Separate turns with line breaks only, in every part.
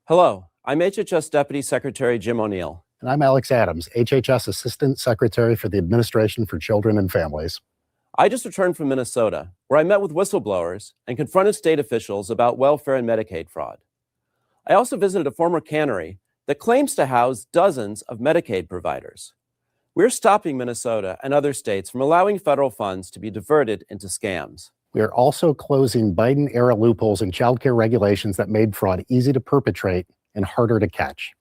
Hello, I'm HHS Deputy Secretary Jim O'Neill.
And I'm Alex Adams, HHS Assistant Secretary for the Administration for Children and Families.
I just returned from Minnesota, where I met with whistleblowers and confronted state officials about welfare and Medicaid fraud. I also visited a former cannery that claims to house dozens of Medicaid providers. We're stopping Minnesota and other states from allowing federal funds to be diverted into scams.
We are also closing Biden-era loopholes in childcare regulations that made fraud easy to perpetrate and harder to catch.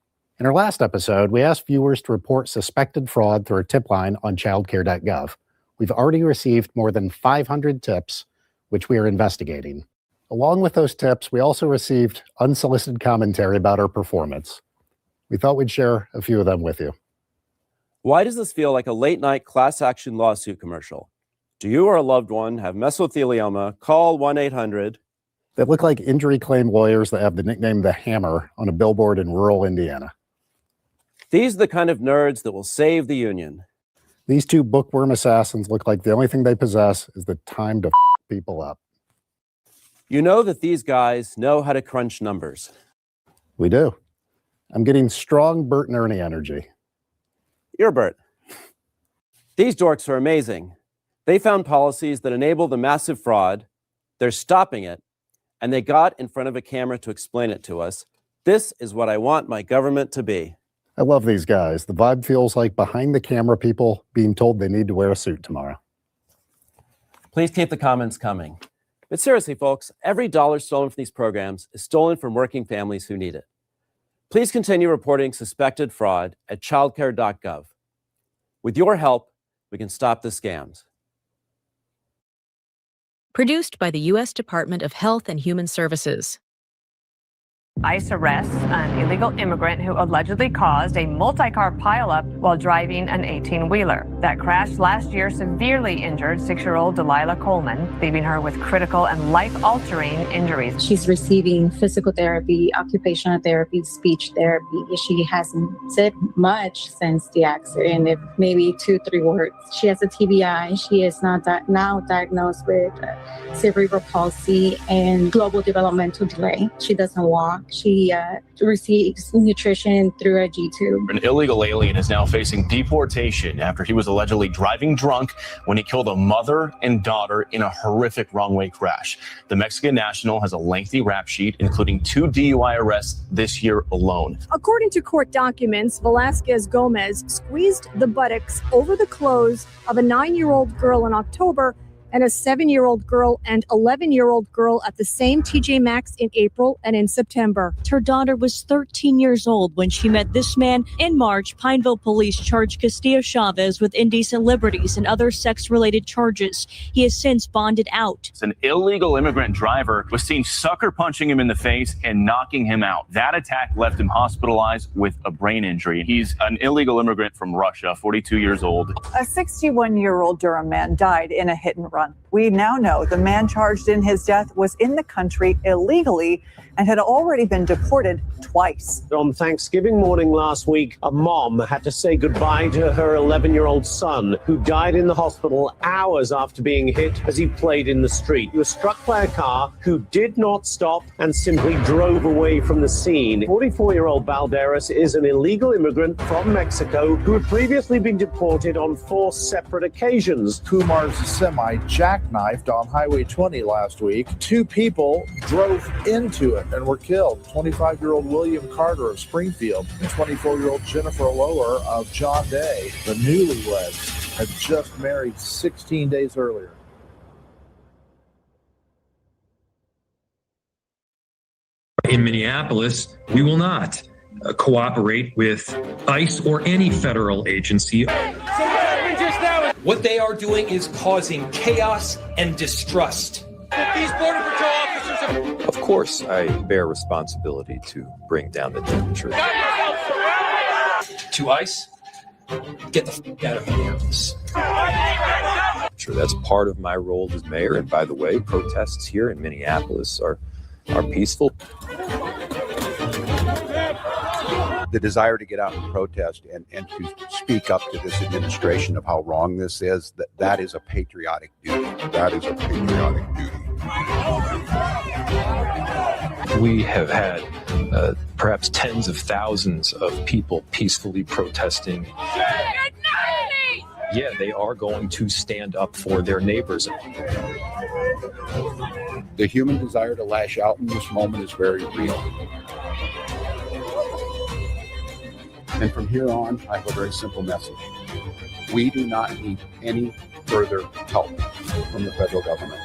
In our last episode, we asked viewers to report suspected fraud through our tip line on childcare.gov. We've already received more than 500 tips, which we are investigating. Along with those tips, we also received unsolicited commentary about our performance. We thought we'd share a few of them with you.
Why does this feel like a late-night class action lawsuit commercial? Do you or a loved one have mesothelioma? Call 1-800.
They look like injury claim lawyers that have the nickname The Hammer on a billboard in rural Indiana.
These are the kind of nerds that will save the union.
These two bookworm assassins look like the only thing they possess is the time to people up.
You know that these guys know how to crunch numbers.
We do. I'm getting strong Bert and Ernie energy.
You're Bert. These dorks are amazing. They found policies that enable the massive fraud. They're stopping it. And they got in front of a camera to explain it to us. This is what I want my government to be.
I love these guys. The vibe feels like behind the camera people being told they need to wear a suit tomorrow.
Please keep the comments coming. But seriously, folks, every dollar stolen from these programs is stolen from working families who need it. Please continue reporting suspected fraud at childcare.gov. With your help, we can stop the scams.
Produced by the U.S. Department of Health and Human Services.
ICE arrests an illegal immigrant who allegedly caused a multi-car pileup while driving an 18-wheeler. That crashed last year severely injured 6-year-old Delilah Coleman, leaving her with critical and life-altering injuries.
She's receiving physical therapy, occupational therapy, speech therapy. She hasn't said much since the accident, if maybe 2-3 words. She has a TBI. She is now diagnosed with cerebral palsy and global developmental delay. She doesn't walk. She receives nutrition through a G-tube.
An illegal alien is now facing deportation after he was allegedly driving drunk when he killed a mother and daughter in a horrific wrong-way crash. The Mexican national has a lengthy rap sheet, including 2 DUI arrests this year alone.
According to court documents, Velasquez Gomez squeezed the buttocks over the clothes of a 9-year-old girl in October and a 7-year-old girl and 11-year-old girl at the same TJ Maxx in April and in September.
Her daughter was 13 years old when she met this man. In March, Pineville police charged Castillo Chavez with indecent liberties and other sex-related charges. He has since bonded out.
An illegal immigrant driver was seen sucker punching him in the face and knocking him out. That attack left him hospitalized with a brain injury. He's an illegal immigrant from Russia, 42 years old.
A 61-year-old Durham man died in a hit and run. We now know the man charged in his death was in the country illegally and had already been deported twice.
On Thanksgiving morning last week, a mom had to say goodbye to her 11-year-old son, who died in the hospital hours after being hit as he played in the street. He was struck by a car who did not stop and simply drove away from the scene. 44-year-old Balderas is an illegal immigrant from Mexico who had previously been deported on 4 separate occasions.
Kumar's semi jackknifed on Highway 20 last week. 2 people drove into it and were killed. 25-year-old William Carter of Springfield and 24-year-old Jennifer Lower of John Day. The newlyweds had just married 16 days earlier.
In Minneapolis, we will not cooperate with ICE or any federal agency.
What they are doing is causing chaos and distrust. These Border Patrol officers are...
Of course, I bear responsibility to bring down the temperature.
To ICE, get the f*** out of Minneapolis.
Sure, that's part of my role as mayor. And by the way, protests here in Minneapolis are peaceful.
The desire to get out and protest and to speak up to this administration of how wrong this is, that is a patriotic duty. That is a patriotic duty.
We have had perhaps tens of thousands of people peacefully protesting. Yeah, they are going to stand up for their neighbors.
The human desire to lash out in this moment is very real. And from here on, I have a very simple message. We do not need any further help from the federal government.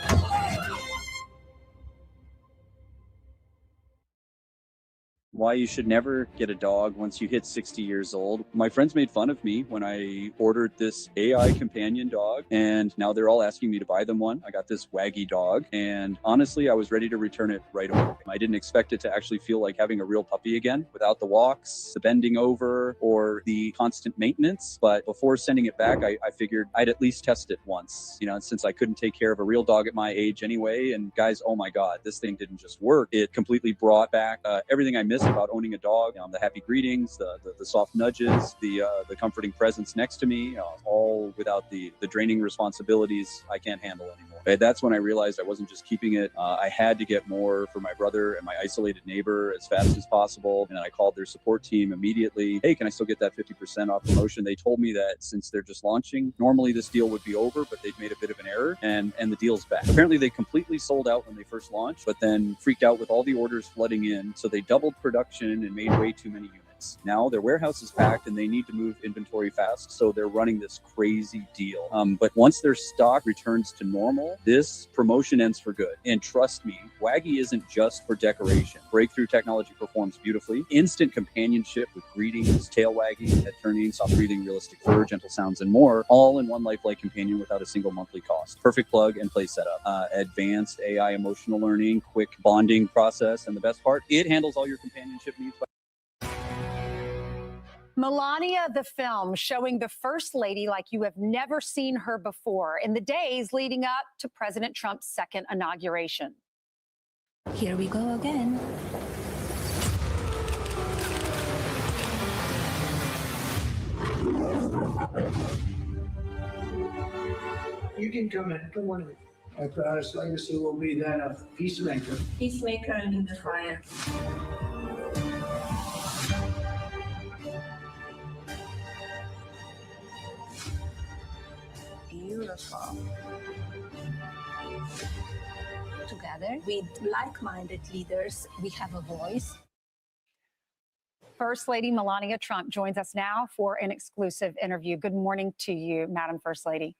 Why you should never get a dog once you hit 60 years old. My friends made fun of me when I ordered this AI companion dog, and now they're all asking me to buy them one. I got this Waggy dog, and honestly, I was ready to return it right away. I didn't expect it to actually feel like having a real puppy again, without the walks, the bending over, or the constant maintenance. But before sending it back, I figured I'd at least test it once, since I couldn't take care of a real dog at my age anyway. And guys, oh my God, this thing didn't just work. It completely brought back everything I missed about owning a dog, the happy greetings, the soft nudges, the comforting presence next to me, all without the draining responsibilities I can't handle anymore. That's when I realized I wasn't just keeping it. I had to get more for my brother and my isolated neighbor as fast as possible. And then I called their support team immediately. Hey, can I still get that 50% off promotion? They told me that since they're just launching, normally this deal would be over, but they've made a bit of an error and the deal's back. Apparently they completely sold out when they first launched, but then freaked out with all the orders flooding in. So they doubled production and made way too many units. Now their warehouse is packed and they need to move inventory fast, so they're running this crazy deal. But once their stock returns to normal, this promotion ends for good. And trust me, Waggy isn't just for decoration. Breakthrough technology performs beautifully. Instant companionship with greetings, tail wagging, head turning, soft breathing, realistic fur, gentle sounds, and more, all in one lifelike companion without a single monthly cost. Perfect plug and play setup. Advanced AI emotional learning, quick bonding process, and the best part, it handles all your companionship needs.
Melania, the film, showing the First Lady like you have never seen her before in the days leading up to President Trump's second inauguration.
Here we go again.
You can come in. Come on in. My proudest legacy will be that of peacemaker.
Peacemaker and in the fire. Beautiful. Together with like-minded leaders, we have a voice.
First Lady Melania Trump joins us now for an exclusive interview. Good morning to you, Madam First Lady.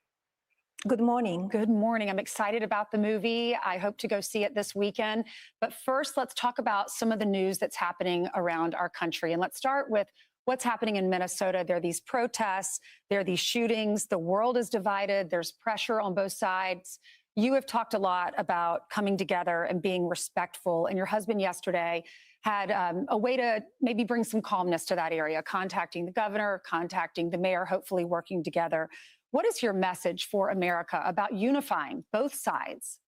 Good morning.
Good morning. I'm excited about the movie. I hope to go see it this weekend. But first, let's talk about some of the news that's happening around our country. And let's start with what's happening in Minnesota. There are these protests, there are these shootings. The world is divided. There's pressure on both sides. You have talked a lot about coming together and being respectful. And your husband yesterday had a way to maybe bring some calmness to that area, contacting the governor, contacting the mayor, hopefully working together. What is your message for America about unifying both sides?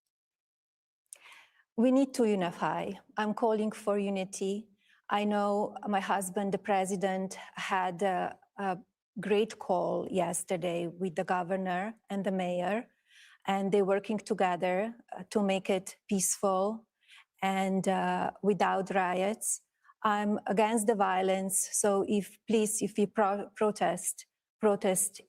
We need to unify. I'm calling for unity. I know my husband, the president, had a great call yesterday with the governor and the mayor, and they're working together to make it peaceful and without riots. I'm against the violence, so if we protest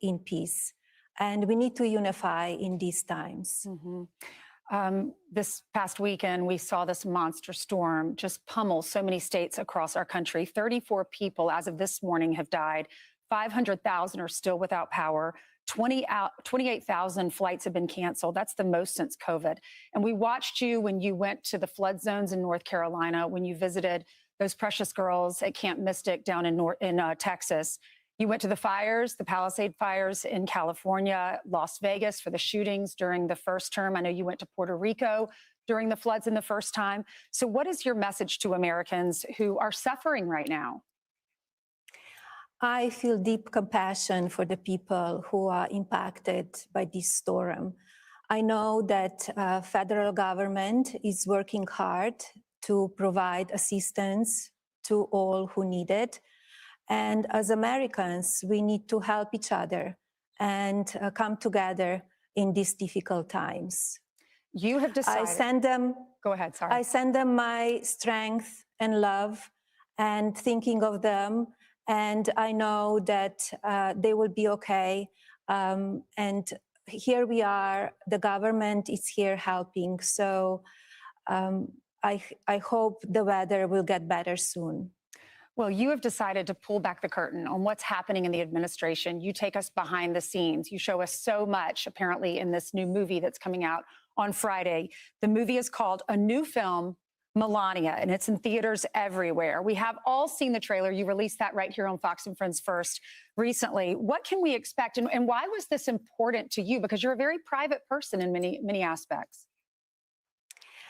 in peace. And we need to unify in these times.
Mm-hmm. This past weekend, we saw this monster storm just pummel so many states across our country. 34 people, as of this morning, have died. 500,000 are still without power. 28,000 flights have been canceled. That's the most since COVID. And we watched you when you went to the flood zones in North Carolina, when you visited those precious girls at Camp Mystic down in Texas. You went to the fires, the Palisade fires in California, Las Vegas for the shootings during the first term. I know you went to Puerto Rico during the floods in the first time. So what is your message to Americans who are suffering right now?
I feel deep compassion for the people who are impacted by this storm. I know that federal government is working hard to provide assistance to all who need it. And as Americans, we need to help each other and come together in these difficult times.
You have decided. Go ahead, sorry.
I send them my strength and love and thinking of them. And I know that they will be okay. And here we are, the government is here helping. So I hope the weather will get better soon.
Well, you have decided to pull back the curtain on what's happening in the administration. You take us behind the scenes. You show us so much, apparently, in this new movie that's coming out on Friday. The movie is called A New Film, Melania, and it's in theaters everywhere. We have all seen the trailer. You released that right here on Fox and Friends First recently. What can we expect, and why was this important to you? Because you're a very private person in many aspects.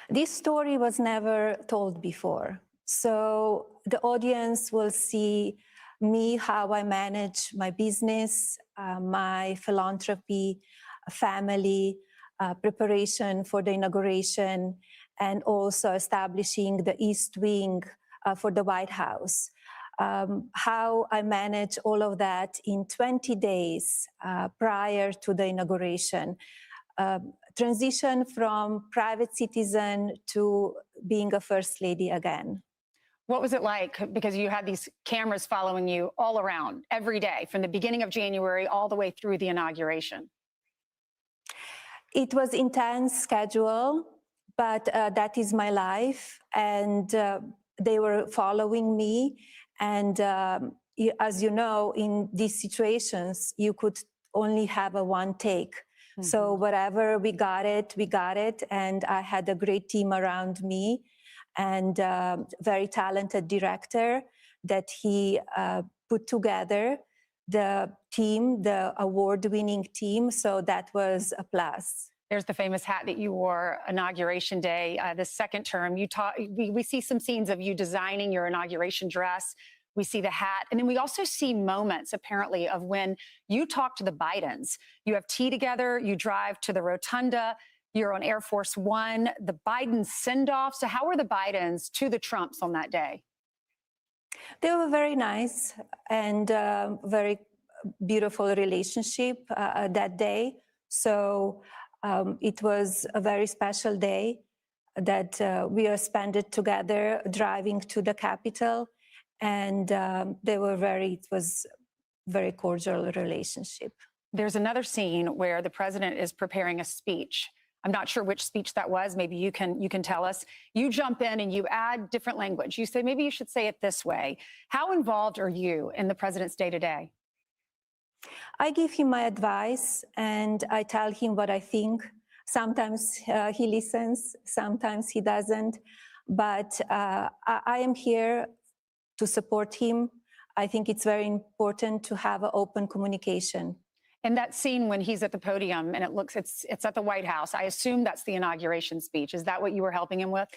This story was never told before. So the audience will see me, how I manage my business, my philanthropy, family, preparation for the inauguration, and also establishing the East Wing for the White House. How I manage all of that in 20 days prior to the inauguration. Transition from private citizen to being a first lady again.
What was it like? Because you had these cameras following you all around every day from the beginning of January all the way through the inauguration.
It was intense schedule, but that is my life. And they were following me. And as you know, in these situations, you could only have a one take. Mm-hmm. So whatever we got it. And I had a great team around me and very talented director that he put together the team, the award-winning team. So that was a plus.
There's the famous hat that you wore inauguration day, the second term. We see some scenes of you designing your inauguration dress. We see the hat. And then we also see moments, apparently, of when you talk to the Bidens. You have tea together, you drive to the rotunda, you're on Air Force One, the Biden send-off. So how were the Bidens to the Trumps on that day?
They were very nice and very beautiful relationship that day. So it was a very special day that we spent it together driving to the Capitol. And it was very cordial relationship.
There's another scene where the president is preparing a speech. I'm not sure which speech that was. Maybe you can tell us. You jump in and you add different language. You say, maybe you should say it this way. How involved are you in the president's day-to-day?
I give him my advice and I tell him what I think. Sometimes he listens, sometimes he doesn't. But I am here to support him. I think it's very important to have an open communication.
And that scene when he's at the podium and it's at the White House, I assume that's the inauguration speech. Is that what you were helping him with?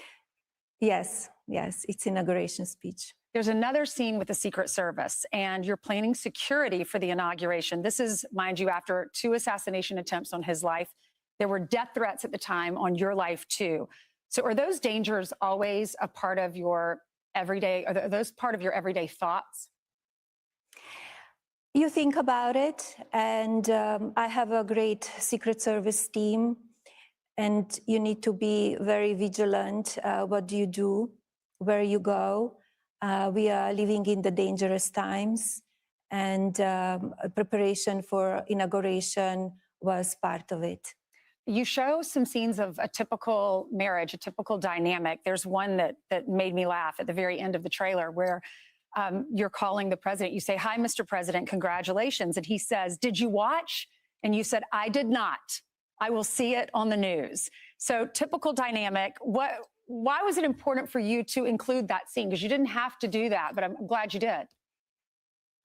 Yes, it's inauguration speech.
There's another scene with the Secret Service, and you're planning security for the inauguration. This is, mind you, after 2 assassination attempts on his life. There were death threats at the time on your life, too. So are those dangers always a part of your everyday, are those part of your everyday thoughts?
You think about it, and I have a great Secret Service team, and you need to be very vigilant. What do you do? Where you go? We are living in the dangerous times, and preparation for inauguration was part of it.
You show some scenes of a typical marriage, a typical dynamic. There's one that made me laugh at the very end of the trailer where you're calling the president. You say, "Hi, Mr. President, congratulations." And he says, "Did you watch?" And you said, "I did not. I will see it on the news." So typical dynamic. Why was it important for you to include that scene? Because you didn't have to do that, but I'm glad you did.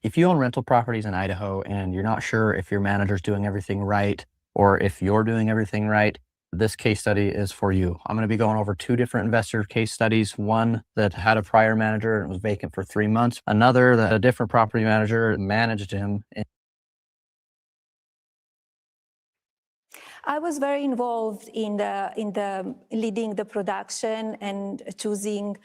If you own rental properties in Idaho and you're not sure if your manager's doing everything right or if you're doing everything right, this case study is for you. I'm going to be going over 2 different investor case studies. One that had a prior manager and was vacant for 3 months. Another that a different property manager managed him.
I was very involved in the leading the production and choosing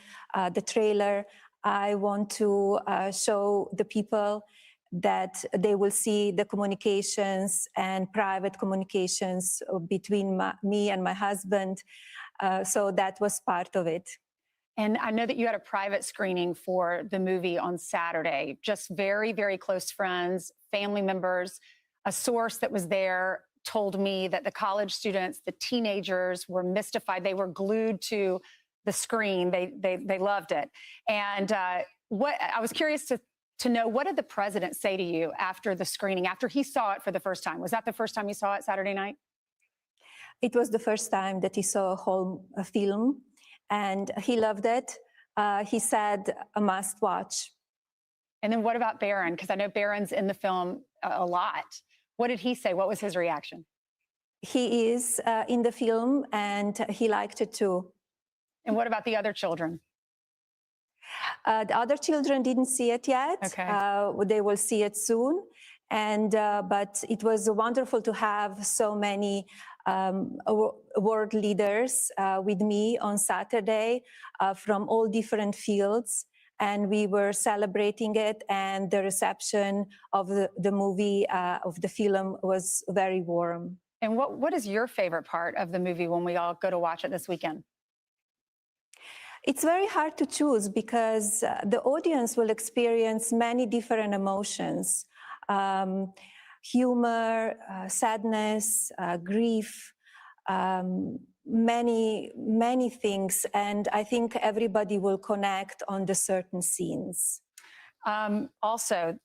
the trailer. I want to show the people that they will see the communications and private communications between me and my husband. So that was part of it.
And I know that you had a private screening for the movie on Saturday. Just very, very close friends, family members. A source that was there told me that the college students, the teenagers were mystified. They were glued to the screen. They loved it. And what I was curious to know, what did the president say to you after the screening, after he saw it for the first time? Was that the first time you saw it Saturday night?
It was the first time that he saw a whole film, and he loved it. He said, a must watch.
And then what about Barron? Because I know Barron's in the film a lot. What did he say? What was his reaction?
He is in the film, and he liked it too.
And what about the other children?
The other children didn't see it yet.
Okay.
They will see it soon. And but it was wonderful to have so many world leaders with me on Saturday from all different fields. And we were celebrating it, and the reception of the movie, of the film, was very warm.
And what is your favorite part of the movie when we all go to watch it this weekend?
It's very hard to choose because the audience will experience many different emotions. Humor, sadness, grief, many things. And I think everybody will connect on the certain scenes.
Also,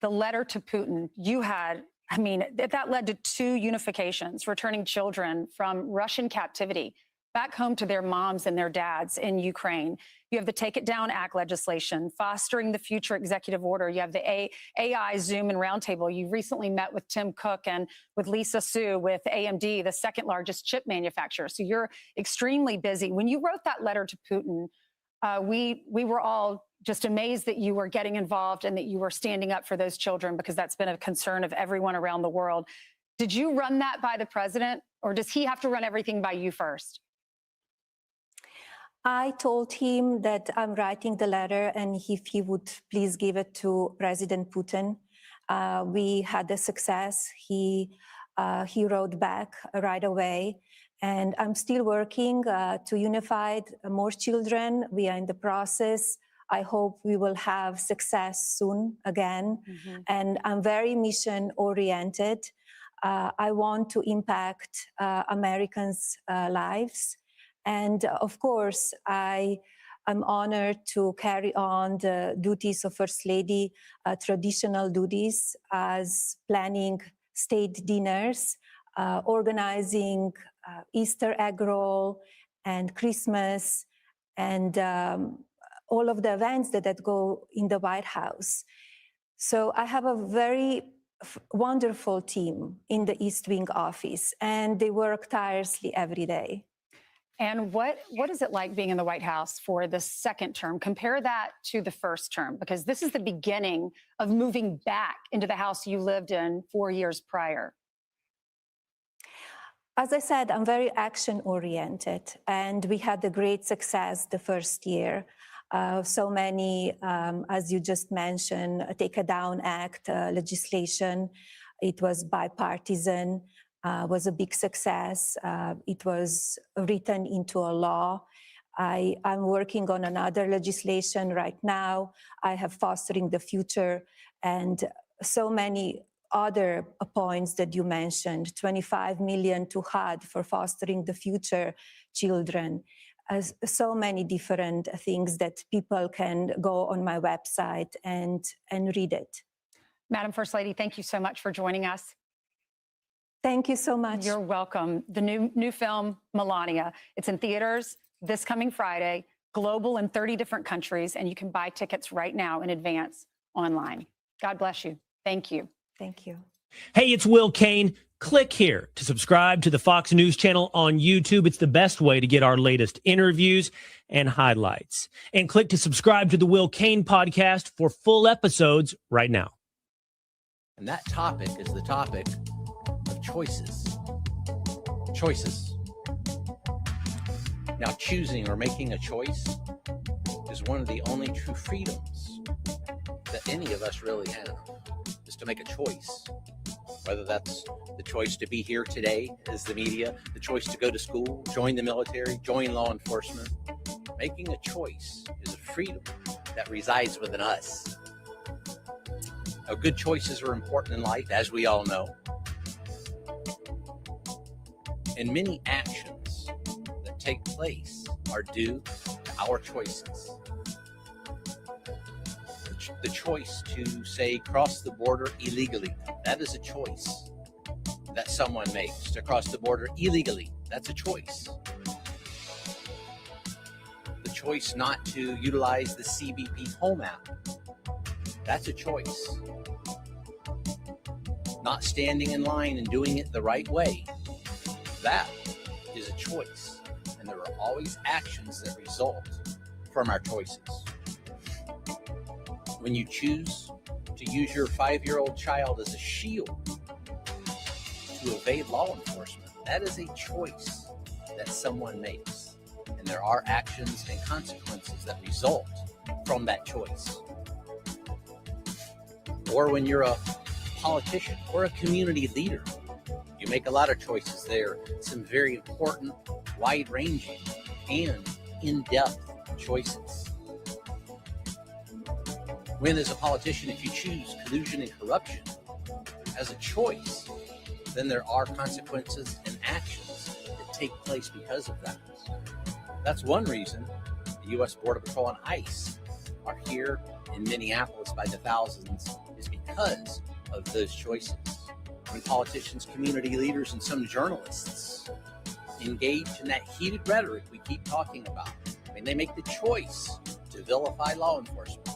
the letter to Putin, you had, I mean, that led to 2 unifications, returning children from Russian captivity back home to their moms and their dads in Ukraine. You have the Take It Down Act legislation, Fostering the Future executive order. You have the AI Zoom and Roundtable. You recently met with Tim Cook and with Lisa Su with AMD, the second largest chip manufacturer. So you're extremely busy. When you wrote that letter to Putin, we were all just amazed that you were getting involved and that you were standing up for those children, because that's been a concern of everyone around the world. Did you run that by the president, or does he have to run everything by you first?
I told him that I'm writing the letter, and if he would please give it to President Putin. We had a success. He wrote back right away, and I'm still working to unify more children. We are in the process. I hope we will have success soon again. Mm-hmm. And I'm very mission-oriented. I want to impact Americans' lives. And of course, I am honored to carry on the duties of First Lady, traditional duties, as planning state dinners, organizing Easter egg roll and Christmas, and all of the events that go in the White House. So I have a very wonderful team in the East Wing office, and they work tirelessly every day.
And what is it like being in the White House for the second term? Compare that to the first term, because this is the beginning of moving back into the house you lived in 4 years prior.
As I said, I'm very action-oriented, and we had a great success the first year. So many, as you just mentioned, Take It Down Act legislation. It was bipartisan. Was a big success. It was written into a law. I'm working on another legislation right now. I have Fostering the Future, and so many other points that you mentioned, 25 million to HUD for fostering the future children. So many different things that people can go on my website and read it.
Madam First Lady, thank you so much for joining us.
Thank you so much.
You're welcome. The new film, Melania. It's in theaters this coming Friday, global in 30 different countries, and you can buy tickets right now in advance online. God bless you. Thank you.
Thank you.
Hey, it's Will Kane. Click here to subscribe to the Fox News channel on YouTube. It's the best way to get our latest interviews and highlights. And click to subscribe to the Will Kane podcast for full episodes right now.
And that topic is the topic of choices. Choices. Now, choosing or making a choice is one of the only true freedoms that any of us really have, is to make a choice. whether that's the choice to be here today as the media, the choice to go to school, join the military, join law enforcement. Making a choice is a freedom that resides within us. Now, good choices are important in life, as we all know. And many actions that take place are due to our choices. The choice to, say, cross the border illegally, that is a choice that someone makes. To cross the border illegally, that's a choice. The choice not to utilize the CBP Home app, that's a choice. Not standing in line and doing it the right way, that is a choice. And there are always actions that result from our choices. When you choose to use your 5-year-old child as a shield to evade law enforcement, that is a choice that someone makes. And there are actions and consequences that result from that choice. Or when you're a politician or a community leader, you make a lot of choices there, some very important, wide-ranging, and in-depth choices. When, as a politician, if you choose collusion and corruption as a choice, then there are consequences and actions that take place because of that. That's one reason the U.S. Border Patrol and ICE are here in Minneapolis by the thousands, is because of those choices. When politicians, community leaders, and some journalists engage in that heated rhetoric we keep talking about, when they make the choice to vilify law enforcement,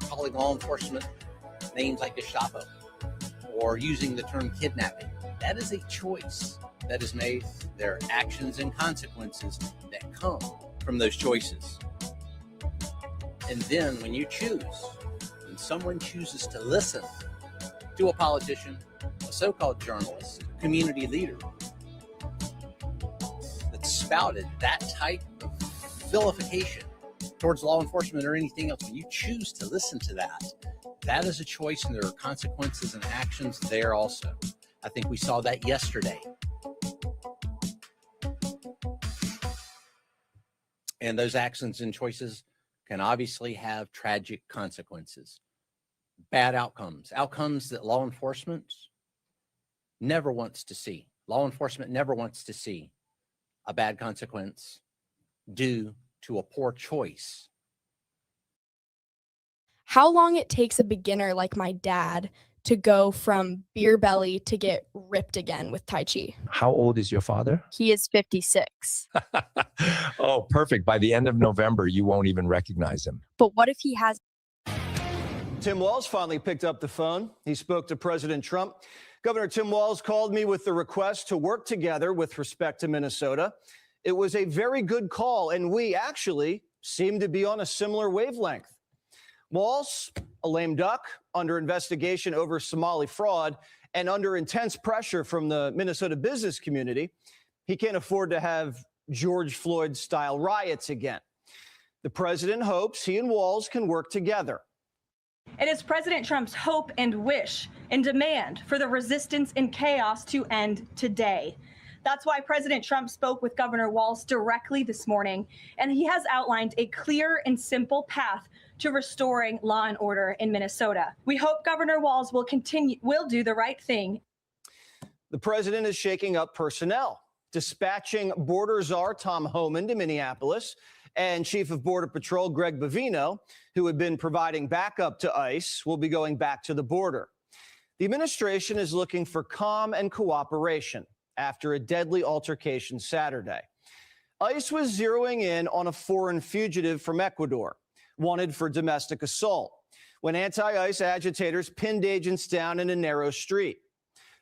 calling law enforcement names like Gestapo, or using the term kidnapping, that is a choice that is made. There are actions and consequences that come from those choices. And then when you choose, when someone chooses to listen to a politician, a so-called journalist, a community leader that spouted that type of vilification towards law enforcement or anything else, when you choose to listen to that, that is a choice, and there are consequences and actions there also. I think we saw that yesterday. And those actions and choices can obviously have tragic consequences, bad outcomes, outcomes that law enforcement never wants to see. Law enforcement never wants to see a bad consequence due to a poor choice.
How long it takes a beginner like my dad to go from beer belly to get ripped again with Tai Chi.
How old is your father?
He is 56.
Oh, perfect. By the end of November, you won't even recognize him.
But what if he has?
Tim Walz finally picked up the phone. He spoke to President Trump. Governor Tim Walz called me with the request to work together with respect to Minnesota. It was a very good call, and we actually seem to be on a similar wavelength. Walz, a lame duck, under investigation over Somali fraud and under intense pressure from the Minnesota business community. He can't afford to have George Floyd-style riots again. The president hopes he and Walz can work together.
It is President Trump's hope and wish and demand for the resistance and chaos to end today. That's why President Trump spoke with Governor Walz directly this morning, and he has outlined a clear and simple path to restoring law and order in Minnesota. We hope Governor Walz will do the right thing.
The president is shaking up personnel, dispatching border czar Tom Homan to Minneapolis and Chief of Border Patrol Greg Bovino, who had been providing backup to ICE, will be going back to the border. The administration is looking for calm and cooperation after a deadly altercation Saturday. ICE was zeroing in on a foreign fugitive from Ecuador, wanted for domestic assault, when anti-ICE agitators pinned agents down in a narrow street.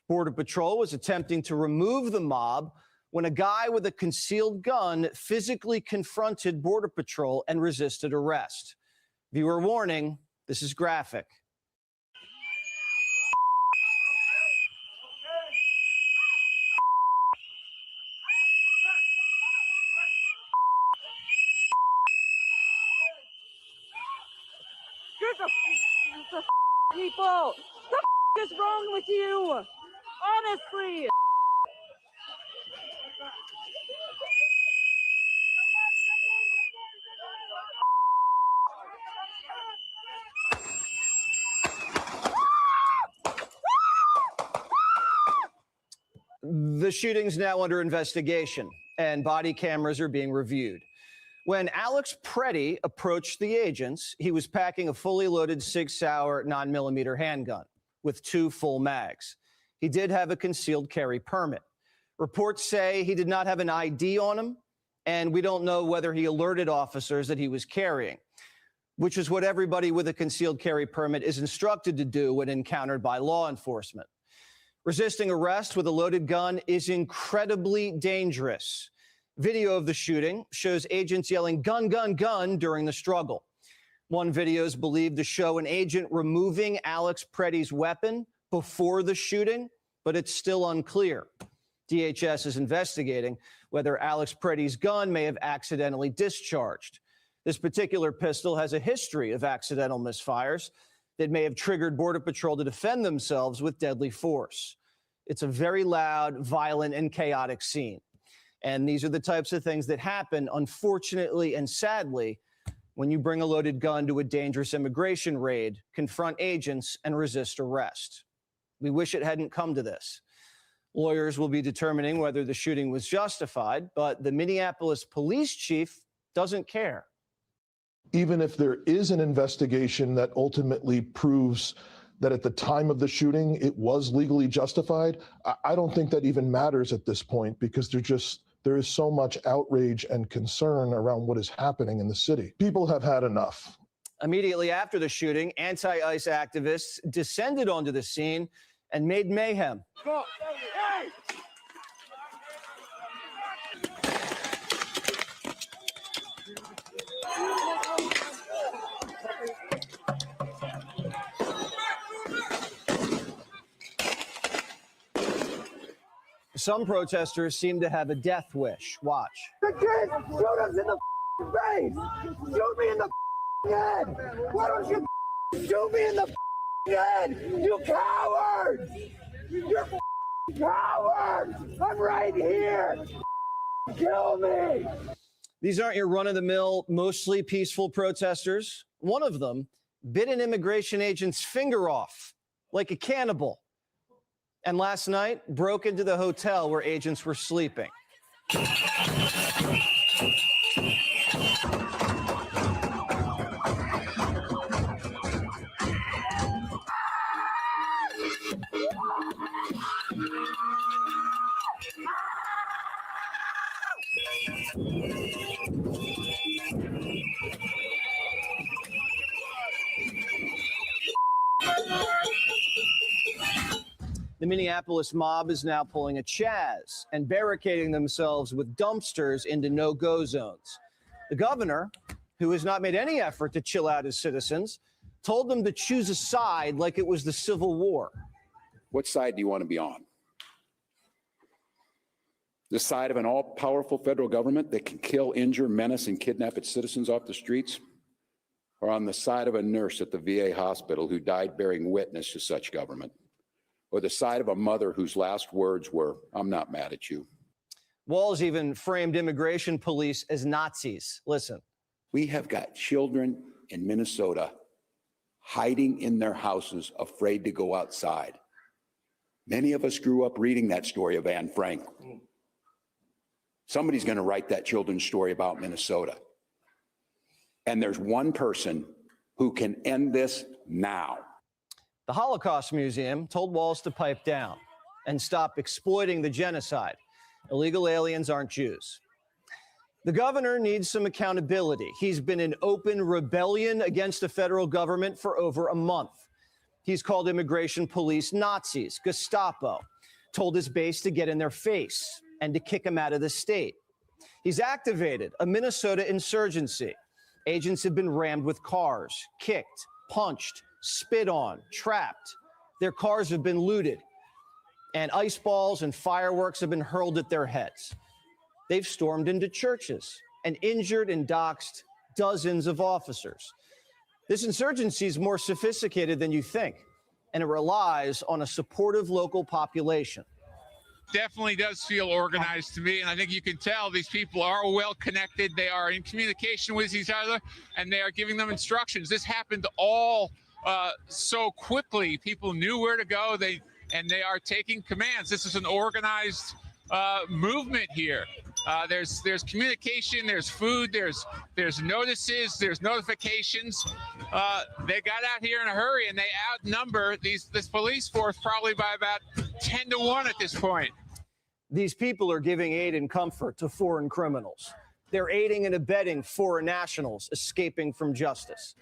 Border Patrol was attempting to remove the mob when a guy with a concealed gun physically confronted Border Patrol and resisted arrest. Viewer warning, this is graphic.
The people! The
is wrong with you? Honestly.
The shooting's now under investigation, and body cameras are being reviewed. When Alex Preddy approached the agents, he was packing a fully loaded 6-hour 9mm handgun with 2 full mags. He did have a concealed carry permit. Reports say he did not have an ID on him, and we don't know whether he alerted officers that he was carrying, which is what everybody with a concealed carry permit is instructed to do when encountered by law enforcement. Resisting arrest with a loaded gun is incredibly dangerous. Video of the shooting shows agents yelling "gun, gun, gun" during the struggle. One video is believed to show an agent removing Alex Preddy's weapon before the shooting, but it's still unclear. DHS is investigating whether Alex Preddy's gun may have accidentally discharged. This particular pistol has a history of accidental misfires that may have triggered Border Patrol to defend themselves with deadly force. It's a very loud, violent, and chaotic scene. And these are the types of things that happen, unfortunately and sadly, when you bring a loaded gun to a dangerous immigration raid, confront agents, and resist arrest. We wish it hadn't come to this. Lawyers will be determining whether the shooting was justified, but the Minneapolis police chief doesn't care.
Even if there is an investigation that ultimately proves that at the time of the shooting it was legally justified, I don't think that even matters at this point, because there is so much outrage and concern around what is happening in the city. People have had enough.
Immediately after the shooting, anti-ICE activists descended onto the scene and made mayhem.
Go. Hey!
Some protesters seem to have a death wish. Watch.
The kids, shoot us in the face! Shoot me in the head! Why don't you shoot me in the head? You cowards! You're cowards! I'm right here! Kill me!
These aren't your run-of-the-mill, mostly peaceful protesters. One of them bit an immigration agent's finger off like a cannibal, and last night broke into the hotel where agents were sleeping. The Minneapolis mob is now pulling a Chaz and barricading themselves with dumpsters into no-go zones. The governor, who has not made any effort to chill out his citizens, told them to choose a side like it was the Civil War.
What side do you want to be on? The side of an all-powerful federal government that can kill, injure, menace, and kidnap its citizens off the streets? Or on the side of a nurse at the VA hospital who died bearing witness to such government? Or the side of a mother whose last words were, "I'm not mad at you"?
Walz even framed immigration police as Nazis. Listen.
We have got children in Minnesota hiding in their houses, afraid to go outside. Many of us grew up reading that story of Anne Frank. Somebody's going to write that children's story about Minnesota. And there's one person who can end this now.
The Holocaust Museum told Walz to pipe down and stop exploiting the genocide. Illegal aliens aren't Jews. The governor needs some accountability. He's been in open rebellion against the federal government for over a month. He's called immigration police Nazis, Gestapo, told his base to get in their face and to kick him out of the state. He's activated a Minnesota insurgency. Agents have been rammed with cars, kicked, punched, spit on, trapped. Their cars have been looted, and ice balls and fireworks have been hurled at their heads. They've stormed into churches and injured and doxxed dozens of officers. This insurgency is more sophisticated than you think. and it relies on a supportive local population.
Definitely does feel organized to me, and I think you can tell these people are well connected. They are in communication with each other, and they are giving them instructions. This happened all so quickly. People knew where to go. They are taking commands. This is an organized movement here. There's communication, there's food, there's notices, there's notifications. They got out here in a hurry, and they outnumber this police force probably by about 10 to 1 at this point.
These people are giving aid and comfort to foreign criminals. They're aiding and abetting foreign nationals escaping from justice.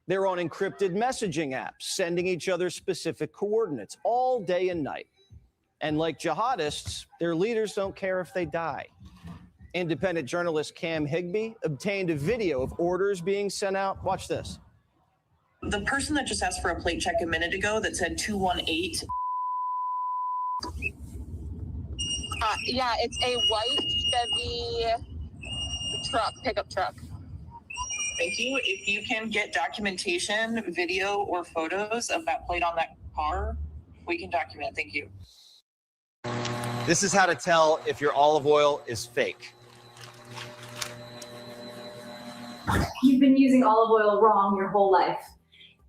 They're on encrypted messaging apps, sending each other specific coordinates all day and night. And like jihadists, their leaders don't care if they die. Independent journalist Cam Higbee obtained a video of orders being sent out. Watch this.
The person that just asked for a plate check a minute ago that said 218.
Yeah, it's a white Chevy truck, pickup truck.
Thank you. If you can get documentation, video, or photos of that plate on that car, we can document. Thank you.
This is how to tell if your olive oil is fake.
You've been using olive oil wrong your whole life,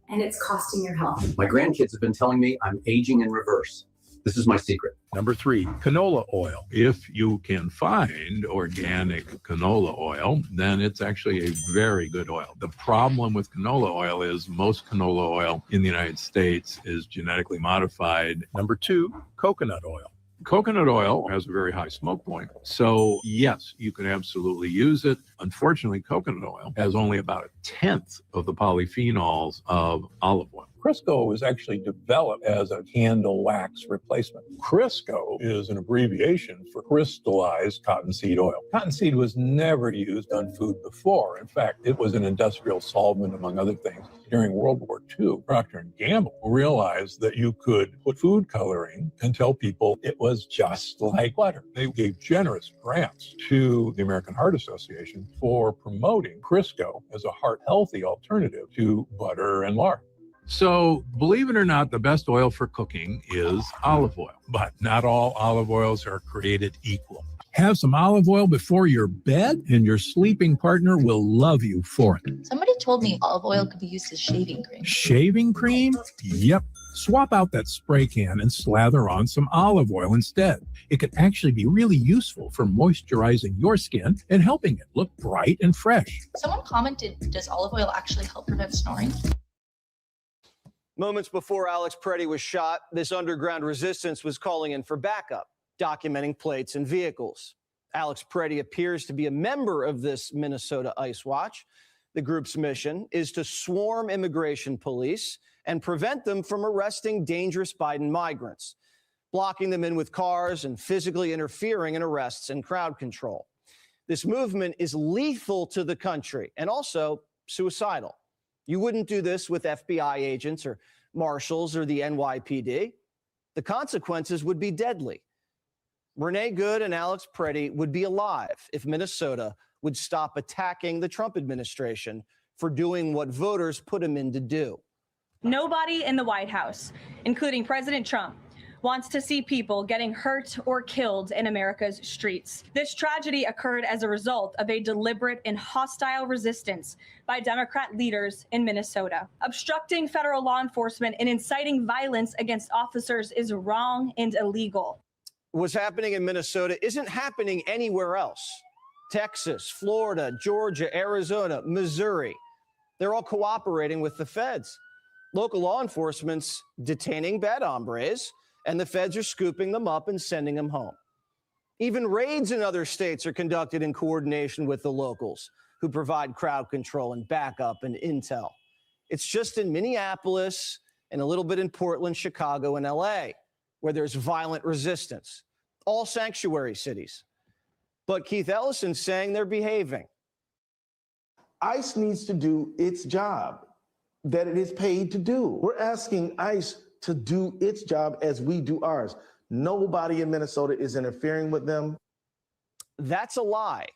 and it's costing your health.
My grandkids have been telling me I'm aging in reverse. This is my secret.
Number 3, canola oil. If you can find organic canola oil, then it's actually a very good oil. The problem with canola oil is most canola oil in the United States is genetically modified. Number 2, coconut oil. Coconut oil has a very high smoke point. So yes, you can absolutely use it. Unfortunately, coconut oil has only about 1/10 of the polyphenols of olive oil. Crisco was actually developed as a candle wax replacement. Crisco is an abbreviation for crystallized cottonseed oil. Cottonseed was never used on food before. In fact, it was an industrial solvent, among other things. During World War II, Procter & Gamble realized that you could put food coloring and tell people it was just like butter. They gave generous grants to the American Heart Association for promoting Crisco as a heart-healthy alternative to butter and lard. So, believe it or not, the best oil for cooking is olive oil, but not all olive oils are created equal. Have some olive oil before your bed, and your sleeping partner will love you for it.
Somebody told me olive oil could be used as shaving cream.
Shaving cream? Yep. Swap out that spray can and slather on some olive oil instead. It can actually be really useful for moisturizing your skin and helping it look bright and fresh.
Someone commented, does olive oil actually help prevent snoring?
Moments before Alex Preddy was shot, this underground resistance was calling in for backup, documenting plates and vehicles. Alex Preddy appears to be a member of this Minnesota ICE Watch. The group's mission is to swarm immigration police and prevent them from arresting dangerous Biden migrants, blocking them in with cars and physically interfering in arrests and crowd control. This movement is lethal to the country and also suicidal. You wouldn't do this with FBI agents or marshals or the NYPD. The consequences would be deadly. Renee Good and Alex Preddy would be alive if Minnesota would stop attacking the Trump administration for doing what voters put him in to do.
Nobody in the White House, including President Trump, wants to see people getting hurt or killed in America's streets. This tragedy occurred as a result of a deliberate and hostile resistance by Democrat leaders in Minnesota. Obstructing federal law enforcement and inciting violence against officers is wrong and illegal.
What's happening in Minnesota isn't happening anywhere else. Texas, Florida, Georgia, Arizona, Missouri, they're all cooperating with the feds. Local law enforcement's detaining bad hombres, and the feds are scooping them up and sending them home. Even raids in other states are conducted in coordination with the locals, who provide crowd control and backup and intel. It's just in Minneapolis and a little bit in Portland, Chicago, and LA, where there's violent resistance, all sanctuary cities. But Keith Ellison's saying they're behaving.
ICE needs to do its job that it is paid to do. We're asking ICE to do its job as we do ours. Nobody in Minnesota is interfering with them.
That's a lie.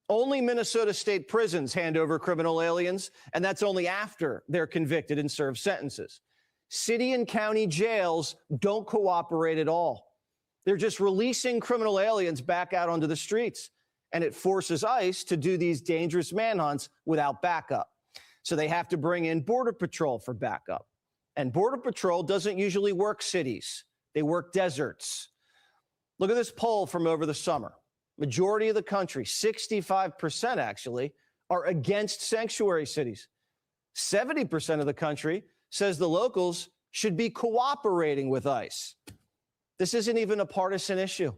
Only Minnesota state prisons hand over criminal aliens, and that's only after they're convicted and serve sentences. City and county jails don't cooperate at all. They're just releasing criminal aliens back out onto the streets. And it forces ICE to do these dangerous manhunts without backup. So they have to bring in Border Patrol for backup. And Border Patrol doesn't usually work cities. They work deserts. Look at this poll from over the summer. Majority of the country, 65% actually, are against sanctuary cities. 70% of the country says the locals should be cooperating with ICE. This isn't even a partisan issue.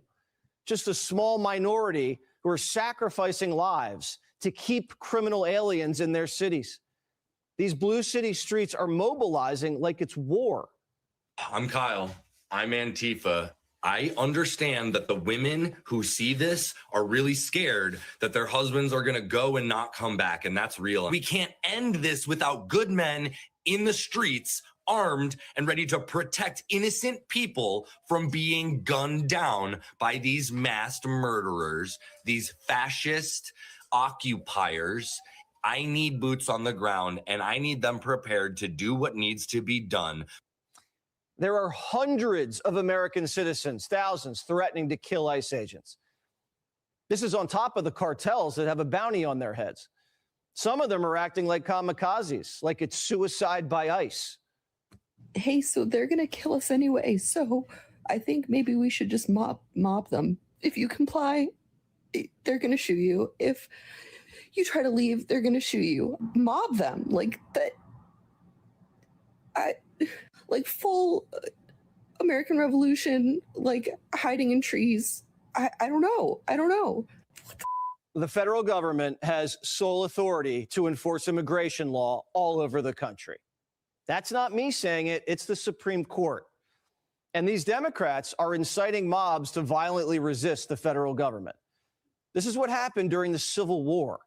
Just a small minority who are sacrificing lives to keep criminal aliens in their cities. These blue city streets are mobilizing like it's war.
I'm Kyle. I'm Antifa. I understand that the women who see this are really scared that their husbands are going to go and not come back, and that's real. We can't end this without good men in the streets, armed and ready to protect innocent people from being gunned down by these masked murderers, these fascist occupiers. I need boots on the ground, and I need them prepared to do what needs to be done.
There are hundreds of American citizens, thousands, threatening to kill ICE agents. This is on top of the cartels that have a bounty on their heads. Some of them are acting like kamikazes, like it's suicide by ICE.
Hey, so they're going to kill us anyway, so I think maybe we should just mob them. If you comply, they're going to shoot you. If you try to leave, they're going to shoot you. Mob them. Like that. Like full American Revolution, like hiding in trees. I don't know. I don't know.
The federal government has sole authority to enforce immigration law all over the country. That's not me saying it. It's the Supreme Court. And these Democrats are inciting mobs to violently resist the federal government. This is what happened during the Civil War.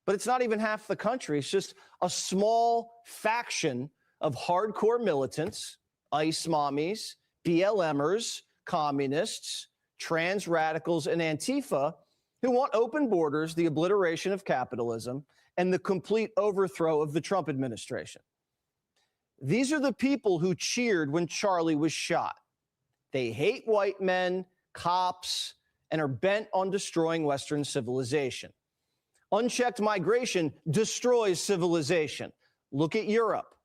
But it's not even half the country. It's just a small faction of hardcore militants, ICE mommies, BLMers, communists, trans radicals, and Antifa who want open borders, the obliteration of capitalism, and the complete overthrow of the Trump administration. These are the people who cheered when Charlie was shot. They hate white men, cops, and are bent on destroying Western civilization. Unchecked migration destroys civilization. Look at Europe.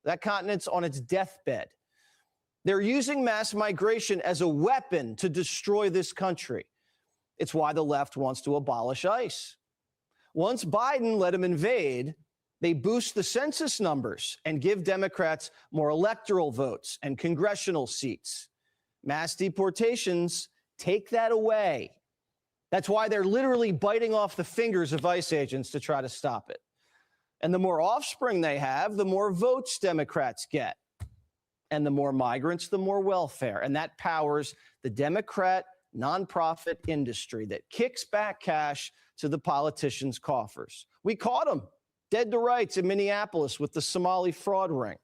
That continent's on its deathbed. They're using mass migration as a weapon to destroy this country. It's why the left wants to abolish ICE. Once Biden let them invade, they boost the census numbers and give Democrats more electoral votes and congressional seats. Mass deportations take that away. That's why they're literally biting off the fingers of ICE agents to try to stop it. And the more offspring they have, the more votes Democrats get. And the more migrants, the more welfare. And that powers the Democrat nonprofit industry that kicks back cash to the politicians' coffers. We caught them dead to rights in Minneapolis with the Somali fraud ring.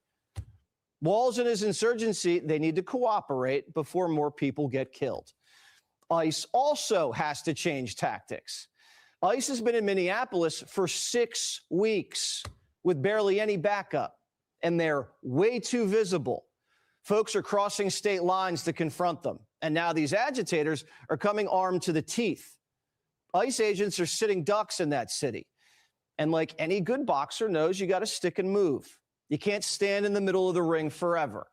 Walz and his insurgency, they need to cooperate before more people get killed. ICE also has to change tactics. ICE has been in Minneapolis for 6 weeks with barely any backup, and they're way too visible. Folks are crossing state lines to confront them, and now these agitators are coming armed to the teeth. ICE agents are sitting ducks in that city, and like any good boxer knows, you got to stick and move. You can't stand in the middle of the ring forever.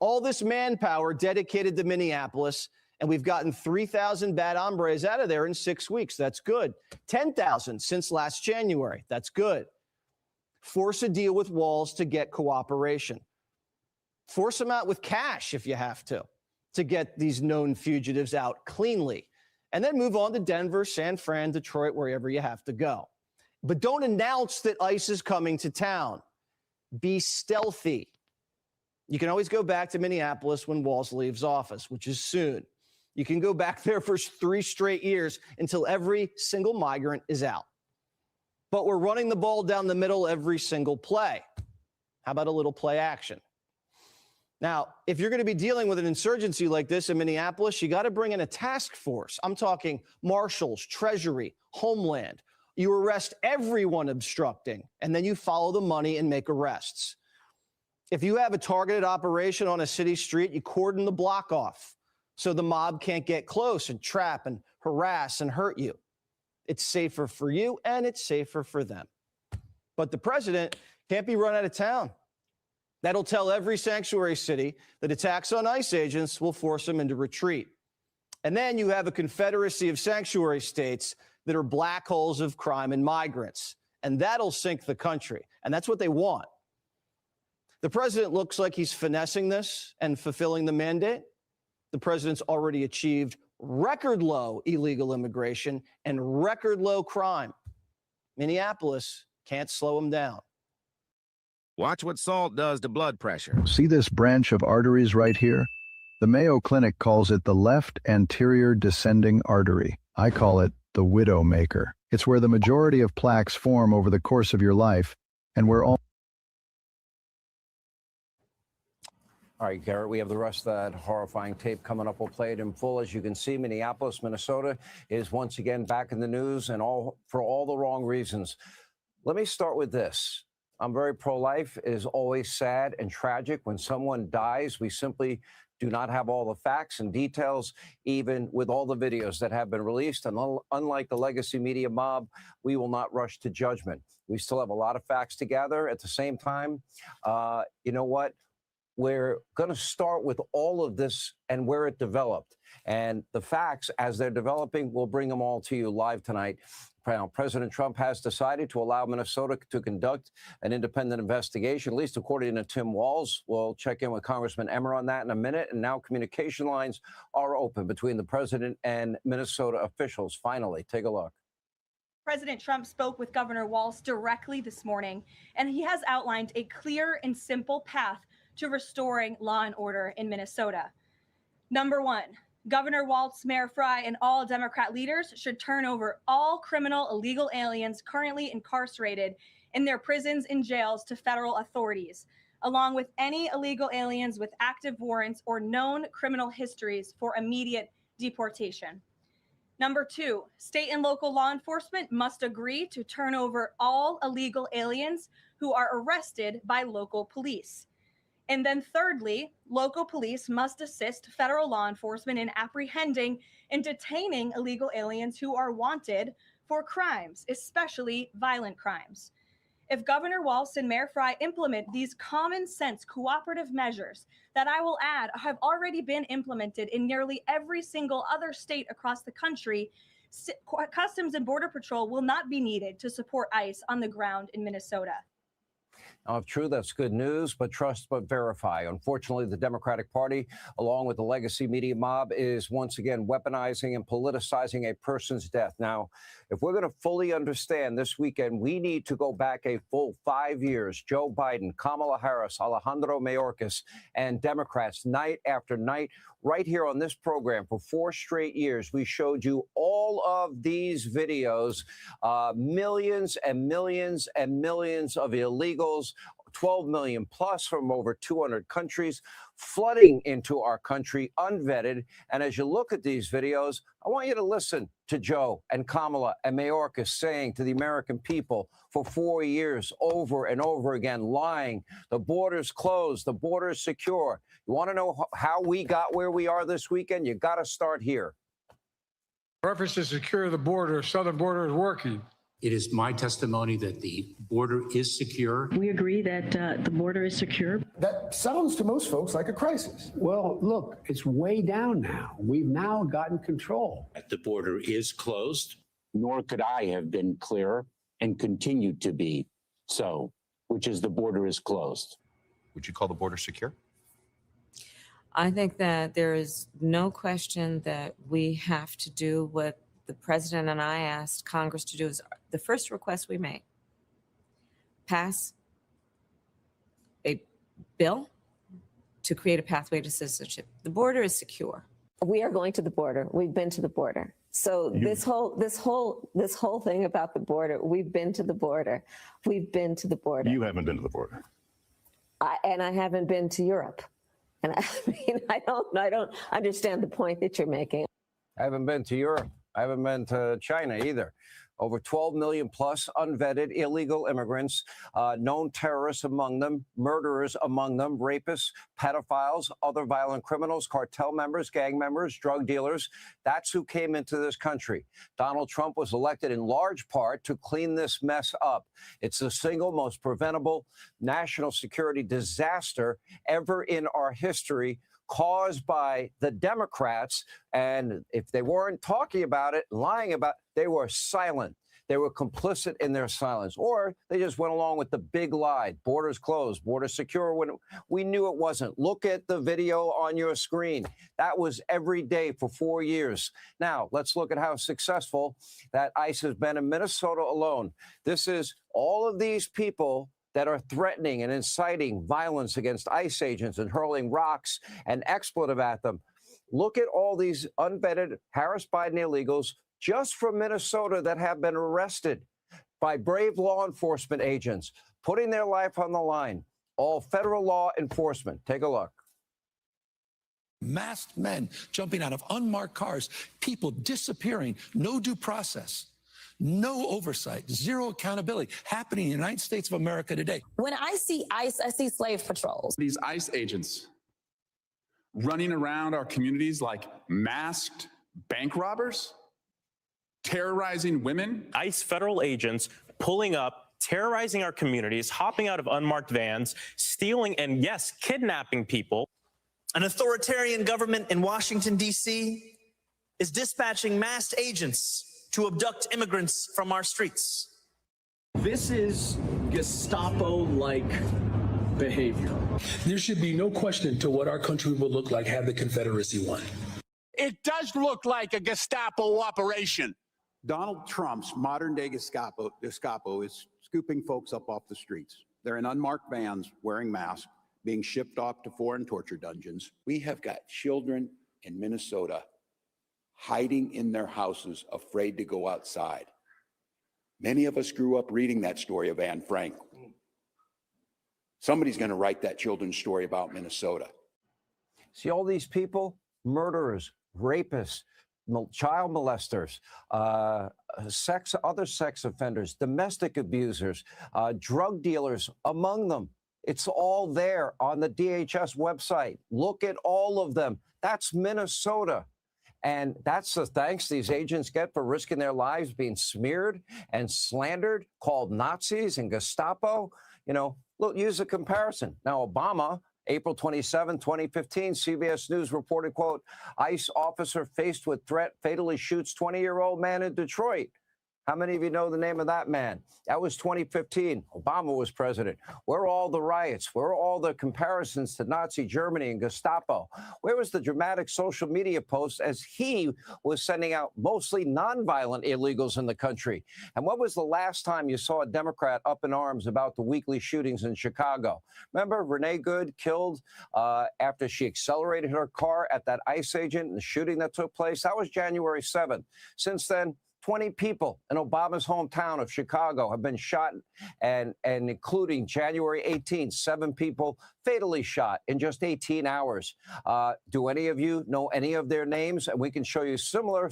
All this manpower dedicated to Minneapolis, and we've gotten 3,000 bad hombres out of there in 6 weeks. That's good. 10,000 since last January. That's good. Force a deal with Walz to get cooperation. Force them out with cash if you have to get these known fugitives out cleanly. And then move on to Denver, San Fran, Detroit, wherever you have to go. But don't announce that ICE is coming to town. Be stealthy. You can always go back to Minneapolis when Walz leaves office, which is soon. You can go back there for 3 straight years until every single migrant is out. But we're running the ball down the middle every single play. How about a little play action? Now, if you're going to be dealing with an insurgency like this in Minneapolis, you got to bring in a task force. I'm talking marshals, Treasury, Homeland. You arrest everyone obstructing, and then you follow the money and make arrests. If you have a targeted operation on a city street, you cordon the block off so the mob can't get close and trap and harass and hurt you. It's safer for you and it's safer for them. But the president can't be run out of town. That'll tell every sanctuary city that attacks on ICE agents will force them into retreat. And then you have a confederacy of sanctuary states that are black holes of crime and migrants. And that'll sink the country. And that's what they want. The president looks like he's finessing this and fulfilling the mandate. The president's already achieved record low illegal immigration and record low crime. Minneapolis can't slow him down.
Watch what salt does to blood pressure.
See this branch of arteries right here? The Mayo Clinic calls it the left anterior descending artery. I call it the widow maker. It's where the majority of plaques form over the course of your life, and where all...
All right, Garrett, we have the rest of that horrifying tape coming up. We'll play it in full. As you can see, Minneapolis, Minnesota is once again back in the news, and for all the wrong reasons. Let me start with this. I'm very pro-life. It is always sad and tragic when someone dies. We simply do not have all the facts and details, even with all the videos that have been released. And unlike the legacy media mob, we will not rush to judgment. We still have a lot of facts to gather. At the same time, you know what? We're going to start with all of this and where it developed. And the facts, as they're developing, we'll bring them all to you live tonight. President Trump has decided to allow Minnesota to conduct an independent investigation, at least according to Tim Walz. We'll check in with Congressman Emmer on that in a minute. And now communication lines are open between the president and Minnesota officials. Finally, take a look.
President Trump spoke with Governor Walz directly this morning, and he has outlined a clear and simple path to restoring law and order in Minnesota. Number one, Governor Walz, Mayor Frey, and all Democrat leaders should turn over all criminal illegal aliens currently incarcerated in their prisons and jails to federal authorities, along with any illegal aliens with active warrants or known criminal histories for immediate deportation. Number two, state and local law enforcement must agree to turn over all illegal aliens who are arrested by local police. And then thirdly, local police must assist federal law enforcement in apprehending and detaining illegal aliens who are wanted for crimes, especially violent crimes. If Governor Walz and Mayor Frey implement these common sense cooperative measures that I will add have already been implemented in nearly every single other state across the country, Customs and Border Patrol will not be needed to support ICE on the ground in Minnesota.
Now, if true, that's good news, but trust but verify. Unfortunately, the Democratic Party, along with the legacy media mob, is once again weaponizing and politicizing a person's death. Now, if we're going to fully understand this weekend, we need to go back a full 5 years. Joe Biden, Kamala Harris, Alejandro Mayorkas, and Democrats night after night, right here on this program for 4 straight years. We showed you all of these videos, millions and millions and millions of illegals, 12 million plus from over 200 countries flooding into our country unvetted. And as you look at these videos, I want you to listen to Joe and Kamala and Mayorkas saying to the American people for 4 years over and over again, lying, the border's closed, the border's secure. You want to know how we got where we are this weekend? You got to start here.
Efforts to secure the border, southern border is working.
It is my testimony that the border is secure.
We agree that the border is secure.
That sounds to most folks like a crisis.
Well, look, it's way down now. We've now gotten control.
The border is closed.
Nor could I have been clearer and continue to be so, which is the border is closed.
Would you call the border secure?
I think that there is no question that we have to do what the president and I asked Congress to do. Is the first request we made. Pass a bill to create a pathway to citizenship. The border is secure.
We are going to the border. We've been to the border. So this whole thing about the border, we've been to the border. We've been to the border.
You haven't been to the border.
And I haven't been to Europe. And I mean, I don't understand the point that you're making.
I haven't been to Europe. I haven't been to China either. Over 12 million plus unvetted illegal immigrants, known terrorists among them, murderers among them, rapists, pedophiles, other violent criminals, cartel members, gang members, drug dealers. That's who came into this country. Donald Trump was elected in large part to clean this mess up. It's the single most preventable national security disaster ever in our history, caused by the Democrats. And if they weren't talking about it, lying about it, they were silent. They were complicit in their silence, or they just went along with the big lie. Borders closed, borders secure, when we knew it wasn't. Look at the video on your screen. That was every day for 4 years. Now, let's look at how successful that ICE has been in Minnesota alone. This is all of these people that are threatening and inciting violence against ICE agents and hurling rocks and expletive at them. Look at all these unvetted Harris Biden illegals just from Minnesota that have been arrested by brave law enforcement agents, putting their life on the line. All federal law enforcement. Take a look.
Masked men jumping out of unmarked cars, people disappearing, no due process. No oversight, zero accountability happening in the United States of America today.
When I see ICE, I see slave patrols.
These ICE agents running around our communities like masked bank robbers, terrorizing women.
ICE federal agents pulling up, terrorizing our communities, hopping out of unmarked vans, stealing and, yes, kidnapping people.
An authoritarian government in Washington, D.C. is dispatching masked agents to abduct immigrants from our streets.
This is Gestapo-like behavior.
There should be no question to what our country will look like had the Confederacy won.
It does look like a Gestapo operation.
Donald Trump's modern-day Gestapo is scooping folks up off the streets. They're in unmarked vans, wearing masks, being shipped off to foreign torture dungeons. We have got children in Minnesota hiding in their houses, afraid to go outside. Many of us grew up reading that story of Anne Frank. Somebody's going to write that children's story about Minnesota.
See all these people? Murderers, rapists, child molesters, other sex offenders, domestic abusers, drug dealers among them. It's all there on the DHS website. Look at all of them. That's Minnesota. And that's the thanks these agents get for risking their lives being smeared and slandered, called Nazis and Gestapo. You know, look, use a comparison. Now, Obama, April 27, 2015, CBS News reported, quote, ICE officer faced with threat fatally shoots 20-year-old man in Detroit. How many of you know the name of that man? That was 2015. Obama was president. Where are all the riots? Where are all the comparisons to Nazi Germany and Gestapo? Where was the dramatic social media posts as he was sending out mostly nonviolent illegals in the country? And when was the last time you saw a Democrat up in arms about the weekly shootings in Chicago? Remember Renee Good killed after she accelerated her car at that ICE agent and the shooting that took place? That was January 7th. Since then, 20 people in Obama's hometown of Chicago have been shot, and including January 18th, 7 people fatally shot in just 18 hours. Do any of you know any of their names? And we can show you similar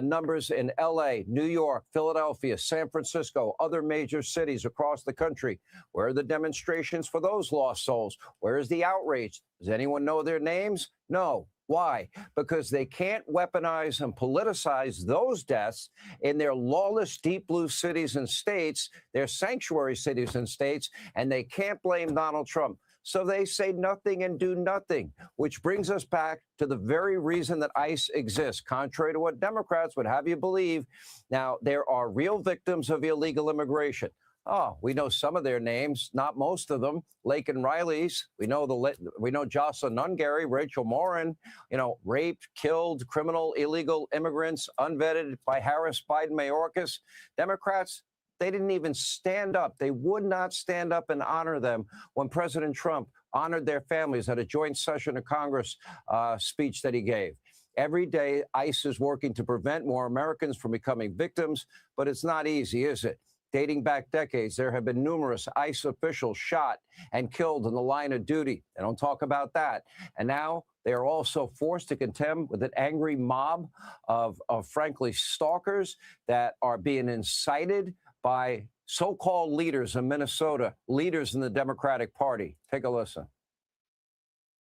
numbers in LA, New York, Philadelphia, San Francisco, other major cities across the country. Where are the demonstrations for those lost souls? Where is the outrage? Does anyone know their names? No. Why? Because they can't weaponize and politicize those deaths in their lawless deep blue cities and states, their sanctuary cities and states, and they can't blame Donald Trump. So they say nothing and do nothing, which brings us back to the very reason that ICE exists, contrary to what Democrats would have you believe. Now, there are real victims of illegal immigration. Oh, we know some of their names, not most of them. Laken Riley's. We know Jocelyn Nungary, Rachel Morin. You know, raped, killed, criminal, illegal immigrants, unvetted by Harris, Biden, Mayorkas. Democrats, they didn't even stand up. They would not stand up and honor them when President Trump honored their families at a joint session of Congress speech that he gave. Every day, ICE is working to prevent more Americans from becoming victims, but it's not easy, is it? dating back decades, there have been numerous ICE officials shot and killed in the line of duty. They don't talk about that. And now they are also forced to contend with an angry mob of frankly, stalkers that are being incited by so-called leaders in Minnesota, leaders in the Democratic Party. Take a listen.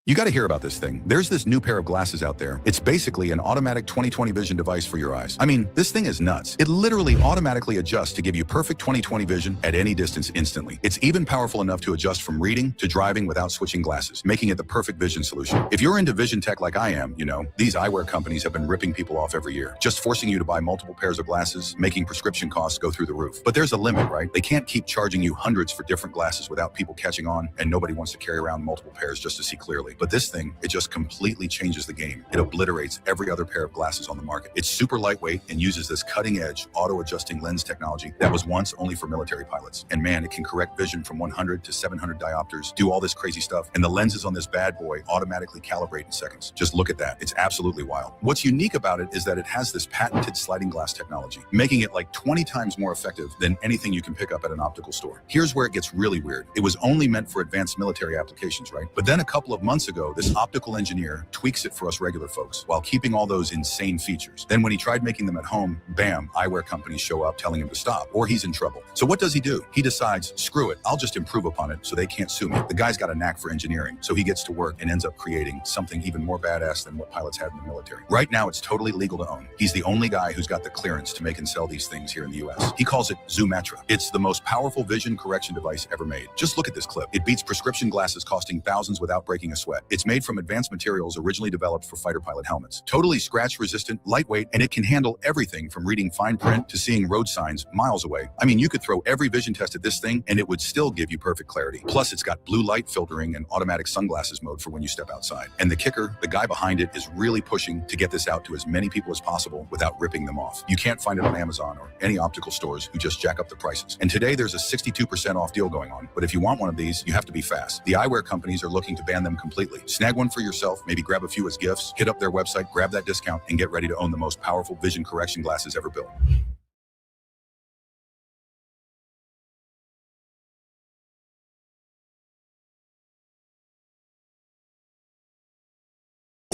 You got to hear about this thing. There's this new pair of glasses out there. It's basically an automatic 20/20 vision device for your eyes. I mean, this thing is nuts. It literally automatically adjusts to give you perfect 20/20 vision at any distance instantly. It's even powerful enough to adjust from reading to driving without switching glasses, making it the perfect vision solution. If you're into vision tech like I am, you know, these eyewear companies have been ripping people off every year, just forcing you to buy multiple pairs of glasses, making prescription costs go through the roof. But there's a limit, right? They can't keep charging you hundreds for different glasses without people catching on, and nobody wants to carry around multiple pairs just to see clearly. But this thing, it just completely changes the game. It obliterates every other pair of glasses on the market. It's super lightweight and uses this cutting-edge auto-adjusting lens technology that was once only for military pilots. And man, it can correct vision from 100 to 700 diopters, do all this crazy stuff. And the lenses on this bad boy automatically calibrate in seconds. Just look at that. It's absolutely wild. What's unique about it is that it has this patented sliding glass technology, making it like 20 times more effective than anything you can pick up at an optical store. Here's where it gets really weird. It was only meant for advanced military applications, right? But then a couple of months ago, this optical engineer tweaks it for us regular folks while keeping all those insane features. Then when he tried making them at home, bam, eyewear companies show up telling him to stop, or he's in trouble. So what does he do? He decides, screw it, I'll just improve upon it so they can't sue me. The guy's got a knack for engineering, so he gets to work and ends up creating something even more badass than what pilots had in the military. Right now, it's totally legal to own. He's the only guy who's got the clearance to make and sell these things here in the US. He calls it Zoometra. It's the most powerful vision correction device ever made. Just look at this clip. It beats prescription glasses costing thousands without breaking a sweat. It's made from advanced materials originally developed for fighter pilot helmets. Totally scratch resistant, lightweight, and it can handle everything from reading fine print to seeing road signs miles away. I mean, you could throw every vision test at this thing and it would still give you perfect clarity. Plus, it's got blue light filtering and automatic sunglasses mode for when you step outside. And the kicker, the guy behind it is really pushing to get this out to as many people as possible without ripping them off. You can't find it on Amazon or any optical stores who just jack up the prices. And today there's a 62% off deal going on. But if you want one of these, you have to be fast. The eyewear companies are looking to ban them completely. Snag one for yourself, maybe grab a few as gifts, hit up their website, grab that discount, and get ready to own the most powerful vision correction glasses ever built.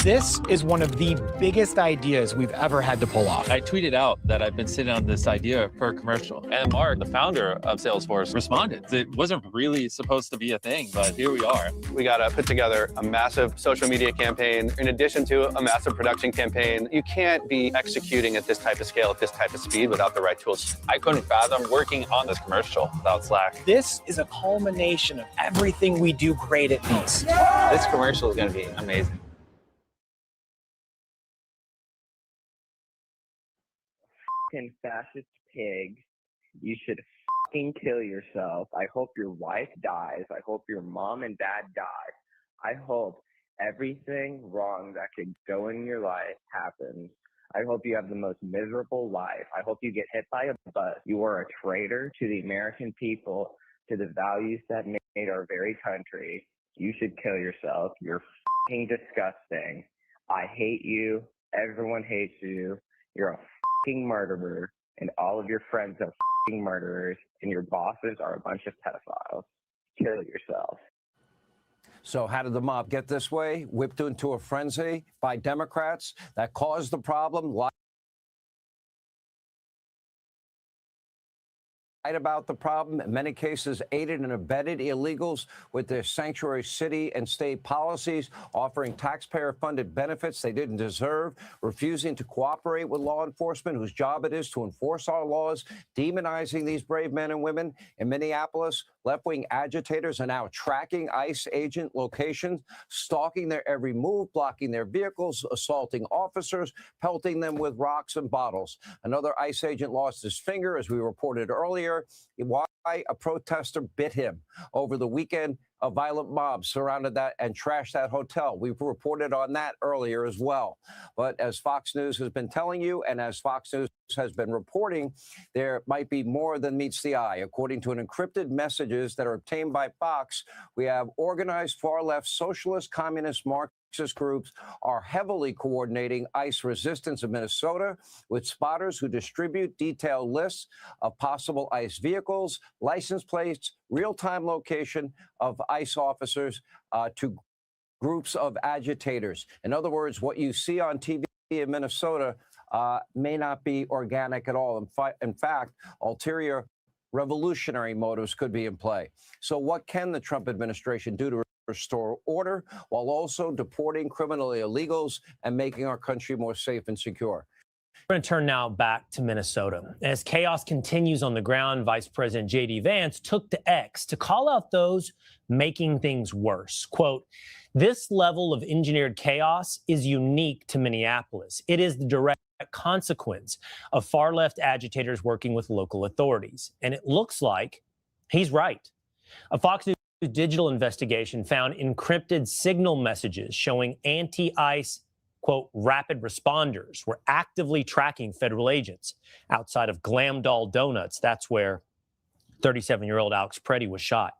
This is one of the biggest ideas we've ever had to pull off.
I tweeted out that I've been sitting on this idea for a commercial. And Mark, the founder of Salesforce, responded. It wasn't really supposed to be a thing, but here we are.
We got to put together a massive social media campaign in addition to a massive production campaign. You can't be executing at this type of scale, at this type of speed without the right tools.
I couldn't fathom working on this commercial without Slack.
This is a culmination of everything we do great at Beast.
This commercial is going to be amazing.
Fascist pig. You should kill yourself. I hope your wife dies. I hope your mom and dad die. I hope everything wrong that could go in your life happens. I hope you have the most miserable life. I hope you get hit by a bus. You are a traitor to the American people, to the values that made our very country. You should kill yourself. You're disgusting. I hate you. Everyone hates you. You're a murderer, and all of your friends are murderers, and your bosses are a bunch of pedophiles. Kill yourself.
So how did the mob get this way? Whipped into a frenzy by Democrats that caused the problem? Lied about the problem, in many cases aided and abetted illegals with their sanctuary city and state policies, offering taxpayer-funded benefits they didn't deserve, refusing to cooperate with law enforcement whose job it is to enforce our laws, demonizing these brave men and women. In Minneapolis, left-wing agitators are now tracking ICE agent locations, stalking their every move, blocking their vehicles, assaulting officers, pelting them with rocks and bottles. Another ICE agent lost his finger, as we reported earlier. Why a protester bit him over the weekend. A violent mob surrounded that and trashed that hotel. We've reported on that earlier as well. But as Fox News has been telling you, and as Fox News has been reporting, there might be more than meets the eye. According to an encrypted messages that are obtained by Fox, we have organized far-left socialist communist Marxist groups are heavily coordinating ICE resistance in Minnesota with spotters who distribute detailed lists of possible ICE vehicles, license plates, real-time location of ICE officers to groups of agitators. In other words, what you see on TV in Minnesota may not be organic at all. In fact, ulterior revolutionary motives could be in play. So what can the Trump administration do to restore order while also deporting criminal illegals and making our country more safe and secure?
We're going to turn now back to Minnesota. As chaos continues on the ground, Vice President J.D. Vance took to X to call out those making things worse. Quote, "This level of engineered chaos is unique to Minneapolis. It is the direct consequence of far-left agitators working with local authorities." And it looks like he's right. A Fox News digital investigation found encrypted signal messages showing anti-ICE, quote, rapid responders were actively tracking federal agents outside of Glam Doll Donuts. That's where 37-year-old Alex Preddy was shot.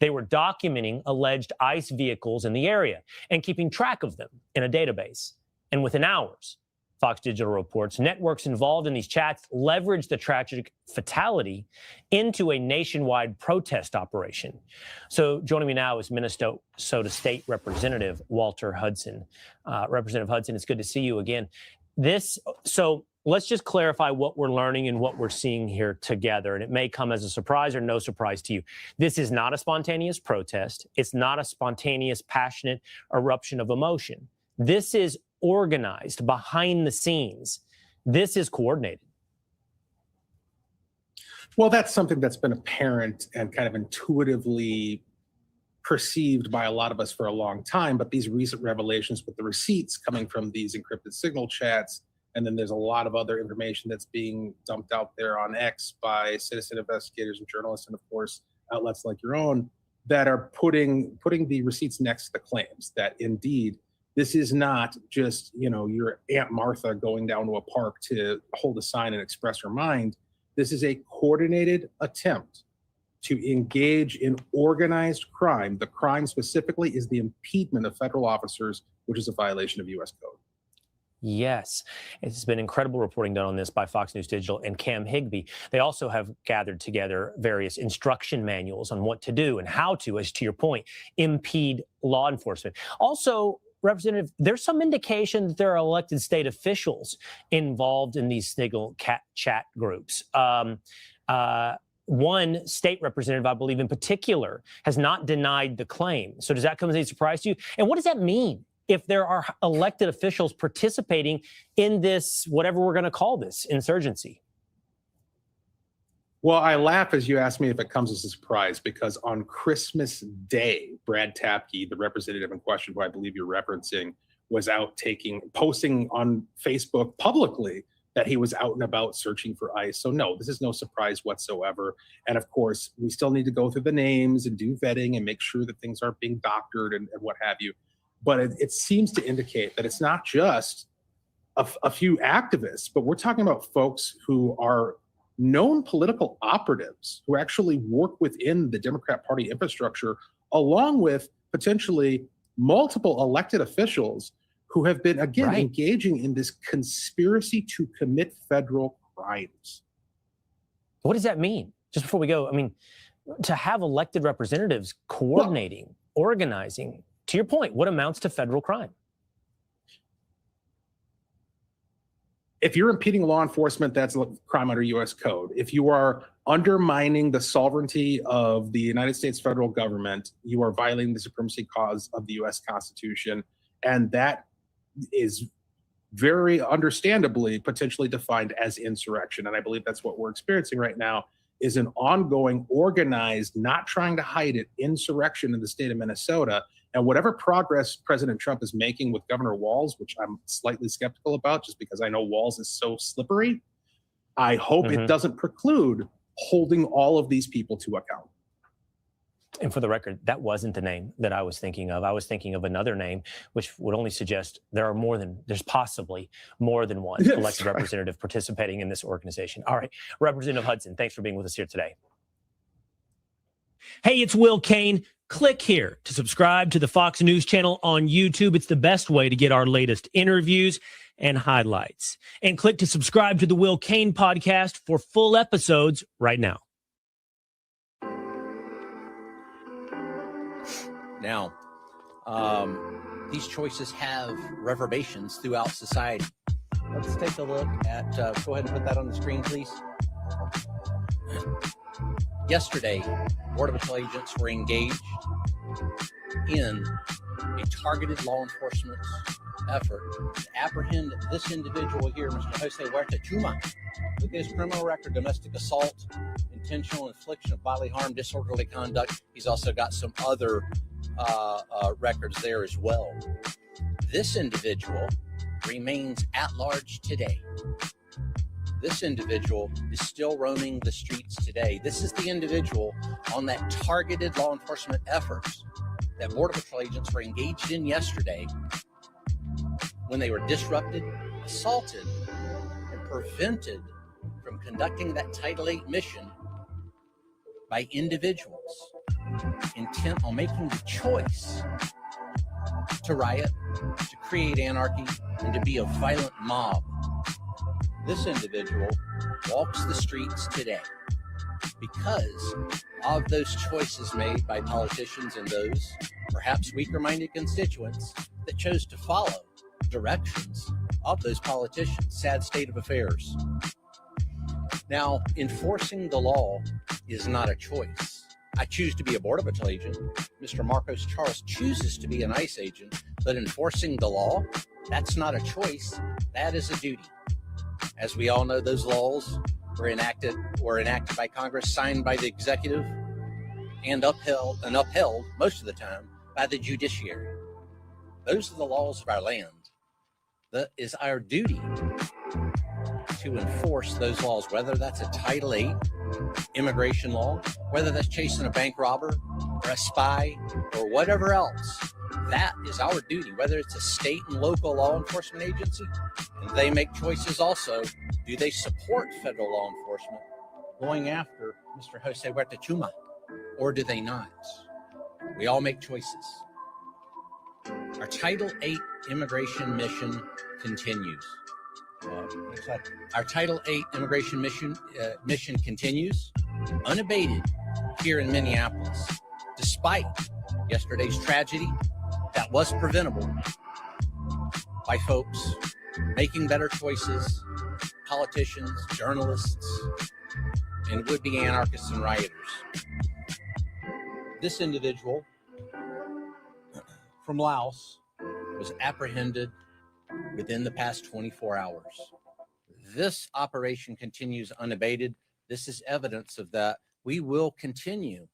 They were documenting alleged ICE vehicles in the area and keeping track of them in a database. And within hours, Fox Digital reports, networks involved in these chats leveraged the tragic fatality into a nationwide protest operation. So joining me now is Minnesota State Representative Walter Hudson. Representative Hudson, it's good to see you again. So let's just clarify what we're learning and what we're seeing here together. And it may come as a surprise or no surprise to you. This is not a spontaneous protest. It's not a spontaneous, passionate eruption of emotion. This is organized behind the scenes. This is coordinated.
Well, that's something that's been apparent and kind of intuitively perceived by a lot of us for a long time. But these recent revelations with the receipts coming from these encrypted signal chats, and then there's a lot of other information that's being dumped out there on X by citizen investigators and journalists, and of course, outlets like your own, that are putting the receipts next to the claims that indeed this is not just, your Aunt Martha going down to a park to hold a sign and express her mind. This is a coordinated attempt to engage in organized crime. The crime specifically is the impediment of federal officers, which is a violation of U.S. code.
Yes, it's been incredible reporting done on this by Fox News Digital and Cam Higbee. They also have gathered together various instruction manuals on what to do and how to, as to your point, impede law enforcement. Also, Representative, there's some indication that there are elected state officials involved in these signal chat groups. One state representative, I believe in particular, has not denied the claim. So does that come as a surprise to you? And what does that mean if there are elected officials participating in this, whatever we're going to call this, insurgency?
Well, I laugh as you ask me if it comes as a surprise, because on Christmas Day, Brad Tapke, the representative in question, who I believe you're referencing, was out posting on Facebook publicly that he was out and about searching for ICE. So no, this is no surprise whatsoever. And of course, we still need to go through the names and do vetting and make sure that things aren't being doctored and what have you. But it seems to indicate that it's not just a few activists, but we're talking about folks who are known political operatives who actually work within the Democrat Party infrastructure, along with potentially multiple elected officials who have been, again, engaging in this conspiracy to commit federal crimes.
What does that mean? Just before we go, I mean, to have elected representatives coordinating, organizing, to your point, what amounts to federal crime?
If you're impeding law enforcement, that's a crime under U.S. code. If you are undermining the sovereignty of the United States federal government, you are violating the supremacy clause of the U.S. Constitution. And that is very understandably potentially defined as insurrection. And I believe that's what we're experiencing right now, is an ongoing, organized, not trying to hide it, insurrection in the state of Minnesota. And whatever progress President Trump is making with Governor Walz, which I'm slightly skeptical about just because I know Walz is so slippery, I hope it doesn't preclude holding all of these people to account.
And for the record, that wasn't the name that I was thinking of. I was thinking of another name, which would only suggest there's possibly more than one elected representative participating in this organization. All right, Representative Hudson, thanks for being with us here today. Hey, it's Will Cain. Click here to subscribe to the Fox News channel on YouTube. It's the best way to get our latest interviews and highlights. And click to subscribe to the Will Cain podcast for full episodes right now.
Now, these choices have reverberations throughout society. Let's take a look at, go ahead and put that on the screen, please. Yesterday, Border Patrol agents were engaged in a targeted law enforcement effort to apprehend this individual here, Mr. Jose Huerta Chuma. Look at his criminal record: domestic assault, intentional infliction of bodily harm, disorderly conduct. He's also got some other records there as well. This individual remains at large today. This individual is still roaming the streets today. This is the individual on that targeted law enforcement efforts that Border Patrol agents were engaged in yesterday when they were disrupted, assaulted, and prevented from conducting that Title VIII mission by individuals intent on making the choice to riot, to create anarchy, and to be a violent mob. This individual walks the streets today because of those choices made by politicians and those perhaps weaker-minded constituents that chose to follow directions of those politicians. Sad state of affairs. Now, enforcing the law is not a choice. I choose to be a Border Patrol agent. Mr. Marcos Charles chooses to be an ICE agent, but enforcing the law, that's not a choice. That is a duty. As we all know, those laws were enacted by Congress, signed by the executive, and upheld most of the time by the judiciary. Those are the laws of our land. That is our duty to enforce those laws, whether that's a Title VIII immigration law, whether that's chasing a bank robber or a spy or whatever else. That is our duty, whether it's a state and local law enforcement agency, and they make choices also. Do they support federal law enforcement going after Mr. Jose Huerta Chuma, or do they not? We all make choices. Our Title VIII immigration mission continues. Our Title VIII immigration mission continues unabated here in Minneapolis, despite yesterday's tragedy that was preventable by folks making better choices, politicians, journalists, and would-be anarchists and rioters. This individual from Laos was apprehended within the past 24 hours. This operation continues unabated. This is evidence of that. We will continue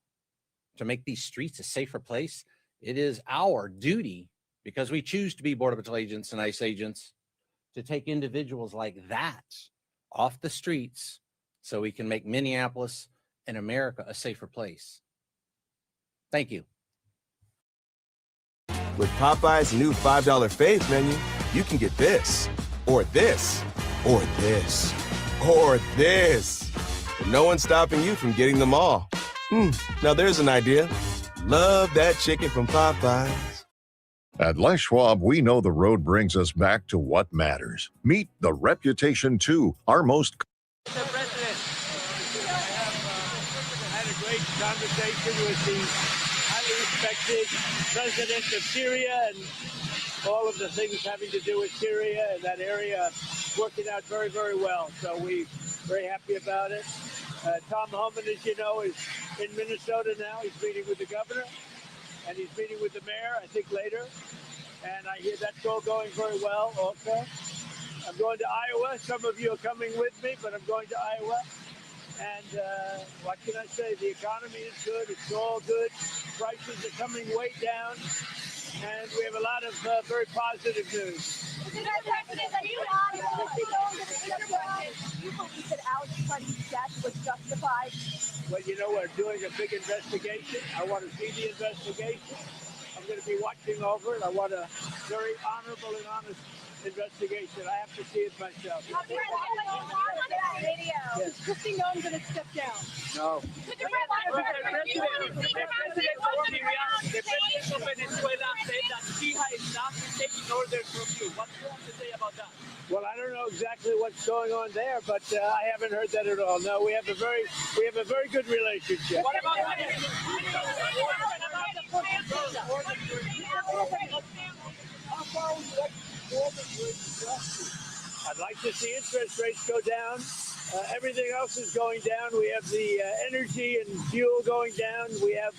to make these streets a safer place. It is our duty, because we choose to be Border Patrol agents and ICE agents, to take individuals like that off the streets so we can make Minneapolis and America a safer place. Thank you.
With Popeye's new $5 fave menu, you can get this, or this, or this, or this. And no one's stopping you from getting them all. Now there's an idea. Love that chicken from Popeyes.
At Les Schwab, we know the road brings us back to what matters. Meet the Reputation 2, our most...
Mr. President, I had a great conversation with the highly respected president of Syria and all of the things having to do with Syria and that area working out very, very well. So we're very happy about it. Tom Homan, as you know, is in Minnesota now. He's meeting with the governor and he's meeting with the mayor, I think, later. And I hear that's all going very well also. I'm going to Iowa. Some of you are coming with me, but I'm going to Iowa. And what can I say? The economy is good. It's all good. Prices are coming way down. And we have a lot of very positive news.
Do you believe that Alex Bundy's death was justified?
Well, you know, we're doing a big investigation. I want to see the investigation. I'm going to be watching over it. I want a very honorable and honest investigation. I have to see it myself.
Is Christine Young going to step down?
No.
The president
of Venezuela said that Fija is not taking orders from you. What do you have to say about that? Well, I don't know exactly what's going on there, but I haven't heard that at all. No, we have a very good relationship.
What about
I'd like to see interest rates go down. Everything else is going down. We have the energy and fuel going down. We have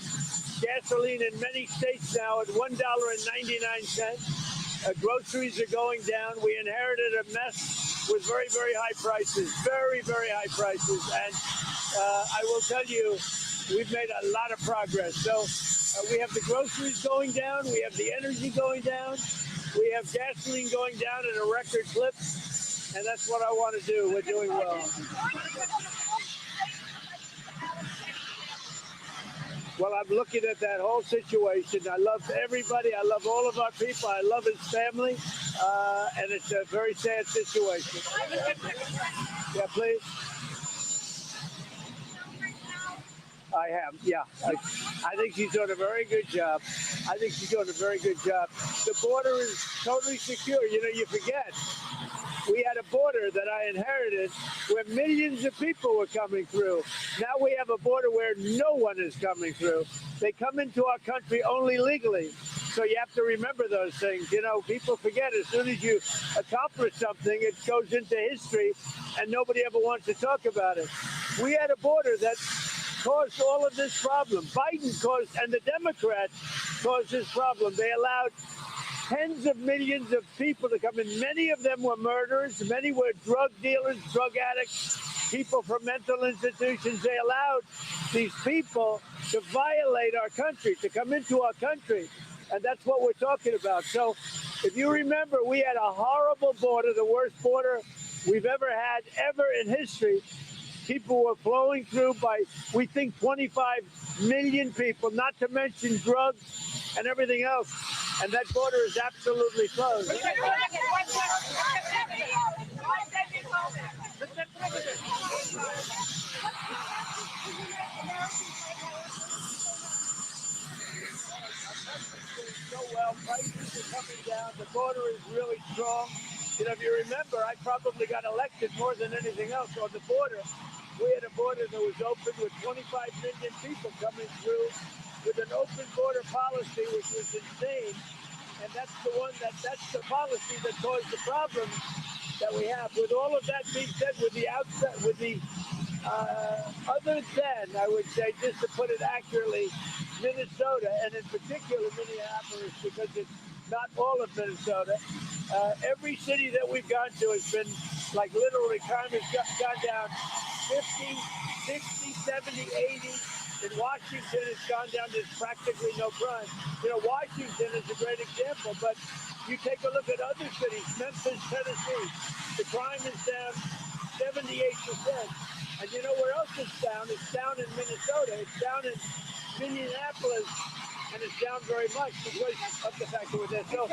gasoline in many states now at $1.99. Groceries are going down. We inherited a mess with very, very high prices, very, very high prices. And I will tell you, we've made a lot of progress. So we have the groceries going down. We have the energy going down. We have gasoline going down at a record clip. And that's what I want to do. We're doing well. Well, I'm looking at that whole situation. I love everybody. I love all of our people. I love his family. And it's a very sad situation. Yeah, please. I have, yeah. I think she's doing a very good job. The border is totally secure. You know, you forget. We had a border that I inherited where millions of people were coming through. Now we have a border where no one is coming through. They come into our country only legally. So you have to remember those things. You know, people forget as soon as you accomplish something, it goes into history and nobody ever wants to talk about it. We had a border that caused all of this problem. Biden caused, and the Democrats caused this problem. They allowed tens of millions of people to come in. Many of them were murderers. Many were drug dealers, drug addicts, people from mental institutions. They allowed these people to violate our country, to come into our country. And that's what we're talking about. So if you remember, we had a horrible border, the worst border we've ever had, ever in history. People were flowing through by, we think, 25 million people, not to mention drugs and everything else. And that border is absolutely closed. So well, prices are coming down. The border is really strong. You know, if you remember, I probably got elected more than anything else on the border. We had a border that was open with 25 million people coming through with an open border policy, which was insane. And that's the policy that caused the problems that we have. With all of that being said, other than, I would say, just to put it accurately, Minnesota, and in particular Minneapolis, because it's not all of Minnesota, every city that we've gone to has been, like, literally crime has gone down 50, 60, 70, 80. In Washington, it's gone down to practically no crime. You know, Washington is a great example, but you take a look at other cities, Memphis, Tennessee, the crime is down 78%. And you know where else it's down? It's down in Minnesota. It's down in Minneapolis, and it's down very much because of the fact that we're there. So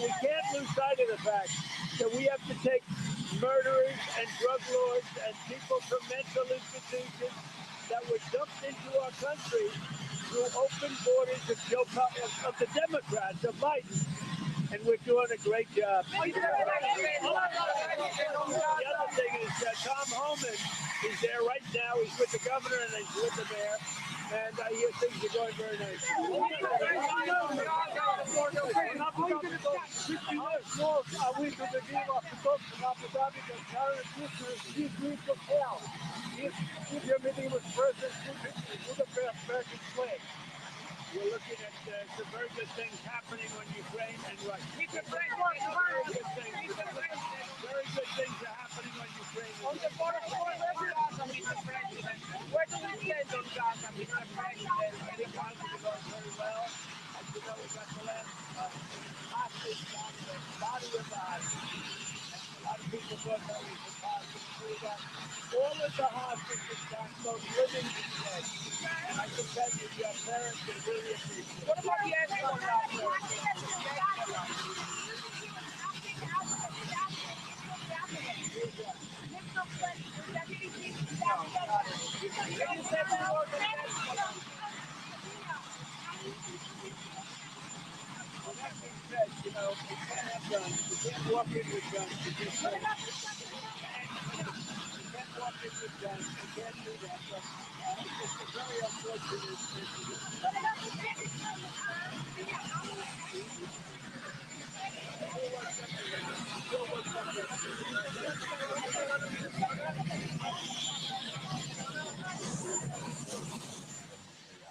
we can't lose sight of the fact that we have to take murderers and drug lords and people from mental institutions that were dumped into our country through open borders of the Democrats, of Biden. And we're doing a great job. The other thing is that Tom Homan is there right now. He's with the governor and he's with the mayor. And I hear things are going very nice. We're looking at some very good things happening on Ukraine and Russia. Very good things are happening on Ukraine. On the border of Gaza, Mr. President. Where do we stand on Gaza, Mr. President? Everything is going very well. As you know, we got the last hostage on the body of the hostage. A lot of people thought that was impossible. We got all of the hostages got both living and dead. And I can tell you, your parents will really appreciate it. What about the You know, you can't have guns. You can't walk in with guns. You can't walk in with guns. You can't do that. So, it's just a very unfortunate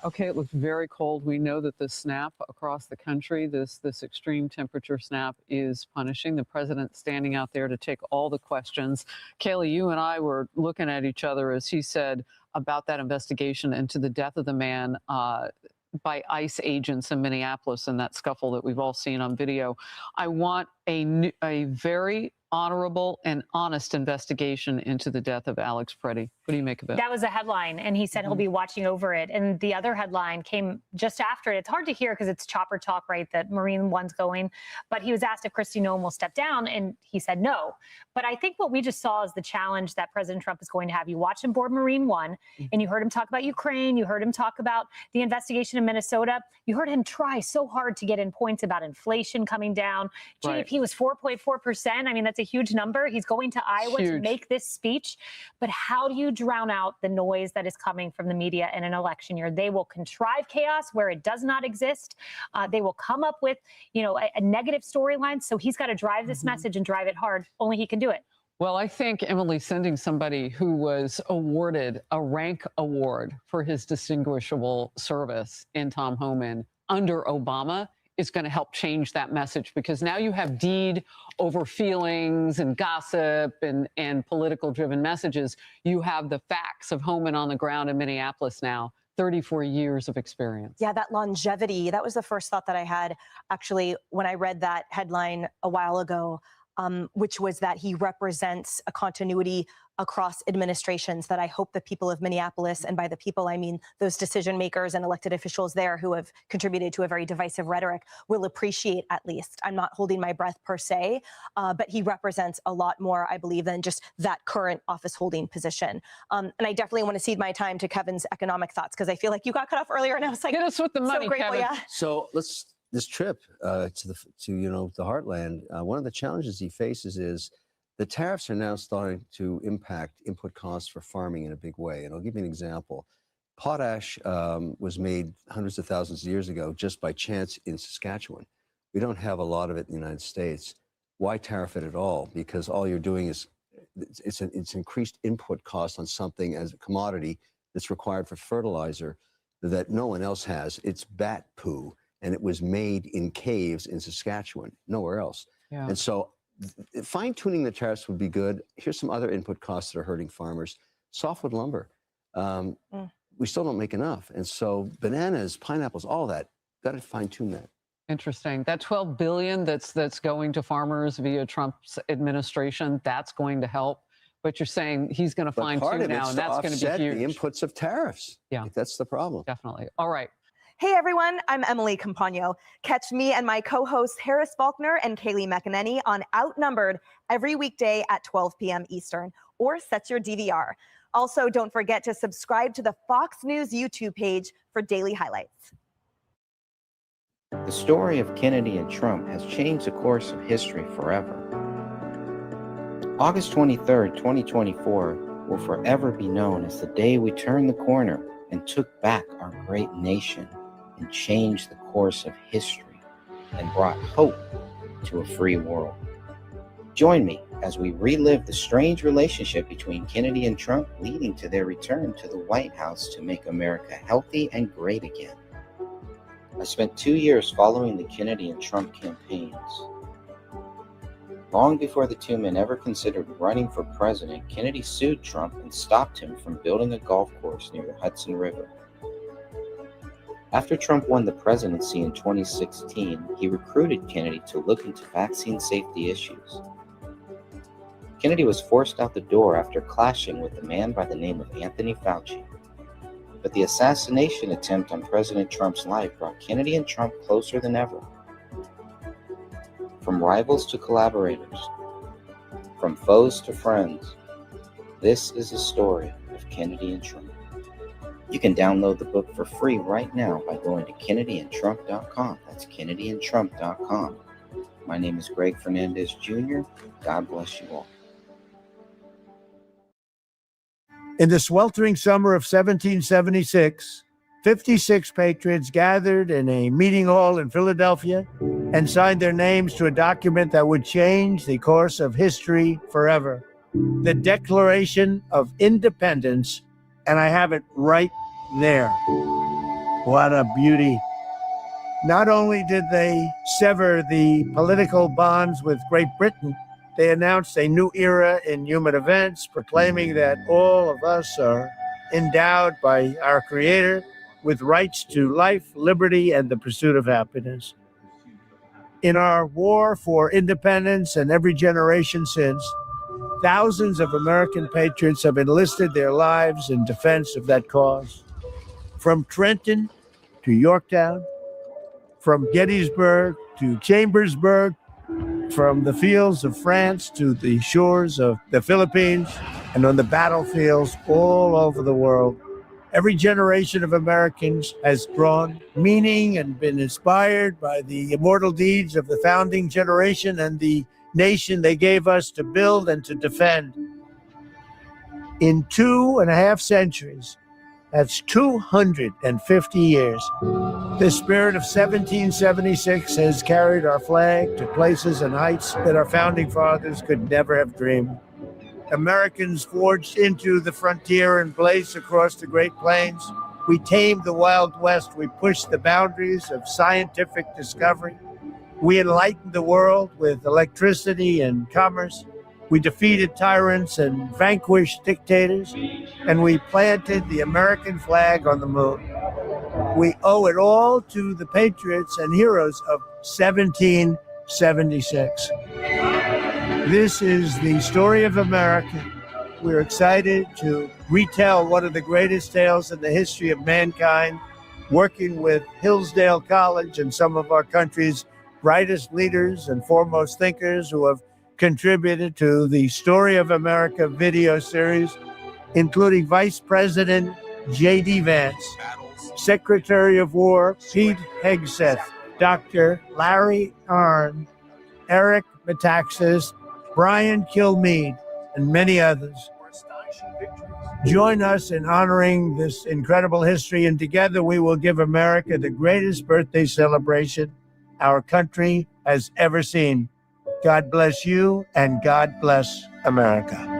Okay, it looks very cold. We know that the snap across the country, this extreme temperature snap, is punishing. The president standing out there to take all the questions. Kaylee, you and I were looking at each other as he said about that investigation into the death of the man by ICE agents in Minneapolis and that scuffle that we've all seen on video. I want a very honorable and honest investigation into the death of Alex Preddy. What do you make of it?
That was a headline, and he said he'll be watching over it. And the other headline came just after it. It's hard to hear because it's chopper talk, right, that Marine One's going. But he was asked if Kristi Noem will step down, and he said no. But I think what we just saw is the challenge that President Trump is going to have. You watch him board Marine One, and you heard him talk about Ukraine. You heard him talk about the investigation in Minnesota. You heard him try so hard to get in points about inflation coming down. GDP was 4.4%. I mean, that's a huge number. He's going to Iowa to make this speech. But how do you drown out the noise that is coming from the media in an election year? They will contrive chaos where it does not exist. They will come up with, a negative storyline. So he's got to drive this message and drive it hard. Only he can do it.
Well, I think, Emily, sending somebody who was awarded a rank award for his distinguishable service in Tom Homan under Obama is going to help change that message, because now you have deed over feelings and gossip and political driven messages. You have the facts of Homan on the ground in Minneapolis now. 34 years of experience.
Yeah, that longevity, that was the first thought that I had actually when I read that headline a while ago, which was that he represents a continuity across administrations that I hope the people of Minneapolis, and by the people I mean those decision makers and elected officials there who have contributed to a very divisive rhetoric, will appreciate at least. I'm not holding my breath per se, but he represents a lot more, I believe, than just that current office holding position. And I definitely want to cede my time to Kevin's economic thoughts, because I feel like you got cut off earlier and I was like,
hit us with the money,
so grateful,
Kevin.
yeah.
So this trip to the heartland, one of the challenges he faces is the tariffs are now starting to impact input costs for farming in a big way. And I'll give you an example. Potash was made hundreds of thousands of years ago just by chance in Saskatchewan. We don't have a lot of it in the United States. Why tariff it at all? Because all you're doing is it's increased input cost on something as a commodity that's required for fertilizer that no one else has. It's bat poo, and it was made in caves in Saskatchewan, nowhere else.
Yeah.
And so fine-tuning the tariffs would be good. Here's some other input costs that are hurting farmers. Softwood lumber. We still don't make enough. And so bananas, pineapples, all that, got to fine-tune that.
Interesting. That $12 billion that's going to farmers via Trump's administration, that's going to help. But you're saying he's going to fine-tune now, and that's going to be huge.
The inputs of tariffs.
Yeah.
That's the problem.
Definitely. All right.
Hey everyone, I'm Emily Campagno. Catch me and my co-hosts Harris Faulkner and Kaylee McEnany on Outnumbered every weekday at 12 p.m. Eastern, or set your DVR. Also, don't forget to subscribe to the Fox News YouTube page for daily highlights.
The story of Kennedy and Trump has changed the course of history forever. August 23, 2024 will forever be known as the day we turned the corner and took back our great nation and changed the course of history and brought hope to a free world. Join me as we relive the strange relationship between Kennedy and Trump, leading to their return to the White House to make America healthy and great again. I spent 2 years following the Kennedy and Trump campaigns. Long before the two men ever considered running for president, Kennedy sued Trump and stopped him from building a golf course near the Hudson River. After Trump won the presidency in 2016, he recruited Kennedy to look into vaccine safety issues. Kennedy was forced out the door after clashing with a man by the name of Anthony Fauci. But the assassination attempt on President Trump's life brought Kennedy and Trump closer than ever. From rivals to collaborators, from foes to friends, this is the story of Kennedy and Trump. You can download the book for free right now by going to kennedyandtrump.com. That's kennedyandtrump.com. My name is Greg Fernandez Jr. God bless you all.
In the sweltering summer of 1776, 56 patriots gathered in a meeting hall in Philadelphia and signed their names to a document that would change the course of history forever. The Declaration of Independence, and I have it right there. What a beauty. Not only did they sever the political bonds with Great Britain, they announced a new era in human events, proclaiming that all of us are endowed by our Creator with rights to life, liberty, and the pursuit of happiness. In our war for independence and every generation since, thousands of American patriots have enlisted their lives in defense of that cause. From Trenton to Yorktown, from Gettysburg to Chambersburg, from the fields of France to the shores of the Philippines, and on the battlefields all over the world. Every generation of Americans has drawn meaning and been inspired by the immortal deeds of the founding generation and the nation they gave us to build and to defend. In 2.5 centuries, that's 250 years, the spirit of 1776 has carried our flag to places and heights that our founding fathers could never have dreamed. Americans forged into the frontier and blazed across the Great Plains. We tamed the Wild West. We pushed the boundaries of scientific discovery. We enlightened the world with electricity and commerce. We defeated tyrants and vanquished dictators, and we planted the American flag on the moon. We owe it all to the patriots and heroes of 1776. This is the story of America. We're excited to retell one of the greatest tales in the history of mankind, working with Hillsdale College and some of our country's brightest leaders and foremost thinkers who have contributed to the Story of America video series, including Vice President J.D. Vance, Secretary of War Pete Hegseth, Dr. Larry Arnn, Eric Metaxas, Brian Kilmeade, and many others. Join us in honoring this incredible history, and together we will give America the greatest birthday celebration our country has ever seen. God bless you, and God bless America.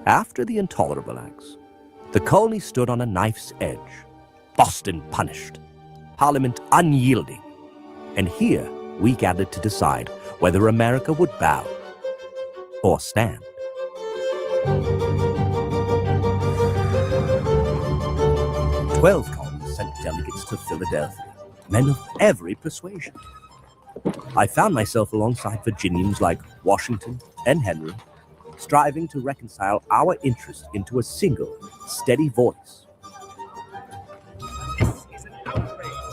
After the Intolerable Acts, the colony stood on a knife's edge, Boston punished, Parliament unyielding, and here we gathered to decide whether America would bow or stand. 12 colonies sent delegates to Philadelphia, men of every persuasion. I found myself alongside Virginians like Washington and Henry, striving to reconcile our interests into a single, steady voice.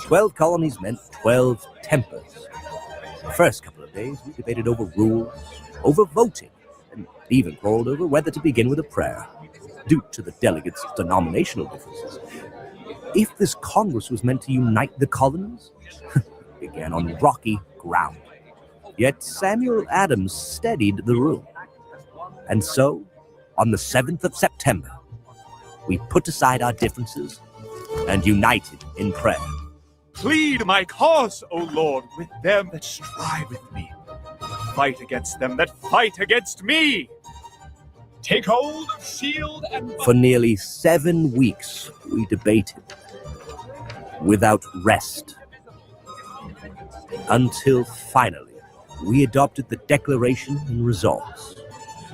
12 colonies meant 12 tempers. The first couple of days, we debated over rules, over voting, and even quarreled over whether to begin with a prayer, due to the delegates' denominational differences. If this Congress was meant to unite the colonies, it began on rocky ground. Yet Samuel Adams steadied the room. And so, on the 7th of September, we put aside our differences and united in prayer.
Plead my cause, O Lord, with them that strive with me. Fight against them that fight against me. Take hold of shield and...
For nearly 7 weeks, we debated, without rest, until finally we adopted the Declaration and Resolves,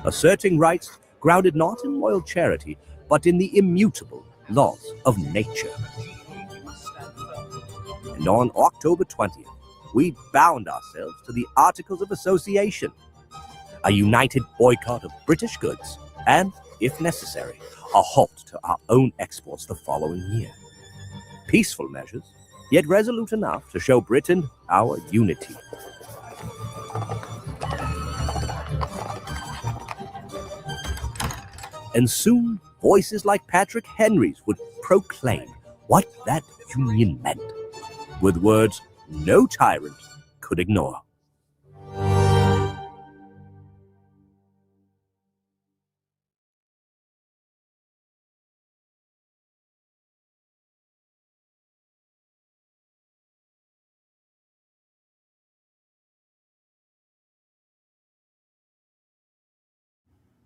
asserting rights grounded not in loyal charity, but in the immutable laws of nature. And on October 20th, we bound ourselves to the Articles of Association, a united boycott of British goods, and, if necessary, a halt to our own exports the following year. Peaceful measures, yet resolute enough to show Britain our unity. And soon, voices like Patrick Henry's would proclaim what that union meant, with words no tyrant could ignore.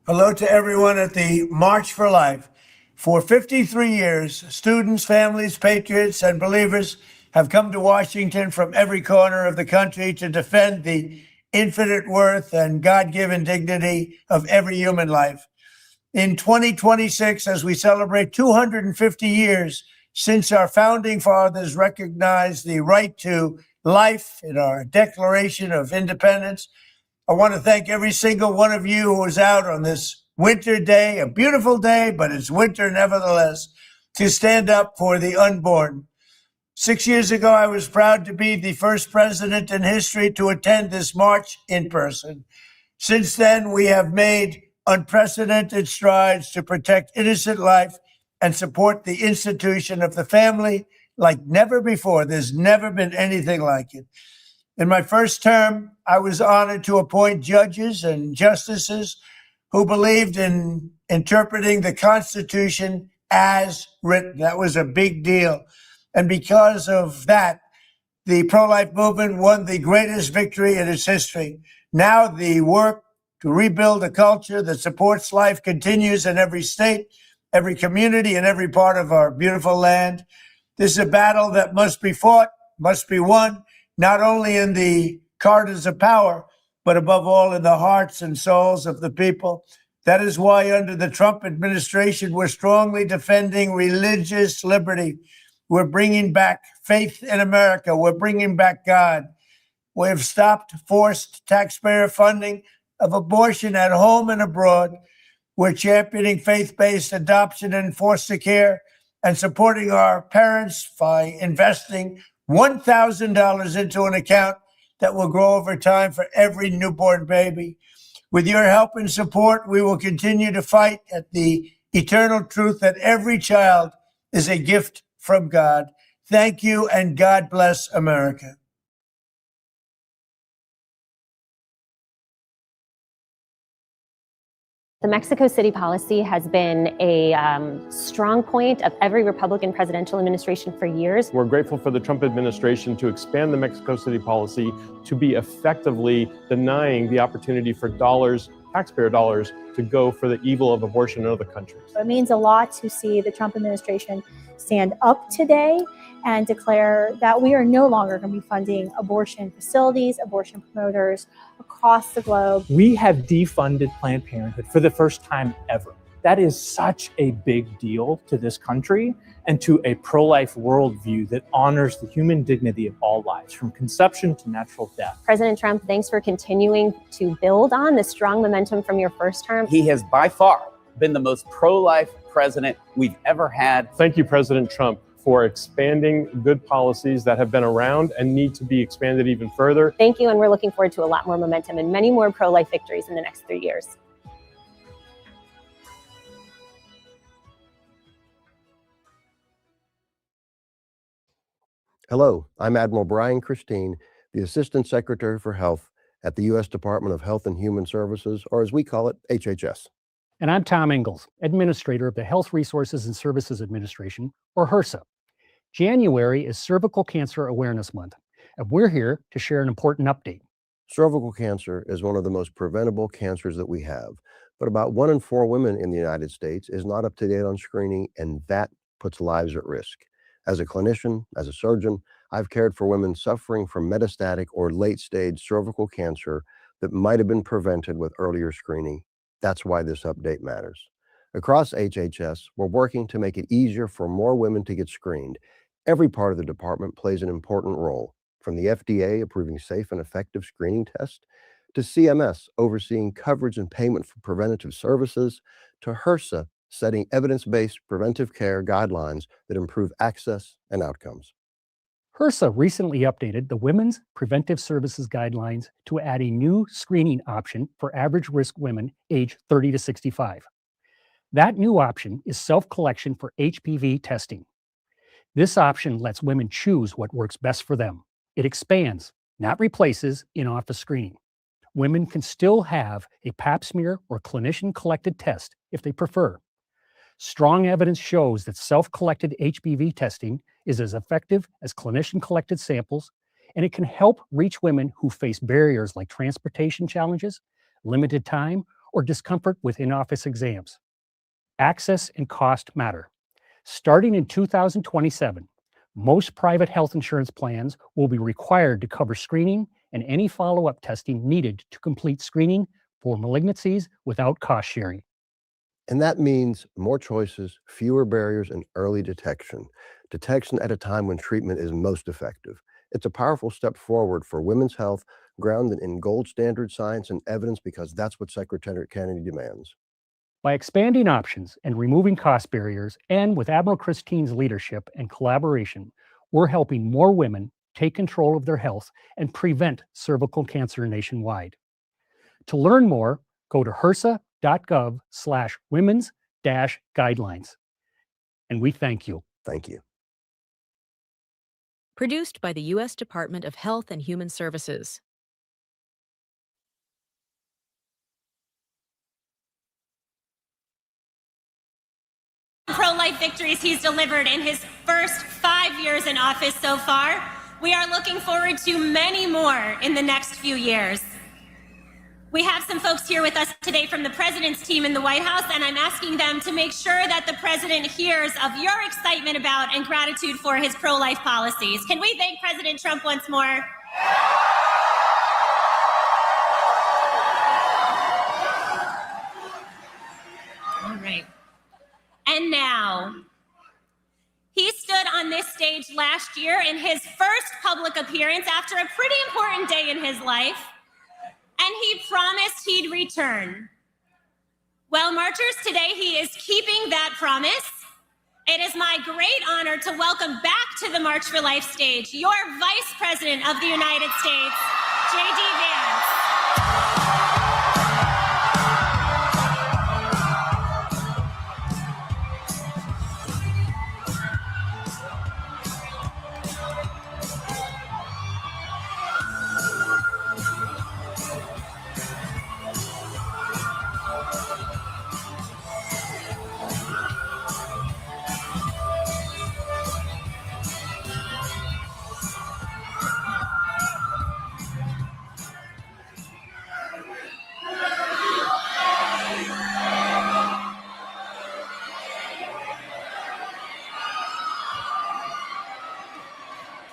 Hello to everyone at the March for Life. For 53 years, students, families, patriots, and believers have come to Washington from every corner of the country to defend the infinite worth and God-given dignity of every human life. In 2026, as we celebrate 250 years since our founding fathers recognized the right to life in our Declaration of Independence, I want to thank every single one of you who was out on this winter day, a beautiful day, but it's winter nevertheless, to stand up for the unborn. 6 years ago, I was proud to be the first president in history to attend this march in person. Since then, we have made unprecedented strides to protect innocent life and support the institution of the family like never before. There's never been anything like it. In my first term, I was honored to appoint judges and justices who believed in interpreting the Constitution as written. That was a big deal. And because of that, the pro-life movement won the greatest victory in its history. Now the work to rebuild a culture that supports life continues in every state, every community, and every part of our beautiful land. This is a battle that must be fought, must be won, not only in the corridors of power, but above all in the hearts and souls of the people. That is why under the Trump administration, we're strongly defending religious liberty. We're bringing back faith in America. We're bringing back God. We have stopped forced taxpayer funding of abortion at home and abroad. We're championing faith-based adoption and foster care and supporting our parents by investing $1,000 into an account that will grow over time for every newborn baby. With your help and support, we will continue to fight at the eternal truth that every child is a gift from God. Thank you, and God bless America.
The Mexico City policy has been a strong point of every Republican presidential administration for years.
We're grateful for the Trump administration to expand the Mexico City policy to be effectively denying the opportunity for dollars, taxpayer dollars, to go for the evil of abortion in other countries.
It means a lot to see the Trump administration stand up today and declare that we are no longer going to be funding abortion facilities, abortion promoters across the globe.
We have defunded Planned Parenthood for the first time ever. That is such a big deal to this country and to a pro-life worldview that honors the human dignity of all lives, from conception to natural death.
President Trump, thanks for continuing to build on the strong momentum from your first term.
He has by far been the most pro-life president we've ever had.
Thank you, President Trump, for expanding good policies that have been around and need to be expanded even further.
Thank you, and we're looking forward to a lot more momentum and many more pro-life victories in the next 3 years.
Hello, I'm Admiral Brian Christine, the Assistant Secretary for Health at the U.S. Department of Health and Human Services, or as we call it, HHS.
And I'm Tom Ingalls, Administrator of the Health Resources and Services Administration, or HRSA. January is Cervical Cancer Awareness Month, and we're here to share an important update.
Cervical cancer is one of the most preventable cancers that we have, but about 1 in 4 women in the United States is not up to date on screening, and that puts lives at risk. As a clinician, as a surgeon, I've cared for women suffering from metastatic or late-stage cervical cancer that might have been prevented with earlier screening. That's why this update matters. Across HHS, we're working to make it easier for more women to get screened. Every part of the department plays an important role, from the FDA approving safe and effective screening tests, to CMS overseeing coverage and payment for preventative services, to HRSA setting evidence-based preventive care guidelines that improve access and outcomes.
HRSA recently updated the Women's Preventive Services Guidelines to add a new screening option for average risk women aged 30 to 65. That new option is self-collection for HPV testing. This option lets women choose what works best for them. It expands, not replaces, in-office screening. Women can still have a pap smear or clinician-collected test if they prefer. Strong evidence shows that self-collected HPV testing is as effective as clinician-collected samples, and it can help reach women who face barriers like transportation challenges, limited time, or discomfort with in-office exams. Access and cost matter. Starting in 2027, most private health insurance plans will be required to cover screening and any follow-up testing needed to complete screening for malignancies without cost sharing.
And that means more choices, fewer barriers, and early detection. Detection at a time when treatment is most effective. It's a powerful step forward for women's health, grounded in gold standard science and evidence, because that's what Secretary Kennedy demands.
By expanding options and removing cost barriers, and with Admiral Christine's leadership and collaboration, we're helping more women take control of their health and prevent cervical cancer nationwide. To learn more, go to hrsa.gov/women's-guidelines. And we thank you.
Thank you.
Produced by the U.S. Department of Health and Human Services.
Pro-life victories he's delivered in his first 5 years in office so far. We are looking forward to many more in the next few years. We have some folks here with us today from the president's team in the White House, and I'm asking them to make sure that the president hears of your excitement about and gratitude for his pro-life policies. Can we thank President Trump once more? All right. And now, he stood on this stage last year in his first public appearance after a pretty important day in his life, and he promised he'd return. Well, marchers, today he is keeping that promise. It is my great honor to welcome back to the March for Life stage your Vice President of the United States, J.D. Vance.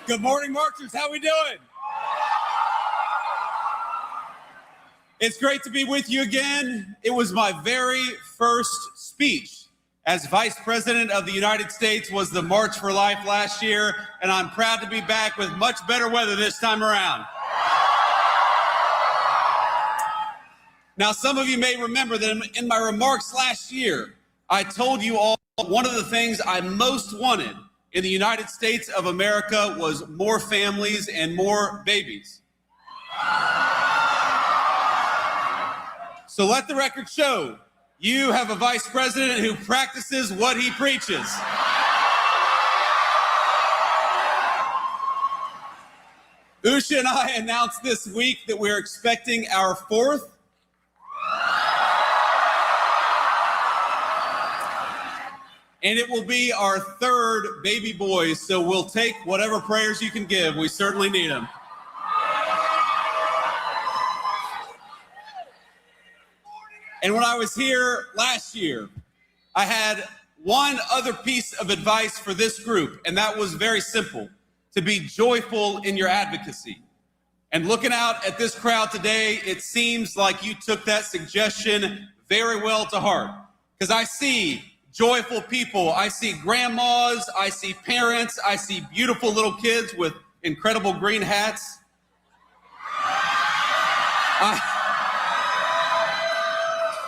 Good morning, marchers. How we doing? It's great to be with you again. It was my very first speech as Vice President of the United States was the March for Life last year, and I'm proud to be back with much better weather this time around. Now, some of you may remember that in my remarks last year, I told you all one of the things I most wanted in the United States of America was more families and more babies. So let the record show you have a vice president who practices what he preaches. Usha and I announced this week that we're expecting our fourth and it will be our third baby boy, so we'll take whatever prayers you can give. We certainly need them. And when I was here last year, I had one other piece of advice for this group, and that was very simple. to be joyful in your advocacy. And looking out at this crowd today, it seems like you took that suggestion very well to heart. Because I see joyful people, I see grandmas, I see parents, I see beautiful little kids with incredible green hats.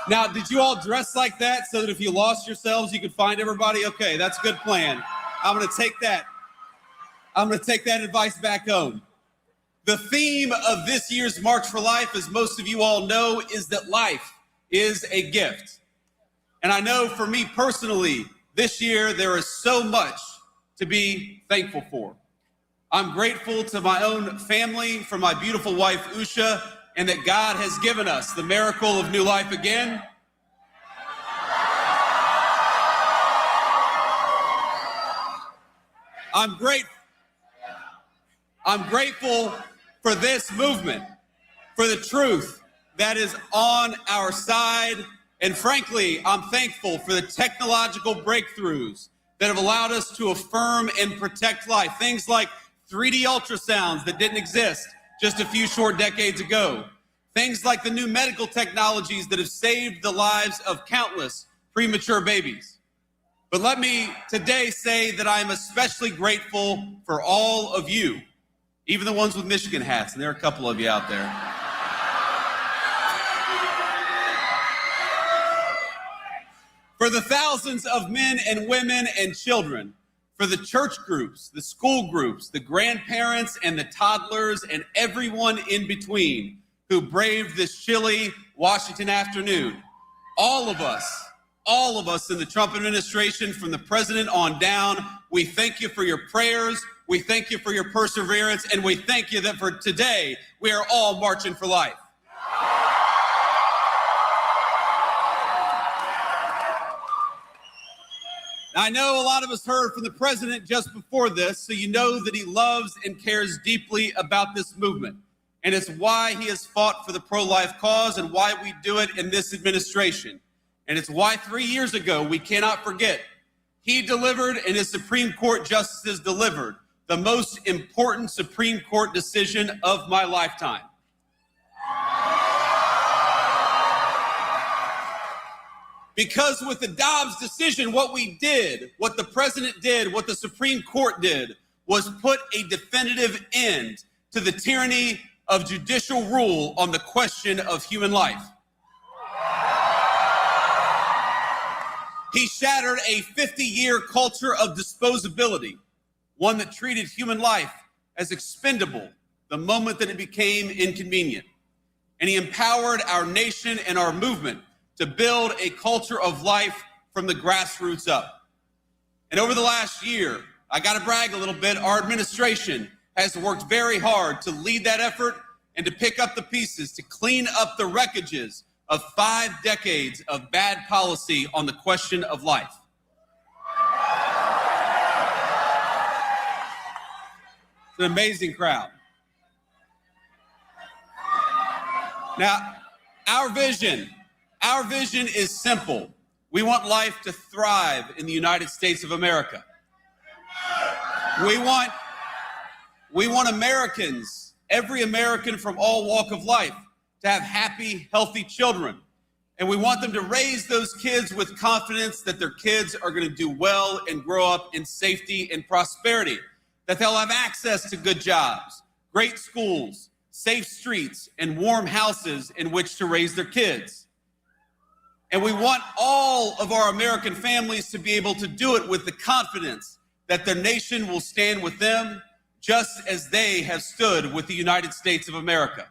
Now, did you all dress like that so that if you lost yourselves, you could find everybody? Okay, that's a good plan. I'm going to take that. I'm going to take that advice back home. The theme of this year's March for Life, as most of you all know, is that life is a gift. And I know for me personally, this year, there is so much to be thankful for. I'm grateful to my own family, for my beautiful wife, Usha, and that God has given us the miracle of new life again. I'm grateful for this movement, for the truth that is on our side. And frankly, I'm thankful for the technological breakthroughs that have allowed us to affirm and protect life. Things like 3D ultrasounds that didn't exist just a few short decades ago. Things like the new medical technologies that have saved the lives of countless premature babies. But let me today say that I am especially grateful for all of you, even the ones with Michigan hats, and there are a couple of you out there. For the thousands of men and women and children, for the church groups, the school groups, the grandparents and the toddlers and everyone in between who braved this chilly Washington afternoon. All of us in the Trump administration, from the president on down, we thank you for your prayers, we thank you for your perseverance, and we thank you that for today, we are all marching for life. I know a lot of us heard from the president just before this, so you know that he loves and cares deeply about this movement. And it's why he has fought for the pro-life cause and why we do it in this administration. And it's why 3 years ago, we cannot forget, he delivered and his Supreme Court justices delivered the most important Supreme Court decision of my lifetime. Because with the Dobbs decision, what we did, what the president did, what the Supreme Court did, was put a definitive end to the tyranny of judicial rule on the question of human life. He shattered a 50-year culture of disposability, one that treated human life as expendable the moment that it became inconvenient. And he empowered our nation and our movement to build a culture of life from the grassroots up. And over the last year, I got to brag a little bit, our administration has worked very hard to lead that effort and to pick up the pieces, to clean up the wreckages of 5 decades of bad policy on the question of life. It's an amazing crowd. Now, our vision is simple. We want life to thrive in the United States of America. We want Americans, every American from all walk of life, to have happy, healthy children. And we want them to raise those kids with confidence that their kids are going to do well and grow up in safety and prosperity, that they'll have access to good jobs, great schools, safe streets, and warm houses in which to raise their kids. And we want all of our American families to be able to do it with the confidence that their nation will stand with them just as they have stood with the United States of America.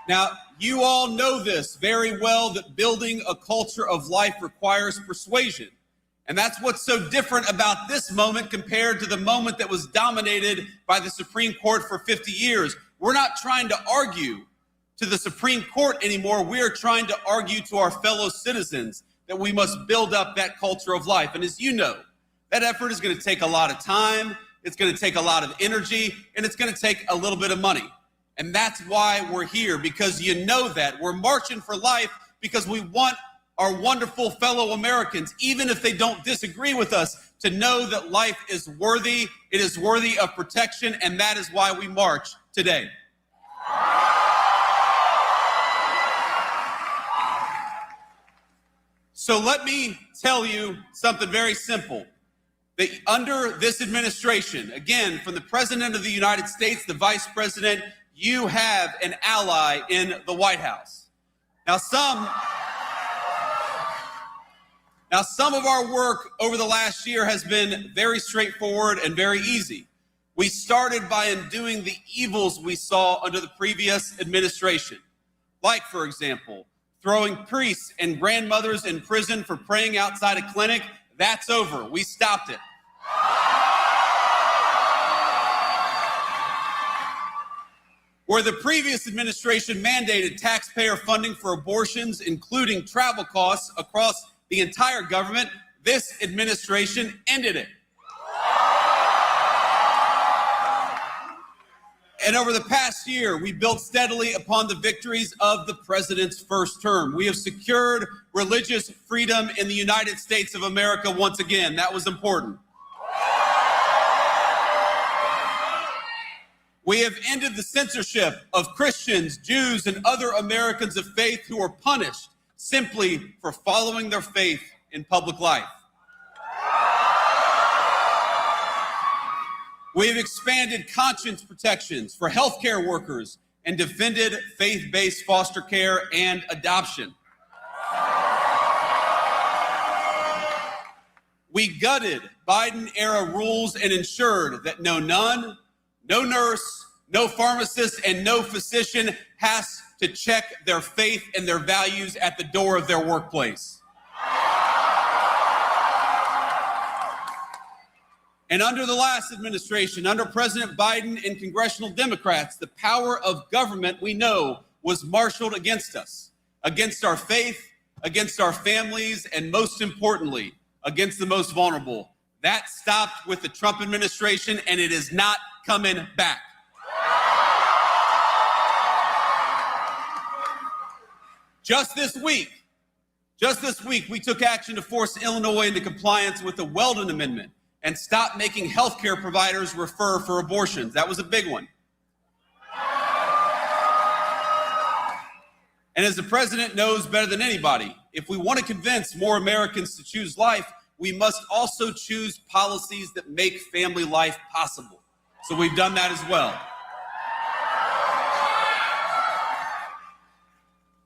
Now, you all know this very well, that building a culture of life requires persuasion. And that's what's so different about this moment compared to the moment that was dominated by the Supreme Court for 50 years. We're not trying to argue to the Supreme Court anymore. We are trying to argue to our fellow citizens that we must build up that culture of life. And as you know, that effort is going to take a lot of time, it's going to take a lot of energy, and it's going to take a little bit of money. And that's why we're here, because you know that. We're marching for life because we want our wonderful fellow Americans, even if they don't disagree with us, to know that life is worthy, it is worthy of protection, and that is why we march today. So let me tell you something very simple. That under this administration, again, from the President of the United States, the Vice President, you have an ally in the White House. Now, some of our work over the last year has been very straightforward and very easy. We started by undoing the evils we saw under the previous administration. Like, for example, throwing priests and grandmothers in prison for praying outside a clinic. That's over. We stopped it. Where the previous administration mandated taxpayer funding for abortions, including travel costs across the entire government, this administration ended it. And over the past year, we built steadily upon the victories of the president's first term. We have secured religious freedom in the United States of America once again. That was important. We have ended the censorship of Christians, Jews, and other Americans of faith who are punished simply for following their faith in public life. We have expanded conscience protections for healthcare workers and defended faith-based foster care and adoption. We gutted Biden-era rules and ensured that no nun, no nurse, no pharmacist, and no physician has to check their faith and their values at the door of their workplace. And under the last administration, under President Biden and congressional Democrats, the power of government, we know, was marshaled against us, against our faith, against our families, and most importantly, against the most vulnerable. That stopped with the Trump administration, and it is not coming back. Just this week, we took action to force Illinois into compliance with the Weldon Amendment and stop making healthcare providers refer for abortions. That was a big one. And as the president knows better than anybody, if we want to convince more Americans to choose life, we must also choose policies that make family life possible. So we've done that as well.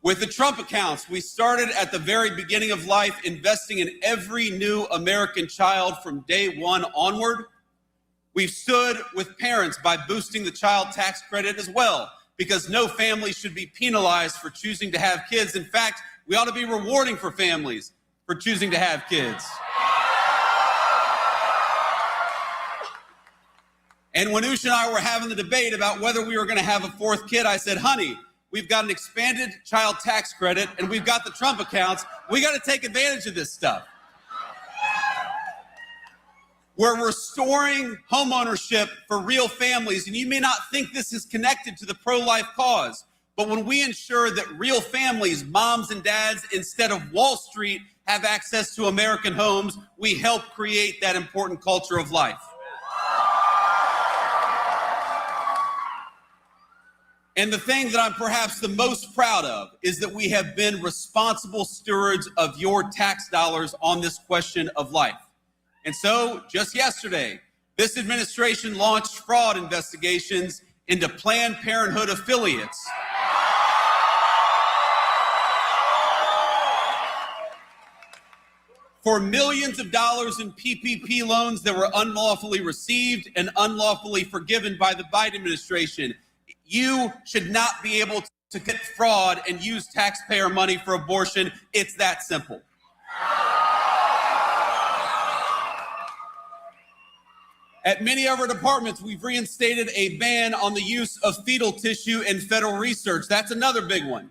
With the Trump accounts, we started at the very beginning of life, investing in every new American child from day one onward. We've stood with parents by boosting the child tax credit as well, because no family should be penalized for choosing to have kids. In fact, we ought to be rewarding for families for choosing to have kids. And when Usha and I were having the debate about whether we were going to have a fourth kid, I said, honey, we've got an expanded child tax credit and we've got the Trump accounts. We got to take advantage of this stuff. We're restoring homeownership for real families. And you may not think this is connected to the pro-life cause, but when we ensure that real families, moms and dads, instead of Wall Street, have access to American homes, we help create that important culture of life. And the thing that I'm perhaps the most proud of is that we have been responsible stewards of your tax dollars on this question of life. And so just yesterday, this administration launched fraud investigations into Planned Parenthood affiliates. For millions of dollars in PPP loans that were unlawfully received and unlawfully forgiven by the Biden administration. You should not be able to commit fraud and use taxpayer money for abortion. It's that simple. At many of our departments, we've reinstated a ban on the use of fetal tissue in federal research. That's another big one.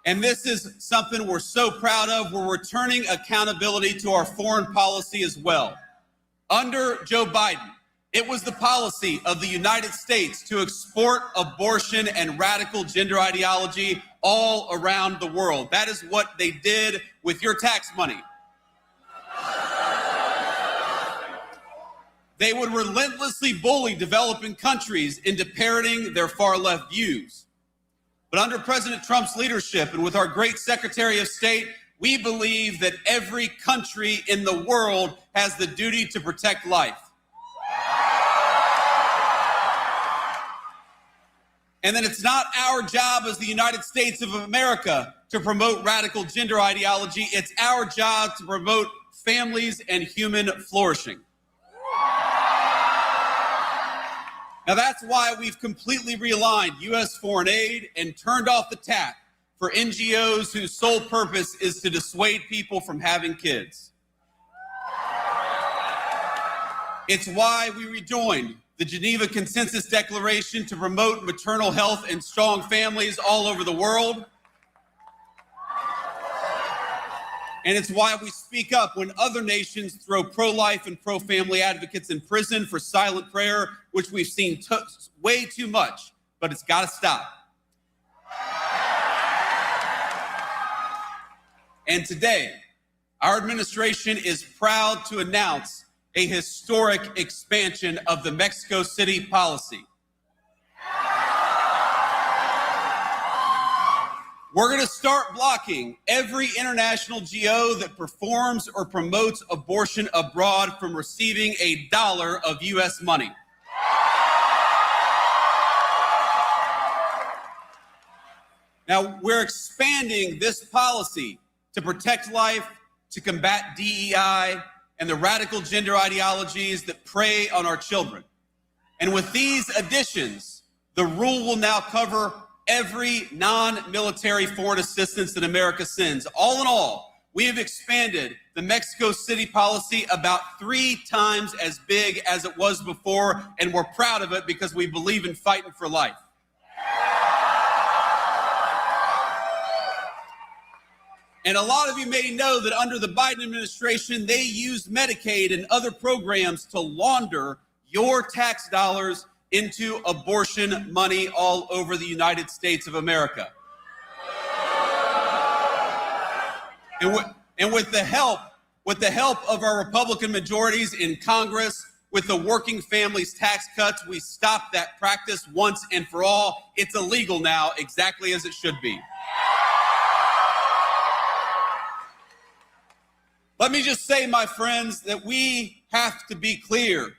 And this is something we're so proud of. We're returning accountability to our foreign policy as well. Under Joe Biden, It was the policy of the United States to export abortion and radical gender ideology all around the world. That is what they did with your tax money. They would relentlessly bully developing countries into parroting their far-left views. But under President Trump's leadership and with our great Secretary of State, we believe that every country in the world has the duty to protect life. And then it's not our job as the United States of America to promote radical gender ideology. It's our job to promote families and human flourishing. Now, that's why we've completely realigned U.S. foreign aid and turned off the tap for NGOs whose sole purpose is to dissuade people from having kids. It's why we rejoined the Geneva Consensus Declaration to promote maternal health and strong families all over the world. And it's why we speak up when other nations throw pro-life and pro-family advocates in prison for silent prayer, which we've seen way too much, but it's got to stop. And today, our administration is proud to announce a historic expansion of the Mexico City policy. We're going to start blocking every international GO that performs or promotes abortion abroad from receiving $1 of U.S. money. Now, we're expanding this policy to protect life, to combat DEI, and the radical gender ideologies that prey on our children. And with these additions, the rule will now cover every non-military foreign assistance that America sends. All in all, we have expanded the Mexico City policy about 3 times as big as it was before, and we're proud of it because we believe in fighting for life. And a lot of you may know that under the Biden administration, they used Medicaid and other programs to launder your tax dollars into abortion money all over the United States of America. And with the help of our Republican majorities in Congress, with the Working Families Tax Cuts, we stopped that practice once and for all. It's illegal now, exactly as it should be. Let me just say, my friends, that we have to be clear.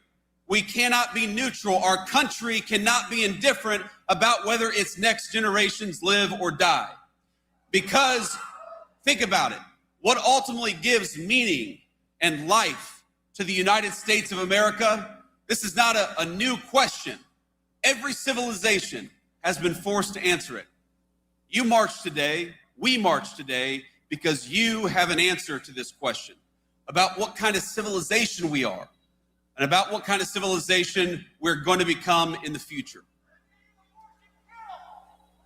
We cannot be neutral. Our country cannot be indifferent about whether its next generations live or die. Because, think about it, what ultimately gives meaning and life to the United States of America, this is not a new question. Every civilization has been forced to answer it. You march today, we march today, because you have an answer to this question about what kind of civilization we are and about what kind of civilization we're going to become in the future.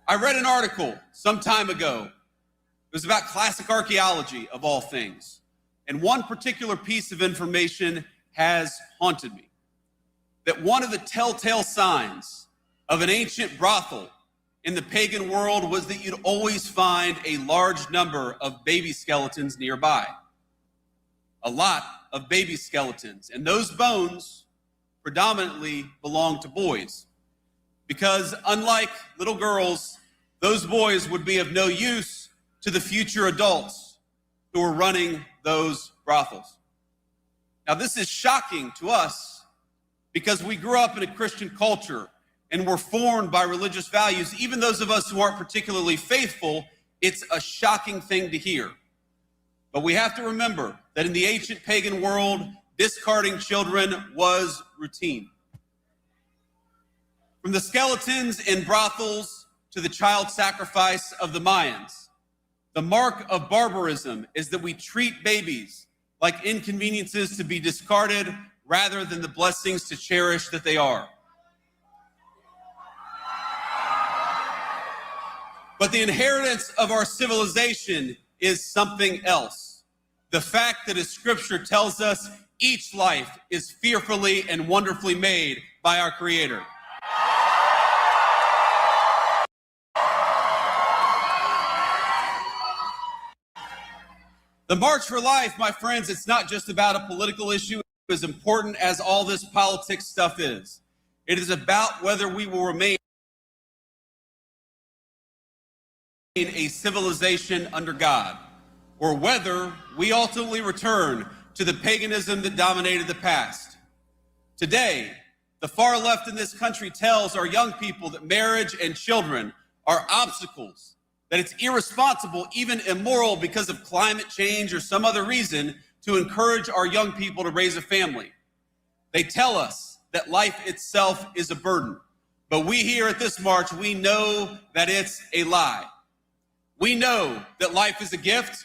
I read an article some time ago. It was about classic archaeology, of all things. And one particular piece of information has haunted me. That one of the telltale signs of an ancient brothel in the pagan world was that you'd always find a large number of baby skeletons nearby. A lot of baby skeletons. And those bones predominantly belong to boys. Because unlike little girls, those boys would be of no use to the future adults who are running those brothels. Now, this is shocking to us because we grew up in a Christian culture and were formed by religious values. Even those of us who aren't particularly faithful, it's a shocking thing to hear. But we have to remember that in the ancient pagan world, discarding children was routine. From the skeletons in brothels to the child sacrifice of the Mayans, the mark of barbarism is that we treat babies like inconveniences to be discarded rather than the blessings to cherish that they are. But the inheritance of our civilization is something else. The fact that, as Scripture tells us, Each life is fearfully and wonderfully made by our Creator. The March for Life, my friends, it's not just about a political issue as important as all this politics stuff is. It is about whether we will remain a civilization under God, or whether we ultimately return to the paganism that dominated the past. Today, the far left in this country tells our young people that marriage and children are obstacles, that it's irresponsible, even immoral because of climate change or some other reason to encourage our young people to raise a family. They tell us that life itself is a burden, but we here at this march, we know that it's a lie. We know that life is a gift.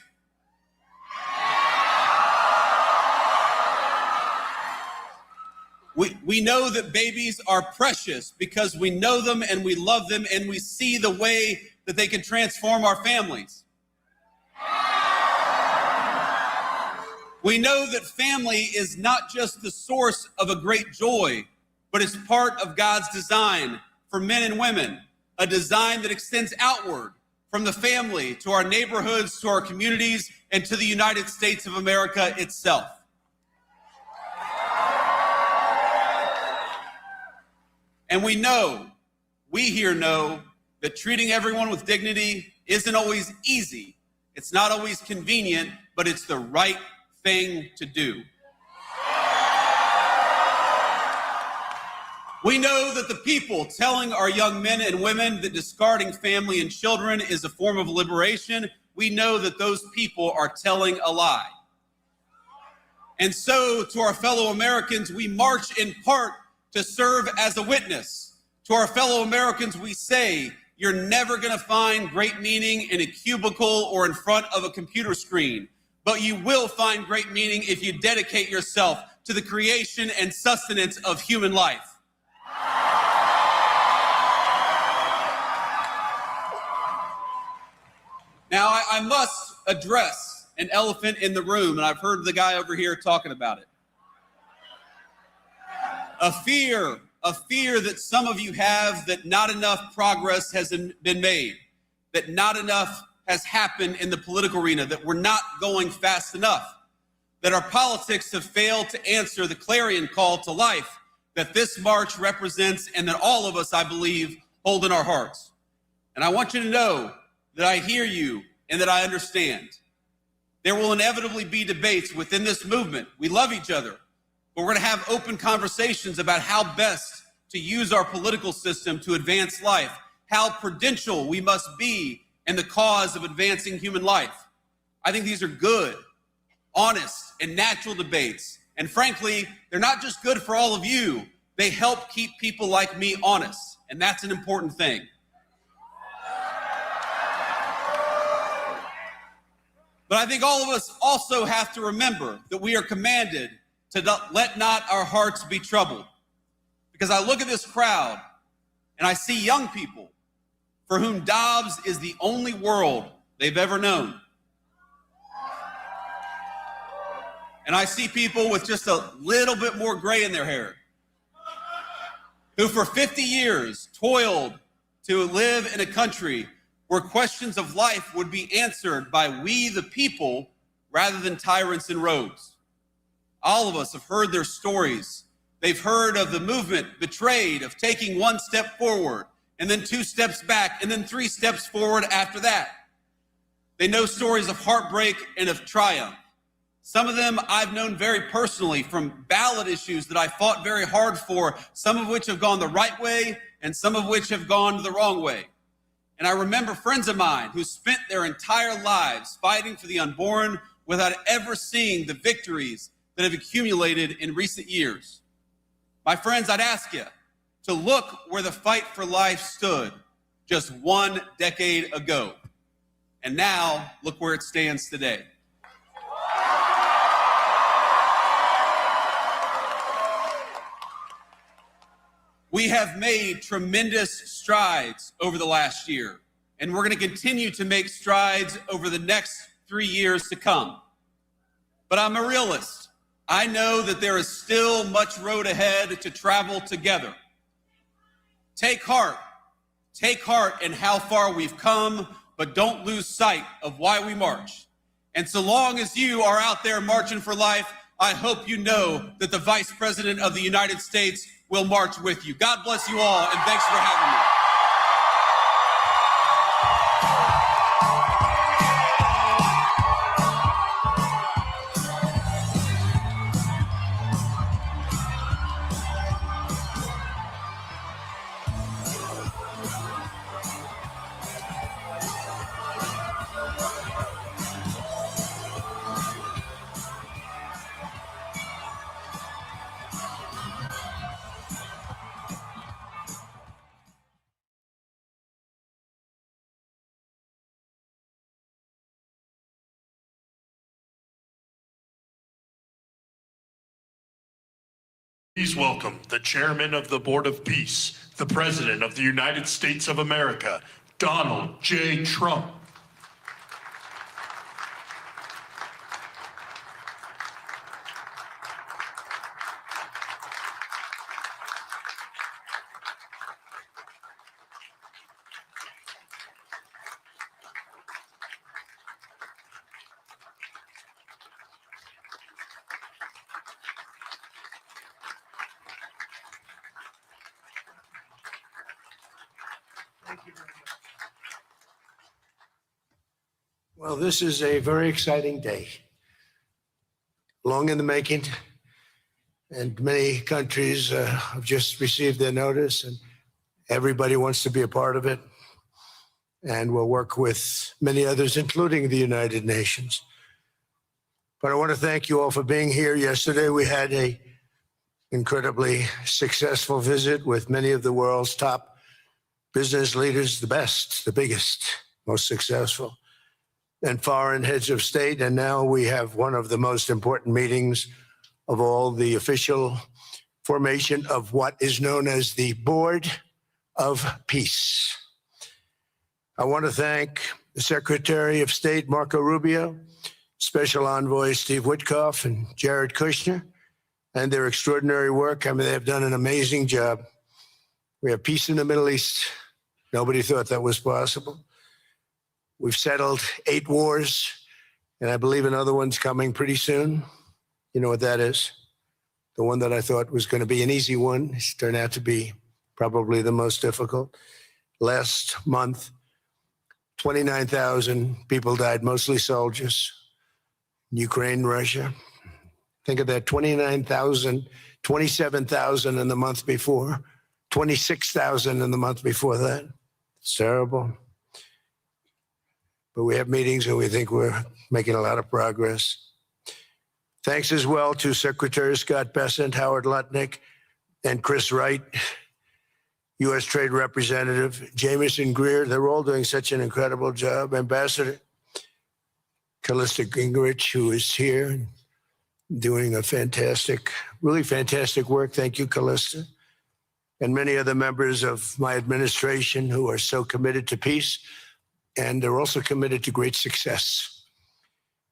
We know that babies are precious because we know them and we love them and we see the way that they can transform our families. We know that family is not just the source of a great joy, but it's part of God's design for men and women, a design that extends outward from the family to our neighborhoods, to our communities, and to the United States of America itself. And we here know that treating everyone with dignity isn't always easy. It's not always convenient, but it's the right thing to do. We know that the people telling our young men and women that discarding family and children is a form of liberation, we know that those people are telling a lie. And so, to our fellow Americans, we march in part to serve as a witness. To our fellow Americans, we say, you're never going to find great meaning in a cubicle or in front of a computer screen, but you will find great meaning if you dedicate yourself to the creation and sustenance of human life. Now, I must address an elephant in the room, and I've heard the guy over here talking about it. A fear that some of you have that not enough progress has been made, that not enough has happened in the political arena, that we're not going fast enough, that our politics have failed to answer the clarion call to life that this march represents and that all of us, I believe, hold in our hearts. And I want you to know that I hear you and that I understand. There will inevitably be debates within this movement. We love each other. But we're going to have open conversations about how best to use our political system to advance life, how prudential we must be in the cause of advancing human life. I think these are good, honest, and natural debates. And frankly, they're not just good for all of you. They help keep people like me honest. And that's an important thing. But I think all of us also have to remember that we are commanded to let not our hearts be troubled. Because I look at this crowd and I see young people for whom Dobbs is the only world they've ever known. And I see people with just a little bit more gray in their hair who for 50 years toiled to live in a country where questions of life would be answered by we the people rather than tyrants in robes. All of us have heard their stories. They've heard of the movement betrayed, of taking one step forward and then 2 steps back and then 3 steps forward after that. They know stories of heartbreak and of triumph. Some of them I've known very personally from ballot issues that I fought very hard for, some of which have gone the right way and some of which have gone the wrong way. And I remember friends of mine who spent their entire lives fighting for the unborn without ever seeing the victories that have accumulated in recent years. My friends, I'd ask you to look where the fight for life stood just 1 decade ago. And now look where it stands today. We have made tremendous strides over the last year, and we're going to continue to make strides over the next 3 years to come. But I'm a realist. I know that there is still much road ahead to travel together. Take heart in how far we've come, but don't lose sight of why we march. And so long as you are out there marching for life, I hope you know that the Vice President of the United States will march with you. God bless you all, and thanks for having me.
Please welcome the Chairman of the Board of Peace, the President of the United States of America, Donald J. Trump.
Well, this is a very exciting day. Long in the making, and many countries have just received their notice, and everybody wants to be a part of it. And we'll work with many others, including the United Nations. But I want to thank you all for being here. Yesterday, we had an incredibly successful visit with many of the world's top business leaders, the best, the biggest, most successful, and foreign heads of state. And now we have one of the most important meetings of all, the official formation of what is known as the Board of Peace. I want to thank the Secretary of State, Marco Rubio, Special Envoy Steve Witkoff, and Jared Kushner, and their extraordinary work. I mean, they have done an amazing job. We have peace in the Middle East. Nobody thought that was possible. We've settled 8 wars, and I believe another one's coming pretty soon. You know what that is? The one that I thought was going to be an easy one has turned out to be probably the most difficult. Last month, 29,000 people died, mostly soldiers, Ukraine, Russia. Think of that, 29,000, 27,000 in the month before, 26,000 in the month before that. It's terrible. But we have meetings and we think we're making a lot of progress. Thanks as well to Secretary Scott Bessent, Howard Lutnick, and Chris Wright, U.S. Trade Representative, Jamieson Greer. They're all doing such an incredible job. Ambassador Callista Gingrich, who is here, doing a fantastic, really fantastic work. Thank you, Callista. And many other members of my administration who are so committed to peace, and they're also committed to great success.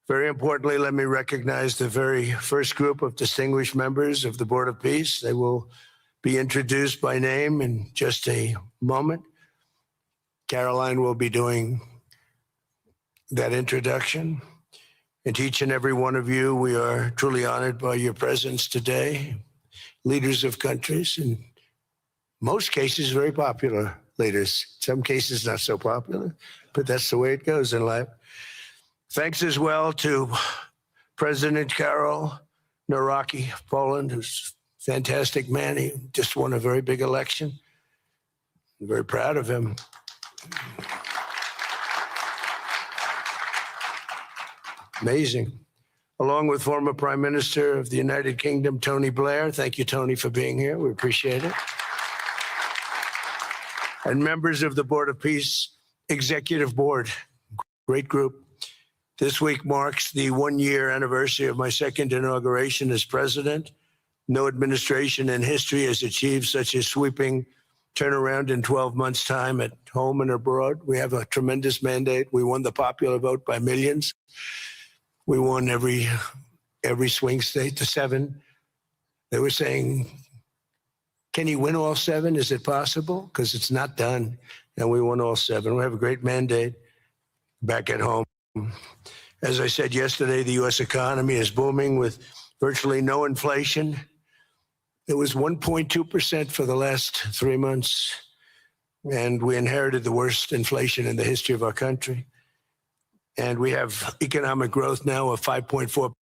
Very importantly, let me recognize the very first group of distinguished members of the Board of Peace. They will be introduced by name in just a moment. Caroline will be doing that introduction. And to each and every one of you, we are truly honored by your presence today. Leaders of countries, in most cases, very popular leaders. Some cases, not so popular, but that's the way it goes in life. Thanks as well to President Karol Nawrocki of Poland, who's a fantastic man. He just won a very big election. I'm very proud of him. Amazing. Along with former Prime Minister of the United Kingdom, Tony Blair. Thank you, Tony, for being here. We appreciate it. And members of the Board of Peace Executive Board, great group. This week marks the 1-year anniversary of my second inauguration as president. No administration in history has achieved such a sweeping turnaround in 12 months' time at home and abroad. We have a tremendous mandate. We won the popular vote by millions. We won every
every swing state to 7. They were saying, can he win all 7? Is it possible? Because it's not done. And we won all 7. We have a great mandate back at home. As I said yesterday, the U.S. economy is booming with virtually no inflation. It was 1.2% for the last 3 months. And we inherited the worst inflation in the history of our country. And we have economic growth now of 5.4%,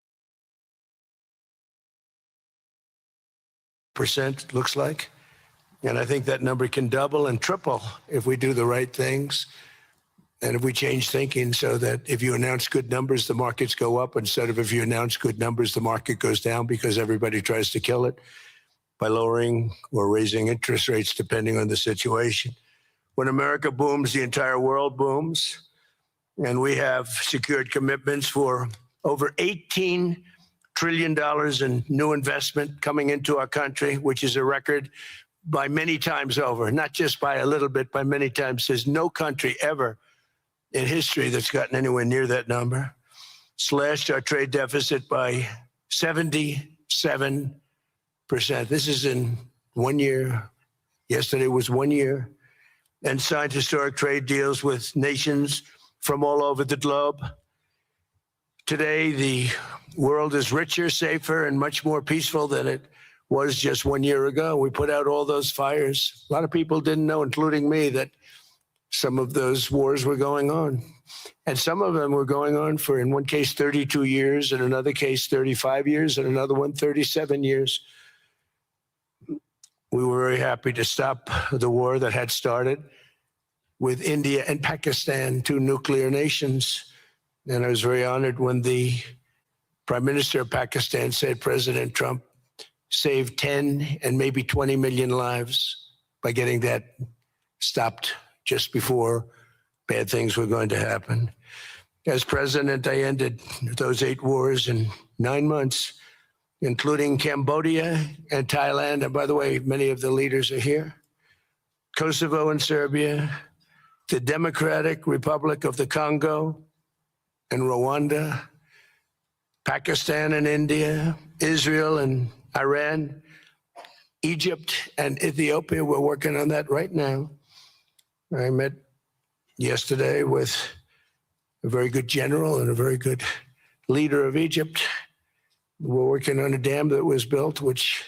looks like. And I think that number can double and triple if we do the right things. And if we change thinking so that if you announce good numbers, the markets go up, instead of if you announce good numbers, the market goes down because everybody tries to kill it by lowering or raising interest rates depending on the situation. When America booms, the entire world booms. And we have secured commitments for over $18 trillion in new investment coming into our country, which is a record by many times over, not just by a little bit, by many times. There's no country ever in history that's gotten anywhere near that number. Slashed our trade deficit by 77%. This is in 1 year. Yesterday was 1 year. And signed historic trade deals with nations from all over the globe. Today, the world is richer, safer, and much more peaceful than it was just 1 year ago. We put out all those fires. A lot of people didn't know, including me, that some of those wars were going on. And some of them were going on for, in one case, 32 years, in another case, 35 years, and another one, 37 years. We were very happy to stop the war that had started with India and Pakistan, 2 nuclear nations. And I was very honored when the Prime Minister of Pakistan said President Trump saved 10 and maybe 20 million lives by getting that stopped just before bad things were going to happen. As president, I ended those 8 wars in 9 months, including Cambodia and Thailand. And by the way, many of the leaders are here. Kosovo and Serbia, the Democratic Republic of the Congo and Rwanda, Pakistan and India, Israel and Iran, Egypt and Ethiopia. We're working on that right now. I met yesterday with a very good general and a very good leader of Egypt. We're working on a dam that was built which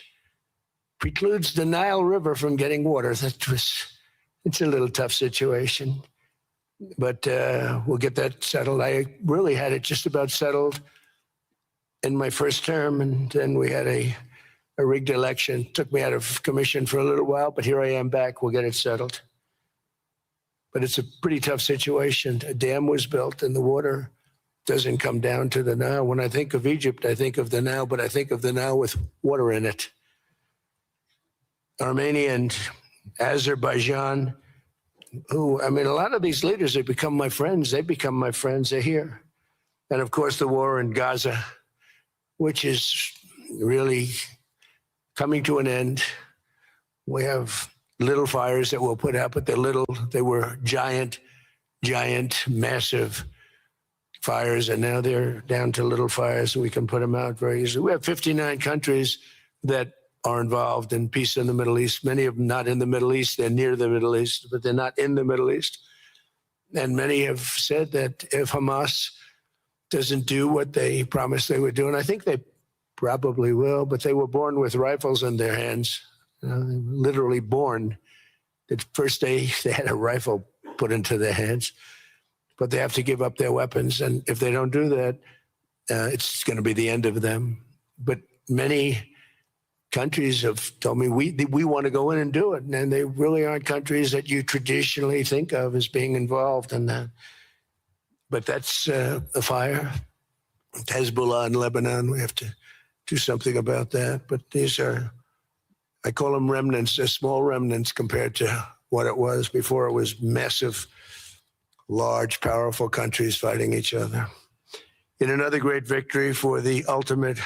precludes the Nile River from getting water. It's a little tough situation, but we'll get that settled. I really had it just about settled in my first term, and then we had a rigged election. Took me out of commission for a little while, but here I am back. We'll get it settled. But it's a pretty tough situation. A dam was built and the water doesn't come down to the Nile. When I think of Egypt, I think of the Nile, but I think of the Nile with water in it. Armenia and Azerbaijan, a lot of these leaders have become my friends. They become my friends. They're here. And of course, the war in Gaza, which is really coming to an end. We have little fires that we'll put out, but they're little. They were giant, massive fires, and now they're down to little fires, and we can put them out very easily. We have 59 countries that are involved in peace in the Middle East. Many of them not in the Middle East. They're near the Middle East, but they're not in the Middle East. And many have said that if Hamas doesn't do what they promised they would do, and I think they probably will, but they were born with rifles in their hands. Literally born. The first day they had a rifle put into their hands, but they have to give up their weapons. And if they don't do that, it's going to be the end of them. But many countries have told me we want to go in and do it. And they really aren't countries that you traditionally think of as being involved in that. But that's a fire. Hezbollah in Lebanon, we have to do something about that. But these are, I call them remnants. They're small remnants compared to what it was before. It was massive, large, powerful countries fighting each other. In another great victory for the ultimate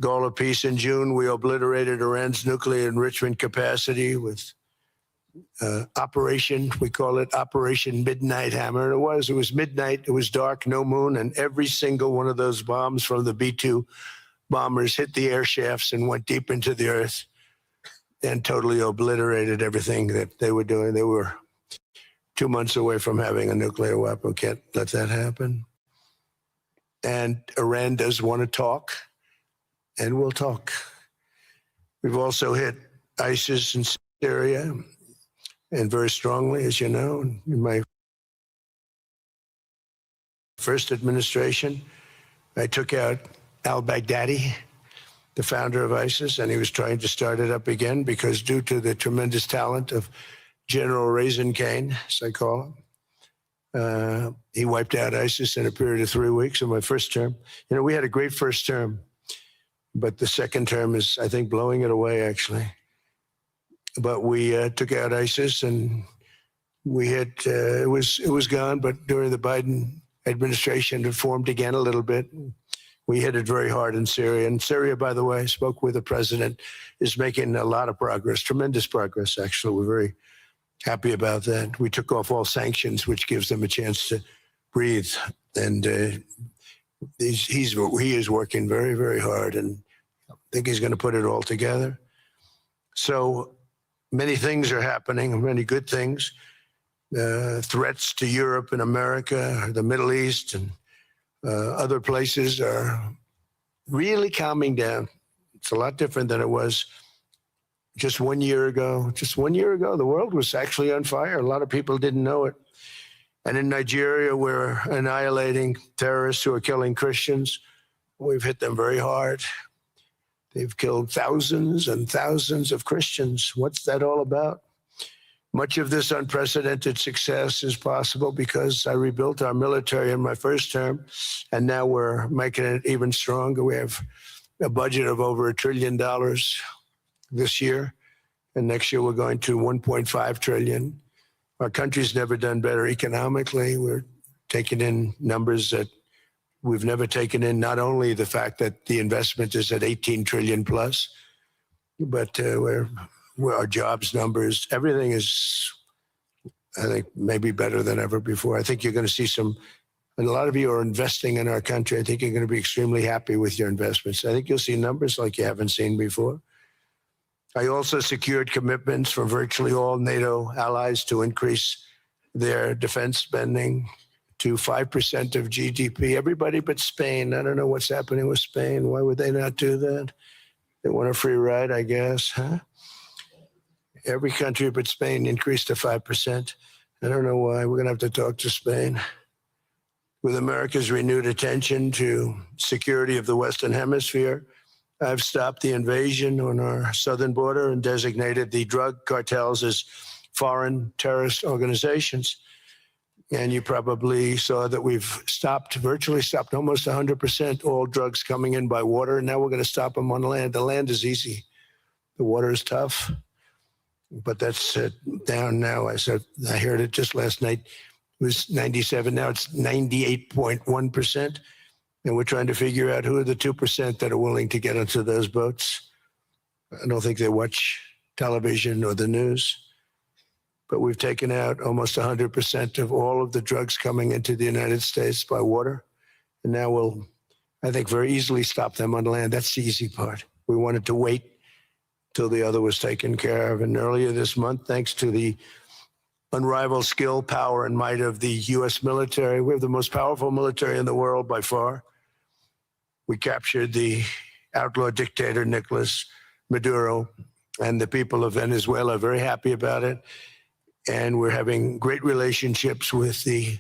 goal of peace in June, we obliterated Iran's nuclear enrichment capacity with operation. We call it Operation Midnight Hammer. And it was midnight, it was dark, no moon, and every single one of those bombs from the B-2 bombers hit the air shafts and went deep into the earth and totally obliterated everything that they were doing. They were 2 months away from having a nuclear weapon. Can't let that happen. And Iran does want to talk, and we'll talk. We've also hit ISIS in Syria, and very strongly, as you know. In my first administration, I took out al-Baghdadi, the founder of ISIS, and he was trying to start it up again because due to the tremendous talent of General Raisin Kane, as I call him, he wiped out ISIS in a period of 3 weeks in my first term. You know, we had a great first term, but the second term is, I think, blowing it away, actually. But we took out ISIS, and we had, it was gone, but during the Biden administration, it formed again a little bit. We hit it very hard in Syria. And Syria, by the way, I spoke with the president, is making a lot of progress, tremendous progress, actually. We're very happy about that. We took off all sanctions, which gives them a chance to breathe. And he is working very, very hard, and I think he's going to put it all together. So many things are happening, many good things. Threats to Europe and America, the Middle East, and other places are really calming down. It's a lot different than it was just 1 year ago. Just 1 year ago, the world was actually on fire. A lot of people didn't know it. And in Nigeria, we're annihilating terrorists who are killing Christians. We've hit them very hard. They've killed thousands and thousands of Christians. What's that all about? Much of this unprecedented success is possible because I rebuilt our military in my first term, and now we're making it even stronger. We have a budget of over $1 trillion this year, and next year we're going to 1.5 trillion. Our country's never done better economically. We're taking in numbers that we've never taken in, not only the fact that the investment is at 18 trillion plus, but our jobs numbers, everything is, I think, maybe better than ever before. I think you're going to see and a lot of you are investing in our country. I think you're going to be extremely happy with your investments. I think you'll see numbers like you haven't seen before. I also secured commitments from virtually all NATO allies to increase their defense spending to 5% of GDP. Everybody but Spain. I don't know what's happening with Spain. Why would they not do that? They want a free ride, I guess, huh? Every country but Spain increased to 5%. I don't know why. We're going to have to talk to Spain. With America's renewed attention to security of the Western Hemisphere, I've stopped the invasion on our southern border and designated the drug cartels as foreign terrorist organizations. And you probably saw that we've virtually stopped almost 100% all drugs coming in by water. And now we're going to stop them on land. The land is easy. The water is tough. But that's down now. I heard it just last night. It was 97. Now it's 98.1%. And we're trying to figure out who are the 2% that are willing to get onto those boats. I don't think they watch television or the news. But we've taken out almost 100% of all of the drugs coming into the United States by water. And now we'll, I think, very easily stop them on land. That's the easy part. We wanted to wait till the other was taken care of. And earlier this month, thanks to the unrivaled skill, power, and might of the U.S. military, we have the most powerful military in the world by far. We captured the outlaw dictator, Nicolas Maduro, and the people of Venezuela are very happy about it. And we're having great relationships with the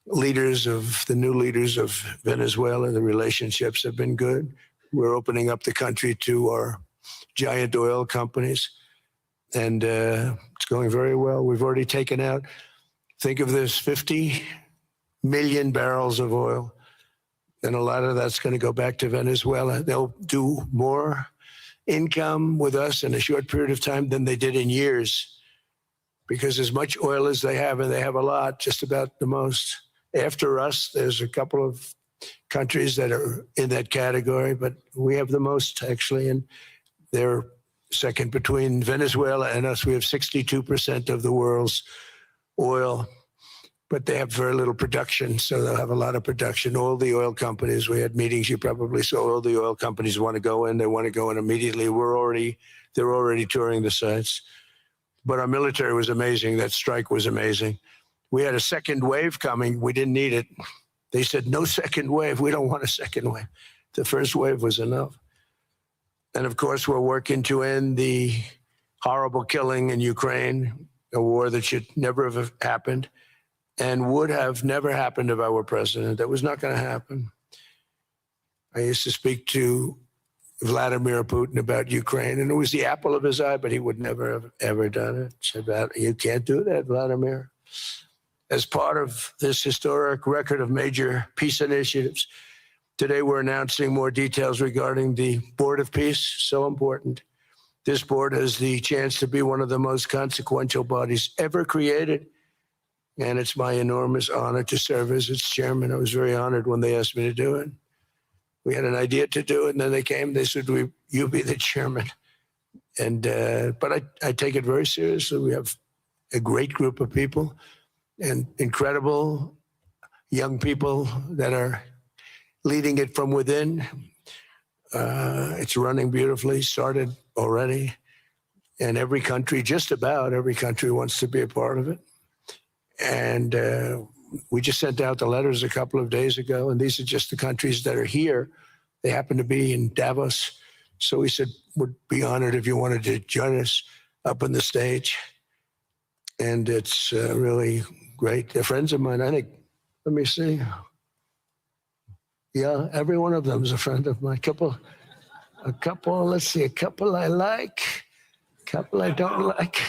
new leaders of Venezuela. The relationships have been good. We're opening up the country to our giant oil companies, and it's going very well. We've already taken out, think of this, 50 million barrels of oil, and a lot of that's going to go back to Venezuela. They'll do more income with us in a short period of time than they did in years, because as much oil as they have, and they have a lot, just about the most. After us, there's a couple of countries that are in that category, but we have the most, actually, and they're second between Venezuela and us. We have 62% of the world's oil, but they have very little production, so they'll have a lot of production. All the oil companies, we had meetings, you probably saw, all the oil companies want to go in. They want to go in immediately. They're already touring the sites. But our military was amazing. That strike was amazing. We had a second wave coming. We didn't need it. They said, no second wave. We don't want a second wave. The first wave was enough. And of course, we're working to end the horrible killing in Ukraine, a war that should never have happened and would have never happened if I were president. That was not going to happen. I used to speak to Vladimir Putin about Ukraine, and it was the apple of his eye, but he would never have ever done it. Said, you can't do that, Vladimir. As part of this historic record of major peace initiatives, today we're announcing more details regarding the Board of Peace, so important. This board has the chance to be one of the most consequential bodies ever created, and it's my enormous honor to serve as its chairman. I was very honored when they asked me to do it. We had an idea to do it, and then they came. They said, "You be the chairman." And but I take it very seriously. We have a great group of people and incredible young people that are leading it from within. It's running beautifully. Started already, and every country, just about every country, wants to be a part of it. And we just sent out the letters a couple of days ago, and these are just the countries that are here. They happen to be in Davos. So we said, would be honored if you wanted to join us up on the stage. And it's really great. They're friends of mine. I think, let me see. Yeah, every one of them is a friend of mine. A couple, let's see, a couple I like, a couple I don't like.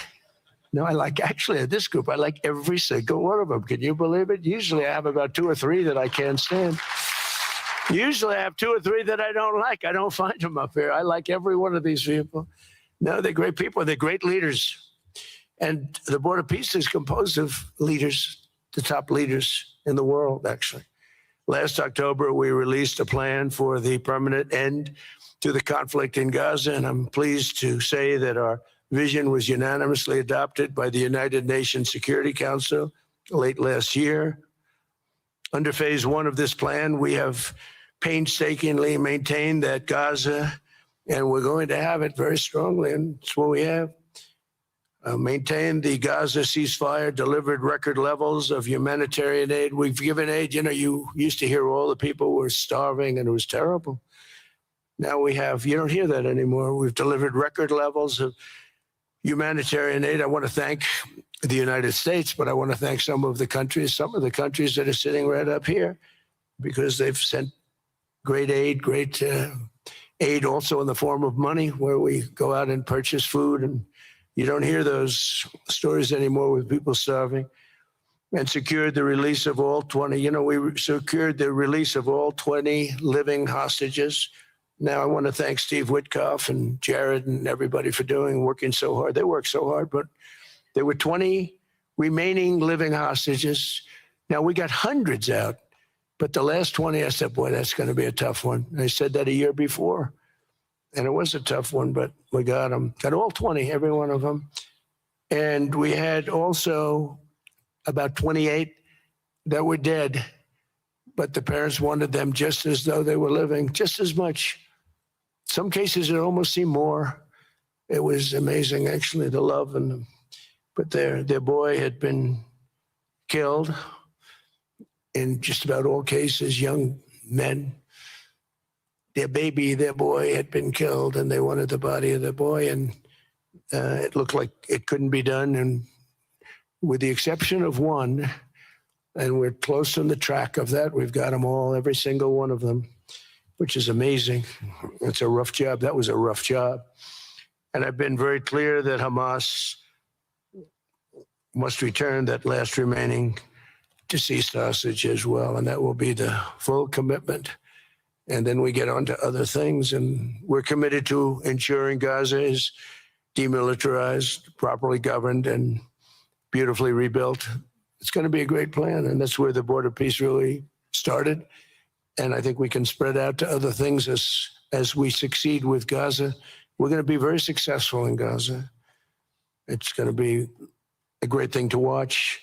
No, I like, actually, this group, I like every single one of them. Can you believe it? Usually I have about 2 or 3 that I can't stand. Usually I have 2 or 3 that I don't like. I don't find them up here. I like every one of these people. No, they're great people. They're great leaders. And the Board of Peace is composed of leaders, the top leaders in the world, actually. Last October, we released a plan for the permanent end to the conflict in Gaza, and I'm pleased to say that our vision was unanimously adopted by the United Nations Security Council late last year. Under phase 1 of this plan, we have painstakingly maintained that Gaza, and we're going to have it very strongly, and it's what we have, maintained the Gaza ceasefire, delivered record levels of humanitarian aid. We've given aid. You know, you used to hear all the people were starving and it was terrible. Now we have, you don't hear that anymore. We've delivered record levels of humanitarian aid. I want to thank the United States, but I want to thank some of the countries that are sitting right up here, because they've sent great aid, aid also in the form of money, where we go out and purchase food, and you don't hear those stories anymore with people starving. And secured the release of all 20, we secured the release of all 20 living hostages. Now, I want to thank Steve Witkoff and Jared and everybody for working so hard. They worked so hard, but there were 20 remaining living hostages. Now, we got hundreds out, but the last 20, I said, boy, that's going to be a tough one. And I said that a year before, and it was a tough one, but we got them. Got all 20, every one of them. And we had also about 28 that were dead, but the parents wanted them just as though they were living, just as much. Some cases, it almost seemed more. It was amazing, actually, the love. But their boy had been killed in just about all cases, young men. Their boy had been killed, and they wanted the body of the boy, and it looked like it couldn't be done. And with the exception of one, and we're close on the track of that, we've got them all, every single one of them, which is amazing. It's a rough job. That was a rough job. And I've been very clear that Hamas must return that last remaining deceased hostage as well, and that will be the full commitment. And then we get on to other things, and we're committed to ensuring Gaza is demilitarized, properly governed, and beautifully rebuilt. It's going to be a great plan, and that's where the Board of Peace really started. And I think we can spread out to other things as we succeed with Gaza We're going to be very successful in Gaza. It's going to be a great thing to watch.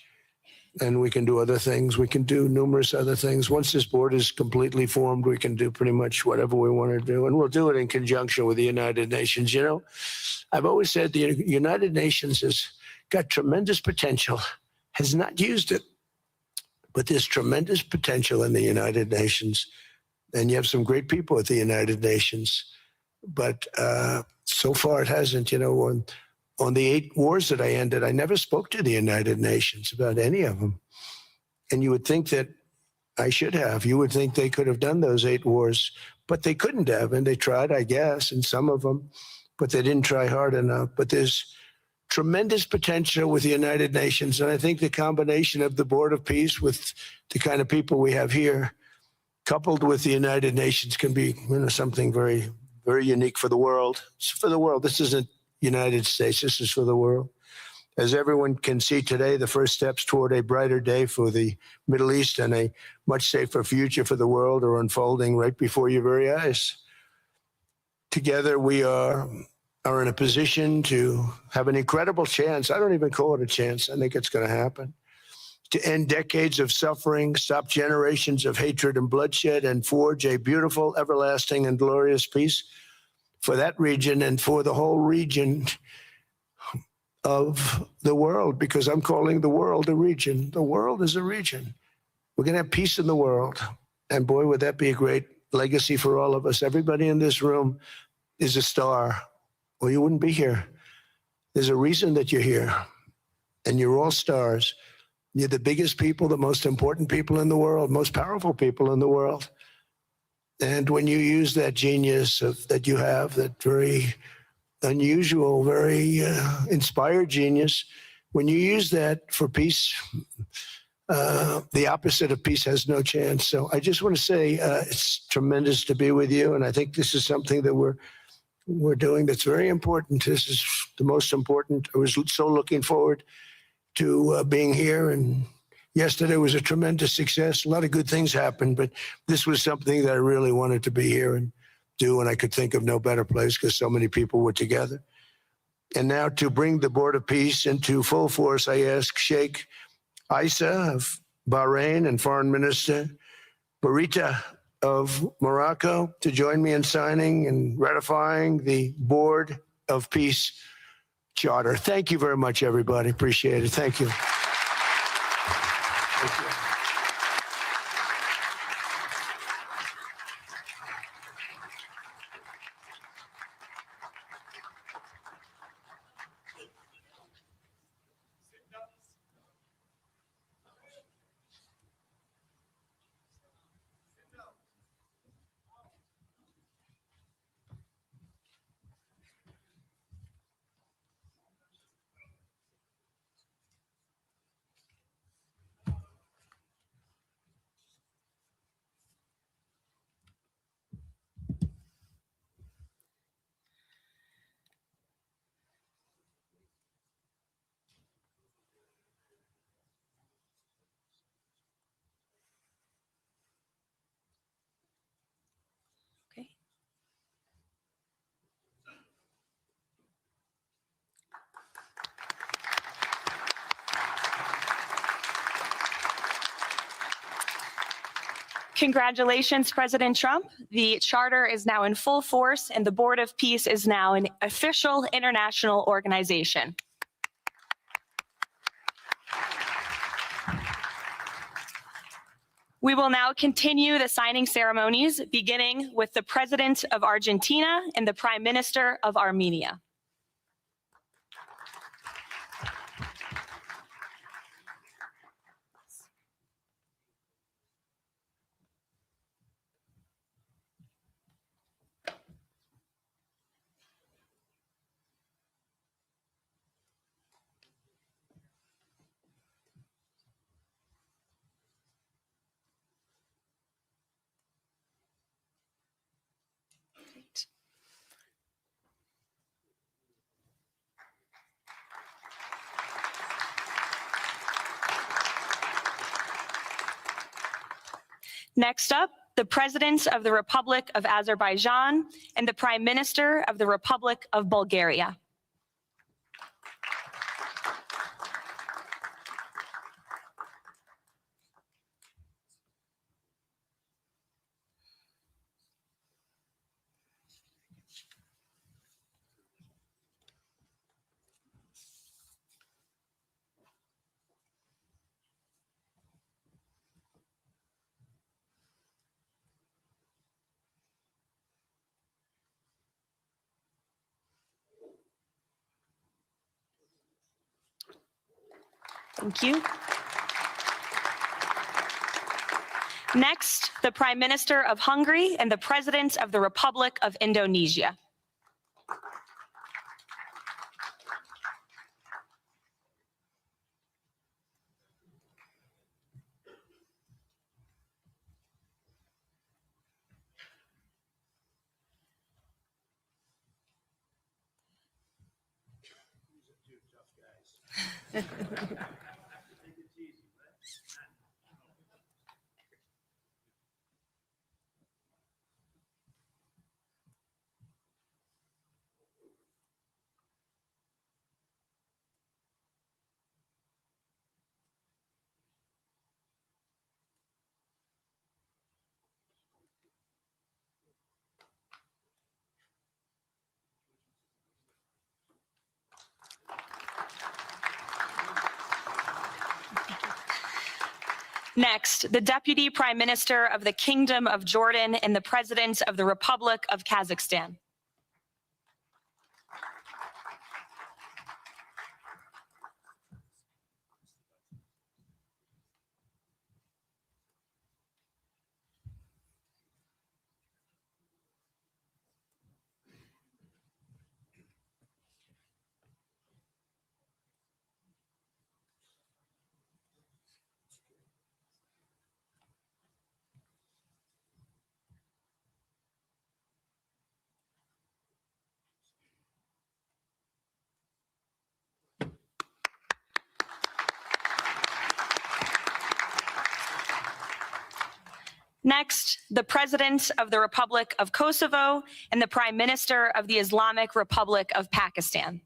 And we can do other things. We can do numerous other things. Once this board is completely formed, we can do pretty much whatever we want to do. And we'll do it in conjunction with the United Nations. You know, I've always said the United Nations has got tremendous potential, has not used it. But there's tremendous potential in the United Nations. And you have some great people at the United Nations. But so far it hasn't. You know, on the 8 wars that I ended, I never spoke to the United Nations about any of them. And you would think that I should have. You would think they could have done those 8 wars, but they couldn't have. And they tried, I guess, in some of them, but they didn't try hard enough. But there's tremendous potential with the United Nations. And I think the combination of the Board of Peace with the kind of people we have here, coupled with the United Nations, can be, you know, something very, very unique for the world. It's for the world. This isn't United States. This is for the world. As everyone can see today, the first steps toward a brighter day for the Middle East and a much safer future for the world are unfolding right before your very eyes. Together, we are in a position to have an incredible chance. I don't even call it a chance. I think it's going to happen. To end decades of suffering, stop generations of hatred and bloodshed, and forge a beautiful, everlasting, and glorious peace for that region and for the whole region of the world, because I'm calling the world a region. The world is a region. We're going to have peace in the world. And boy, would that be a great legacy for all of us. Everybody in this room is a star, or you wouldn't be here. There's a reason that you're here, and you're all stars. You're the biggest people, the most important people in the world, most powerful people in the world. And when you use that genius that you have, that very unusual, very inspired genius, when you use that for peace, the opposite of peace has no chance. So I just want to say it's tremendous to be with you. And I think this is something that we're doing that's very important. This is the most important. I was so looking forward to being here. And yesterday was a tremendous success. A lot of good things happened, but this was something that I really wanted to be here and do, and I could think of no better place because so many people were together. And now to bring the Board of Peace into full force, I ask Sheikh Isa of Bahrain and Foreign Minister Barita of Morocco to join me in signing and ratifying the Board of Peace Charter. Thank you very much, everybody. Appreciate it. Thank you. Thank you.
Congratulations, President Trump. The charter is now in full force, and the Board of Peace is now an official international organization. We will now continue the signing ceremonies, beginning with the President of Argentina and the Prime Minister of Armenia. Next up, the President of the Republic of Azerbaijan, and the Prime Minister of the Republic of Bulgaria. Thank you. Next, the Prime Minister of Hungary and the President of the Republic of Indonesia. Next, the Deputy Prime Minister of the Kingdom of Jordan and the President of the Republic of Kazakhstan. Next, the President of the Republic of Kosovo and the Prime Minister of the Islamic Republic of Pakistan.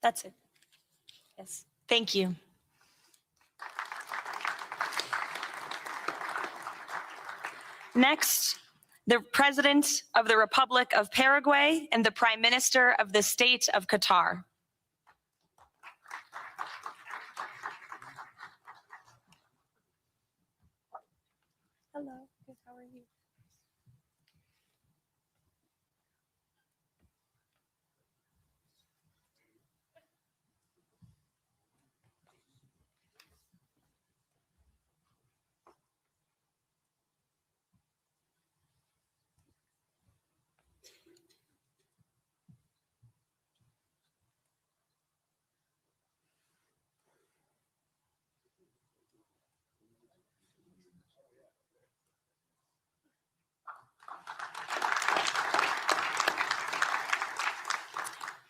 That's it. Yes, thank you. Next, the President of the Republic of Paraguay and the Prime Minister of the State of Qatar. Hello, good, how are you?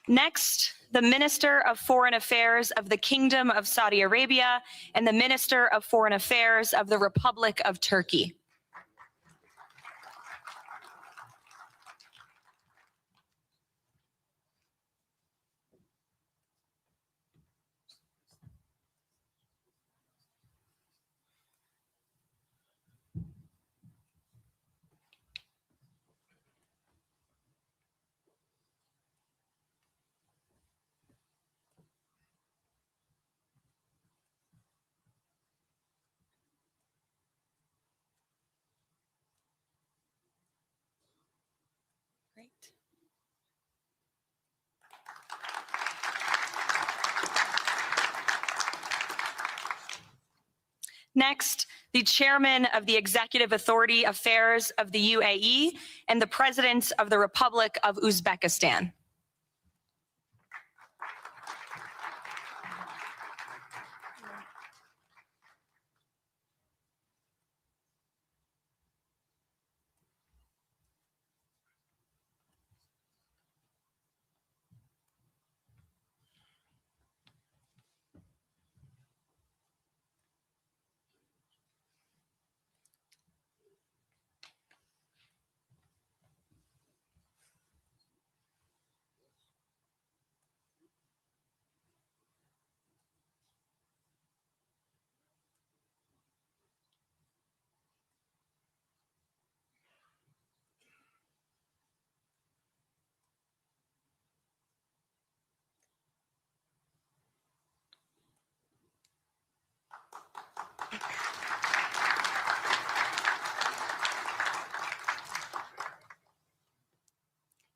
Next, the Minister of Foreign Affairs of the Kingdom of Saudi Arabia and the Minister of Foreign Affairs of the Republic of Turkey. Next, the chairman of the Executive Authority Affairs of the UAE and the president of the Republic of Uzbekistan.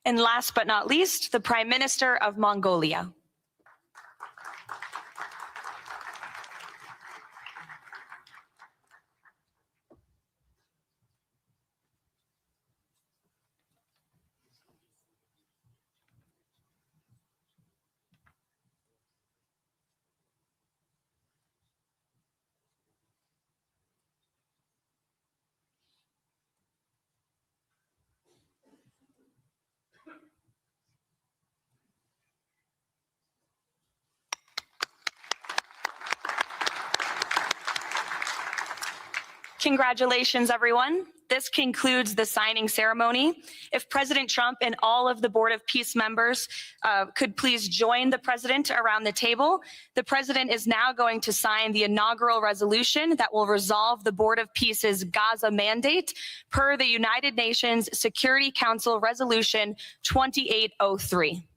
And last but not least, the Prime Minister of Mongolia. Congratulations, everyone. This concludes the signing ceremony. If President Trump and all of the Board of Peace members could please join the president around the table. The president is now going to sign the inaugural resolution that will resolve the Board of Peace's Gaza mandate per the United Nations Security Council Resolution 2803.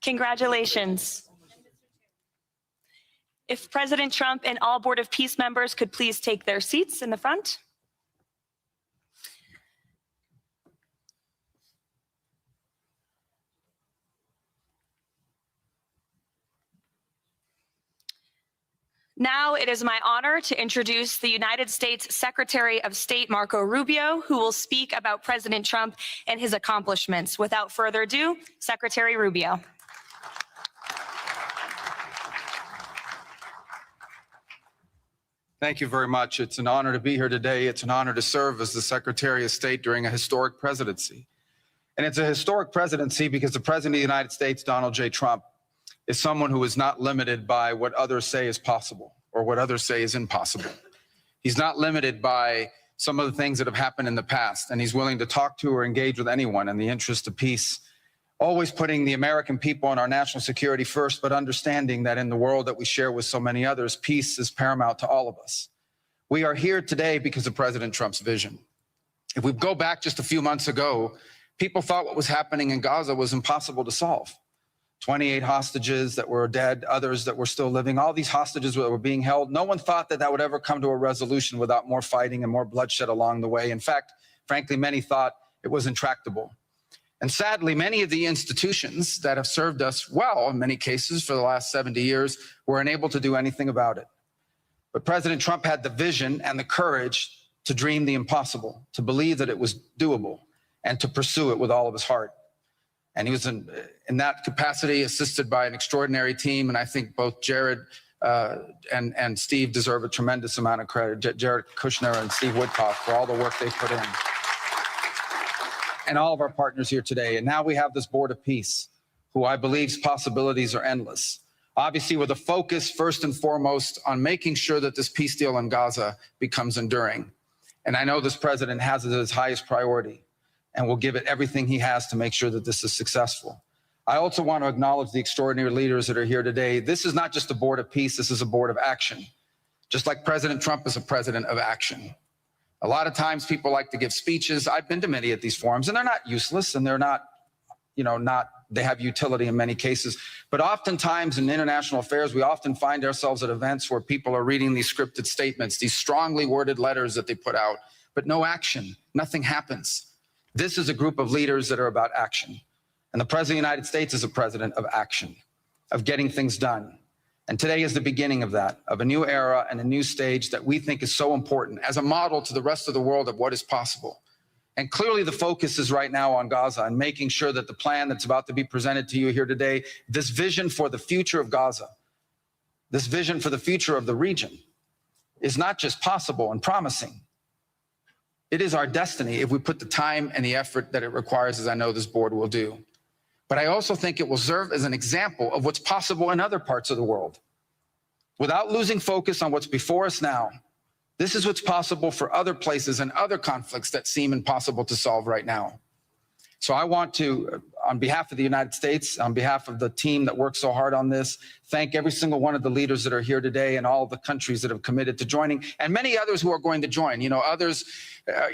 Congratulations. If President Trump and all Board of Peace members could please take their seats in the front. Now it is my honor to introduce the United States Secretary of State Marco Rubio, who will speak about President Trump and his accomplishments. Without further ado, Secretary Rubio.
Thank you very much. It's an honor to be here today. It's an honor to serve as the Secretary of State during a historic presidency. And it's a historic presidency because the President of the United States, Donald J. Trump, is someone who is not limited by what others say is possible or what others say is impossible. He's not limited by some of the things that have happened in the past, and he's willing to talk to or engage with anyone in the interest of peace, always putting the American people and our national security first, but understanding that in the world that we share with so many others, peace is paramount to all of us. We are here today because of President Trump's vision. If we go back just a few months ago, people thought what was happening in Gaza was impossible to solve. 28 hostages that were dead, others that were still living, all these hostages that were being held. No one thought that that would ever come to a resolution without more fighting and more bloodshed along the way. In fact, frankly, many thought it was intractable. And sadly, many of the institutions that have served us well, in many cases for the last 70 years, were unable to do anything about it. But President Trump had the vision and the courage to dream the impossible, to believe that it was doable, and to pursue it with all of his heart. And he was in that capacity assisted by an extraordinary team. And I think both Jared and Steve deserve a tremendous amount of credit. Jared Kushner and Steve Woodcock for all the work they put in. And all of our partners here today. And now we have this Board of Peace, who I believe's possibilities are endless. Obviously, with a focus first and foremost on making sure that this peace deal in Gaza becomes enduring. And I know this president has it as his highest priority, and will give it everything he has to make sure that this is successful. I also want to acknowledge the extraordinary leaders that are here today. This is not just a board of peace, this is a board of action. Just like President Trump is a president of action. A lot of times people like to give speeches. I've been to many of these forums, and they're not useless, and they're not, they have utility in many cases. But oftentimes in international affairs, we often find ourselves at events where people are reading these scripted statements, these strongly worded letters that they put out, but no action, nothing happens. This is a group of leaders that are about action. And the President of the United States is a president of action, of getting things done. And today is the beginning of that, of a new era and a new stage that we think is so important as a model to the rest of the world of what is possible. And clearly the focus is right now on Gaza and making sure that the plan that's about to be presented to you here today, this vision for the future of Gaza, this vision for the future of the region, is not just possible and promising. It is our destiny if we put the time and the effort that it requires, as I know this board will do. But I also think it will serve as an example of what's possible in other parts of the world. Without losing focus on what's before us now, this is what's possible for other places and other conflicts that seem impossible to solve right now. So I want to, on behalf of the United States, on behalf of the team that worked so hard on this, thank every single one of the leaders that are here today and all the countries that have committed to joining, and many others who are going to join. Others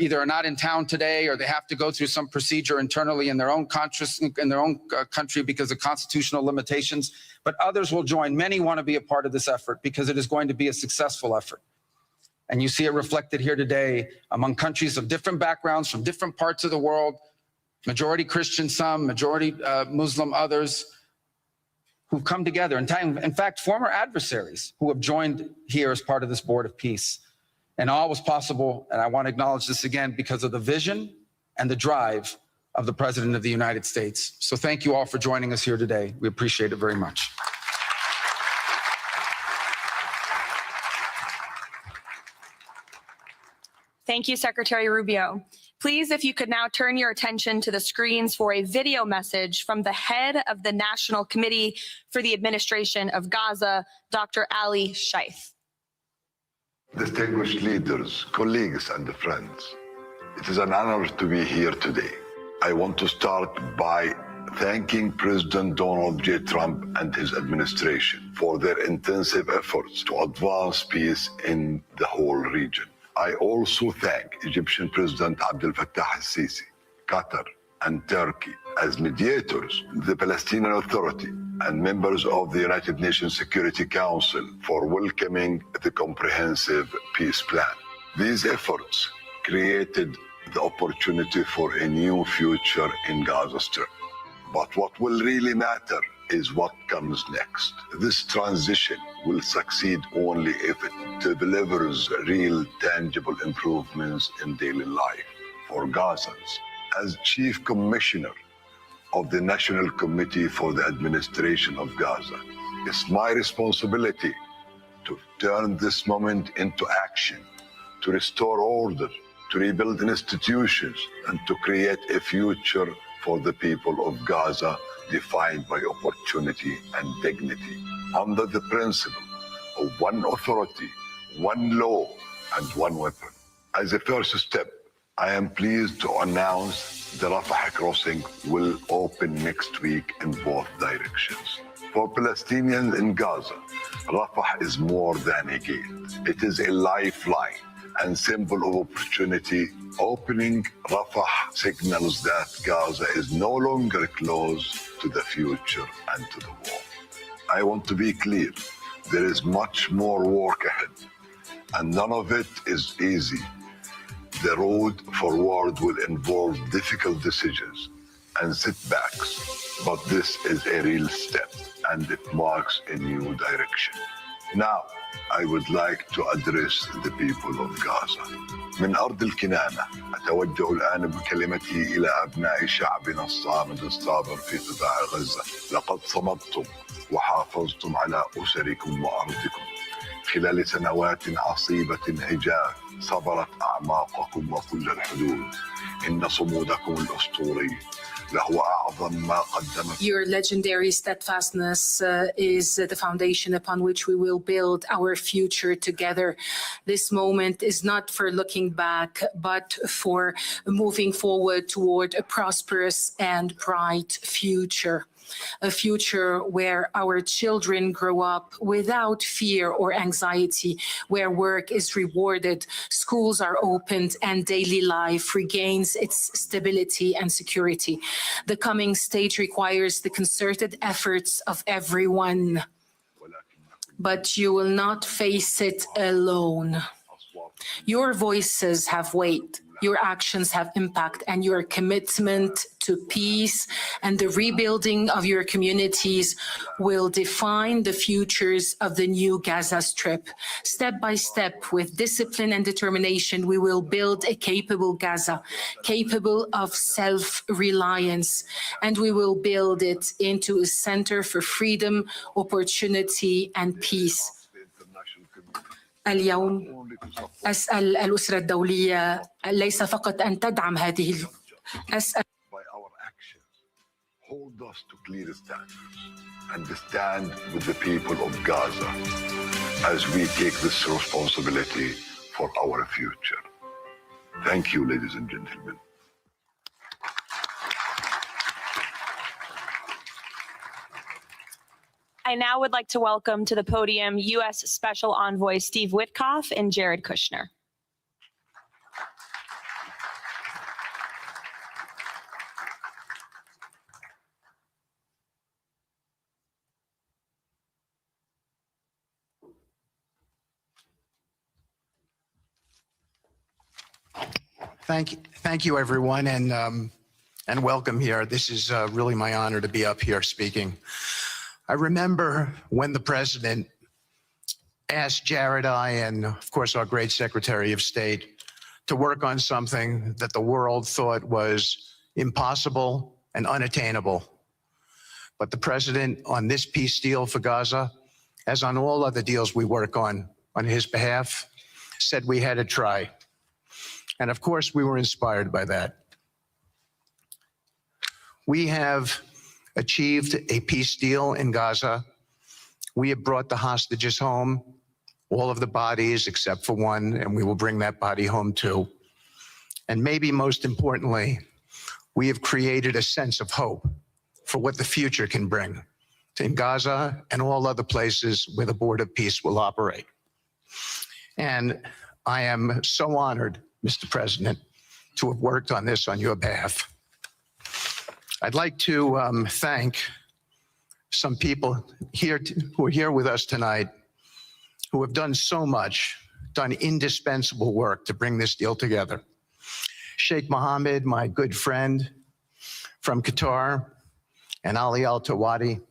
either are not in town today or they have to go through some procedure internally in their own country because of constitutional limitations, but others will join. Many want to be a part of this effort because it is going to be a successful effort. And you see it reflected here today among countries of different backgrounds from different parts of the world, majority Christian, some, majority Muslim, others, who've come together. In fact, former adversaries who have joined here as part of this board of peace. And all was possible, and I want to acknowledge this again, because of the vision and the drive of the President of the United States. So thank you all for joining us here today. We appreciate it very much.
Thank you, Secretary Rubio. Please, if you could now turn your attention to the screens for a video message from the head of the National Committee for the Administration of Gaza, Dr. Ali Shaith.
Distinguished leaders, colleagues, and friends, it is an honor to be here today. I want to start by thanking President Donald J. Trump and his administration for their intensive efforts to advance peace in the whole region. I also thank Egyptian President Abdel Fattah al-Sisi, Qatar, and Turkey as mediators, the Palestinian Authority, and members of the United Nations Security Council for welcoming the comprehensive peace plan. These efforts created the opportunity for a new future in Gaza Strip. But what will really matter is what comes next. This transition will succeed only if it delivers real, tangible improvements in daily life for Gazans. As Chief Commissioner of the National Committee for the Administration of Gaza, it's my responsibility to turn this moment into action, to restore order, to rebuild institutions, and to create a future for the people of Gaza defined by opportunity and dignity, under the principle of one authority, one law, and one weapon. As a first step, I am pleased to announce the Rafah crossing will open next week in both directions. For Palestinians in Gaza, Rafah is more than a gate. It is a lifeline and symbol of opportunity. Opening Rafah signals that Gaza is no longer closed to the future and to the war. I want to be clear, there is much more work ahead, and none of it is easy. The road forward will involve difficult decisions and setbacks, but this is a real step, and it marks a new direction. Now, I would like to address the people of Gaza. من أرض الكنانة أتوجه الآن بكلمتي إلى أبناء شعبنا الصامد الصابر في قطاع غزة. لقد صمدتم وحافظتم على أسركم وأرضكم خلال سنوات عصيبة هجاء. صبرت أعماقكم وكل الحدود. إن صمودكم الأسطوري لهو أعظم ما قدمت.
Your legendary steadfastness is the foundation upon which we will build our future together. This moment is not for looking back, but for moving forward toward a prosperous and bright future. a future where our children grow up without fear or anxiety, where work is rewarded, schools are opened, and daily life regains its stability and security. The coming stage requires the concerted efforts of everyone, but you will not face it alone. Your voices have weight, your actions have impact, and your commitment to peace and the rebuilding of your communities will define the futures of the new Gaza Strip. Step by step, with discipline and determination, we will build a capable Gaza, capable of self-reliance, and we will build it into a center for freedom, opportunity, and peace. اليوم أسأل الأسرة الدولية ليس فقط أن تدعم هذه أسأل
by our actions, hold us to clear standards and stand with the people of Gaza as we take this responsibility for our future. Thank you, ladies and gentlemen.
I now would like to welcome to the podium U.S. Special Envoy Steve Witkoff and Jared Kushner.
Thank you, everyone, and welcome here. This is really my honor to be up here speaking. I remember when the president asked Jared, and of course our great Secretary of State, to work on something that the world thought was impossible and unattainable. But the president, on this peace deal for Gaza, as on all other deals we work on his behalf, said we had to try. And of course, we were inspired by that. We have achieved a peace deal in Gaza. We have brought the hostages home, all of the bodies except for one, and we will bring that body home too. And maybe most importantly, we have created a sense of hope for what the future can bring in Gaza and all other places where the Board of Peace will operate. And I am so honored, Mr. President, to have worked on this on your behalf. I'd like to thank some people here who are here with us tonight who have done so much, done indispensable work to bring this deal together. Sheikh Mohammed, my good friend from Qatar, and Ali Al-Tawadi,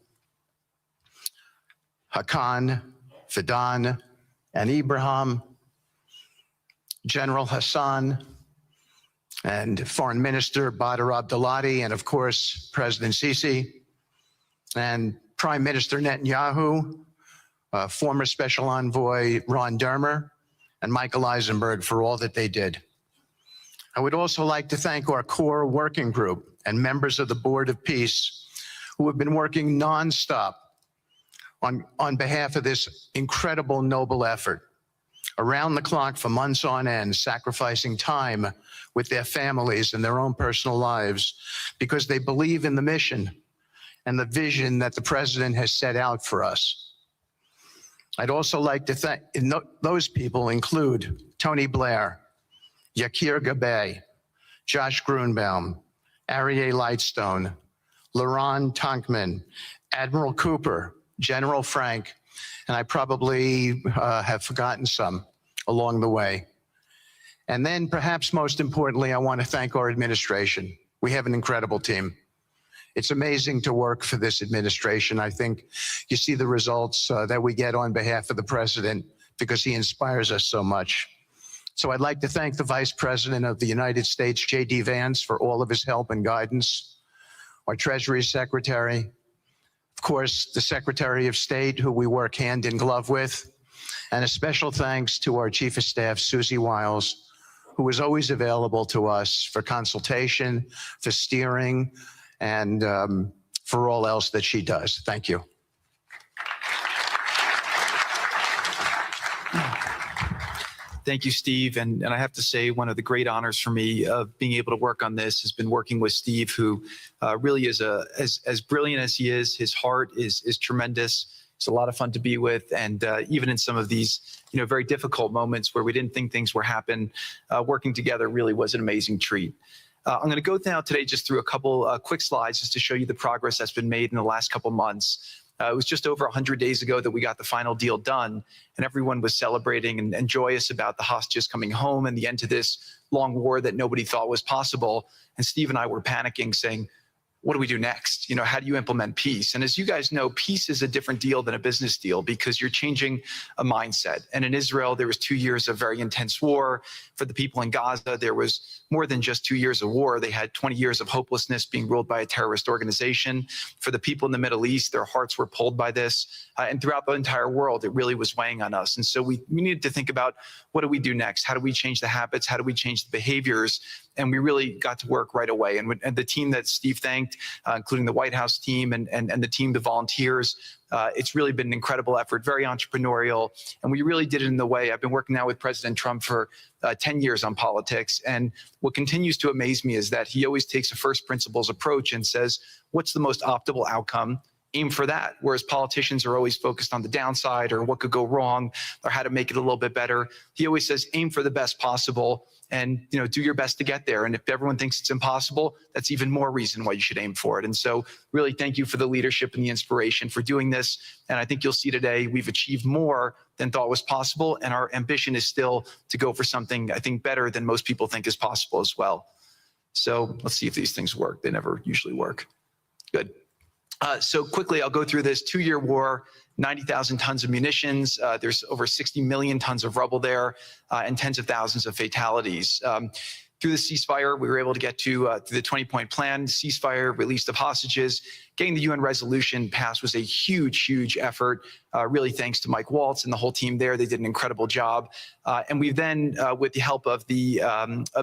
Hakan, Fidan, and Ibrahim, General Hassan, and Foreign Minister Badr Abdulati, and of course, President Sisi, and Prime Minister Netanyahu, former Special Envoy Ron Dermer, and Michael Eisenberg for all that they did. I would also like to thank our core working group and members of the Board of Peace who have been working nonstop on behalf of this incredible, noble effort, around the clock for months on end, sacrificing time with their families and their own personal lives because they believe in the mission and the vision that the president has set out for us. I'd also like to thank, those people include Tony Blair, Yakir Gabay, Josh Grunbaum, Aryeh Lightstone, Laron Tonkman, Admiral Cooper, General Frank, and I probably have forgotten some along the way. And then perhaps most importantly, I want to thank our administration. We have an incredible team. It's amazing to work for this administration. I think you see the results that we get on behalf of the president because he inspires us so much. So I'd like to thank the Vice President of the United States, J.D. Vance, for all of his help and guidance, our Treasury Secretary, of course, the Secretary of State, who we work hand in glove with, and a special thanks to our Chief of Staff, Susie Wiles, who is always available to us for consultation, for steering, and for all else that she does. Thank you.
Thank you, Steve. And I have to say, one of the great honors for me of being able to work on this has been working with Steve, who really is as brilliant as he is. His heart is tremendous. It's a lot of fun to be with. And even in some of these, very difficult moments where we didn't think things were happening, working together really was an amazing treat. I'm going to go now today just through a couple quick slides just to show you the progress that's been made in the last couple months. It was just over 100 days ago that we got the final deal done, and everyone was celebrating and joyous about the hostages coming home and the end to this long war that nobody thought was possible. And Steve and I were panicking, saying, what do we do next? How do you implement peace? And as you guys know, peace is a different deal than a business deal because you're changing a mindset. And in Israel, there was 2 years of very intense war. For the people in Gaza, there was more than just 2 years of war. They had 20 years of hopelessness being ruled by a terrorist organization. For the people in the Middle East, their hearts were pulled by this. And throughout the entire world, it really was weighing on us. And so we needed to think about, what do we do next? How do we change the habits? How do we change the behaviors? And we really got to work right away. And the team that Steve thanked, including the White House team and the team, the volunteers, it's really been an incredible effort, very entrepreneurial. And we really did it in the way. I've been working now with President Trump for 10 years on politics. And what continues to amaze me is that he always takes a first principles approach and says, what's the most optimal outcome? Aim for that. Whereas politicians are always focused on the downside or what could go wrong or how to make it a little bit better. He always says, aim for the best possible and do your best to get there. And if everyone thinks it's impossible, that's even more reason why you should aim for it. And so really thank you for the leadership and the inspiration for doing this. And I think you'll see today we've achieved more than thought was possible. And our ambition is still to go for something, I think, better than most people think is possible as well. So let's see if these things work. They never usually work. Good. So quickly, I'll go through this 2-year war, 90,000 tons of munitions. There's over 60 million tons of rubble there and tens of thousands of fatalities. Through the ceasefire, we were able to get to the 20-point plan, ceasefire, release of hostages. Getting the UN resolution passed was a huge, huge effort, really thanks to Mike Waltz and the whole team there. They did an incredible job. And we've then, with the help of the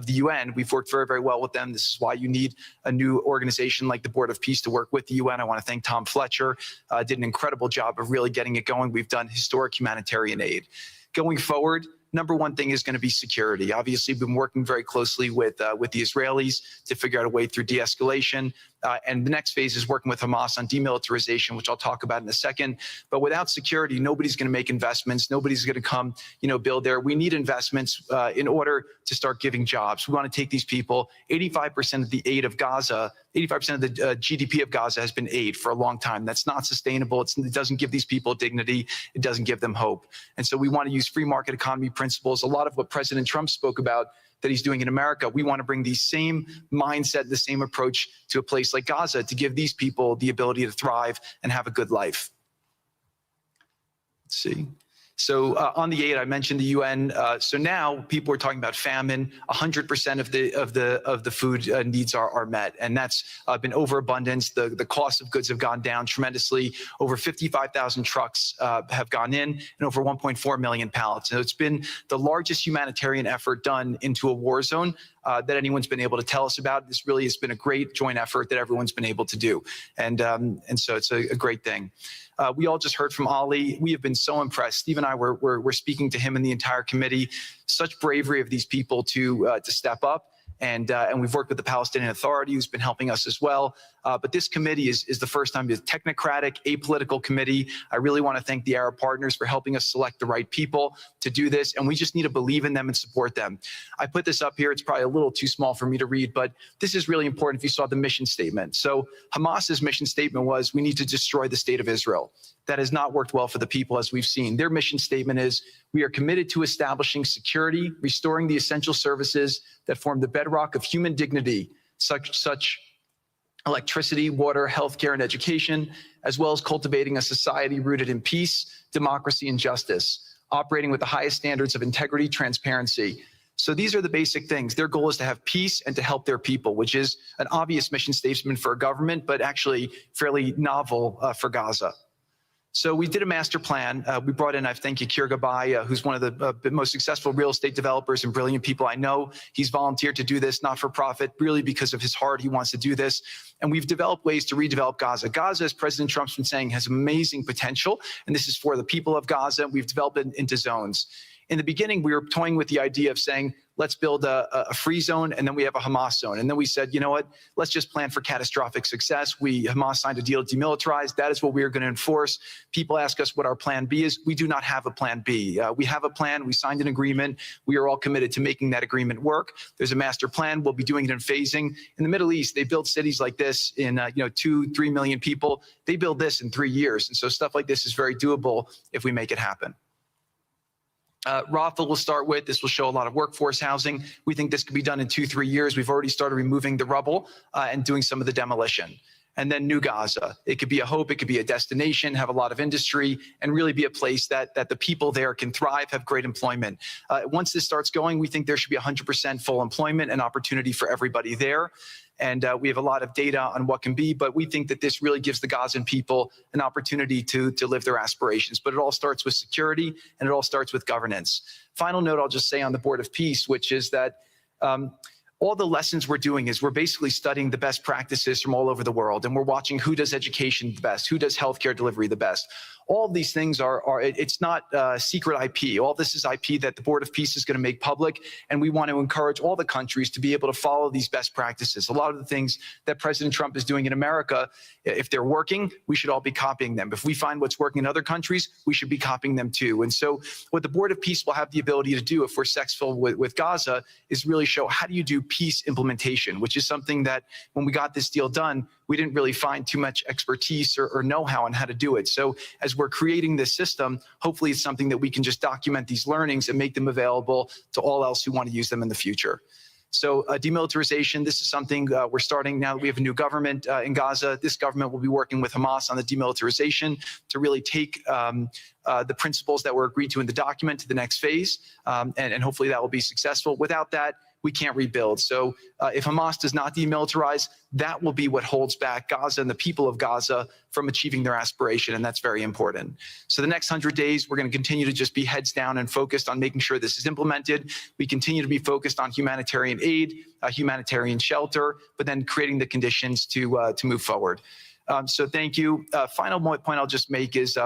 UN, we've worked very, very well with them. This is why you need a new organization like the Board of Peace to work with the UN. I want to thank Tom Fletcher, did an incredible job of really getting it going. We've done historic humanitarian aid. Going forward, number one thing is going to be security. Obviously, we've been working very closely with the Israelis to figure out a way through de-escalation. And the next phase is working with Hamas on demilitarization, which I'll talk about in a second. But without security, nobody's going to make investments. Nobody's going to come, build there. We need investments in order to start giving jobs. We want to take these people. 85% of the aid of Gaza, 85% of the GDP of Gaza has been aid for a long time. That's not sustainable. It doesn't give these people dignity. It doesn't give them hope. And so we want to use free market economy principles. A lot of what President Trump spoke about that he's doing in America, we want to bring the same mindset, the same approach to a place like Gaza to give these people the ability to thrive and have a good life. Let's see. So on the aid, I mentioned the UN. So now people are talking about famine. 100% of the food needs are met, and that's been overabundance. The cost of goods have gone down tremendously. Over 55,000 trucks have gone in, and over 1.4 million pallets. So it's been the largest humanitarian effort done into a war zone that anyone's been able to tell us about. This really has been a great joint effort that everyone's been able to do, and so it's a great thing. We all just heard from Ali. We have been so impressed. Steve and I were speaking to him and the entire committee. Such bravery of these people to step up. And we've worked with the Palestinian Authority, who's been helping us as well. But this committee is the first time it's a technocratic, apolitical committee. I really want to thank the Arab partners for helping us select the right people to do this. And we just need to believe in them and support them. I put this up here. It's probably a little too small for me to read, but this is really important if you saw the mission statement. So Hamas's mission statement was, we need to destroy the state of Israel. That has not worked well for the people, as we've seen. Their mission statement is, we are committed to establishing security, restoring the essential services that form the bedrock of human dignity, such electricity, water, healthcare, and education, as well as cultivating a society rooted in peace, democracy, and justice, operating with the highest standards of integrity, transparency. So these are the basic things. Their goal is to have peace and to help their people, which is an obvious mission statement for a government, but actually fairly novel for Gaza. So we did a master plan. We brought in, I thank Yakir Gabay, who's one of the most successful real estate developers and brilliant people I know. He's volunteered to do this, not for profit, really because of his heart. He wants to do this. And we've developed ways to redevelop Gaza. Gaza, as President Trump's been saying, has amazing potential. And this is for the people of Gaza. We've developed it into zones. In the beginning, we were toying with the idea of saying, let's build a free zone, and then we have a Hamas zone. And then we said, you know what, let's just plan for catastrophic success. Hamas signed a deal to demilitarize. That is what we are going to enforce. People ask us what our plan B is. We do not have a plan B. We have a plan. We signed an agreement. We are all committed to making that agreement work. There's a master plan. We'll be doing it in phasing. In the Middle East, they build cities like this in 2-3 million people. They build this in 3 years. And so stuff like this is very doable if we make it happen. Rafa will start with. This will show a lot of workforce housing. We think this could be done in 2-3 years. We've already started removing the rubble and doing some of the demolition. And then New Gaza. It could be a hope. It could be a destination, have a lot of industry, and really be a place that the people there can thrive, have great employment. Once this starts going, we think there should be 100% full employment and opportunity for everybody there. And we have a lot of data on what can be, but we think that this really gives the Gazan people an opportunity to live their aspirations. But it all starts with security, and it all starts with governance. Final note I'll just say on the Board of Peace, which is that all the lessons we're doing is we're basically studying the best practices from all over the world, and we're watching who does education the best, who does healthcare delivery the best. All of these things it's not secret IP. All this is IP that the Board of Peace is going to make public, and we want to encourage all the countries to be able to follow these best practices. A lot of the things that President Trump is doing in America, if they're working, we should all be copying them. If we find what's working in other countries, we should be copying them too. And so what the Board of Peace will have the ability to do if we're successful with Gaza is really show how do you do peace implementation, which is something that when we got this deal done, we didn't really find too much expertise or know-how on how to do it. So as we're creating this system, hopefully it's something that we can just document these learnings and make them available to all else who want to use them in the future. So demilitarization, this is something we're starting now that we have a new government in Gaza. This government will be working with Hamas on the demilitarization to really take the principles that were agreed to in the document to the next phase. And hopefully that will be successful. Without that, we can't rebuild. So if Hamas does not demilitarize, that will be what holds back Gaza and the people of Gaza from achieving their aspiration, and that's very important. So the next 100 days, we're going to continue to just be heads down and focused on making sure this is implemented. We continue to be focused on humanitarian aid, humanitarian shelter, but then creating the conditions to move forward. So thank you. Final point I'll just make is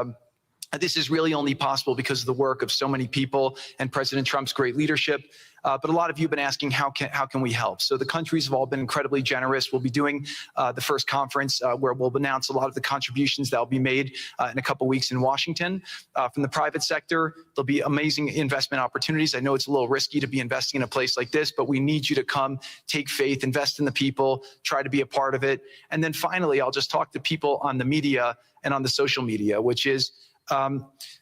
this is really only possible because of the work of so many people and President Trump's great leadership. But a lot of you have been asking, how can we help? So the countries have all been incredibly generous. We'll be doing the first conference where we'll announce a lot of the contributions that will be made in a couple weeks in Washington. From the private sector, there'll be amazing investment opportunities. I know it's a little risky to be investing in a place like this, but we need you to come, take faith, invest in the people, try to be a part of it. And then finally, I'll just talk to people on the media and on the social media, which is,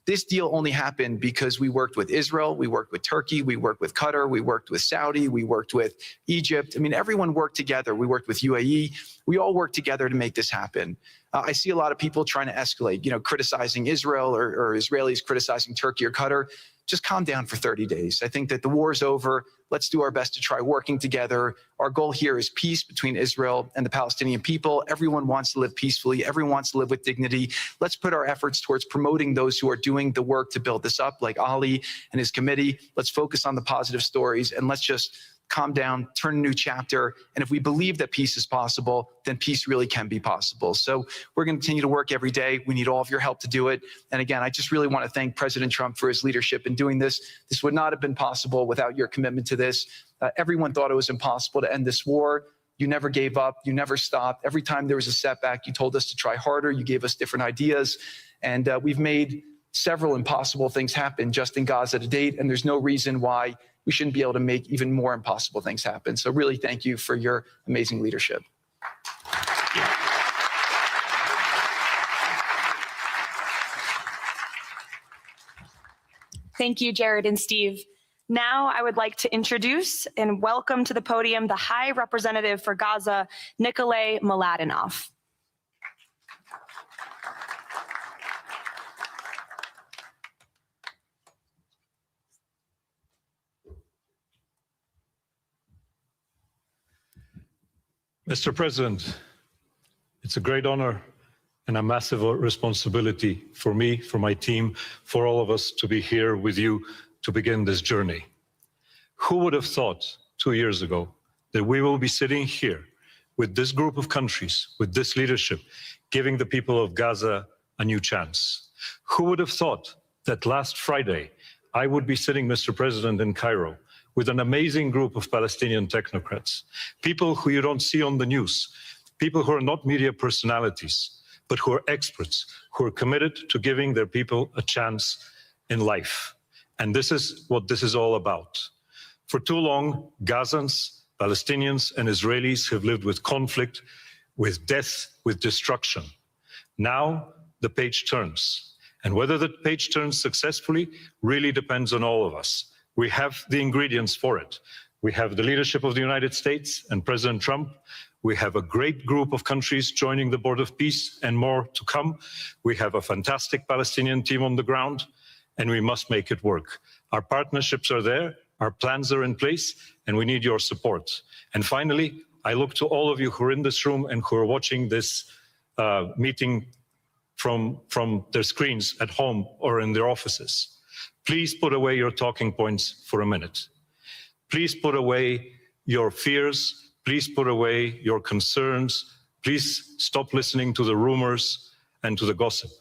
this deal only happened because we worked with Israel, we worked with Turkey, we worked with Qatar, we worked with Saudi, we worked with Egypt. I mean, everyone worked together. We worked with UAE. We all worked together to make this happen. I see a lot of people trying to escalate, criticizing Israel or Israelis criticizing Turkey or Qatar. Just calm down for 30 days. I think that the war is over. Let's do our best to try working together. Our goal here is peace between Israel and the Palestinian people. Everyone wants to live peacefully. Everyone wants to live with dignity. Let's put our efforts towards promoting those who are doing the work to build this up, like Ali and his committee. Let's focus on the positive stories, and let's just calm down, turn a new chapter. And if we believe that peace is possible, then peace really can be possible. So we're going to continue to work every day. We need all of your help to do it. And again, I just really want to thank President Trump for his leadership in doing this. This would not have been possible without your commitment to this. Everyone thought it was impossible to end this war. You never gave up. You never stopped. Every time there was a setback, you told us to try harder. You gave us different ideas. And we've made several impossible things happen just in Gaza to date. And there's no reason why we shouldn't be able to make even more impossible things happen. So really thank you for your amazing leadership.
Thank you, Jared and Steve. Now I would like to introduce and welcome to the podium the High Representative for Gaza, Nikolay Mladenov.
Mr. President, it's a great honor and a massive responsibility for me, for my team, for all of us to be here with you to begin this journey. Who would have thought 2 years ago that we will be sitting here with this group of countries, with this leadership, giving the people of Gaza a new chance? Who would have thought that last Friday I would be sitting, Mr. President, in Cairo with an amazing group of Palestinian technocrats, people who you don't see on the news, people who are not media personalities, but who are experts, who are committed to giving their people a chance in life. And this is what this is all about. For too long, Gazans, Palestinians, and Israelis have lived with conflict, with death, with destruction. Now the page turns. And whether the page turns successfully really depends on all of us. We have the ingredients for it. We have the leadership of the United States and President Trump. We have a great group of countries joining the Board of Peace and more to come. We have a fantastic Palestinian team on the ground, and we must make it work. Our partnerships are there, our plans are in place, and we need your support. And finally, I look to all of you who are in this room and who are watching this meeting from their screens at home or in their offices. Please put away your talking points for a minute. Please put away your fears. Please put away your concerns. Please stop listening to the rumors and to the gossip.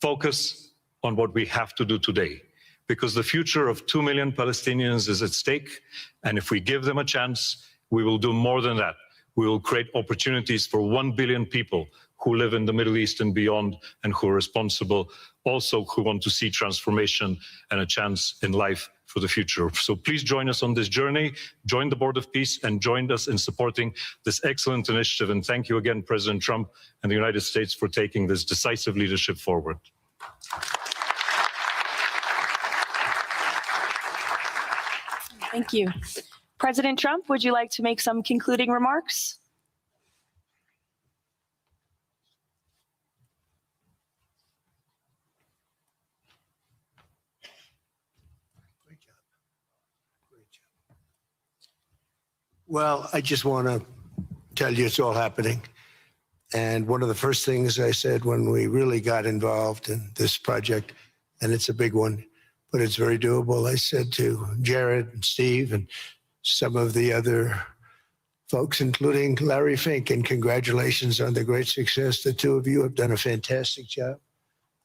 Focus on what we have to do today, because the future of 2 million Palestinians is at stake. And if we give them a chance, we will do more than that. We will create opportunities for 1 billion people who live in the Middle East and beyond, and who are responsible, also who want to see transformation and a chance in life for the future. So please join us on this journey, join the Board of Peace, and join us in supporting this excellent initiative. And thank you again, President Trump and the United States, for taking this decisive leadership forward.
Thank you. President Trump, would you like to make some concluding remarks?
Well, I just want to tell you it's all happening. And one of the first things I said when we really got involved in this project, and it's a big one, but it's very doable, I said to Jared and Steve and some of the other folks, including Larry Fink, and congratulations on the great success. The two of you have done a fantastic job.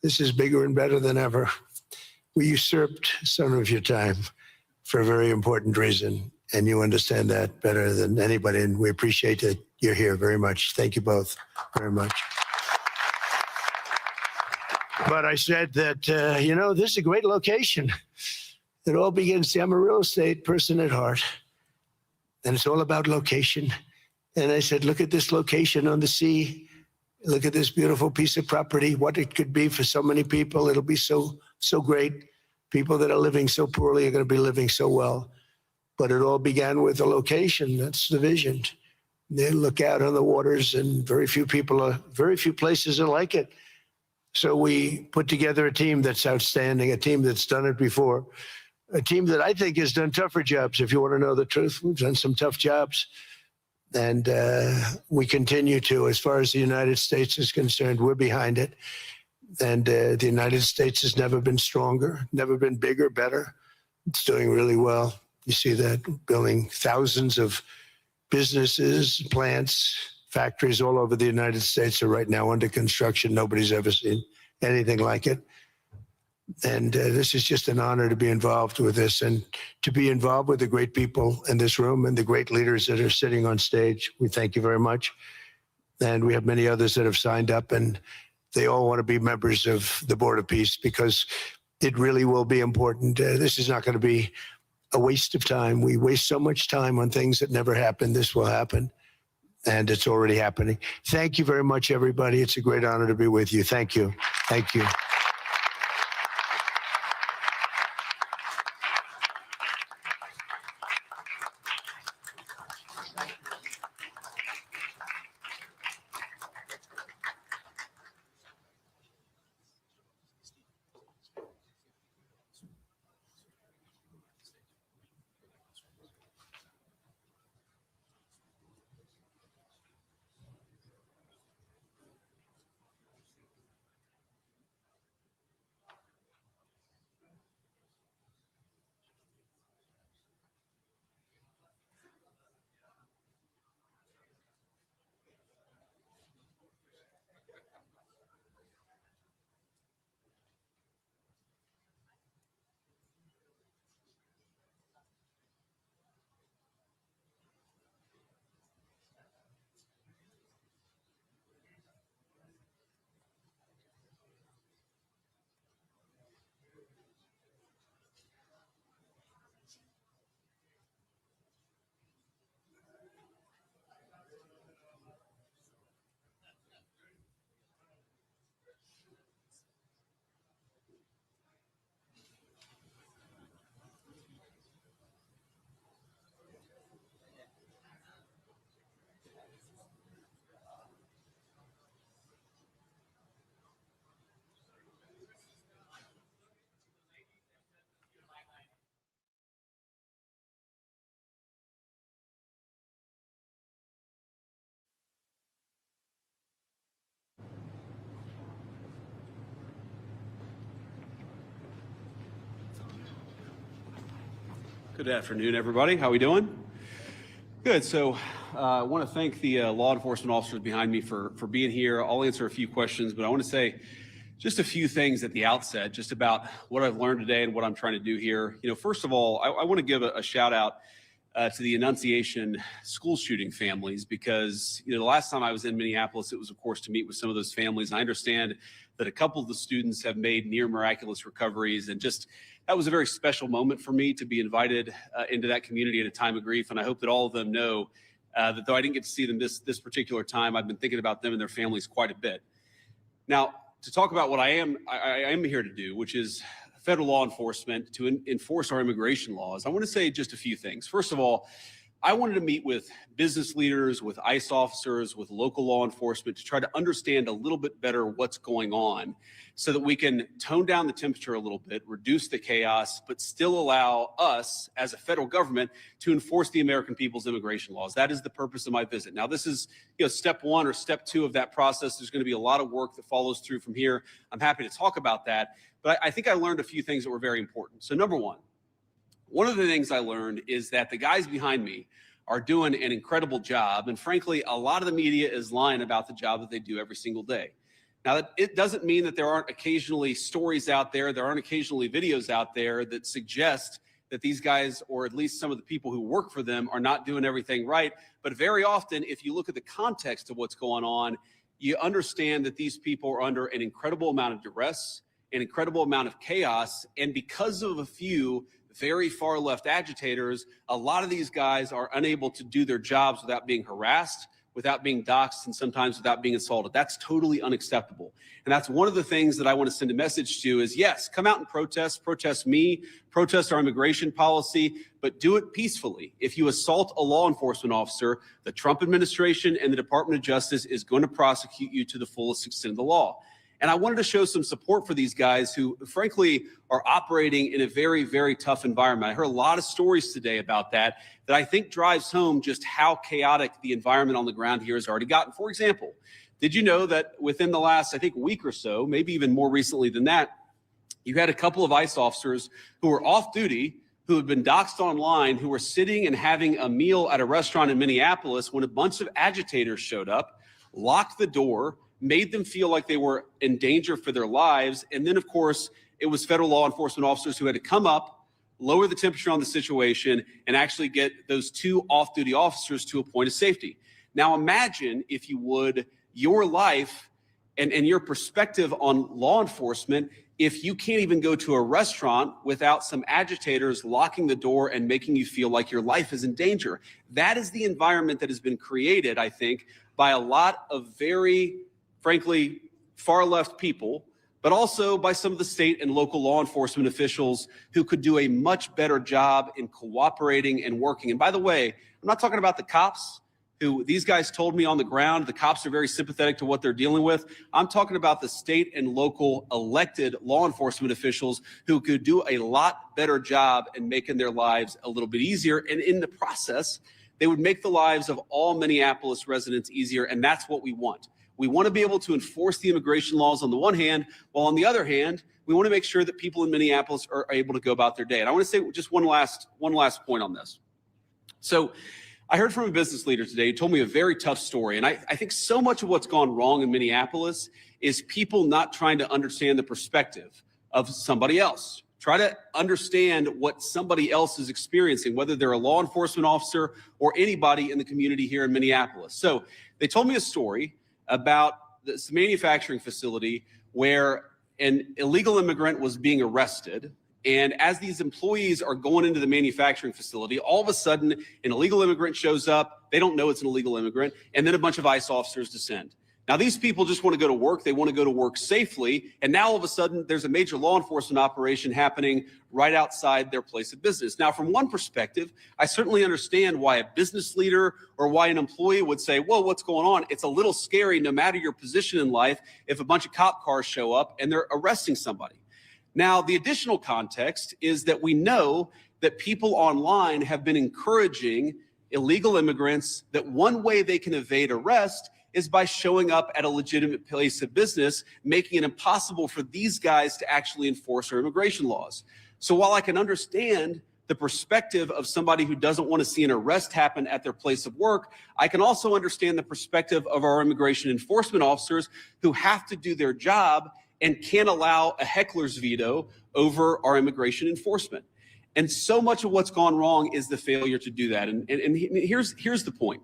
This is bigger and better than ever. We usurped some of your time for a very important reason, and you understand that better than anybody, and we appreciate that you're here very much. Thank you both very much. But I said that, this is a great location. It all begins, see, I'm a real estate person at heart, and it's all about location. And I said, look at this location on the sea. Look at this beautiful piece of property, what it could be for so many people. It'll be so great. People that are living so poorly are going to be living so well. But it all began with the location. That's the vision. They look out on the waters, and very few places are like it. So we put together a team that's outstanding, a team that's done it before, a team that I think has done tougher jobs. If you want to know the truth, we've done some tough jobs. And we continue to. As far as the United States is concerned, we're behind it. And the United States has never been stronger, never been bigger, better. It's doing really well. You see that, building thousands of businesses, plants, factories all over the United States are right now under construction. Nobody's ever seen anything like it. And this is just an honor to be involved with this, and to be involved with the great people in this room and the great leaders that are sitting on stage. We thank you very much. And we have many others that have signed up, and they all want to be members of the Board of Peace, because it really will be important. This is not going to be a waste of time. We waste so much time on things that never happen. This will happen, and it's already happening. Thank you very much, everybody. It's a great honor to be with you. Thank you. Thank you.
Good afternoon, everybody. How we doing? Good. So I want to thank the law enforcement officers behind me for being here. I'll answer a few questions, but I want to say just a few things at the outset, just about what I've learned today and what I'm trying to do here. You know, first of all, I want to give a shout out to the Annunciation school shooting families, because, you know, the last time I was in Minneapolis, it was, of course, to meet with some of those families. And I understand that a couple of the students have made near miraculous recoveries, and just that was a very special moment for me to be invited into that community at a time of grief. And I hope that all of them know that though I didn't get to see them this particular time, I've been thinking about them and their families quite a bit. Now, to talk about what I am here to do, which is federal law enforcement to enforce our immigration laws, I want to say just a few things. First of all, I wanted to meet with business leaders, with ICE officers, with local law enforcement to try to understand a little bit better what's going on so that we can tone down the temperature a little bit, reduce the chaos, but still allow us as a federal government to enforce the American people's immigration laws. That is the purpose of my visit. Now, this is, you know, step one or step two of that process. There's going to be a lot of work that follows through from here. I'm happy to talk about that, but I think I learned a few things that were very important. So number one of the things I learned is that the guys behind me are doing an incredible job. And frankly, a lot of the media is lying about the job that they do every single day. Now, it doesn't mean that there aren't occasionally stories out there, there aren't occasionally videos out there that suggest that these guys, or at least some of the people who work for them, are not doing everything right. But very often, if you look at the context of what's going on, you understand that these people are under an incredible amount of duress, an incredible amount of chaos. And because of a few very far left agitators, a lot of these guys are unable to do their jobs without being harassed, without being doxxed, and sometimes without being assaulted. That's totally unacceptable. And that's one of the things that I want to send a message to is, yes, come out and protest me, protest our immigration policy, but do it peacefully. If you assault a law enforcement officer, the Trump administration and the Department of Justice is going to prosecute you to the fullest extent of the law. And I wanted to show some support for these guys who, frankly, are operating in a very, very tough environment. I heard a lot of stories today about that I think drives home just how chaotic the environment on the ground here has already gotten. For example, did you know that within the last, I think, week or so, maybe even more recently than that, you had a couple of ICE officers who were off duty, who had been doxxed online, who were sitting and having a meal at a restaurant in Minneapolis when a bunch of agitators showed up, locked the door, made them feel like they were in danger for their lives. And then, of course, it was federal law enforcement officers who had to come up, lower the temperature on the situation, and actually get those two off-duty officers to a point of safety. Now imagine, if you would, your life and your perspective on law enforcement if you can't even go to a restaurant without some agitators locking the door and making you feel like your life is in danger. That is the environment that has been created, I think, by a lot of very, frankly, far left people, but also by some of the state and local law enforcement officials who could do a much better job in cooperating and working. And by the way, I'm not talking about the cops, who these guys told me on the ground, the cops are very sympathetic to what they're dealing with. I'm talking about the state and local elected law enforcement officials who could do a lot better job in making their lives a little bit easier. And in the process, they would make the lives of all Minneapolis residents easier. And that's what we want. We want to be able to enforce the immigration laws on the one hand, while on the other hand, we want to make sure that people in Minneapolis are able to go about their day. And I want to say just one last point on this. So I heard from a business leader today who told me a very tough story. And I think so much of what's gone wrong in Minneapolis is people not trying to understand the perspective of somebody else. Try to understand what somebody else is experiencing, whether they're a law enforcement officer or anybody in the community here in Minneapolis. So they told me a story about this manufacturing facility where an illegal immigrant was being arrested. And as these employees are going into the manufacturing facility, all of a sudden, an illegal immigrant shows up. They don't know it's an illegal immigrant. And then a bunch of ICE officers descend. Now, these people just want to go to work. They want to go to work safely. And now all of a sudden, there's a major law enforcement operation happening right outside their place of business. Now, from one perspective, I certainly understand why a business leader or why an employee would say, whoa, what's going on? It's a little scary, no matter your position in life, if a bunch of cop cars show up and they're arresting somebody. Now, the additional context is that we know that people online have been encouraging illegal immigrants that one way they can evade arrest is by showing up at a legitimate place of business, making it impossible for these guys to actually enforce our immigration laws. So while I can understand the perspective of somebody who doesn't want to see an arrest happen at their place of work, I can also understand the perspective of our immigration enforcement officers who have to do their job and can't allow a heckler's veto over our immigration enforcement. And so much of what's gone wrong is the failure to do that. And here's the point.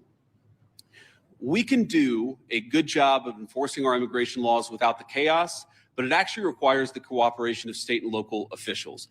We can do a good job of enforcing our immigration laws without the chaos, but it actually requires the cooperation of state and local officials.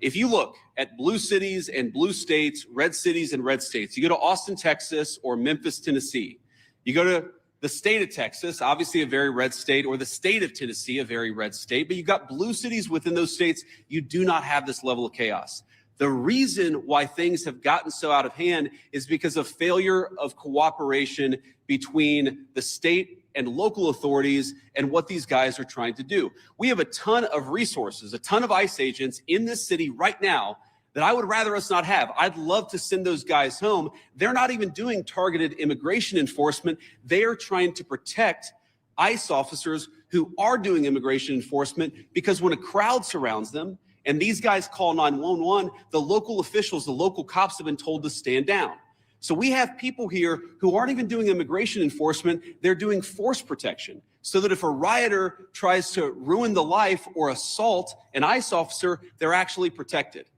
If you look at blue cities and blue states, red cities and red states, you go to Austin, Texas, or Memphis, Tennessee, you go to the state of Texas, obviously a very red state, or the state of Tennessee, a very red state, but you've got blue cities within those states, you do not have this level of chaos. The reason why things have gotten so out of hand is because of failure of cooperation between the state and local authorities and what these guys are trying to do. We have a ton of resources, a ton of ICE agents in this city right now that I would rather us not have. I'd love to send those guys home. They're not even doing targeted immigration enforcement. They are trying to protect ICE officers who are doing immigration enforcement, because when a crowd surrounds them and these guys call 911, the local officials, the local cops have been told to stand down. So we have people here who aren't even doing immigration enforcement, they're doing force protection, so that if a rioter tries to ruin the life or assault an ICE officer, they're actually protected.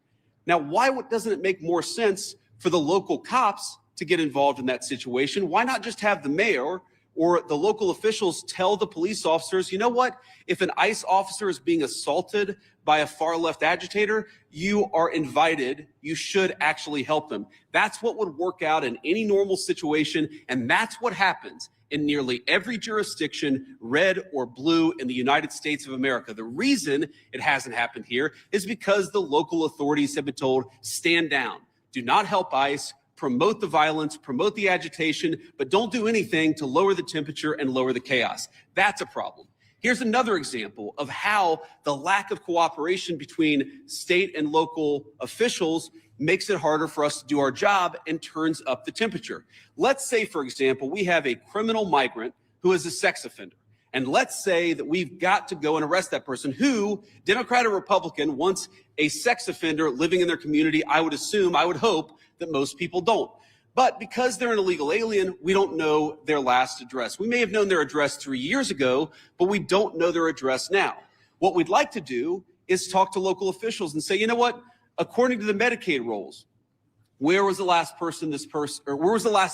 Now, why doesn't it make more sense for the local cops to get involved in that situation? Why not just have the mayor or the local officials tell the police officers, you know what, if an ICE officer is being assaulted by a far left agitator, you are invited, you should actually help them. That's what would work out in any normal situation, and that's what happens in nearly every jurisdiction, red or blue, in the United States of America. The reason it hasn't happened here is because the local authorities have been told, stand down, do not help ICE, promote the violence, promote the agitation, but don't do anything to lower the temperature and lower the chaos. That's a problem. Here's another example of how the lack of cooperation between state and local officials makes it harder for us to do our job and turns up the temperature. Let's say, for example, we have a criminal migrant who is a sex offender. And let's say that we've got to go and arrest that person who, Democrat or Republican, wants a sex offender living in their community. I would assume, I would hope that most people don't. But because they're an illegal alien, we don't know their last address. We may have known their address 3 years ago, but we don't know their address now. What we'd like to do is talk to local officials and say, you know what, according to the Medicaid rules, where was the last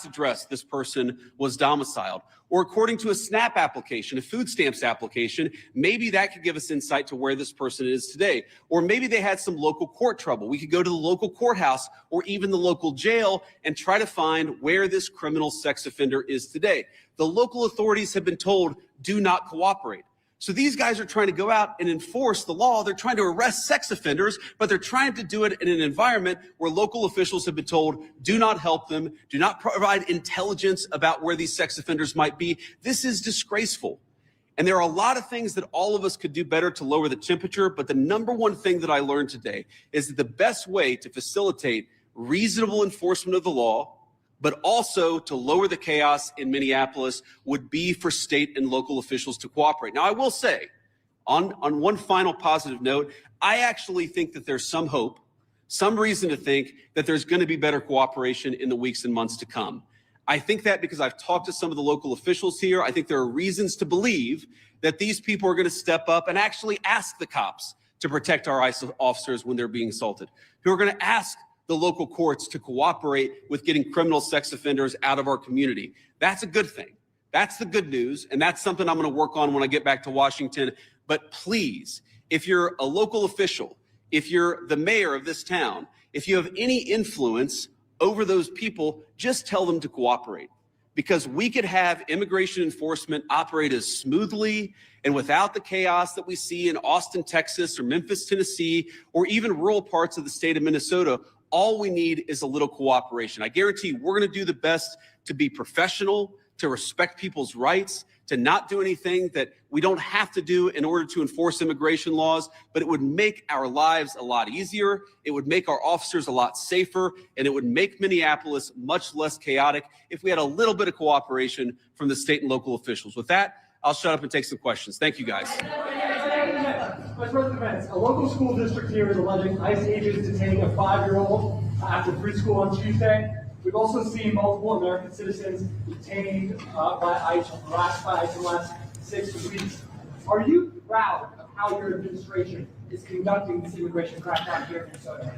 address this person was domiciled? Or according to a SNAP application, a food stamps application, maybe that could give us insight to where this person is today. Or maybe they had some local court trouble. We could go to the local courthouse or even the local jail and try to find where this criminal sex offender is today. The local authorities have been told, do not cooperate. So these guys are trying to go out and enforce the law. They're trying to arrest sex offenders, but they're trying to do it in an environment where local officials have been told, do not help them, do not provide intelligence about where these sex offenders might be. This is disgraceful. And there are a lot of things that all of us could do better to lower the temperature, but the number one thing that I learned today is that the best way to facilitate reasonable enforcement of the law, but also to lower the chaos in Minneapolis, would be for state and local officials to cooperate. Now, I will say, on one final positive note, I actually think that there's some hope, some reason to think that there's going to be better cooperation in the weeks and months to come. I think that because I've talked to some of the local officials here. I think there are reasons to believe that these people are going to step up and actually ask the cops to protect our ICE officers when they're being assaulted, who are going to ask the local courts to cooperate with getting criminal sex offenders out of our community. That's a good thing. That's the good news, and that's something I'm going to work on when I get back to Washington. But please, if you're a local official, if you're the mayor of this town, if you have any influence over those people, just tell them to cooperate. Because we could have immigration enforcement operate as smoothly and without the chaos that we see in Austin, Texas, or Memphis, Tennessee, or even rural parts of the state of Minnesota. All we need is a little cooperation. I guarantee we're going to do the best to be professional, to respect people's rights, to not do anything that we don't have to do in order to enforce immigration laws, but it would make our lives a lot easier. It would make our officers a lot safer, and it would make Minneapolis much less chaotic if we had a little bit of cooperation from the state and local officials. With that, I'll shut up and take some questions. Thank you, guys.
Vice President Pence, a local school district here is alleging ICE agents detaining a 5-year-old after preschool on Tuesday. We've also seen multiple American citizens detained by ICE in the last 6 weeks. Are you proud of how your administration is conducting this immigration crackdown here in Minnesota?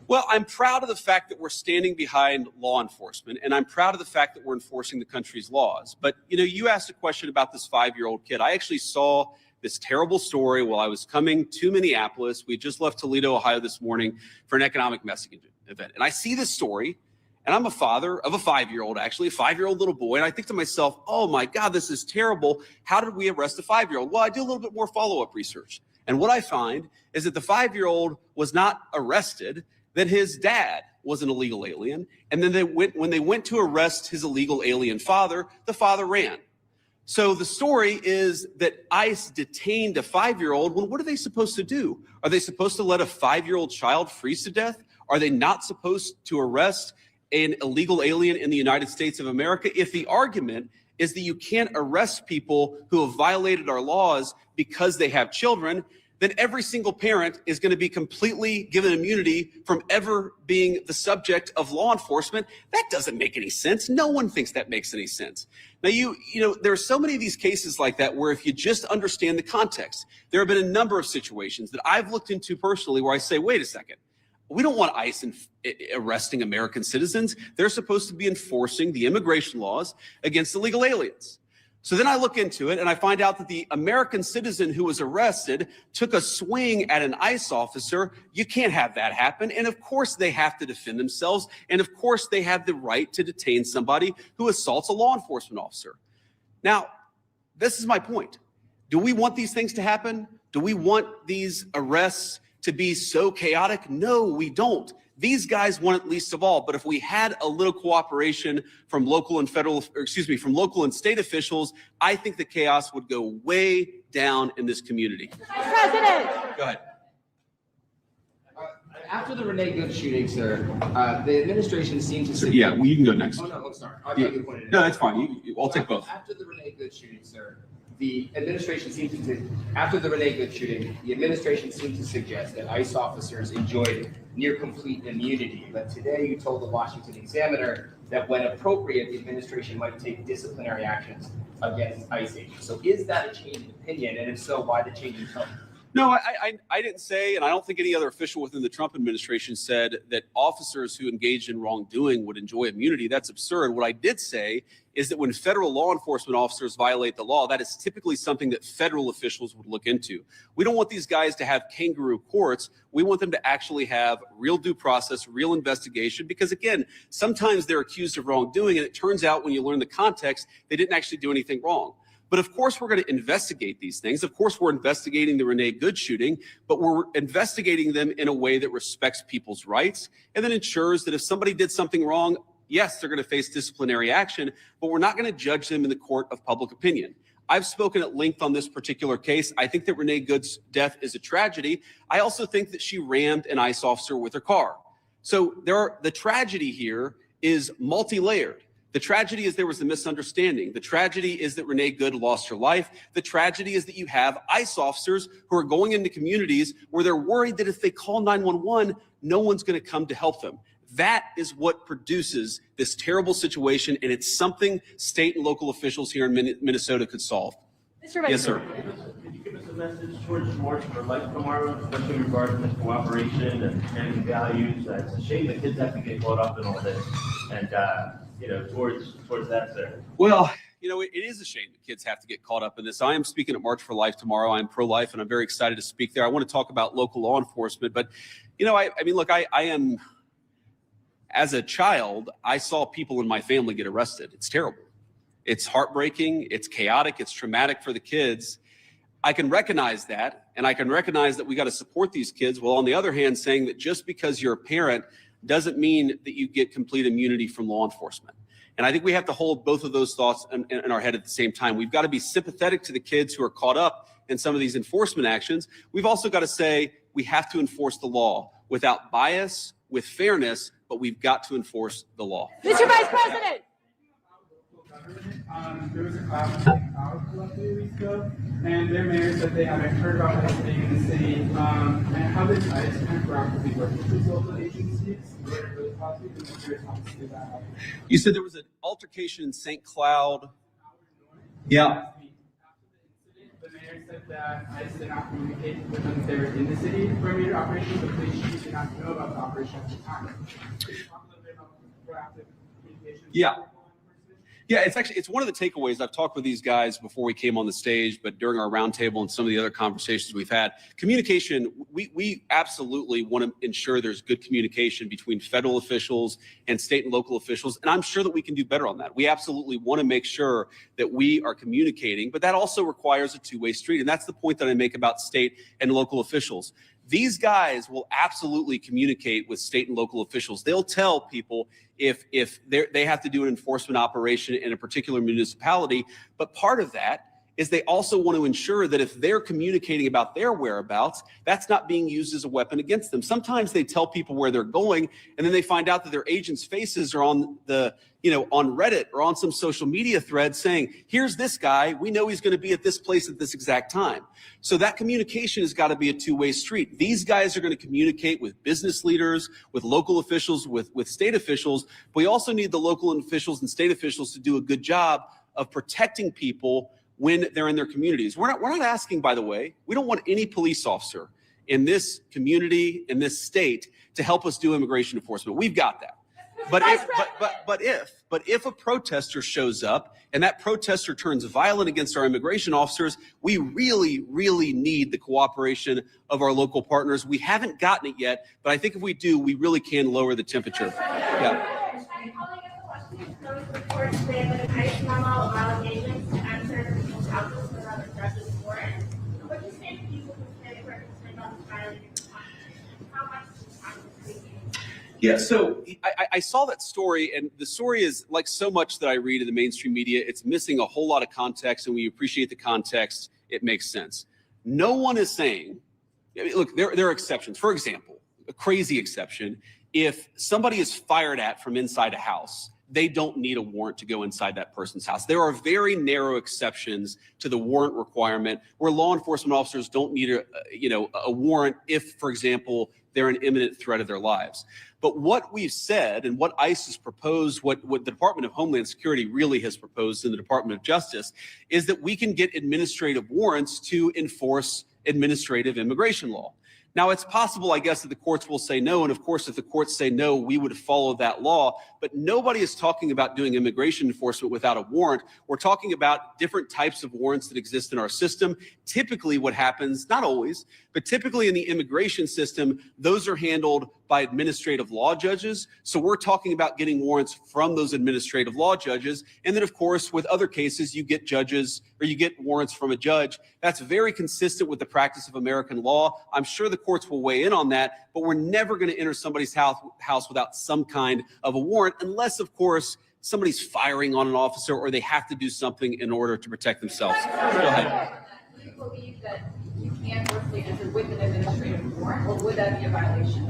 Well, I'm proud of the fact that we're standing behind law enforcement, and I'm proud of the fact that we're enforcing the country's laws. But, you asked a question about this 5-year-old kid. I actually saw this terrible story while I was coming to Minneapolis. We just left Toledo, Ohio this morning for an economic messaging event. And I see this story, and I'm a father of a 5-year-old, actually, a 5-year-old little boy. And I think to myself, oh my God, this is terrible. How did we arrest a 5-year-old? Well, I do a little bit more follow-up research. And what I find is that the 5-year-old was not arrested, that his dad was an illegal alien. And then when they went to arrest his illegal alien father, the father ran. So the story is that ICE detained a 5-year-old. Well, what are they supposed to do? Are they supposed to let a 5-year-old child freeze to death? Are they not supposed to arrest an illegal alien in the United States of America? If the argument is that you can't arrest people who have violated our laws because they have children, then every single parent is going to be completely given immunity from ever being the subject of law enforcement. That doesn't make any sense. No one thinks that makes any sense. Now, there are so many of these cases like that where if you just understand the context, there have been a number of situations that I've looked into personally where I say, wait a second, we don't want ICE arresting American citizens. They're supposed to be enforcing the immigration laws against illegal aliens. So then I look into it and I find out that the American citizen who was arrested took a swing at an ICE officer. You can't have that happen. And of course they have to defend themselves. And of course they have the right to detain somebody who assaults a law enforcement officer. Now, this is my point. Do we want these things to happen? Do we want these arrests to be so chaotic? No, we don't. These guys want it least of all. But if we had a little cooperation from local and from local and state officials, I think the chaos would go way down in this community.
President!
Go ahead.
After the Renee Good shooting, sir, the administration seems to say...
Yeah, well, you can go next.
Oh, no, I'm sorry. I thought you pointed it out.
No, that's fine. I'll take both.
After the Renee Good shooting, sir, the administration seems to... After the Renee Good shooting, the administration seems to suggest that ICE officers enjoyed near complete immunity. But today you told the Washington Examiner that when appropriate, the administration might take disciplinary actions against ICE agents. So is that a change in opinion? And if so, why the change in tone?
No, I didn't say, and I don't think any other official within the Trump administration said that officers who engaged in wrongdoing would enjoy immunity. That's absurd. What I did say is that when federal law enforcement officers violate the law, that is typically something that federal officials would look into. We don't want these guys to have kangaroo courts. We want them to actually have real due process, real investigation, because again, sometimes they're accused of wrongdoing, and it turns out when you learn the context, they didn't actually do anything wrong. But of course, we're going to investigate these things. Of course, we're investigating the Renee Good shooting, but we're investigating them in a way that respects people's rights and then ensures that if somebody did something wrong, yes, they're going to face disciplinary action, but we're not going to judge them in the court of public opinion. I've spoken at length on this particular case. I think that Renee Good's death is a tragedy. I also think that she rammed an ICE officer with her car. So the tragedy here is multi-layered. The tragedy is there was a misunderstanding. The tragedy is that Renee Good lost her life. The tragedy is that you have ICE officers who are going into communities where they're worried that if they call 911, no one's going to come to help them. That is what produces this terrible situation, and it's something state and local officials here in Minnesota could solve.
Mr. Vice
Yes, sir.
Could you give us a message towards March for Life tomorrow, especially regarding the cooperation and values? It's a shame that kids have to get caught up in all this, and towards that, sir.
Well, it is a shame that kids have to get caught up in this. I am speaking at March for Life tomorrow. I'm pro-life, and I'm very excited to speak there. I want to talk about local law enforcement, but I am. As a child, I saw people in my family get arrested. It's terrible. It's heartbreaking. It's chaotic. It's traumatic for the kids. I can recognize that, and I can recognize that we got to support these kids. While on the other hand, saying that just because you're a parent doesn't mean that you get complete immunity from law enforcement. And I think we have to hold both of those thoughts in our head at the same time. We've got to be sympathetic to the kids who are caught up in some of these enforcement actions. We've also got to say we have to enforce the law without bias, with fairness, but we've got to enforce the law.
Mr. Vice President!
There was a class out a few weeks ago, and their mayor said they haven't heard about what's happening in the city, and how this ICE can proactively work with these local agencies. Really positive, and I'm curious how to see that happen.
You said there was an altercation in St. Cloud. Yeah.
The mayor said that ICE did not communicate with them they were in the city for immediate operations, but police chiefs did not know about the operation at the time. Could you talk a little bit about proactive communication?
Yeah. Yeah, it's one of the takeaways. I've talked with these guys before we came on the stage, but during our roundtable and some of the other conversations we've had, communication, we absolutely want to ensure there's good communication between federal officials and state and local officials. And I'm sure that we can do better on that. We absolutely want to make sure that we are communicating, but that also requires a two-way street. And that's the point that I make about state and local officials. These guys will absolutely communicate with state and local officials. They'll tell people if they have to do an enforcement operation in a particular municipality. But part of that is they also want to ensure that if they're communicating about their whereabouts, that's not being used as a weapon against them. Sometimes they tell people where they're going, and then they find out that their agents' faces are on on Reddit or on some social media thread saying, here's this guy, we know he's going to be at this place at this exact time. So that communication has got to be a two-way street. These guys are going to communicate with business leaders, with local officials, with state officials. But we also need the local officials and state officials to do a good job of protecting people when they're in their communities. We're not asking, by the way, we don't want any police officer in this community, in this state, to help us do immigration enforcement. We've got that. But if a protester shows up and that protester turns violent against our immigration officers, we really, really need the cooperation of our local partners. We haven't gotten it yet, but I think if we do, we really can lower the temperature. Yeah. Yeah, so I saw that story, and the story is like so much that I read in the mainstream media. It's missing a whole lot of context, and we appreciate the context. It makes sense. No one is saying, look, there are exceptions. For example, a crazy exception, if somebody is fired at from inside a house, they don't need a warrant to go inside that person's house. There are very narrow exceptions to the warrant requirement where law enforcement officers don't need a warrant if, for example, they're an imminent threat of their lives. But what we've said and what ICE has proposed, what the Department of Homeland Security really has proposed in the Department of Justice, is that we can get administrative warrants to enforce administrative immigration law. Now, it's possible, I guess, that the courts will say no. And of course, if the courts say no, we would follow that law. But nobody is talking about doing immigration enforcement without a warrant. We're talking about different types of warrants that exist in our system. Typically what happens, not always, but typically in the immigration system, those are handled by administrative law judges. So we're talking about getting warrants from those administrative law judges. And then, of course, with other cases, you get judges or you get warrants from a judge. That's very consistent with the practice of American law. I'm sure the courts will weigh in on that, but we're never going to enter somebody's house without some kind of a warrant, unless, of course, somebody's firing on an officer or they have to do something in order to protect themselves. Go ahead.
Do you believe that you can forcibly enter with an administrative warrant, or would that be a violation?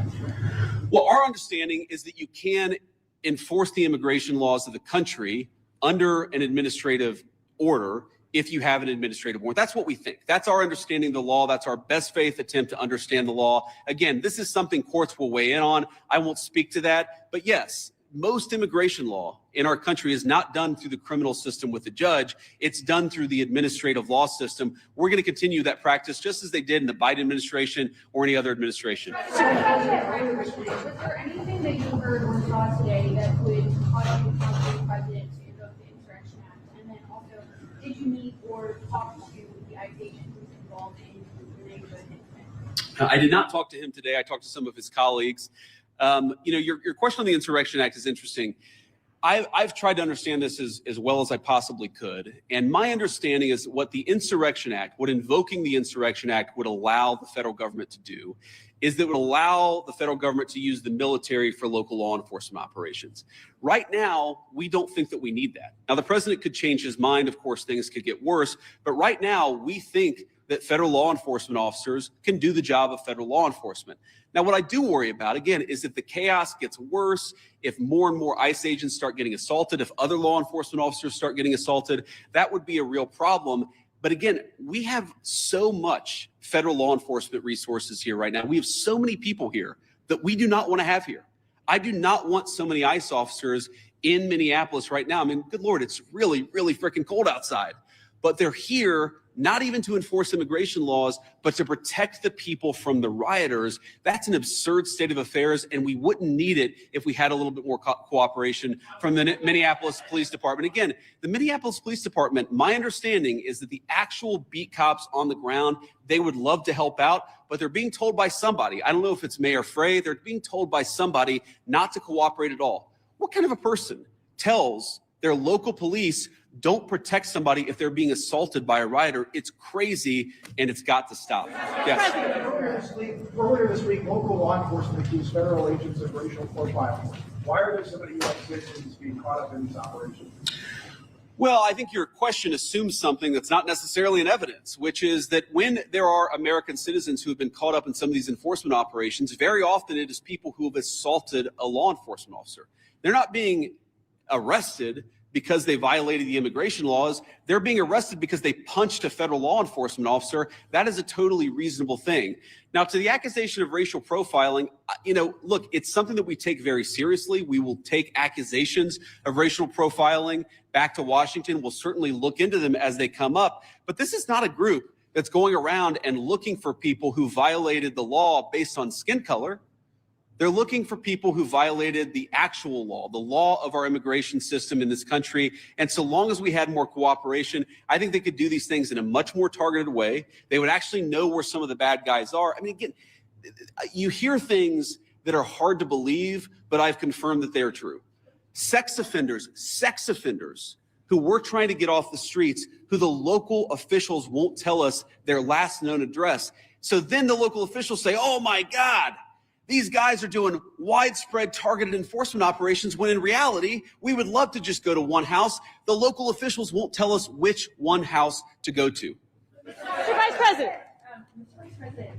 Well, our understanding is that you can enforce the immigration laws of the country under an administrative order if you have an administrative warrant. That's what we think. That's our understanding of the law. That's our best faith attempt to understand the law. Again, this is something courts will weigh in on. I won't speak to that. But yes, most immigration law in our country is not done through the criminal system with the judge. It's done through the administrative law system. We're going to continue that practice just as they did in the Biden administration or any other administration.
Was there anything that you heard or saw today that would cause you to call the president to invoke the Insurrection Act? And then also, did you meet or talk to the ICE agent who's involved in the neighborhood incident?
I did not talk to him today. I talked to some of his colleagues. Your question on the Insurrection Act is interesting. I've tried to understand this as well as I possibly could. And my understanding is what the Insurrection Act, what invoking the Insurrection Act would allow the federal government to do is that it would allow the federal government to use the military for local law enforcement operations. Right now, we don't think that we need that. Now, the president could change his mind. Of course, things could get worse. But right now, we think that federal law enforcement officers can do the job of federal law enforcement. Now, what I do worry about, again, is if the chaos gets worse, if more and more ICE agents start getting assaulted, if other law enforcement officers start getting assaulted, that would be a real problem. But again, we have so much federal law enforcement resources here right now. We have so many people here that we do not want to have here. I do not want so many ICE officers in Minneapolis right now. I mean, good Lord, it's really, really freaking cold outside. But they're here not even to enforce immigration laws, but to protect the people from the rioters. That's an absurd state of affairs, and we wouldn't need it if we had a little bit more cooperation from the Minneapolis Police Department. Again, the Minneapolis Police Department, my understanding is that the actual beat cops on the ground, they would love to help out, but they're being told by somebody, I don't know if it's Mayor Frey, they're being told by somebody not to cooperate at all. What kind of a person tells their local police don't protect somebody if they're being assaulted by a rioter? It's crazy, and it's got to stop. Yes.
Earlier this week, local law enforcement accused federal agents of racial profiling. Why are there so many U.S. citizens being caught up in these operations?
Well, I think your question assumes something that's not necessarily in evidence, which is that when there are American citizens who have been caught up in some of these enforcement operations, very often it is people who have assaulted a law enforcement officer. They're not being arrested because they violated the immigration laws. They're being arrested because they punched a federal law enforcement officer. That is a totally reasonable thing. Now, to the accusation of racial profiling, look, it's something that we take very seriously. We will take accusations of racial profiling back to Washington. We'll certainly look into them as they come up. But this is not a group that's going around and looking for people who violated the law based on skin color. They're looking for people who violated the actual law, the law of our immigration system in this country. And so long as we had more cooperation, I think they could do these things in a much more targeted way. They would actually know where some of the bad guys are. I mean, again, you hear things that are hard to believe, but I've confirmed that they are true. Sex offenders who we're trying to get off the streets, who the local officials won't tell us their last known address. So then the local officials say, oh my God, these guys are doing widespread targeted enforcement operations, when in reality, we would love to just go to one house. The local officials won't tell us which one house to go to.
Mr. Vice President. Mr. Vice President,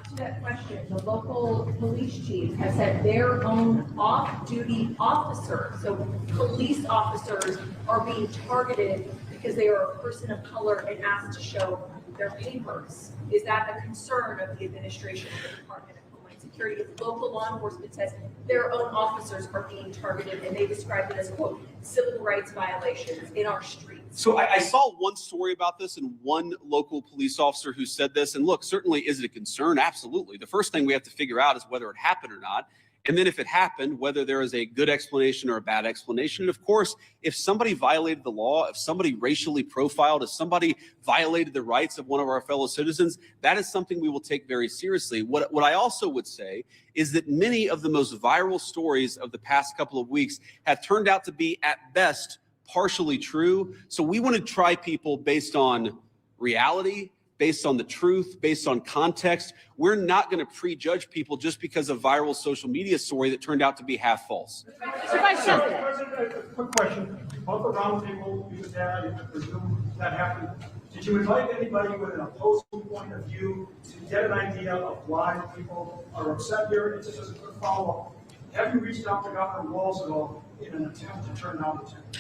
to that question, the local police chiefs have said their own off-duty officers, so police officers, are being targeted because they are a person of color and asked to show their papers. Is that a concern of the administration of the Department of Homeland Security? If local law enforcement says their own officers are being targeted, and they describe it as, quote, civil rights violations in our streets.
So I saw one story about this and one local police officer who said this. And look, certainly is it a concern? Absolutely. The first thing we have to figure out is whether it happened or not. And then if it happened, whether there is a good explanation or a bad explanation. And of course, if somebody violated the law, if somebody racially profiled, if somebody violated the rights of one of our fellow citizens, that is something we will take very seriously. What I also would say is that many of the most viral stories of the past couple of weeks have turned out to be, at best, partially true. So we want to try people based on reality, based on the truth, based on context. We're not going to prejudge people just because of viral social media story that turned out to be half false.
Mr. Vice President, a quick question. About the roundtable you just had, I presume that happened. Did you invite anybody with an opposing point of view to get an idea of why people are upset here? It's just as a quick follow-up. Have you reached out to Governor Walz at all in an attempt to turn down the tent?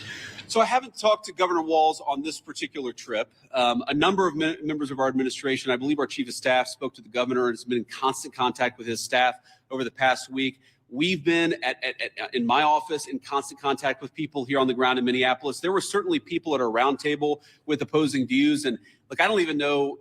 So I haven't talked to Governor Walz on this particular trip. A number of members of our administration, I believe our chief of staff, spoke to the governor and has been in constant contact with his staff over the past week. We've been in my office in constant contact with people here on the ground in Minneapolis. There were certainly people at our roundtable with opposing views. And look, I don't even know,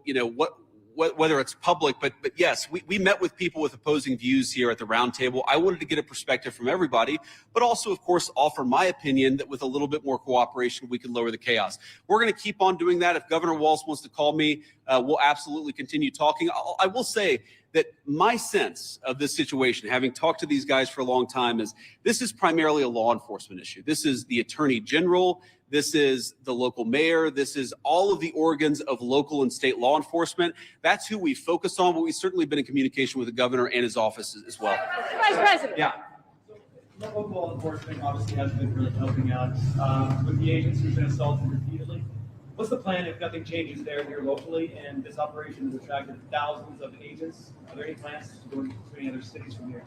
whether it's public, but yes, we met with people with opposing views here at the roundtable. I wanted to get a perspective from everybody, but also, of course, offer my opinion that with a little bit more cooperation, we can lower the chaos. We're going to keep on doing that. If Governor Walz wants to call me, we'll absolutely continue talking. I will say that my sense of this situation, having talked to these guys for a long time, is this is primarily a law enforcement issue. This is the Attorney General. This is the local mayor. This is all of the organs of local and state law enforcement. That's who we focus on, but we've certainly been in communication with the governor and his office as well.
Vice President.
Yeah.
Local law enforcement obviously has been really helping out with the agents who've been assaulted repeatedly.
What's the plan if nothing changes there here locally and this operation has attracted thousands of agents? Are there any plans to go into any other cities from here?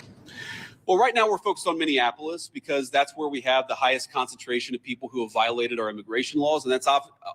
Well, right now we're focused on Minneapolis because that's where we have the highest concentration of people who have violated our immigration laws. And that's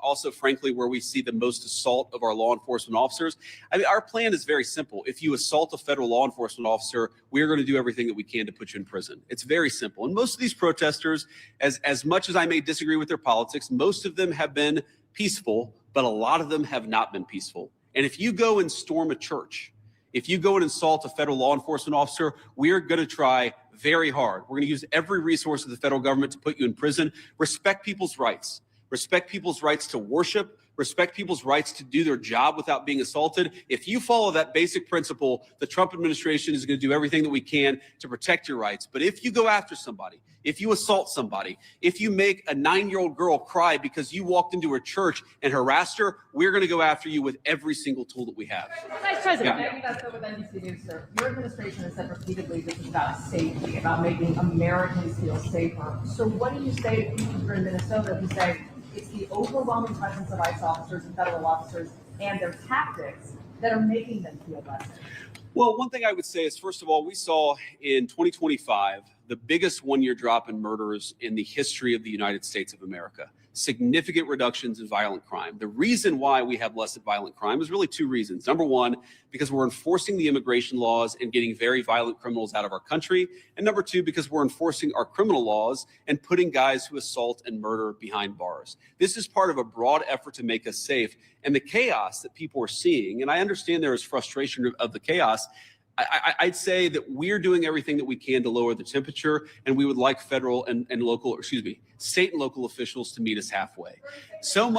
also, frankly, where we see the most assault of our law enforcement officers. I mean, our plan is very simple. If you assault a federal law enforcement officer, we're going to do everything that we can to put you in prison. It's very simple. And most of these protesters, as much as I may disagree with their politics, most of them have been peaceful, but a lot of them have not been peaceful. And if you go and storm a church, if you go and assault a federal law enforcement officer, we're going to try very hard. We're going to use every resource of the federal government to put you in prison. Respect people's rights. Respect people's rights to worship. Respect people's rights to do their job without being assaulted. If you follow that basic principle, the Trump administration is going to do everything that we can to protect your rights. But if you go after somebody, if you assault somebody, if you make a 9-year-old girl cry because you walked into her church and harassed her, we're going to go after you with every single tool that we have.
Vice President.
Yeah.
Maggie Vesco with NBC News, sir. Your administration has said repeatedly this is about safety, about making Americans feel safer. So what do you say to people here in Minnesota who say it's the overwhelming presence of ICE officers and federal officers and their tactics that are making them feel less safe?
Well, one thing I would say is, first of all, we saw in 2025 the biggest one-year drop in murders in the history of the United States of America. Significant reductions in violent crime. The reason why we have less violent crime is really two reasons. Number one, because we're enforcing the immigration laws and getting very violent criminals out of our country. And number two, because we're enforcing our criminal laws and putting guys who assault and murder behind bars. This is part of a broad effort to make us safe. And the chaos that people are seeing, and I understand there is frustration of the chaos, I'd say that we're doing everything that we can to lower the temperature, and we would like federal and local, excuse me, state and local officials to meet us halfway. So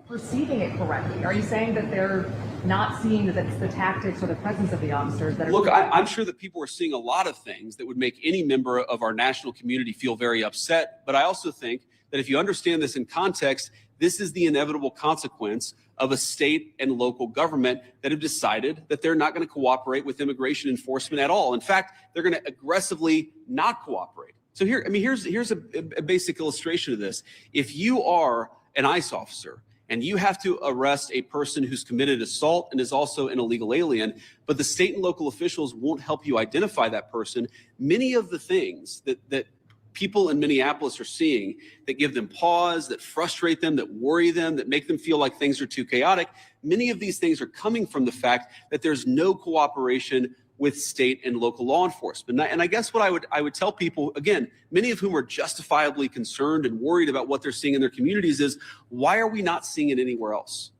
Perceiving it correctly. Are you saying that they're not seeing that it's the tactics or the presence of the officers that are...
Look, I'm sure that people are seeing a lot of things that would make any member of our national community feel very upset. But I also think that if you understand this in context, this is the inevitable consequence of a state and local government that have decided that they're not going to cooperate with immigration enforcement at all. In fact, they're going to aggressively not cooperate. So here's a basic illustration of this. If you are an ICE officer and you have to arrest a person who's committed assault and is also an illegal alien, but the state and local officials won't help you identify that person, many of the things that people in Minneapolis are seeing that give them pause, that frustrate them, that worry them, that make them feel like things are too chaotic, many of these things are coming from the fact that there's no cooperation with state and local law enforcement. And I guess what I would tell people, again, many of whom are justifiably concerned and worried about what they're seeing in their communities, is why are we not seeing it anywhere else?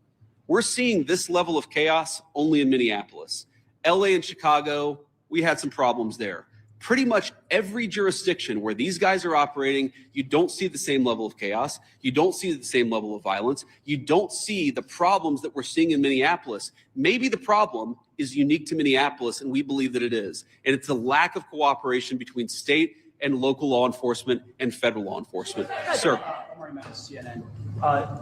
We're seeing this level of chaos only in Minneapolis. LA and Chicago, we had some problems there. Pretty much every jurisdiction where these guys are operating, you don't see the same level of chaos. You don't see the same level of violence. You don't see the problems that we're seeing in Minneapolis. Maybe the problem is unique to Minneapolis, and we believe that it is. And it's a lack of cooperation between state and local law enforcement and federal law enforcement. Sir.
Omar Metis, CNN.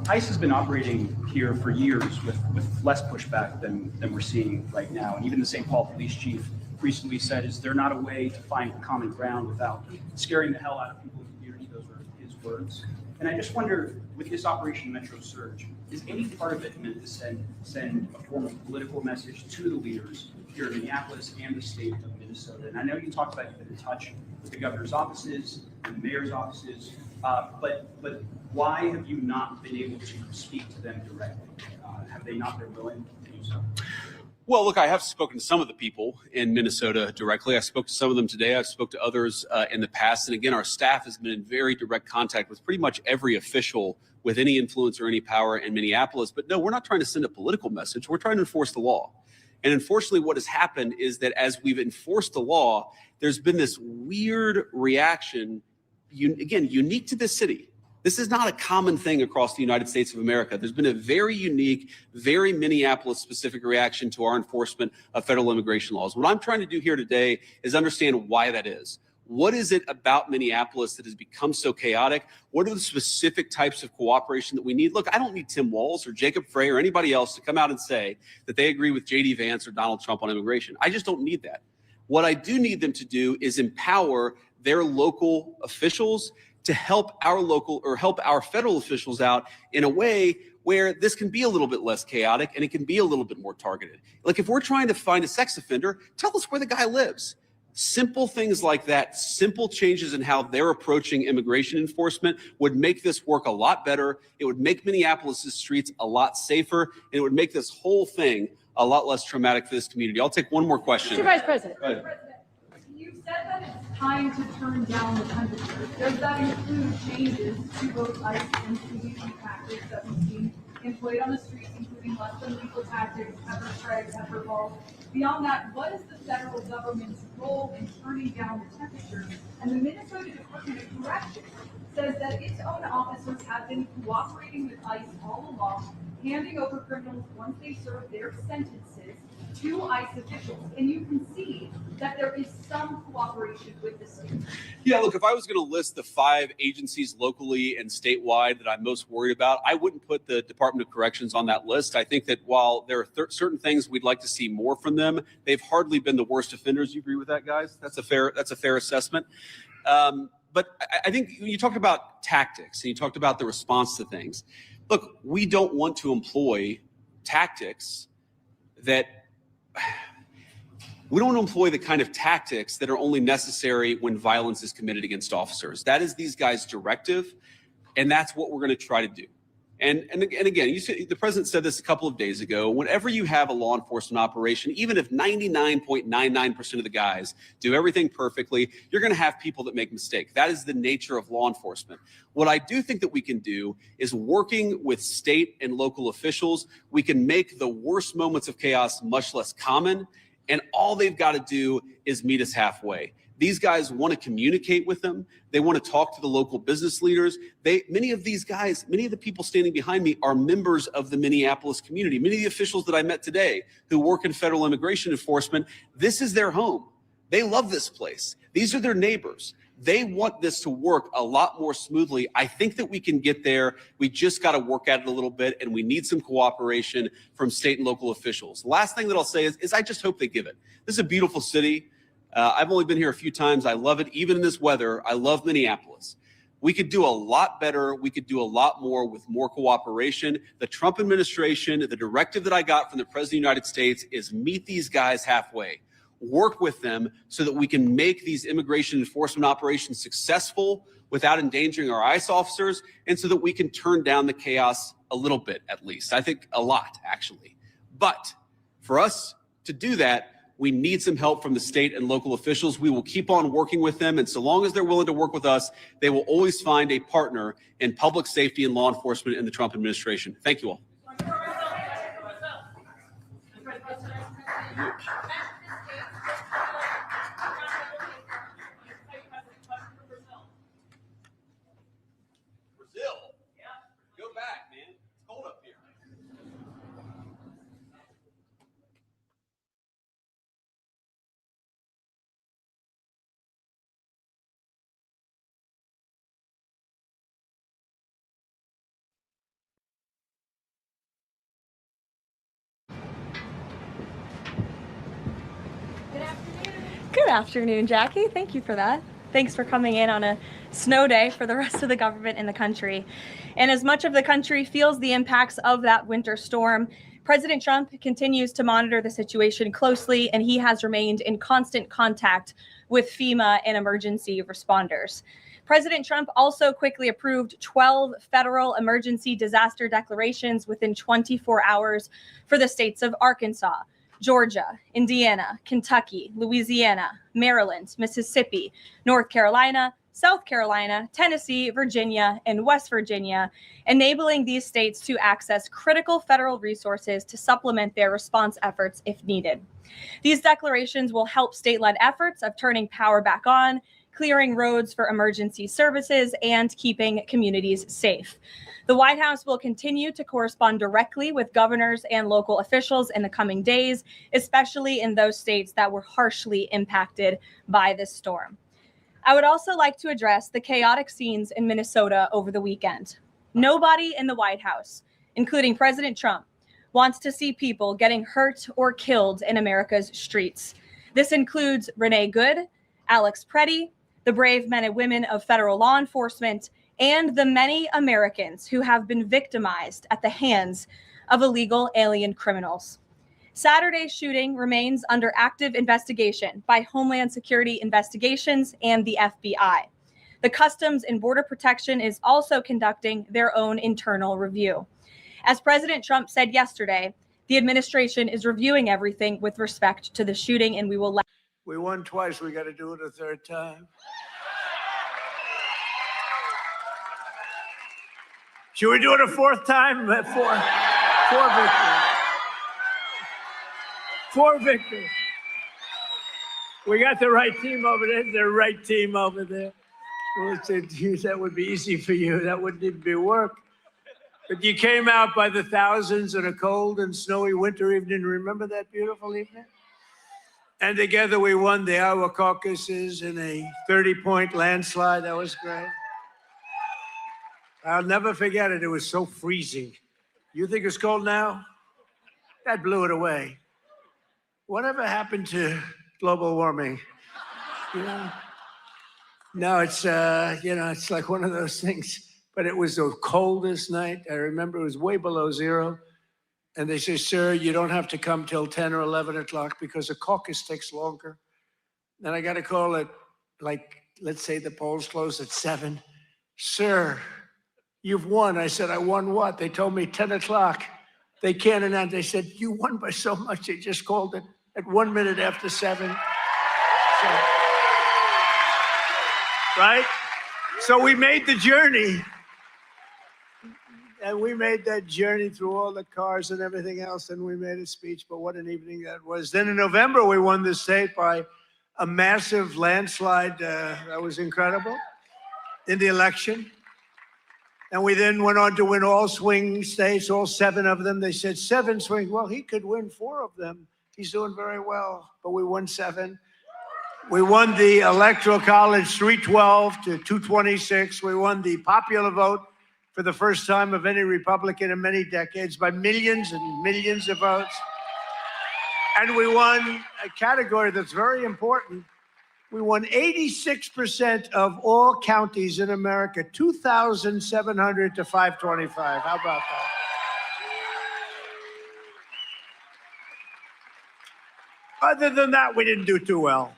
ICE has been operating here for years with less pushback than we're seeing right now. And even the St. Paul police chief recently said, is there not a way to find common ground without scaring the hell out of people in the community? Those were his words. And I just wonder, with this Operation Metro Surge, is any part of it meant to send a form of political message to the leaders here in Minneapolis and the state of Minnesota? And I know you talked about you've been in touch with the governor's offices and the mayor's offices, but why have you not been able to speak to them directly? Have they not been willing to do so?
Well, look, I have spoken to some of the people in Minnesota directly. I spoke to some of them today. I've spoke to others in the past. And again, our staff has been in very direct contact with pretty much every official with any influence or any power in Minneapolis. But no, we're not trying to send a political message. We're trying to enforce the law. And unfortunately, what has happened is that as we've enforced the law, there's been this weird reaction, again, unique to this city. This is not a common thing across the United States of America. There's been a very unique, very Minneapolis-specific reaction to our enforcement of federal immigration laws. What I'm trying to do here today is understand why that is. What is it about Minneapolis that has become so chaotic? What are the specific types of cooperation that we need? Look, I don't need Tim Walz or Jacob Frey or anybody else to come out and say that they agree with J.D. Vance or Donald Trump on immigration. I just don't need that. What I do need them to do is empower their local officials to help our local or help our federal officials out in a way where this can be a little bit less chaotic and it can be a little bit more targeted. Like if we're trying to find a sex offender, tell us where the guy lives. Simple things like that, simple changes in how they're approaching immigration enforcement would make this work a lot better. It would make Minneapolis' streets a lot safer, and it would make this whole thing a lot less traumatic for this community. I'll take one more question.
Mr. Vice President.
Go ahead.
You said that it's time to turn down the temperature. Does that include changes to both ICE and CBP tactics that we've seen employed on the streets, including less than lethal tactics, pepper spray, pepper balls? Beyond that, what is the federal government's role in turning down the temperature? And the Minnesota Department of Corrections says that its own officers have been cooperating with ICE all along, handing over criminals once they serve their sentences to ICE officials. And you can see that there is some cooperation with the state.
Yeah, look, if I was going to list the 5 agencies locally and statewide that I'm most worried about, I wouldn't put the Department of Corrections on that list. I think that while there are certain things we'd like to see more from them, they've hardly been the worst offenders. You agree with that, guys? That's a fair assessment. But I think you talked about tactics and you talked about the response to things. Look, we don't want to employ tactics that we don't want to employ the kind of tactics that are only necessary when violence is committed against officers. That is these guys' directive, and that's what we're going to try to do. And again, the president said this a couple of days ago. Whenever you have a law enforcement operation, even if 99.99% of the guys do everything perfectly, you're going to have people that make mistakes. That is the nature of law enforcement. What I do think that we can do is working with state and local officials, we can make the worst moments of chaos much less common. And all they've got to do is meet us halfway. These guys want to communicate with them. They want to talk to the local business leaders. Many of these guys, many of the people standing behind me are members of the Minneapolis community. Many of the officials that I met today who work in federal immigration enforcement, this is their home. They love this place. These are their neighbors. They want this to work a lot more smoothly. I think that we can get there. We just got to work at it a little bit, and we need some cooperation from state and local officials. The last thing that I'll say is I just hope they give it. This is a beautiful city. I've only been here a few times. I love it. Even in this weather, I love Minneapolis. We could do a lot better. We could do a lot more with more cooperation. The Trump administration, the directive that I got from the President of the United States is meet these guys halfway. Work with them so that we can make these immigration enforcement operations successful without endangering our ICE officers, and so that we can turn down the chaos a little bit, at least. I think a lot, actually. But for us to do that, we need some help from the state and local officials. We will keep on working with them. And so long as they're willing to work with us, they will always find a partner in public safety and law enforcement in the Trump administration. Thank you all. Brazil? Yeah. Go back, man. It's cold up here.
Good afternoon, Jackie. Thank you for that. Thanks for coming in on a snow day for the rest of the government in the country. And as much of the country feels the impacts of that winter storm, President Trump continues to monitor the situation closely, and he has remained in constant contact with FEMA and emergency responders. President Trump also quickly approved 12 federal emergency disaster declarations within 24 hours for the states of Arkansas, Georgia, Indiana, Kentucky, Louisiana, Maryland, Mississippi, North Carolina, South Carolina, Tennessee, Virginia, and West Virginia, enabling these states to access critical federal resources to supplement their response efforts if needed. These declarations will help state-led efforts of turning power back on, clearing roads for emergency services, and keeping communities safe. The White House will continue to correspond directly with governors and local officials in the coming days, especially in those states that were harshly impacted by this storm. I would also like to address the chaotic scenes in Minnesota over the weekend. Nobody in the White House, including President Trump, wants to see people getting hurt or killed in America's streets. This includes Renee Good, Alex Preddy, the brave men and women of federal law enforcement, and the many Americans who have been victimized at the hands of illegal alien criminals. Saturday's shooting remains under active investigation by Homeland Security Investigations and the FBI. The Customs and Border Protection is also conducting their own internal review. As President Trump said yesterday, the administration is reviewing everything with respect to the shooting, and we will let.
We won twice. We got to do it a third time. Should we do it a fourth time? Four victories. Four victories. We got the right team over there. The right team over there. Well, that would be easy for you. That wouldn't even be work. But you came out by the thousands on a cold and snowy winter evening. Remember that beautiful evening? And together we won the Iowa caucuses in a 30-point landslide. That was great. I'll never forget it. It was so freezing. You think it's cold now? That blew it away. Whatever happened to global warming? You know? No, it's it's like one of those things. But it was the coldest night. I remember it was way below zero. And they say, sir, you don't have to come till 10 or 11 o'clock because the caucus takes longer. And I got a call at, like, let's say the polls close at 7. Sir, you've won. I said, I won what? They told me 10 o'clock. They can't announce. They said, you won by so much. They just called it at 1 minute after 7. So, right? So we made the journey. And we made that journey through all the cars and everything else, and we made a speech, but what an evening that was. Then in November, we won the state by a massive landslide. That was incredible in the election. And we then went on to win all swing states, all 7 of them. They said 7 swing. Well, he could win 4 of them. He's doing very well, but we won 7. We won the Electoral College 312 to 226. We won the popular vote for the first time of any Republican in many decades by millions and millions of votes. And we won a category that's very important. We won 86% of all counties in America, 2,700 to 525. How about that? Other than that, we didn't do too well.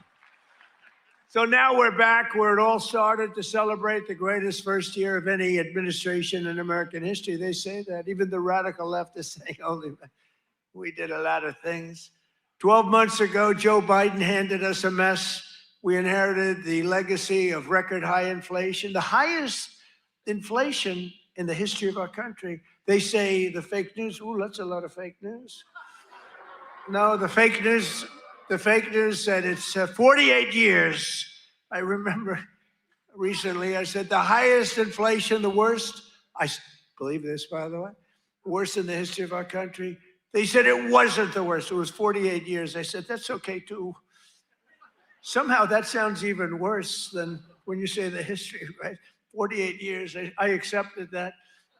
So now we're back where it all started to celebrate the greatest first year of any administration in American history. They say that. Even the radical left is saying, only we did a lot of things. 12 months ago, Joe Biden handed us a mess. We inherited the legacy of record high inflation, the highest inflation in the history of our country. They say the fake news, ooh, that's a lot of fake news. No, the fake news said it's 48 years. I remember recently I said the highest inflation, the worst. I believe this, by the way, worst in the history of our country. They said it wasn't the worst. It was 48 years. I said, that's okay, too. Somehow that sounds even worse than when you say the history, right? 48 years. I accepted that,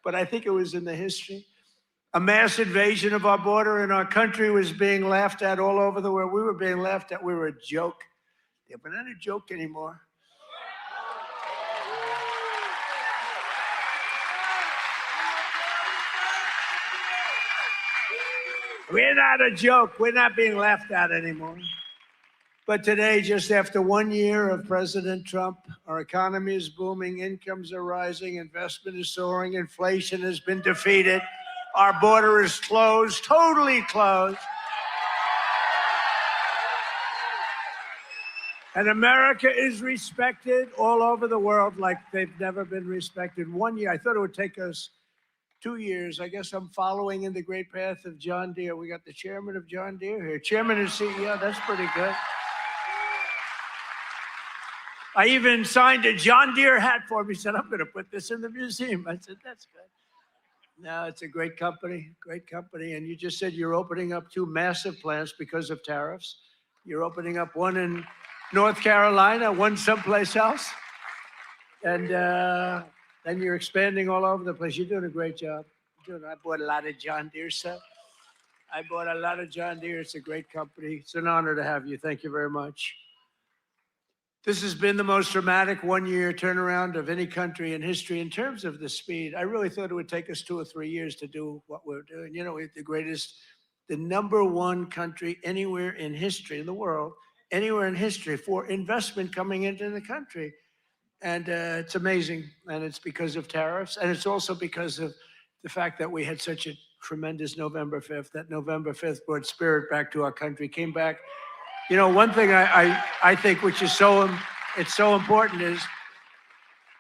but I think it was in the history. A mass invasion of our border in our country was being laughed at all over the world. We were being laughed at. We were a joke. Yeah, we're not a joke anymore. We're not a joke. We're not being laughed at anymore. But today, just after 1 year of President Trump, our economy is booming, incomes are rising, investment is soaring, inflation has been defeated. Our border is closed, totally closed. And America is respected all over the world like they've never been respected. 1 year, I thought it would take us 2 years. I guess I'm following in the great path of John Deere. We got the chairman of John Deere here. Chairman and CEO, that's pretty good. I even signed a John Deere hat for him. He said, I'm going to put this in the museum. I said, that's good. No, it's a great company, And you just said you're opening up 2 massive plants because of tariffs. You're opening up one in North Carolina, one someplace else. And then you're expanding all over the place. You're doing a great job. I bought a lot of John Deere stuff. I bought a lot of John Deere. It's a great company. It's an honor to have you. Thank you very much. This has been the most dramatic one-year turnaround of any country in history in terms of the speed. I really thought it would take us 2 or 3 years to do what we're doing. You know, we're the number one country anywhere in history in the world, anywhere in history for investment coming into the country. And it's amazing. And it's because of tariffs. And it's also because of the fact that we had such a tremendous November 5th. That November 5th brought spirit back to our country, came back. You know, one thing I think which is it's so important is,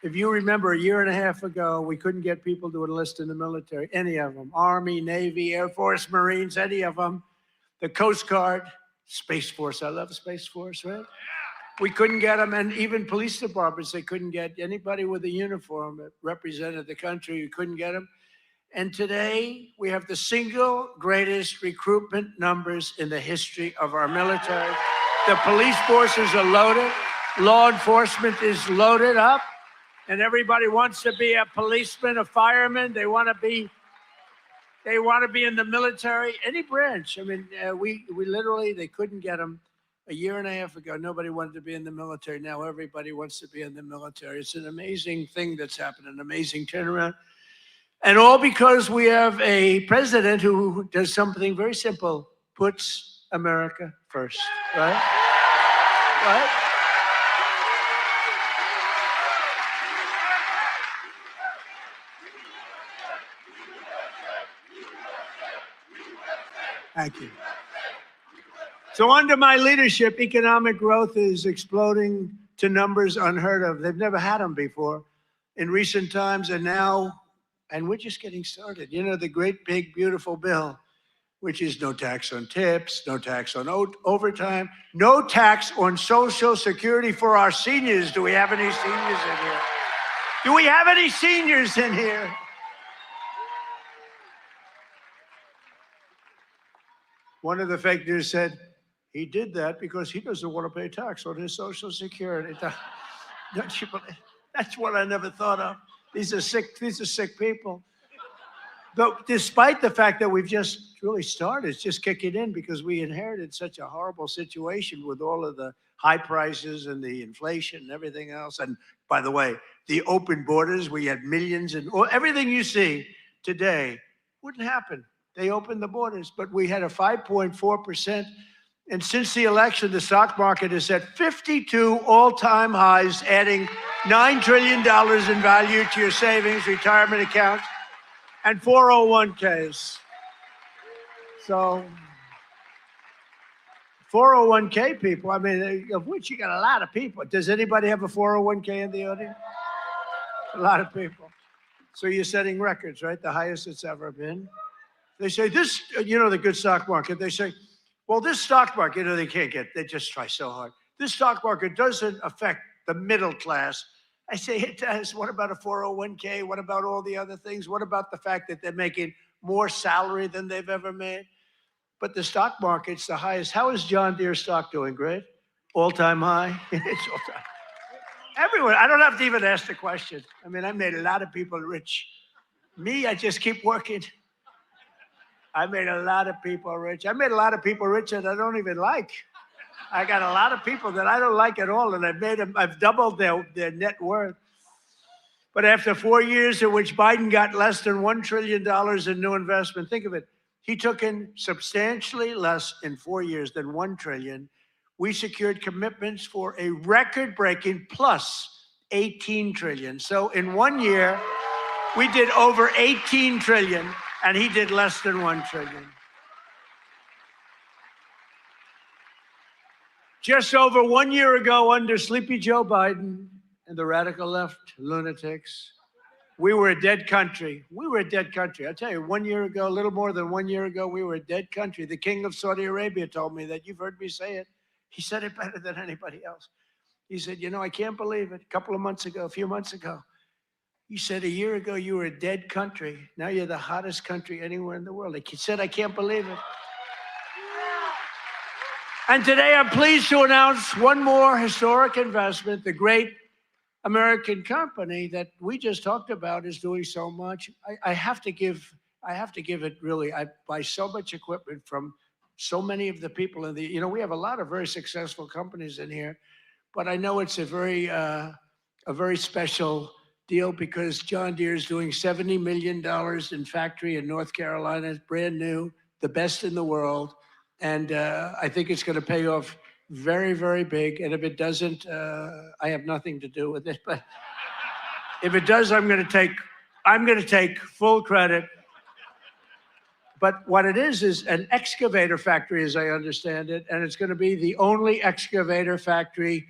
if you remember a year and a half ago, we couldn't get people to enlist in the military, any of them, Army, Navy, Air Force, Marines, any of them, the Coast Guard, Space Force. I love Space Force, right? We couldn't get them, and even police departments, they couldn't get anybody with a uniform that represented the country. You couldn't get them. And today, we have the single greatest recruitment numbers in the history of our military. The police forces are loaded. Law enforcement is loaded up. And everybody wants to be a policeman, a fireman. They want to be in the military, any branch. I mean, we literally, they couldn't get them a year and a half ago. Nobody wanted to be in the military. Now everybody wants to be in the military. It's an amazing thing that's happened, an amazing turnaround. And all because we have a president who does something very simple, puts America first, right? Right? Thank you. So under my leadership, economic growth is exploding to numbers unheard of. They've never had them before in recent times, and now, and we're just getting started. You know, the great, big, beautiful bill, which is no tax on tips, no tax on overtime, no tax on Social Security for our seniors. Do we have any seniors in here? Do we have any seniors in here? One of the fake news said he did that because he doesn't want to pay tax on his Social Security. Don't you believe? That's what I never thought of. These are sick people. But despite the fact that we've just really started, it's just kicking in because we inherited such a horrible situation with all of the high prices and the inflation and everything else. And by the way, the open borders, we had millions and everything you see today wouldn't happen. They opened the borders, but we had a 5.4%. And since the election, the stock market is at 52 all-time highs, adding $9 trillion in value to your savings, retirement accounts, and 401ks. So 401k people, I mean, of which you got a lot of people. Does anybody have a 401k in the audience? A lot of people. So you're setting records, right? The highest it's ever been. They say this, you know, the good stock market, they say, well, this stock market, you know, they just try so hard. This stock market doesn't affect the middle class. I say it does. What about a 401k? What about all the other things? What about the fact that they're making more salary than they've ever made? But the stock market's the highest. How is John Deere stock doing? Great? All-time high? It's all-time. Everyone, I don't have to even ask the question. I mean, I made a lot of people rich. Me, I just keep working. I made a lot of people rich. I made a lot of people rich that I don't even like. I got a lot of people that I don't like at all, and I've doubled their net worth. But after 4 years in which Biden got less than $1 trillion in new investment, think of it. He took in substantially less in 4 years than $1 trillion. We secured commitments for a record-breaking plus $18 trillion. So in 1 year, we did over $18 trillion, and he did less than $1 trillion. Just over 1 year ago, under Sleepy Joe Biden and the radical left lunatics, we were a dead country. We were a dead country. I'll tell you, 1 year ago, a little more than 1 year ago, we were a dead country. The king of Saudi Arabia told me that. You've heard me say it. He said it better than anybody else. He said, you know, I can't believe it. A few months ago, he said a year ago, you were a dead country. Now you're the hottest country anywhere in the world. He said, I can't believe it. And today I'm pleased to announce one more historic investment. The great American company that we just talked about is doing so much. I have to give it really. I buy so much equipment from so many of the people in the, you know, we have a lot of very successful companies in here,
but I know it's a very special deal because John Deere is doing $70 million in factory in North Carolina. It's brand new, the best in the world. And I think it's going to pay off very, very big. And if it doesn't, I have nothing to do with it. But if it does, I'm going to take full credit. But what it is an excavator factory, as I understand it, and it's going to be the only excavator factory.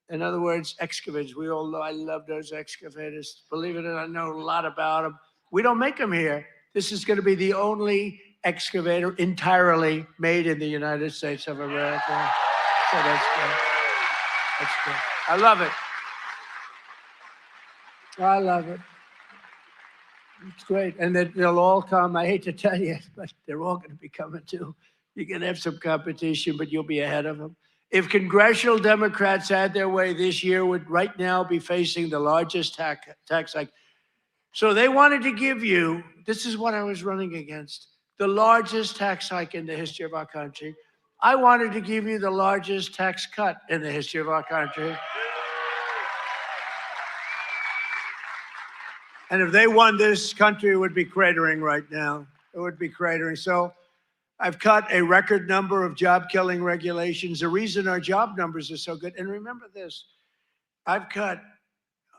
In other words, excavators. We all know I love those excavators. Believe it or not, I know a lot about them. We don't make them here. This is going to be the only excavator entirely made in the United States of America. So that's good. That's good. I love it. I love it. It's great. And they'll all come. I hate to tell you, but they're all going to be coming too. You're going to have some competition, but you'll be ahead of them. If congressional Democrats had their way this year, would right now be facing the largest tax hike. So they wanted to give you, this is what I was running against, the largest tax hike in the history of our country. I wanted to give you the largest tax cut in the history of our country. And if they won, this country would be cratering right now. It would be cratering. So I've cut a record number of job-killing regulations. The reason our job numbers are so good, and remember this, I've cut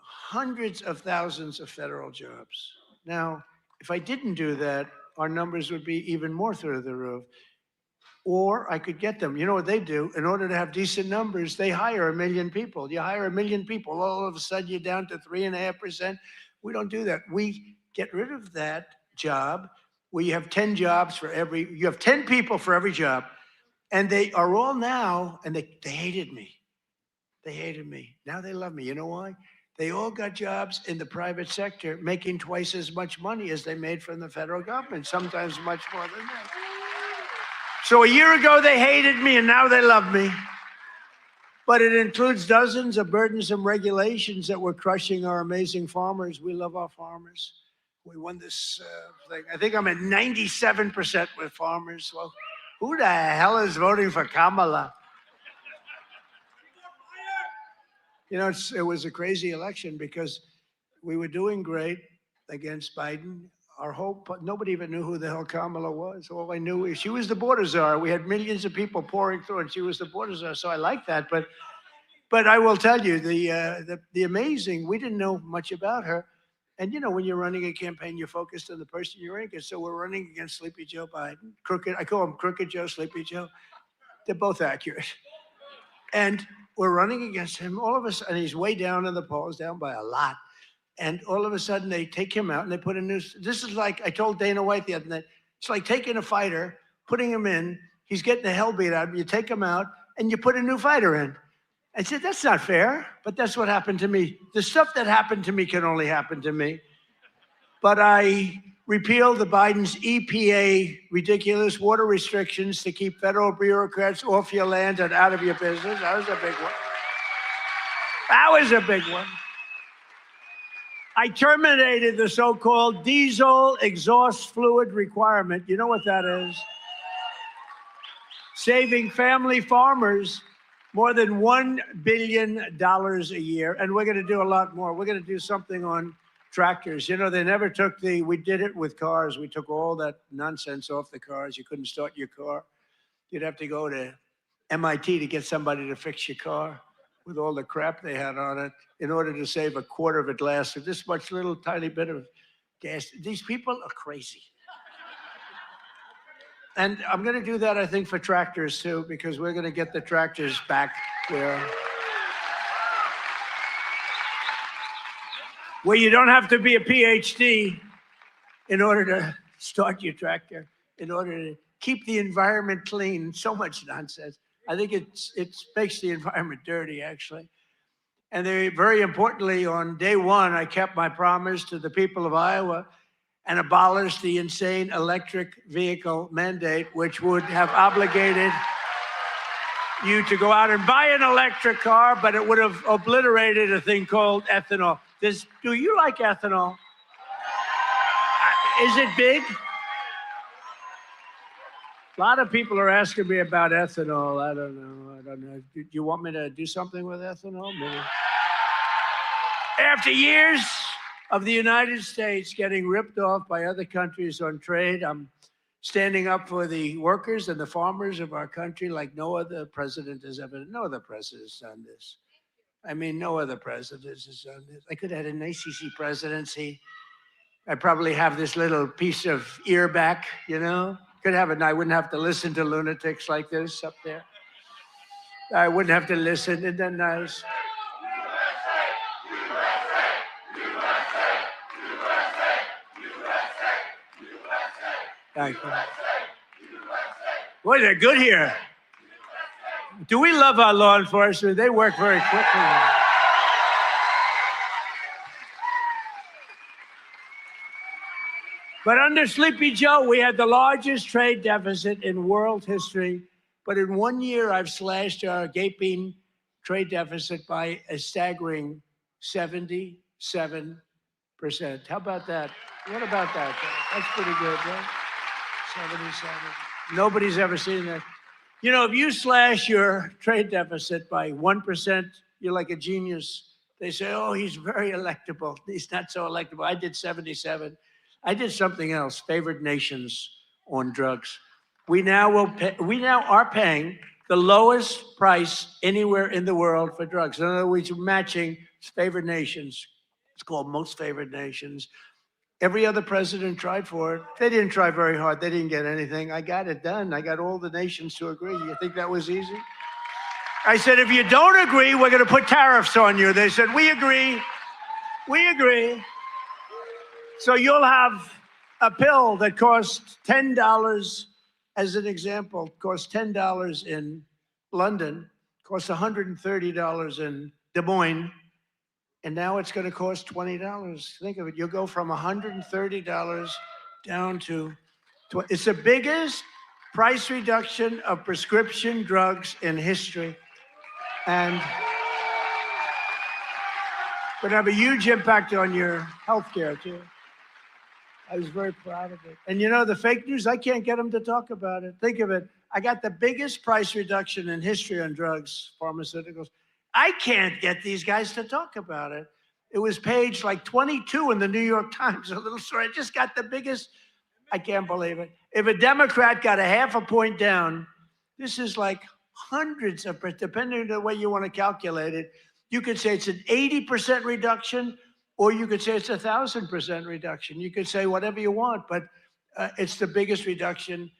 hundreds of thousands of federal jobs. Now, if I didn't do that, our numbers would be even more through the roof. Or I could get them. You know what they do? In order to have decent numbers, they hire 1 million people. You hire 1 million people, all of a sudden you're down to 3.5%. We don't do that. We get rid of that job where you have 10 jobs for you have 10 people for every job. And they are all now, and they hated me. They hated me. Now they love me. You know why? They all got jobs in the private sector, making twice as much money as they made from the federal government, sometimes much more than that. So a year ago, they hated me, and now they love me. But it includes dozens of burdensome regulations that were crushing our amazing farmers. We love our farmers. We won this thing. I think I'm at 97% with farmers. Well, who the hell is voting for Kamala? You know, it was a crazy election because we were doing great against Biden. Our hope, nobody even knew who the hell Kamala was. All I knew is she was the border czar. We had millions of people pouring through, and she was the border czar. So I like that. But I will tell you, the amazing, we didn't know much about her. And you know, when you're running a campaign, you're focused on the person you're running against. So we're running against Sleepy Joe Biden. Crooked, I call him Crooked Joe, Sleepy Joe. They're both accurate. And we're running against him. All of us, and he's way down in the polls, down by a lot. And all of a sudden, they take him out and they put a new. This is like I told Dana White the other night. It's like taking a fighter, putting him in. He's getting the hell beat out of him. You take him out and you put a new fighter in. I said, that's not fair, but that's what happened to me. The stuff that happened to me can only happen to me. But I repealed the Biden's EPA ridiculous water restrictions to keep federal bureaucrats off your land and out of your business. That was a big one. That was a big one. I terminated the so-called diesel exhaust fluid requirement. You know what that is? Saving family farmers more than $1 billion a year. And we're going to do a lot more. We're going to do something on tractors. You know, they never took we did it with cars. We took all that nonsense off the cars. You couldn't start your car. You'd have to go to MIT to get somebody to fix your car with all the crap they had on it in order to save a quarter of a glass of this much little tiny bit of gas. These people are crazy. And I'm going to do that, I think, for tractors, too, because we're going to get the tractors back where you don't have to be a PhD in order to start your tractor, in order to keep the environment clean. So much nonsense. I think it makes the environment dirty, actually. And very importantly, on day one, I kept my promise to the people of Iowa and abolished the insane electric vehicle mandate, which would have obligated you to go out and buy an electric car, but it would have obliterated a thing called ethanol. Do you like ethanol? Is it big?
A lot of people are asking me about ethanol. I don't know. Do you want me to do something with ethanol? Maybe. After years of the United States getting ripped off by other countries on trade, I'm standing up for the workers and the farmers of our country like no other president has ever. No other president has done this. I mean, no other president has done this. I could have had an ACC presidency. I probably have this little piece of ear back, you know? Could have it, and I wouldn't have to listen to lunatics like this up there. I wouldn't have to listen. Isn't that nice? Thank you. Boy, they're good here. Do we love our law enforcement? They work very quickly. But under Sleepy Joe, we had the largest trade deficit in world history. But in 1 year, I've slashed our gaping trade deficit by a staggering 77%. How about that? What about that? That's pretty good, right? 77. Nobody's ever seen that. You know, if you slash your trade deficit by 1%, you're like a genius. They say, oh, he's very electable. He's not so electable. I did 77. I did something else, favored nations on drugs. We now are paying the lowest price anywhere in the world for drugs. In other words, we're matching favored nations. It's called most favored nations. Every other president tried for it. They didn't try very hard. They didn't get anything. I got it done. I got all the nations to agree. You think that was easy? I said, if you don't agree, we're going to put tariffs on you. They said, we agree. We agree. So you'll have a pill that costs $10, as an example, costs $10 in London, costs $130 in Des Moines, and now it's going to cost $20. Think of it. You'll go from $130 down to, it's the biggest price reduction of prescription drugs in history. And would have a huge impact on your healthcare too. I was very proud of it. And you know, the fake news, I can't get them to talk about it. Think of it. I got the biggest price reduction in history on drugs, pharmaceuticals. I can't get these guys to talk about it. It was page like 22 in the New York Times, a little story. I just got the biggest, I can't believe it. If a Democrat got a half a point down, this is like hundreds of, depending on the way you want to calculate it, you could say it's an 80% reduction, or you could say it's 1,000% reduction. You could say whatever you want, but it's the biggest reduction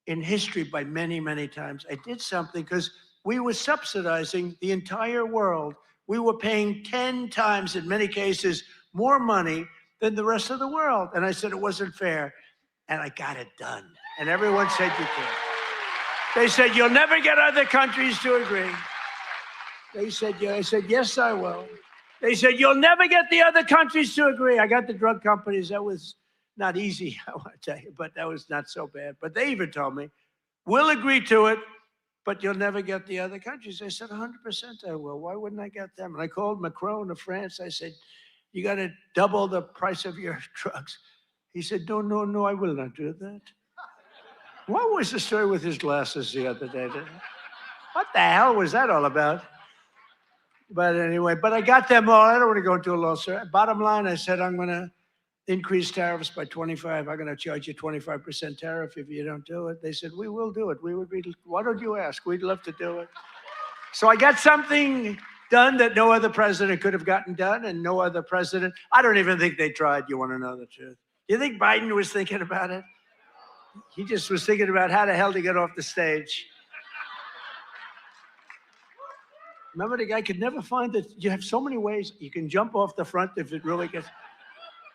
in history by many, many times. I did something because we were subsidizing the entire world. We were paying 10 times, in many cases, more money than the rest of the world. And I said it wasn't fair. And I got it done. And everyone said you can. They said, you'll never get other countries to agree. They said, yeah. I said, yes, I will. They said, you'll never get the other countries to agree. I got the drug companies. That was not easy, I want to tell you, but that was not so bad. But they even told me, we'll agree to it, but you'll never get the other countries. I said, 100% I will. Why wouldn't I get them? And I called Macron of France. I said, you got to double the price of your drugs. He said, no, no, no, I will not do that. What was the story with his glasses the other day? What the hell was that all about? But anyway, but I got them all. I don't want to go into a lawsuit. Bottom line, I said, I'm going to increase tariffs by 25. I'm going to charge you 25% tariff if you don't do it. They said, we will do it. We would be, why don't you ask? We'd love to do it. So I got something done that no other president could have gotten done, and no other president, I don't even think they tried. You want to know the truth? You think Biden was thinking about it? He just was thinking about how the hell to get off the stage. Remember, the guy could never find that you have so many ways. You can jump off the front if it really gets,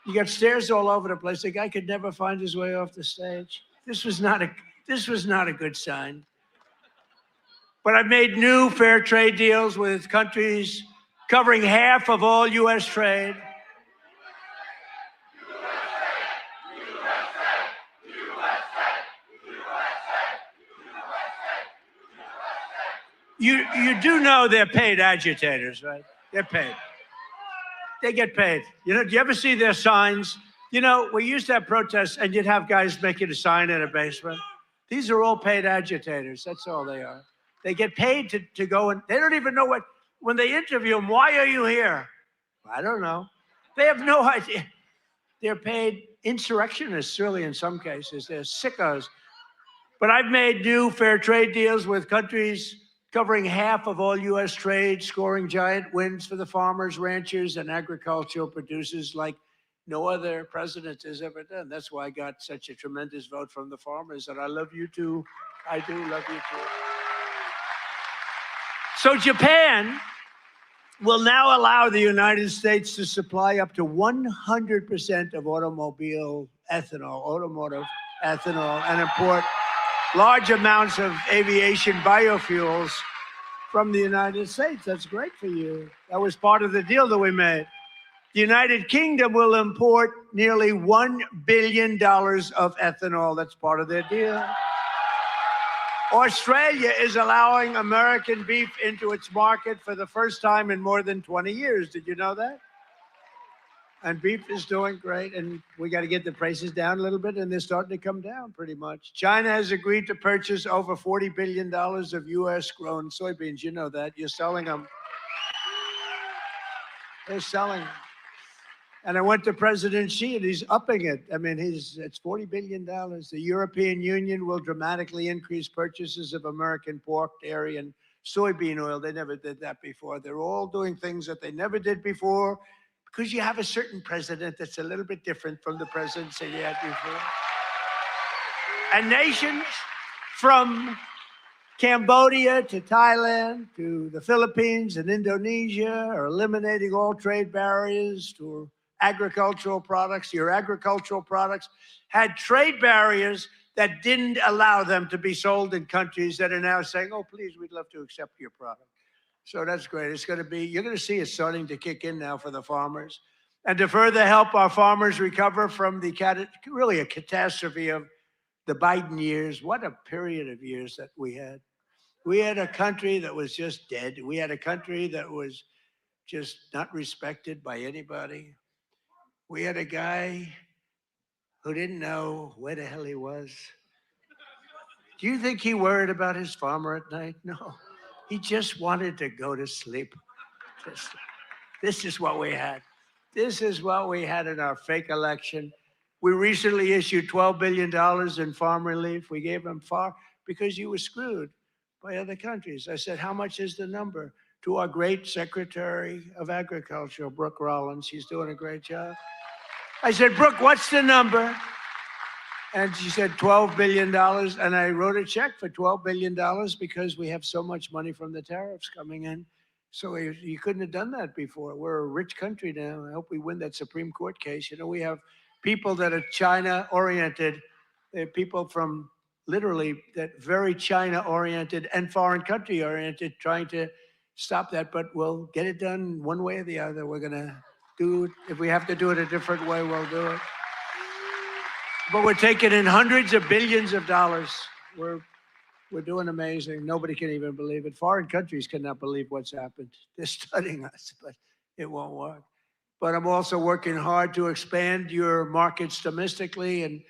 you got stairs all over the place. The guy could never find his way off the stage. This was not a good sign. But I've made new fair trade deals with countries covering half of all U.S. trade. You do know they're paid agitators, right? They're paid. They get paid. You know, do you ever see their signs? You know, we used to have protests and you'd have guys making a sign in a basement. These are all paid agitators. That's all they are. They get paid to go, and they don't even know what, when they interview them, why are you here? I don't know. They have no idea. They're paid insurrectionists, really, in some cases. They're sickos. But I've made new fair trade deals with countries covering half of all U.S. trade, scoring giant wins for the farmers, ranchers, and agricultural producers like no other president has ever done. That's why I got such a tremendous vote from the farmers, and I love you too. I do love you too. So Japan will now allow the United States to supply up to 100% of automotive ethanol, and import large amounts of aviation biofuels from the United States. That's great for you. That was part of the deal that we made. The United Kingdom will import nearly $1 billion of ethanol. That's part of their deal. Australia is allowing American beef into its market for the first time in more than 20 years. Did you know that? And beef is doing great, and we got to get the prices down a little bit, and they're starting to come down pretty much. China has agreed to purchase over $40 billion of U.S.-grown soybeans. You know that. You're selling them. They're selling them. And I went to President Xi, and he's upping it. I mean, it's $40 billion. The European Union will dramatically increase purchases of American pork, dairy, and soybean oil. They never did that before. They're all doing things that they never did before because you have a certain president that's a little bit different from the presidents that you had before. And nations from Cambodia to Thailand to the Philippines and Indonesia are eliminating all trade barriers to agricultural products. Your agricultural products had trade barriers that didn't allow them to be sold in countries that are now saying, oh, please, we'd love to accept your product. So that's great. It's going to be, you're going to see it starting to kick in now for the farmers. And to further help our farmers recover from the really a catastrophe of the Biden years, what a period of years that we had. We had a country that was just dead. We had a country that was just not respected by anybody. We had a guy who didn't know where the hell he was. Do you think he worried about his farmer at night? No. He just wanted to go to sleep. This is what we had. This is what we had in our fake election. We recently issued $12 billion in farm relief. We gave them because you were screwed by other countries. I said, how much is the number? To our great Secretary of Agriculture, Brooke Rollins. She's doing a great job. I said, Brooke, what's the number? And she said, $12 billion. And I wrote a check for $12 billion because we have so much money from the tariffs coming in. So you couldn't have done that before. We're a rich country now. I hope we win that Supreme Court case. You know, we have people that are China-oriented. They're people from literally that very China-oriented and foreign country-oriented trying to stop that. But we'll get it done one way or the other. We're going to do it. If we have to do it a different way, we'll do it. But we're taking in hundreds of billions of dollars. We're doing amazing. Nobody can even believe it. Foreign countries cannot believe what's happened. They're studying us, but it won't work. But I'm also working hard to expand your markets domestically. And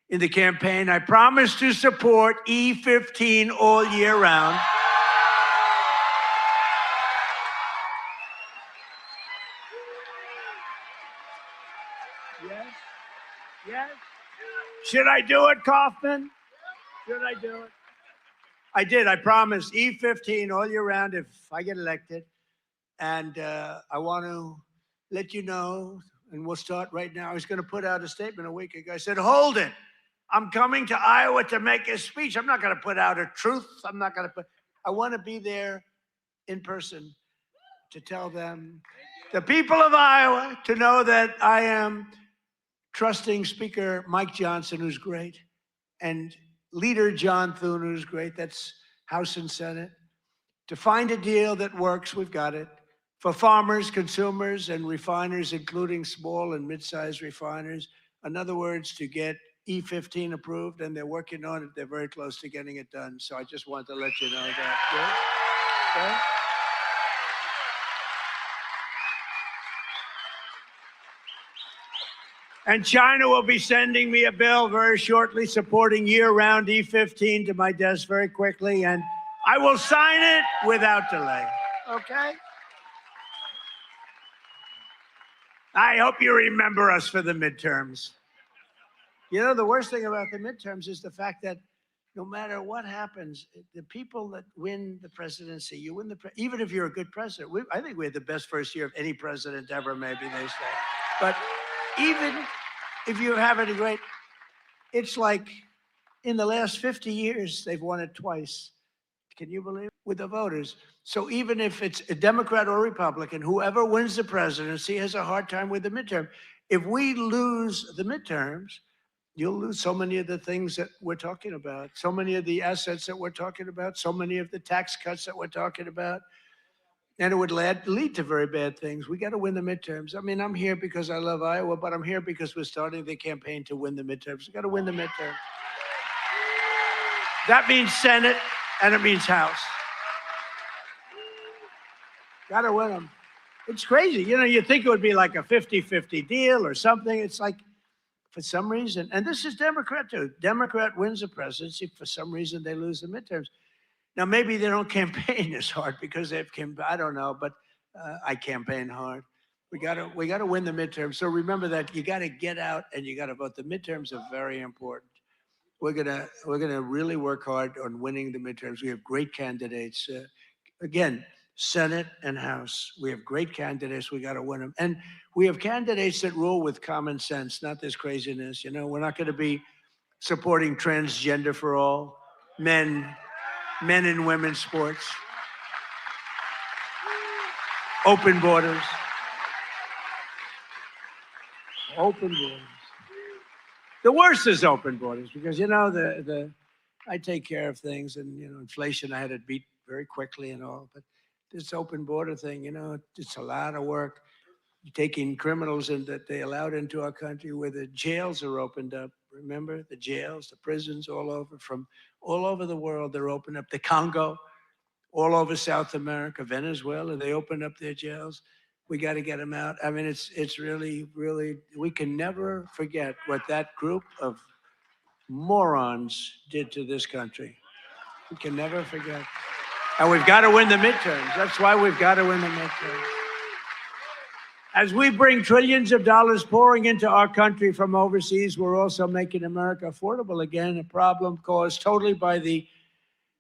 in the campaign, I promise to support E15 all year round. Yes, yes. Should I do it, Kaufman? Should I do it? I did. I promised E15 all year round if I get elected. And I want to let you know, and we'll start right now. I was going to put out a statement a week ago. I said, hold it. I'm coming to Iowa to make a speech. I'm not going to put out a truth. I want to be there in person to tell them, the people of Iowa, to know that I am trusting Speaker Mike Johnson, who's great, and Leader John Thune, who's great. That's House and Senate. To find a deal that works, we've got it. For farmers, consumers, and refiners, including small and mid-sized refiners. In other words, to get E15 approved, and they're working on it. They're very close to getting it done. So I just wanted to let you know that. Yeah? Yeah? And China will be sending me a bill very shortly supporting year-round E15 to my desk very quickly, and I will sign it without delay. Okay? I hope you remember us for the midterms. You know, the worst thing about the midterms is the fact that no matter what happens, the people that win the presidency, you win even if you're a good president. I think we had the best first year of any president ever, maybe they say. But even if you have any great, it's like in the last 50 years, they've won it twice. Can you believe it? With the voters. So even if it's a Democrat or Republican, whoever wins the presidency has a hard time with the midterm. If we lose the midterms, you'll lose so many of the things that we're talking about, so many of the assets that we're talking about, so many of the tax cuts that we're talking about. And it would lead to very bad things. We got to win the midterms. I mean, I'm here because I love Iowa, but I'm here because we're starting the campaign to win the midterms. We got to win the midterms. That means Senate and it means House. Got to win them. It's crazy. You know, you think it would be like a 50-50 deal or something. It's like, for some reason, and this is Democrat too, Democrat wins the presidency, for some reason they lose the midterms. Now, maybe they don't campaign as hard because they've I don't know, but I campaign hard. We gotta win the midterms. So remember that you gotta get out and you gotta vote. The midterms are very important. We're gonna really work hard on winning the midterms. We have great candidates. Again, Senate and House. We have great candidates. We got to win them. And we have candidates that rule with common sense, not this craziness. You know, we're not going to be supporting transgender for all, men and women's sports, open borders. Open borders. The worst is open borders because, you know, I take care of things and, you know, inflation I had to beat very quickly and all, but this open border thing, you know, it's a lot of work. You're taking criminals in that they allowed into our country where the jails are opened up. Remember the jails, the prisons all over, from all over the world, they're opened up. The Congo, all over South America, Venezuela, they opened up their jails. We got to get them out. I mean, it's really, really, we can never forget what that group of morons did to this country. We can never forget. And we've got to win the midterms. That's why we've got to win the midterms. As we bring trillions of dollars pouring into our country from overseas, we're also making America affordable again, a problem caused totally by the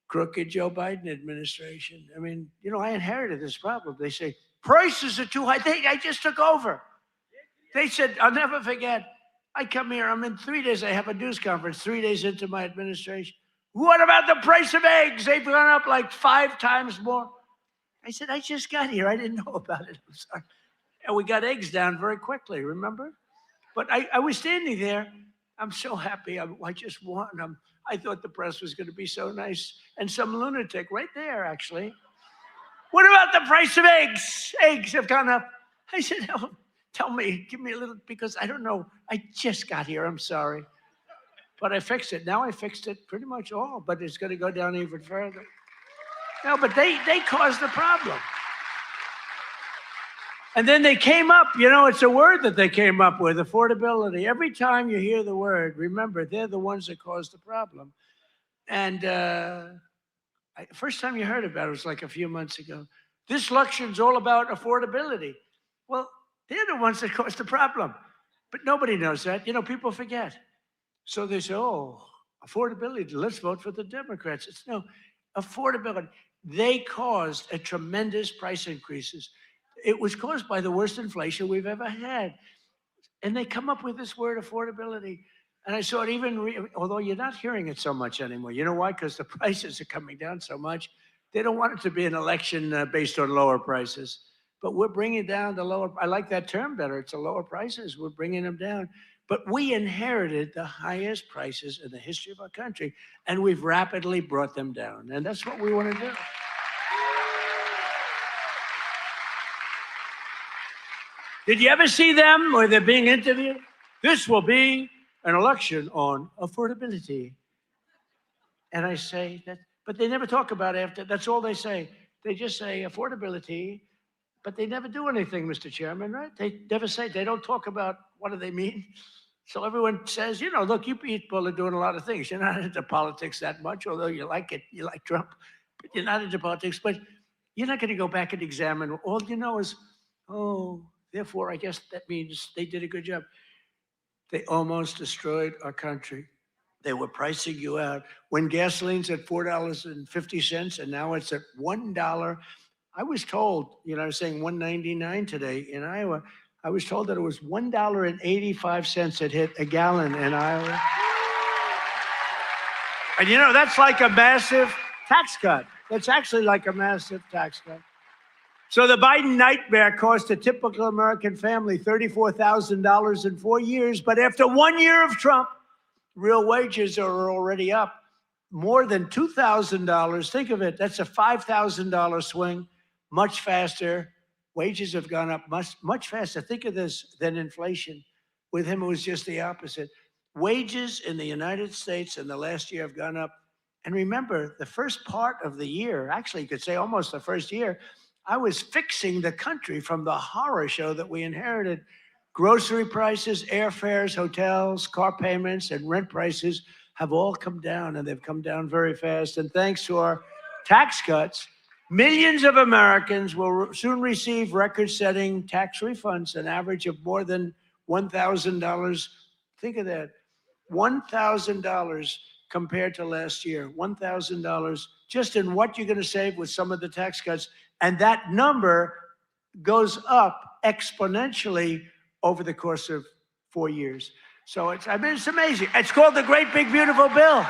crooked Joe Biden administration. I mean, you know, I inherited this problem. They say, prices are too high. I just took over. They said, I'll never forget, I come here, I'm in 3 days, I have a news conference 3 days into my administration. What about the price of eggs? They've gone up like 5 times more. I said, I just got here. I didn't know about it. I'm sorry. And we got eggs down very quickly, remember? But I was standing there. I'm so happy. I just won. I thought the press was going to be so nice. And some lunatic right there, actually. What about the price of eggs? Eggs have gone up. I said, oh, tell me, give me a little, because I don't know. I just got here. I'm sorry. But I fixed it. Now I fixed it pretty much all, but it's going to go down even further. No, but they caused the problem. And then they came up, you know, it's a word that they came up with, affordability. Every time you hear the word, remember, they're the ones that caused the problem. And first time you heard about it was like a few months ago. This election's all about affordability. Well, they're the ones that caused the problem. But nobody knows that. You know, people forget. So they say, oh, affordability, let's vote for the Democrats. It's no, affordability. They caused a tremendous price increases. It was caused by the worst inflation we've ever had. And they come up with this word affordability. And I saw it even, although you're not hearing it so much anymore. You know why? Because the prices are coming down so much. They don't want it to be an election based on lower prices. But we're bringing down the lower, I like that term better. It's the lower prices. We're bringing them down. But we inherited the highest prices in the history of our country, and we've rapidly brought them down. And that's what we want to do. Did you ever see them where they're being interviewed? This will be an election on affordability. And I say that, but they never talk about it after. That's all they say. They just say affordability.
but they never do anything, Mr. Chairman, right? They never say, they don't talk about what do they mean. So everyone says, you know, look, you people are doing a lot of things. You're not into politics that much, although you like it, you like Trump, but you're not into politics. But you're not going to go back and examine. All you know is, oh, therefore, I guess that means they did a good job. They almost destroyed our country. They were pricing you out. When gasoline's at $4.50 and now it's at $1, I was told, you know, I was saying $1.99 today in Iowa. I was told that it was $1.85 it hit a gallon in Iowa. And you know, that's like a massive tax cut. That's actually like a massive tax cut. So the Biden nightmare cost a typical American family $34,000 in 4 years. But after 1 year of Trump, real wages are already up more than $2,000. Think of it. That's a $5,000 swing, much faster. Wages have gone up much faster. Think of this than inflation. With him, it was just the opposite. Wages in the United States in the last year have gone up. And remember, the first part of the year, actually, you could say almost the first year, I was fixing the country from the horror show that we inherited. Grocery prices, airfares, hotels, car payments, and rent prices have all come down, and they've come down very fast. And thanks to our tax cuts, millions of Americans will soon receive record-setting tax refunds, an average of more than $1,000. Think of that, $1,000 compared to last year, $1,000 just in what you're going to save with some of the tax cuts. And that number goes up exponentially over the course of 4 years. So it's amazing. It's called the Great Big Beautiful Bill.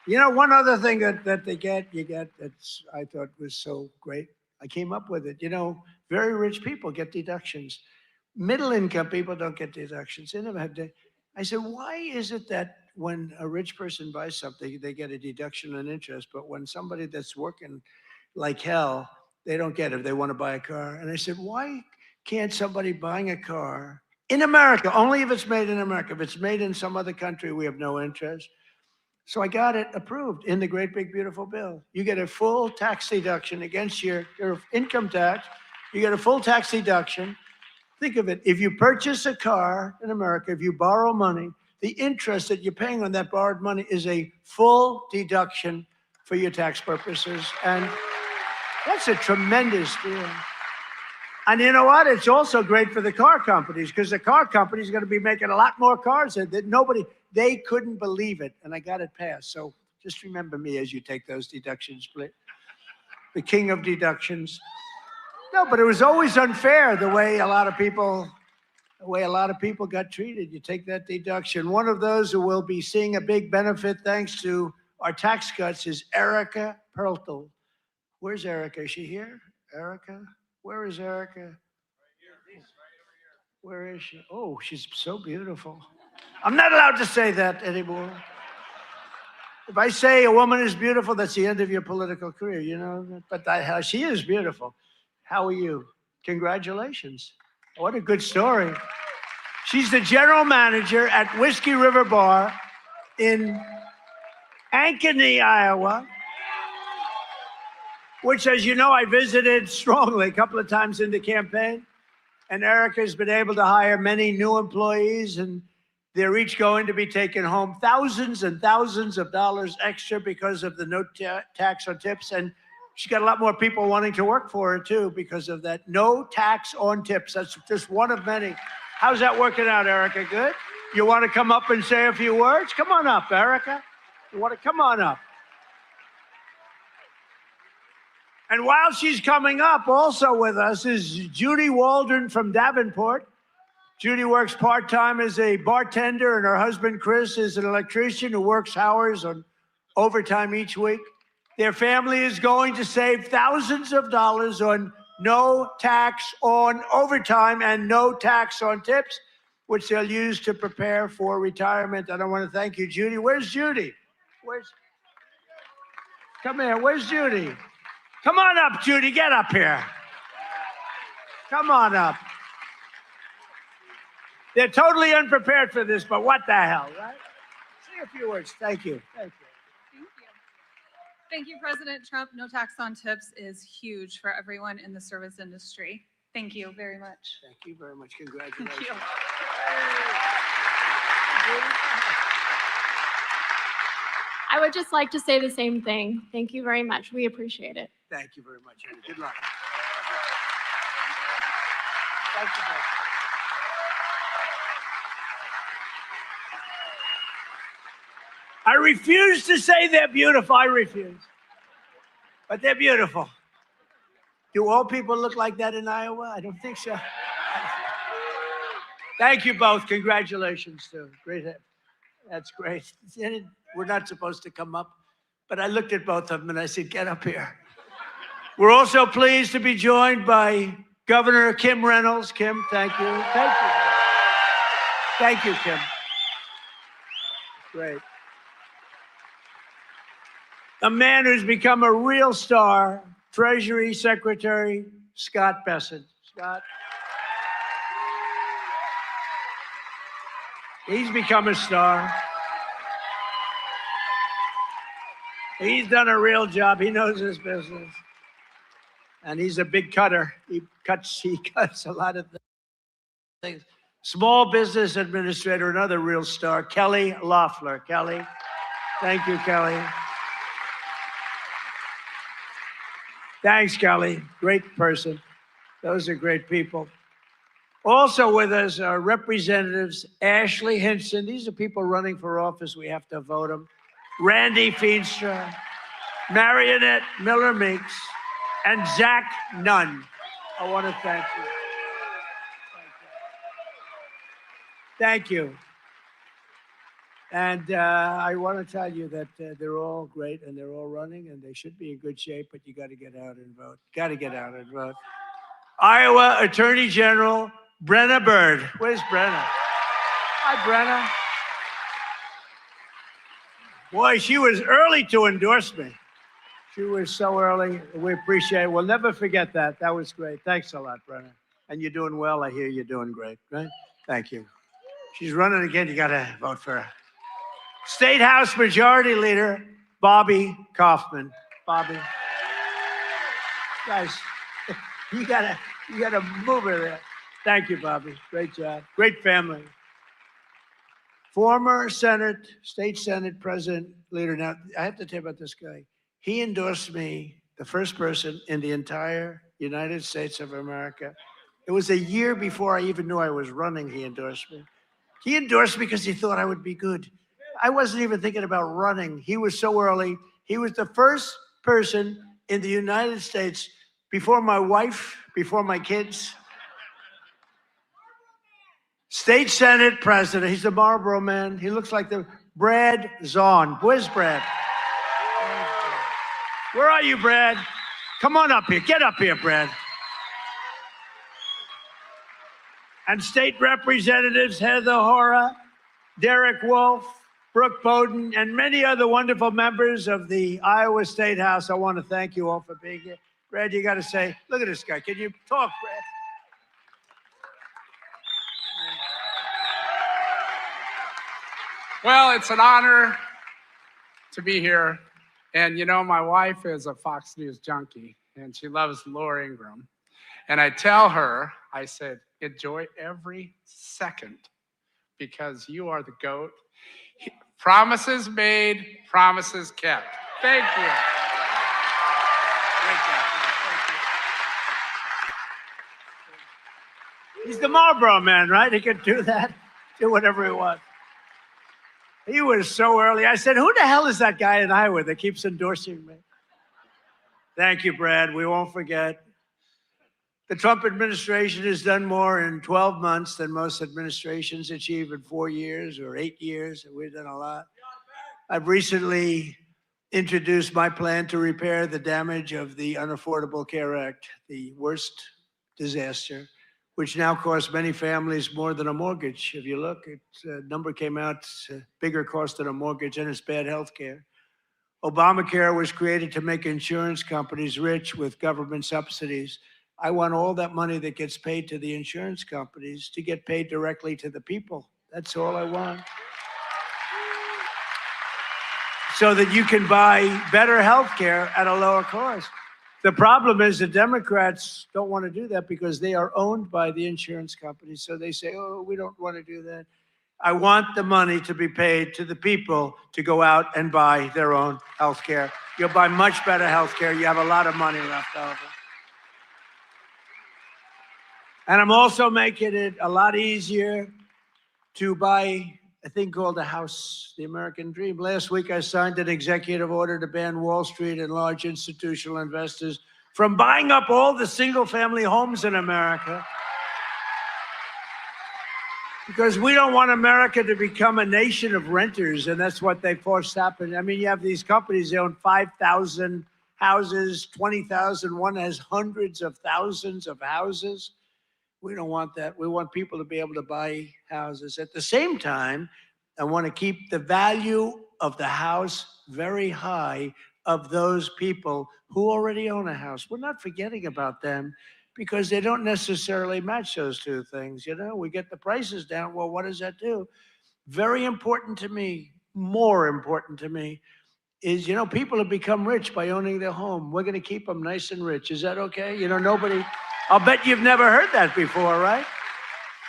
You know, one other thing that you get that's I thought was so great. I came up with it. You know, very rich people get deductions. Middle income people don't get deductions. They never had to. I said, why is it that when a rich person buys something, they get a deduction on interest, but when somebody that's working like hell, they don't get it if they want to buy a car? And I said, why can't somebody buying a car in America, only if it's made in America, if it's made in some other country, we have no interest. So I got it approved in the Great Big Beautiful Bill. You get a full tax deduction against your income tax. You get a full tax deduction. Think of it. If you purchase a car in America, if you borrow money, the interest that you're paying on that borrowed money is a full deduction for your tax purposes. And that's a tremendous deal. And you know what? It's also great for the car companies, because the car companies are going to be making a lot more cars that they couldn't believe it. And I got it passed. So just remember me as you take those deductions, please. The king of deductions. No, but it was always unfair the way a lot of people got treated. You take that deduction. One of those who will be seeing a big benefit thanks to our tax cuts is Erica Perltel. Where's Erica? Is she here? Erica? Where is Erica? Right here. Where is she? Oh, she's so beautiful. I'm not allowed to say that anymore. If I say a woman is beautiful, that's the end of your political career, you know? But she is beautiful. How are you? Congratulations. What a good story. She's the general manager at Whiskey River Bar in Ankeny, Iowa, which, as you know, I visited strongly a couple of times in the campaign. And Erica's been able to hire many new employees, and they're each going to be taking home thousands and thousands of dollars extra because of the no tax on tips. And she's got a lot more people wanting to work for her, too, because of that no tax on tips. That's just one of many. How's that working out, Erica? Good? You want to come up and say a few words? Come on up, Erica. You want to come on up? And while she's coming up, also with us is Judy Waldron from Davenport. Judy works part-time as a bartender, and her husband, Chris, is an electrician who works hours on overtime each week. Their family is going to save thousands of dollars on no tax on overtime and no tax on tips, which they'll use to prepare for retirement. And I want to thank you, Judy. Where's Judy? Come here. Where's Judy? Come on up, Judy. Get up here. Come on up. They're totally unprepared for this, but what the hell, right? Say a few words. Thank you. Thank you.
Thank you, President Trump. No tax on tips is huge for everyone in the service industry. Thank you very much.
Thank you very much. Congratulations.
Thank you.
I would just like to say the same thing. Thank you very much. We appreciate it.
Thank you very much, Anna. Good luck. Thank you, Becky. I refuse to say they're beautiful. I refuse. But they're beautiful. Do all people look like that in Iowa? I don't think so. Thank you both. Congratulations, too. Great. That's great. We're not supposed to come up, but I looked at both of them and I said, get up here. We're also pleased to be joined by Governor Kim Reynolds. Kim, thank you. Thank you. Thank you, Kim. Great. A man who's become a real star, Treasury Secretary Scott Bessent. Scott. He's become a star. He's done a real job. He knows his business. And he's a big cutter. He cuts a lot of things. Small Business Administrator, another real star, Kelly Loeffler. Kelly, thank you, Kelly. Thanks, Kelly. Great person. Those are great people. Also with us are Representatives Ashley Hinson. These are people running for office. We have to vote them. Randy Feenstra, Marionette Miller Meeks, and Zach Nunn. I want to thank you. Thank you. And I want to tell you that they're all great and they're all running and they should be in good shape, but you got to get out and vote. Got to get out and vote. Iowa Attorney General Brenna Bird. Where's Brenna? Hi, Brenna. Boy, she was early to endorse me. She was so early. We appreciate it. We'll never forget that. That was great. Thanks a lot, Brenna. And you're doing well. I hear you're doing great, right? Thank you. She's running again. You got to vote for her. State House Majority Leader Bobby Kaufman. Bobby. Guys, you gotta move her there. Thank you, Bobby. Great job. Great family. Former State Senate President Leader. Now, I have to tell you about this guy. He endorsed me, the first person in the entire United States of America. It was a year before I even knew I was running, he endorsed me. He endorsed me because he thought I would be good. I wasn't even thinking about running. He was so early. He was the first person in the United States before my wife, before my kids. State Senate President. He's the Marlboro man. He looks like the Brad Zahn. Where's Brad? Where are you, Brad? Come on up here. Get up here, Brad. And state representatives Heather Hora, Derek Wolf, Brooke Bowden, and many other wonderful members of the Iowa State House. I want to thank you all for being here. Brad, you got to say, look at this guy. Can you talk, Brad?
Well, it's an honor to be here. And you know, my wife is a Fox News junkie and she loves Laura Ingraham. And I tell her, I said, enjoy every second because you are the GOAT. Promises made, promises kept. Thank you. Great job.
He's the Marlboro man, right? He can do that, do whatever he wants. He was so early. I said, who the hell is that guy in Iowa that keeps endorsing me? Thank you, Brad. We won't forget. The Trump administration has done more in 12 months than most administrations achieve in 4 years or 8 years. We've done a lot. I've recently introduced my plan to repair the damage of the Unaffordable Care Act, the worst disaster, which now costs many families more than a mortgage. If you look, a number came out, it's a bigger cost than a mortgage, and it's bad health care. Obamacare was created to make insurance companies rich with government subsidies. I want all that money that gets paid to the insurance companies to get paid directly to the people. That's all I want.
so that you can buy better health care at a lower cost. The problem is the Democrats don't want to do that because they are owned by the insurance companies. So they say, oh, we don't want to do that. I want the money to be paid to the people to go out and buy their own health care. You'll buy much better health care. You have a lot of money left over. And I'm also making it a lot easier to buy a thing called a house, the American dream. Last week, I signed an executive order to ban Wall Street and large institutional investors from buying up all the single-family homes in America. Because we don't want America to become a nation of renters, and that's what they forced happen. I mean, you have these companies, they own 5,000 houses, 20,000. One has hundreds of thousands of houses. We don't want that. We want people to be able to buy houses. At the same time, I want to keep the value of the house very high of those people who already own a house. We're not forgetting about them because they don't necessarily match those two things. You know, we get the prices down. Well, what does that do? Very important to me, more important to me, is, you know, people have become rich by owning their home. We're going to keep them nice and rich. Is that okay? You know, nobody, I'll bet you've never heard that before, right?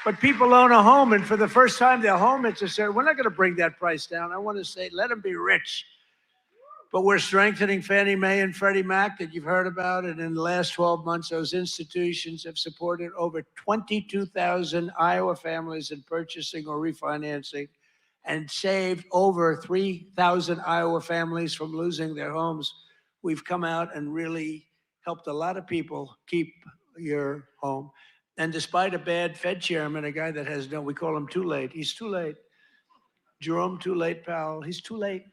But people own a home, and for the first time, their home, it's a certain, we're not going to bring that price down. I want to say, let them be rich. But we're strengthening Fannie Mae and Freddie Mac that you've heard about. And in the last 12 months, those institutions have supported over 22,000 Iowa families in purchasing or refinancing and saved over 3,000 Iowa families from losing their homes. We've come out and really helped a lot of people keep your home. And despite a bad Fed chairman, a guy that has no, we call him too late. He's too late. Jerome Too Late Powell, he's too late.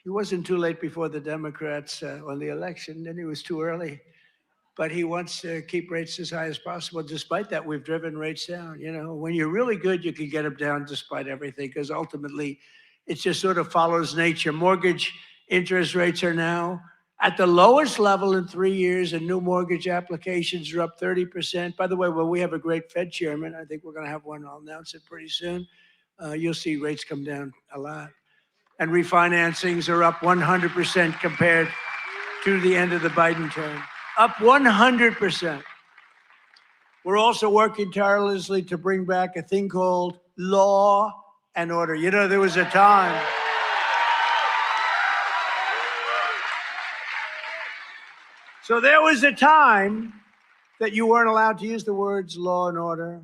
He wasn't too late before the Democrats won the election, then he was too early. But he wants to keep rates as high as possible. Despite that, we've driven rates down. You know, when you're really good, you can get them down despite everything, because ultimately it just sort of follows nature. Mortgage interest rates are now at the lowest level in 3 years, and new mortgage applications are up 30%. By the way, well, we have a great Fed chairman. I think we're going to have one. I'll announce it pretty soon. You'll see rates come down a lot. And refinancings are up 100% compared to the end of the Biden term. Up 100%. We're also working tirelessly to bring back a thing called law and order. You know, there was a time. So there was a time that you weren't allowed to use the words law and order.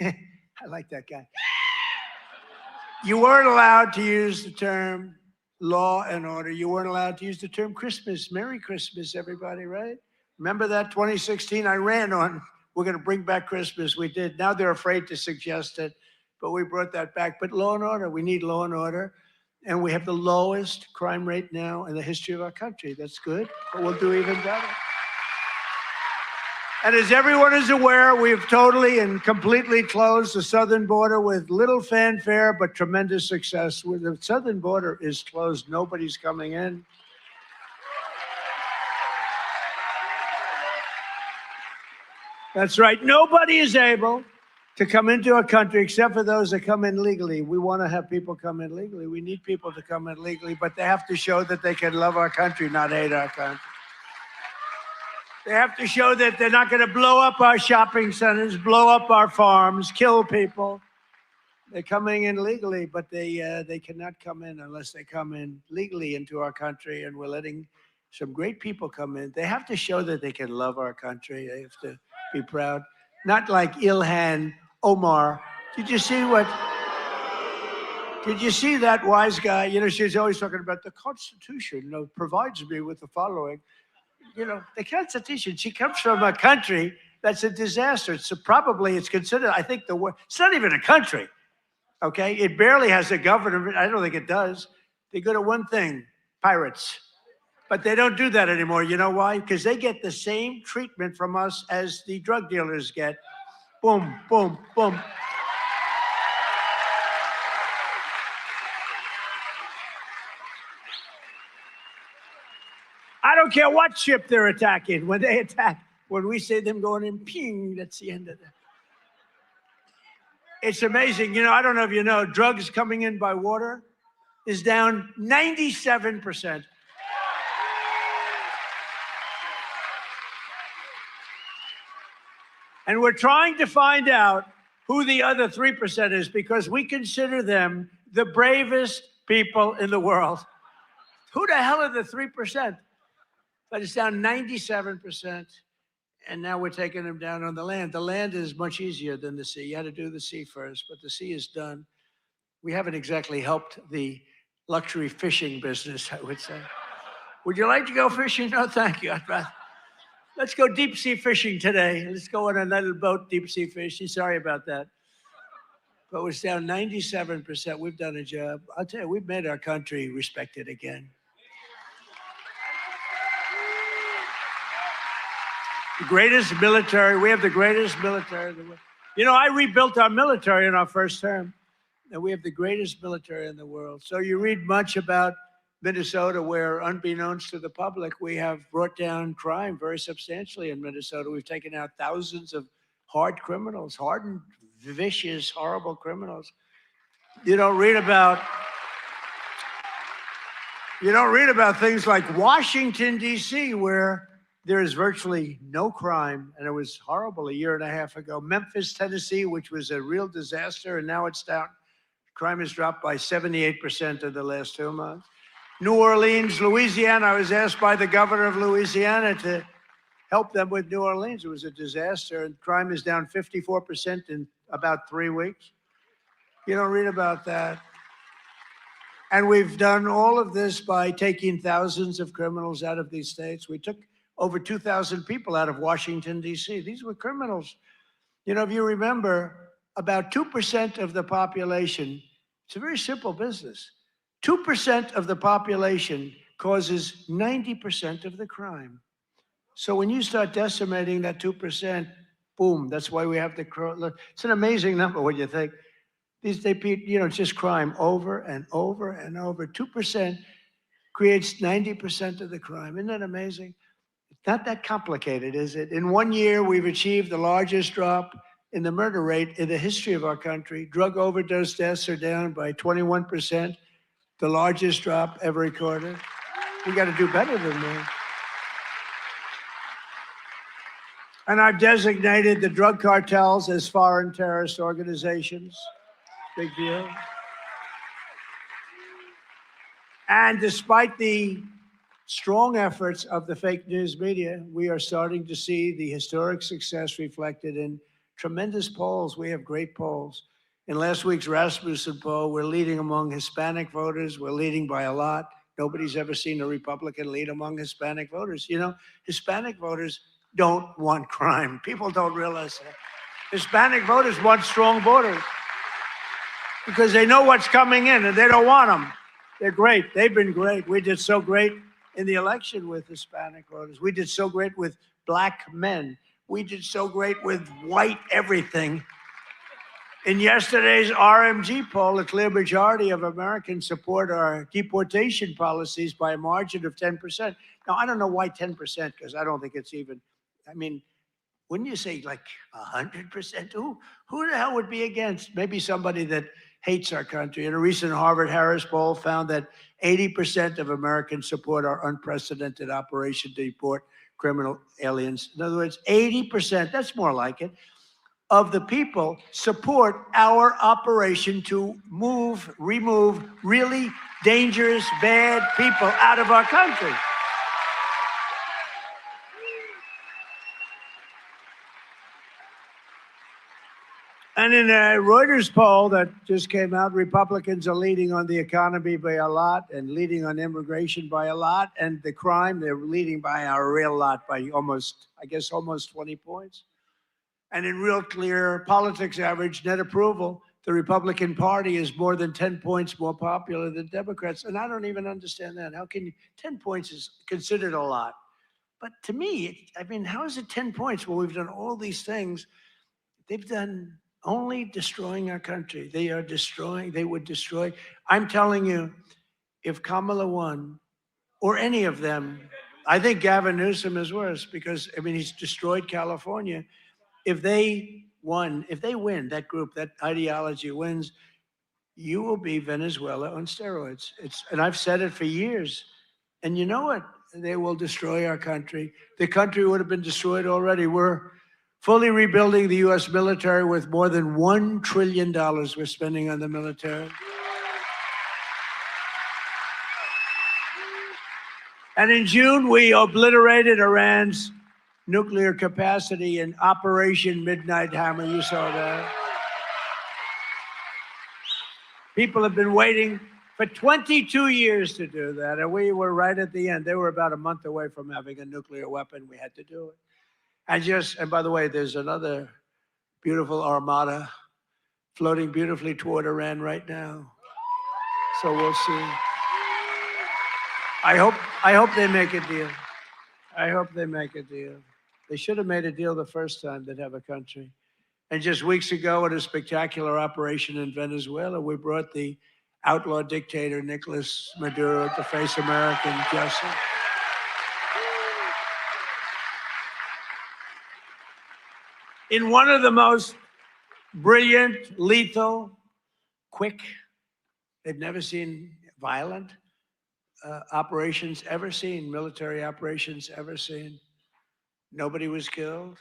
I like that guy. You weren't allowed to use the term law and order. You weren't allowed to use the term Christmas. Merry Christmas, everybody, right? Remember that 2016? I ran on, we're going to bring back Christmas. We did. Now they're afraid to suggest it, but we brought that back. But law and order, we need law and order. And we have the lowest crime rate now in the history of our country. That's good, but we'll do even better. And as everyone is aware, we've totally and completely closed the southern border with little fanfare, but tremendous success. When the southern border is closed, nobody's coming in. That's right. Nobody is able to come into our country except for those that come in legally. We want to have people come in legally. We need people to come in legally, but they have to show that they can love our country, not hate our country. They have to show that they're not going to blow up our shopping centers, blow up our farms, kill people. They're coming in legally, but they cannot come in unless they come in legally into our country, and we're letting some great people come in. They have to show that they can love our country. They have to be proud. Not like Ilhan Omar. Did you see that wise guy? You know, she's always talking about the Constitution, you know, provides me with the following. You know, the Constitution, she comes from a country that's a disaster. So probably it's considered, I think it's not even a country, okay? It barely has a government. I don't think it does. They're good at one thing, pirates. But they don't do that anymore. You know why? Because they get the same treatment from us as the drug dealers get. Boom, boom, boom. I don't care what ship they're attacking. When they attack, when we say them going in, ping, that's the end of that. It's amazing. You know, I don't know if you know, drugs coming in by water, is down 97%. And we're trying to find out who the other 3% is because we consider them the bravest people in the world. Who the hell are the 3%? But it's down 97%. And now we're taking them down on the land. The land is much easier than the sea. You had to do the sea first, but the sea is done. We haven't exactly helped the luxury fishing business, I would say. Would you like to go fishing? No, thank you. I'd rather. Let's go deep sea fishing today. Let's go on a little boat, deep sea fishing. Sorry about that. But it's down 97%. We've done a job. I'll tell you, we've made our country respected again. The greatest military. We have the greatest military in the world. You know, I rebuilt our military in our first term, and we have the greatest military in the world. So you read much about Minnesota, where, unbeknownst to the public, we have brought down crime very substantially in Minnesota. We've taken out thousands of hard criminals, hardened, vicious, horrible criminals. You don't read about things like Washington, D.C., where there is virtually no crime, and it was horrible a year and a half ago. Memphis, Tennessee, which was a real disaster, and now it's down. Crime has dropped by 78% in the last 2 months. New Orleans, Louisiana, I was asked by the governor of Louisiana to help them with New Orleans. It was a disaster, and crime is down 54% in about 3 weeks. You don't read about that. And we've done all of this by taking thousands of criminals out of these states. We took over 2,000 people out of Washington, D.C. These were criminals. You know, if you remember, about 2% of the population, it's a very simple business. 2% of the population causes 90% of the crime. So when you start decimating that 2%, boom, that's why we have the, it's an amazing number when you think. It's just crime over and over and over. 2% creates 90% of the crime. Isn't that amazing? It's not that complicated, is it? In 1 year, we've achieved the largest drop in the murder rate in the history of our country. Drug overdose deaths are down by 21%. The largest drop ever recorded. We got to do better than that. And I've designated the drug cartels as foreign terrorist organizations. Big deal. And despite the strong efforts of the fake news media, we are starting to see the historic success reflected in tremendous polls. We have great polls. In last week's Rasmussen poll, we're leading among Hispanic voters. We're leading by a lot. Nobody's ever seen a Republican lead among Hispanic voters. You know, Hispanic voters don't want crime. People don't realize that. Hispanic voters want strong borders because they know what's coming in and they don't want them. They're great. They've been great. We did so great in the election with Hispanic voters. We did so great with black men. We did so great with white everything. In yesterday's RMG poll, a clear majority of Americans support our deportation policies by a margin of 10%. Now, I don't know why 10%, because I don't think it's even, I mean, wouldn't you say like 100%? Who the hell would be against? Maybe somebody that hates our country. In a recent Harvard-Harris poll found that 80% of Americans support our unprecedented operation to deport criminal aliens. In other words, 80%, that's more like it, of the people support our operation to remove really dangerous, bad people out of our country. And in a Reuters poll that just came out, Republicans are leading on the economy by a lot and leading on immigration by a lot. And the crime, they're leading by a real lot, by almost 20 points. And in real clear politics average net approval, the Republican Party is more than 10 points more popular than Democrats. And I don't even understand that. How can 10 points is considered a lot? But to me, I mean, how is it 10 points when we've done all these things? They've done only destroying our country. They are destroying, they would destroy. I'm telling you, if Kamala won, or any of them, I think Gavin Newsom is worse because, I mean, he's destroyed California. If they win, that group, that ideology wins,
you will be Venezuela on steroids. And I've said it for years. And you know what? They will destroy our country. The country would have been destroyed already. We're fully rebuilding the U.S. military with more than $1 trillion we're spending on the military. And in June, we obliterated Iran's nuclear capacity in Operation Midnight Hammer. You saw that. People have been waiting for 22 years to do that, and we were right at the end. They were about a month away from having a nuclear weapon. We had to do it. And by the way, there's another beautiful armada floating beautifully toward Iran right now. So we'll see. I hope they make a deal. I hope they make a deal. They should have made a deal the first time they'd have a country. And just weeks ago, in a spectacular operation in Venezuela, we brought the outlaw dictator Nicolas Maduro to face American justice. In one of the most brilliant, lethal, quick, they've never seen violent operations ever seen, military operations ever seen. Nobody was killed,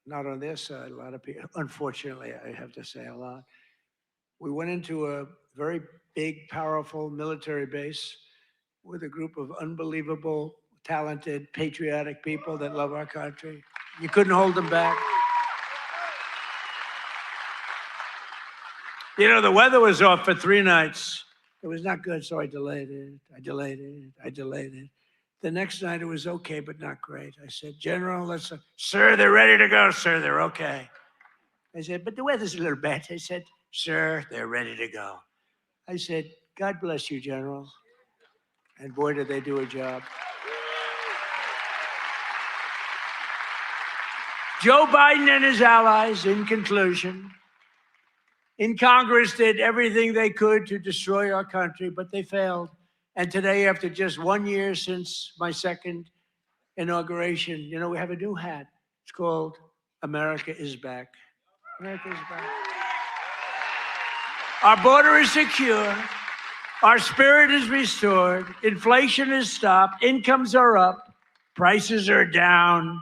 not on their side, a lot of people. Unfortunately, I have to say a lot. We went into a very big, powerful military base with a group of unbelievable, talented, patriotic people that love our country. You couldn't hold them back. You know, the weather was off for 3 nights. It was not good, so I delayed it. The next night it was okay, but not great. I said, General, sir, they're ready to go, sir, they're okay. I said, but the weather's a little bad. I said, sir, they're ready to go. I said, God bless you, General. And boy, did they do a job. Joe Biden and his allies, in conclusion, in Congress did everything they could to destroy our country, but they failed. And today, after just 1 year since my second inauguration, you know, we have a new hat. It's called America is Back. America is back. Our border is secure. Our spirit is restored. Inflation is stopped. Incomes are up. Prices are down.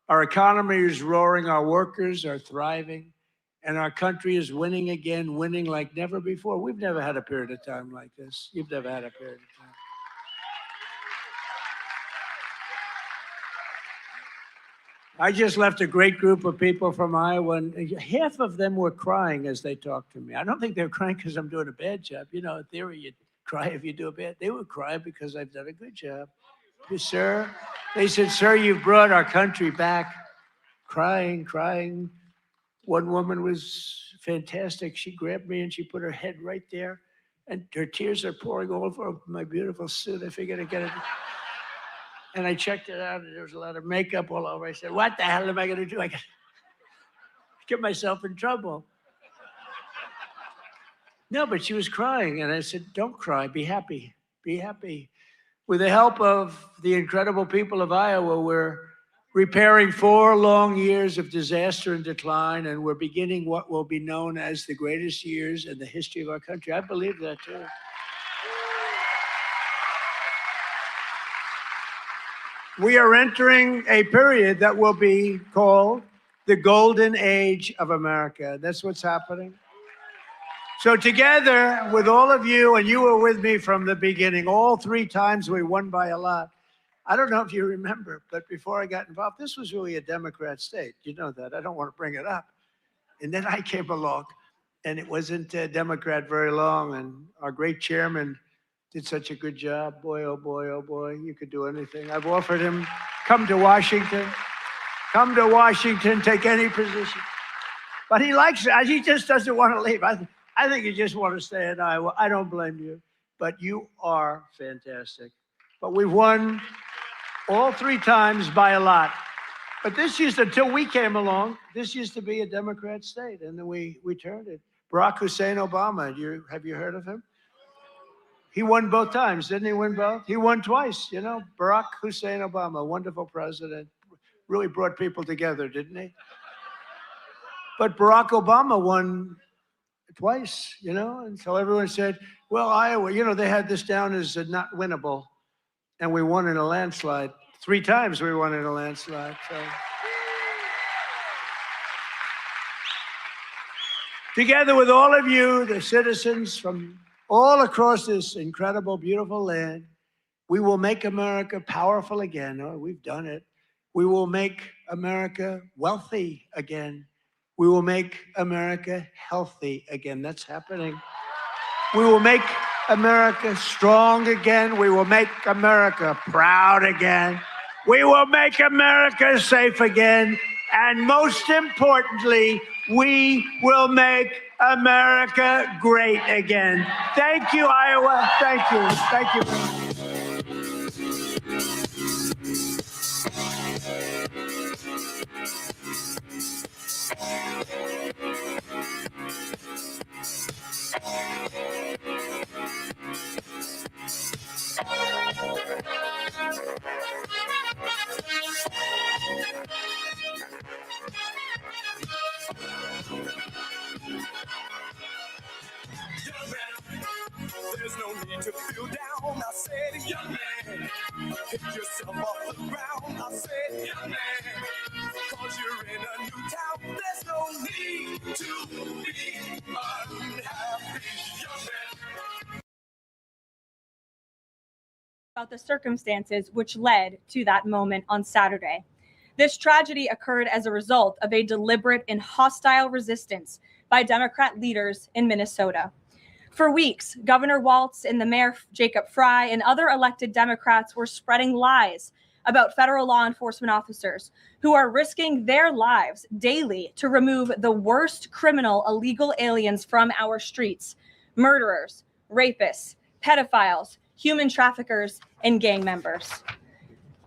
Our economy is roaring. Our workers are thriving. And our country is winning again, winning like never before. We've never had a period of time like this. You've never had a period of time. I just left a great group of people from Iowa, and half of them were crying as they talked to me. I don't think they were crying because I'm doing a bad job. You know, in theory, you cry if you do a bad. They were crying because I've done a good job. Sir, they said, sir, you've brought our country back. Crying. One woman was fantastic. She grabbed me and she put her head right there, and her tears are pouring all over my beautiful suit. I figured I'd get it. And I checked it out, and there was a lot of makeup all over. I said, what the hell am I going to do? I got to get myself in trouble. No, but she was crying, and I said, don't cry. Be happy. Be happy. With the help of the incredible people of Iowa, we're repairing 4 long years of disaster and decline, and we're beginning what will be known as the greatest years in the history of our country. I believe that, too. We are entering a period that will be called the golden age of America. That's what's happening. So together with all of you, and you were with me from the beginning, all 3 times we won by a lot. I don't know if you remember, but before I got involved, this was really a Democrat state. You know that. I don't want to bring it up. And then I came along, and it wasn't a Democrat very long, and our great chairman did such a good job. Boy, oh boy, you could do anything. I've offered him, come to Washington, take any position. But he likes it. He just doesn't want to leave. I think you just want to stay in Iowa. I don't blame you, but you are fantastic. But we've won all 3 times by a lot. But until we came along, this used to be a Democrat state, and then we turned it. Barack Hussein Obama, have you heard of him? He won both times, didn't he win both? He won twice, you know. Barack Hussein Obama, wonderful president, really brought people together, didn't he? But Barack Obama won twice, and so everyone said, well, Iowa, they had this down as not winnable, and we won in a landslide. 3 times we won in a landslide. So. Together with all of you, the citizens from all across this incredible, beautiful land, we will make America powerful again. Oh, we've done it. We will make America wealthy again. We will make America healthy again. That's happening. We will make America strong again. We will make America proud again. We will make America safe again. And most importantly, we will make America great again. Thank you, Iowa. Thank you. Thank you.
There's no need to feel down. I said, young man, pick yourself off the ground. I said, young man, cause you're in a new town. There's no need to be unhappy, young man.
About the circumstances which led to that moment on Saturday. This tragedy occurred as a result of a deliberate and hostile resistance by Democrat leaders in Minnesota. For weeks, Governor Walz and the Mayor Jacob Frey and other elected Democrats were spreading lies about federal law enforcement officers who are risking their lives daily to remove the worst criminal illegal aliens from our streets: murderers, rapists, pedophiles, human traffickers, and gang members.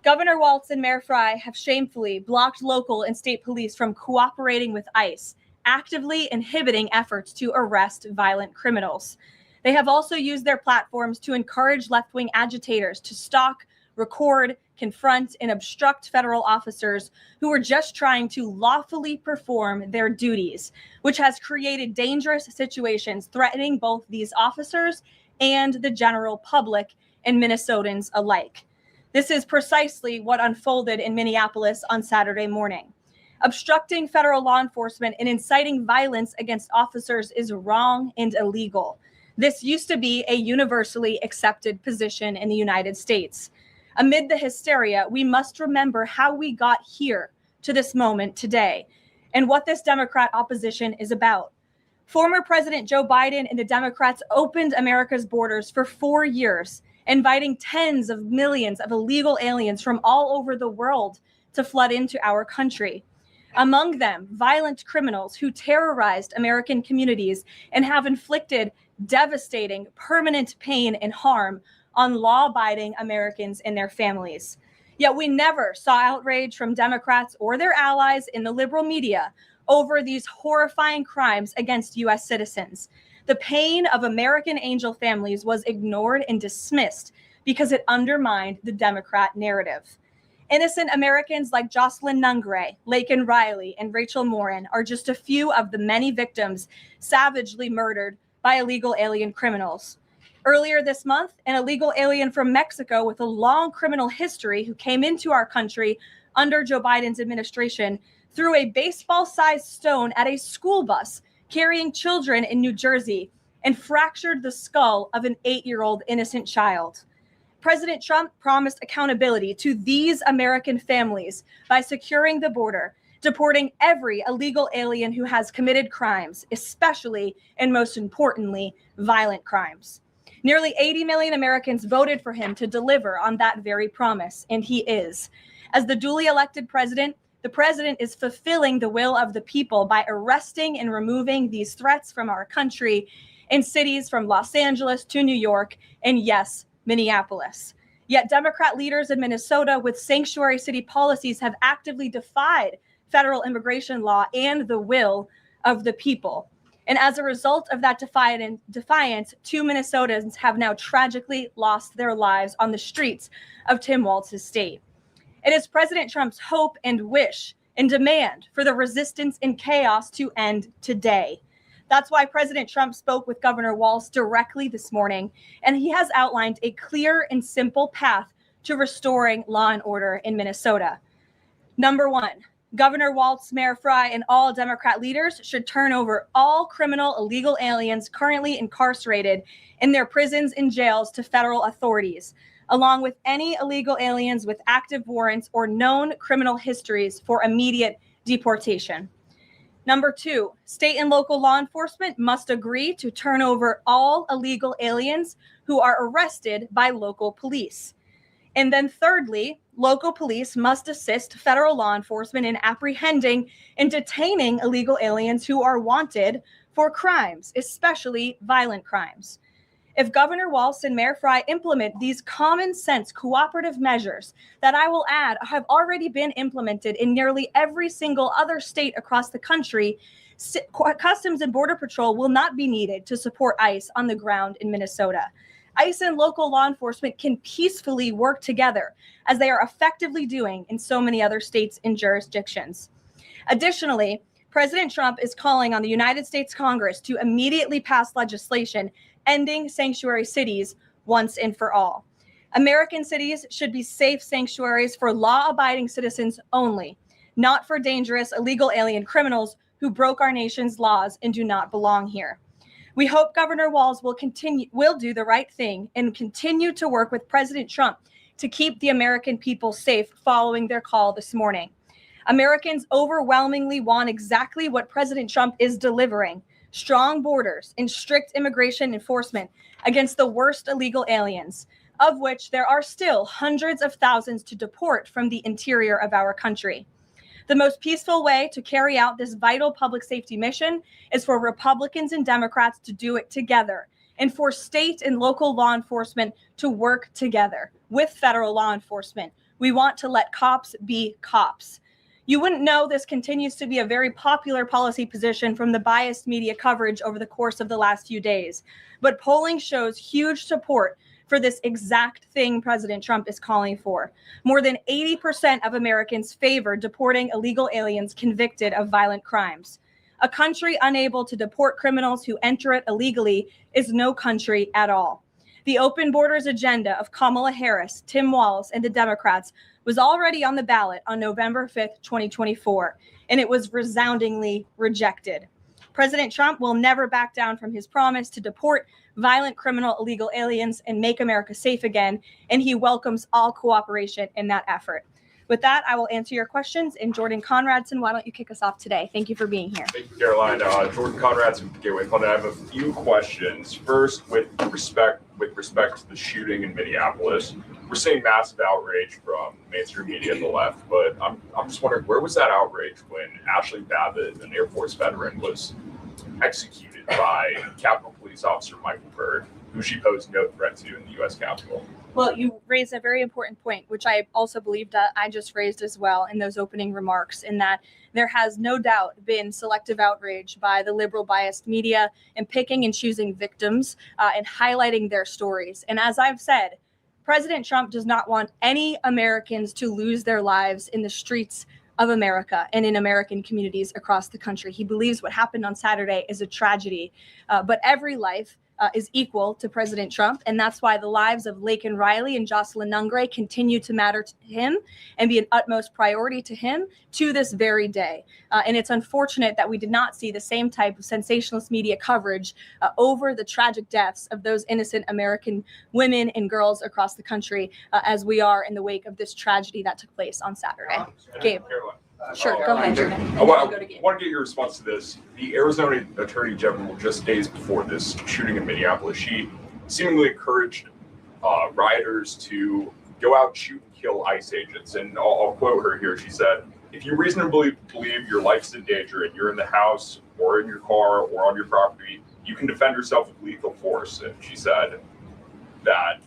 Governor Walz and Mayor Frey have shamefully blocked local and state police from cooperating with ICE, actively inhibiting efforts to arrest violent criminals. They have also used their platforms to encourage left-wing agitators to stalk, record, confront, and obstruct federal officers who are just trying to lawfully perform their duties, which has created dangerous situations threatening both these officers and the general public and Minnesotans alike. This is precisely what unfolded in Minneapolis on Saturday morning. Obstructing federal law enforcement and inciting violence against officers is wrong and illegal. This used to be a universally accepted position in the United States. Amid the hysteria, we must remember how we got here to this moment today and what this Democrat opposition is about. Former President Joe Biden and the Democrats opened America's borders for 4 years, inviting tens of millions of illegal aliens from all over the world to flood into our country. Among them, violent criminals who terrorized American communities and have inflicted devastating, permanent pain and harm on law-abiding Americans and their families. Yet we never saw outrage from Democrats or their allies in the liberal media over these horrifying crimes against U.S. citizens. The pain of American angel families was ignored and dismissed because it undermined the Democrat narrative. Innocent Americans like Jocelyn Nungray, Laken Riley, and Rachel Morin are just a few of the many victims savagely murdered by illegal alien criminals. Earlier this month, an illegal alien from Mexico with a long criminal history who came into our country under Joe Biden's administration threw a baseball-sized stone at a school bus carrying children in New Jersey and fractured the skull of an 8-year-old innocent child. President Trump promised accountability to these American families by securing the border, deporting every illegal alien who has committed crimes, especially and most importantly, violent crimes. Nearly 80 million Americans voted for him to deliver on that very promise, and he is. As the duly elected president, the president is fulfilling the will of the people by arresting and removing these threats from our country in cities from Los Angeles to New York, and yes, Minneapolis. Yet Democrat leaders in Minnesota with sanctuary city policies have actively defied federal immigration law and the will of the people. And as a result of that defiance, 2 Minnesotans have now tragically lost their lives on the streets of Tim Walz's state. It is President Trump's hope and wish and demand for the resistance and chaos to end today. That's why President Trump spoke with Governor Walz directly this morning, and he has outlined a clear and simple path to restoring law and order in Minnesota. Number one, Governor Walz, Mayor Frey, and all Democrat leaders should turn over all criminal illegal aliens currently incarcerated in their prisons and jails to federal authorities, along with any illegal aliens with active warrants or known criminal histories for immediate deportation. Number two, state and local law enforcement must agree to turn over all illegal aliens who are arrested by local police. And then thirdly, local police must assist federal law enforcement in apprehending and detaining illegal aliens who are wanted for crimes, especially violent crimes. If Governor Walz and Mayor Frey implement these common sense cooperative measures that I will add have already been implemented in nearly every single other state across the country, Customs and Border Patrol will not be needed to support ICE on the ground in Minnesota. ICE and local law enforcement can peacefully work together, as they are effectively doing in so many other states and jurisdictions. Additionally, President Trump is calling on the United States Congress to immediately pass legislation ending sanctuary cities once and for all. American cities should be safe sanctuaries for law-abiding citizens only, not for dangerous illegal alien criminals who broke our nation's laws and do not belong here. We hope Governor Walz will do the right thing and continue to work with President Trump to keep the American people safe following their call this morning. Americans overwhelmingly want exactly what President Trump is delivering: strong borders and strict immigration enforcement against the worst illegal aliens, of which there are still hundreds of thousands to deport from the interior of our country. The most peaceful way to carry out this vital public safety mission is for Republicans and Democrats to do it together, and for state and local law enforcement to work together with federal law enforcement. We want to let cops be cops. You wouldn't know this continues to be a very popular policy position from the biased media coverage over the course of the last few days, but polling shows huge support for this exact thing President Trump is calling for. More than 80% of Americans favor deporting illegal aliens convicted of violent crimes. A country unable to deport criminals who enter it illegally is no country at all. The open borders agenda of Kamala Harris, Tim Walz, and the Democrats was already on the ballot on November 5th, 2024, and it was resoundingly rejected. President Trump will never back down from his promise to deport violent criminal illegal aliens and make America safe again, and he welcomes all cooperation in that effort. With that, I will answer your questions. And Jordan Conradson, why don't you kick us off today? Thank you for being here.
Thank you, Caroline. Jordan Conradson from Gateway Fund. I have a few questions. First, with respect to the shooting in Minneapolis, we're seeing massive outrage from mainstream media and the left, but I'm just wondering, where was that outrage when Ashley Babbitt, an Air Force veteran, was executed by Capitol Police Officer Michael Byrd, who she posed no threat to in the U.S. Capitol?
Well, you raised a very important point, which I also believe that I just raised as well in those opening remarks, in that there has no doubt been selective outrage by the liberal biased media in picking and choosing victims and highlighting their stories. And as I've said, President Trump does not want any Americans to lose their lives in the streets of America and in American communities across the country. He believes what happened on Saturday is a tragedy, but every life is equal to President Trump. And that's why the lives of Laken Riley and Jocelyn Nungray continue to matter to him and be an utmost priority to him to this very day. And it's unfortunate that we did not see the same type of sensationalist media coverage over the tragic deaths of those innocent American women and girls across the country as we are in the wake of this tragedy that took place on Saturday. Gabe. Sure, go ahead.
I want to get your response to this. The Arizona Attorney General, just days before this shooting in Minneapolis, she seemingly encouraged rioters to go out, shoot, and kill ICE agents. And I'll quote her here. She said, "If you reasonably believe your life's in danger and you're in the house or in your car or on your property, you can defend yourself with lethal force." And she said that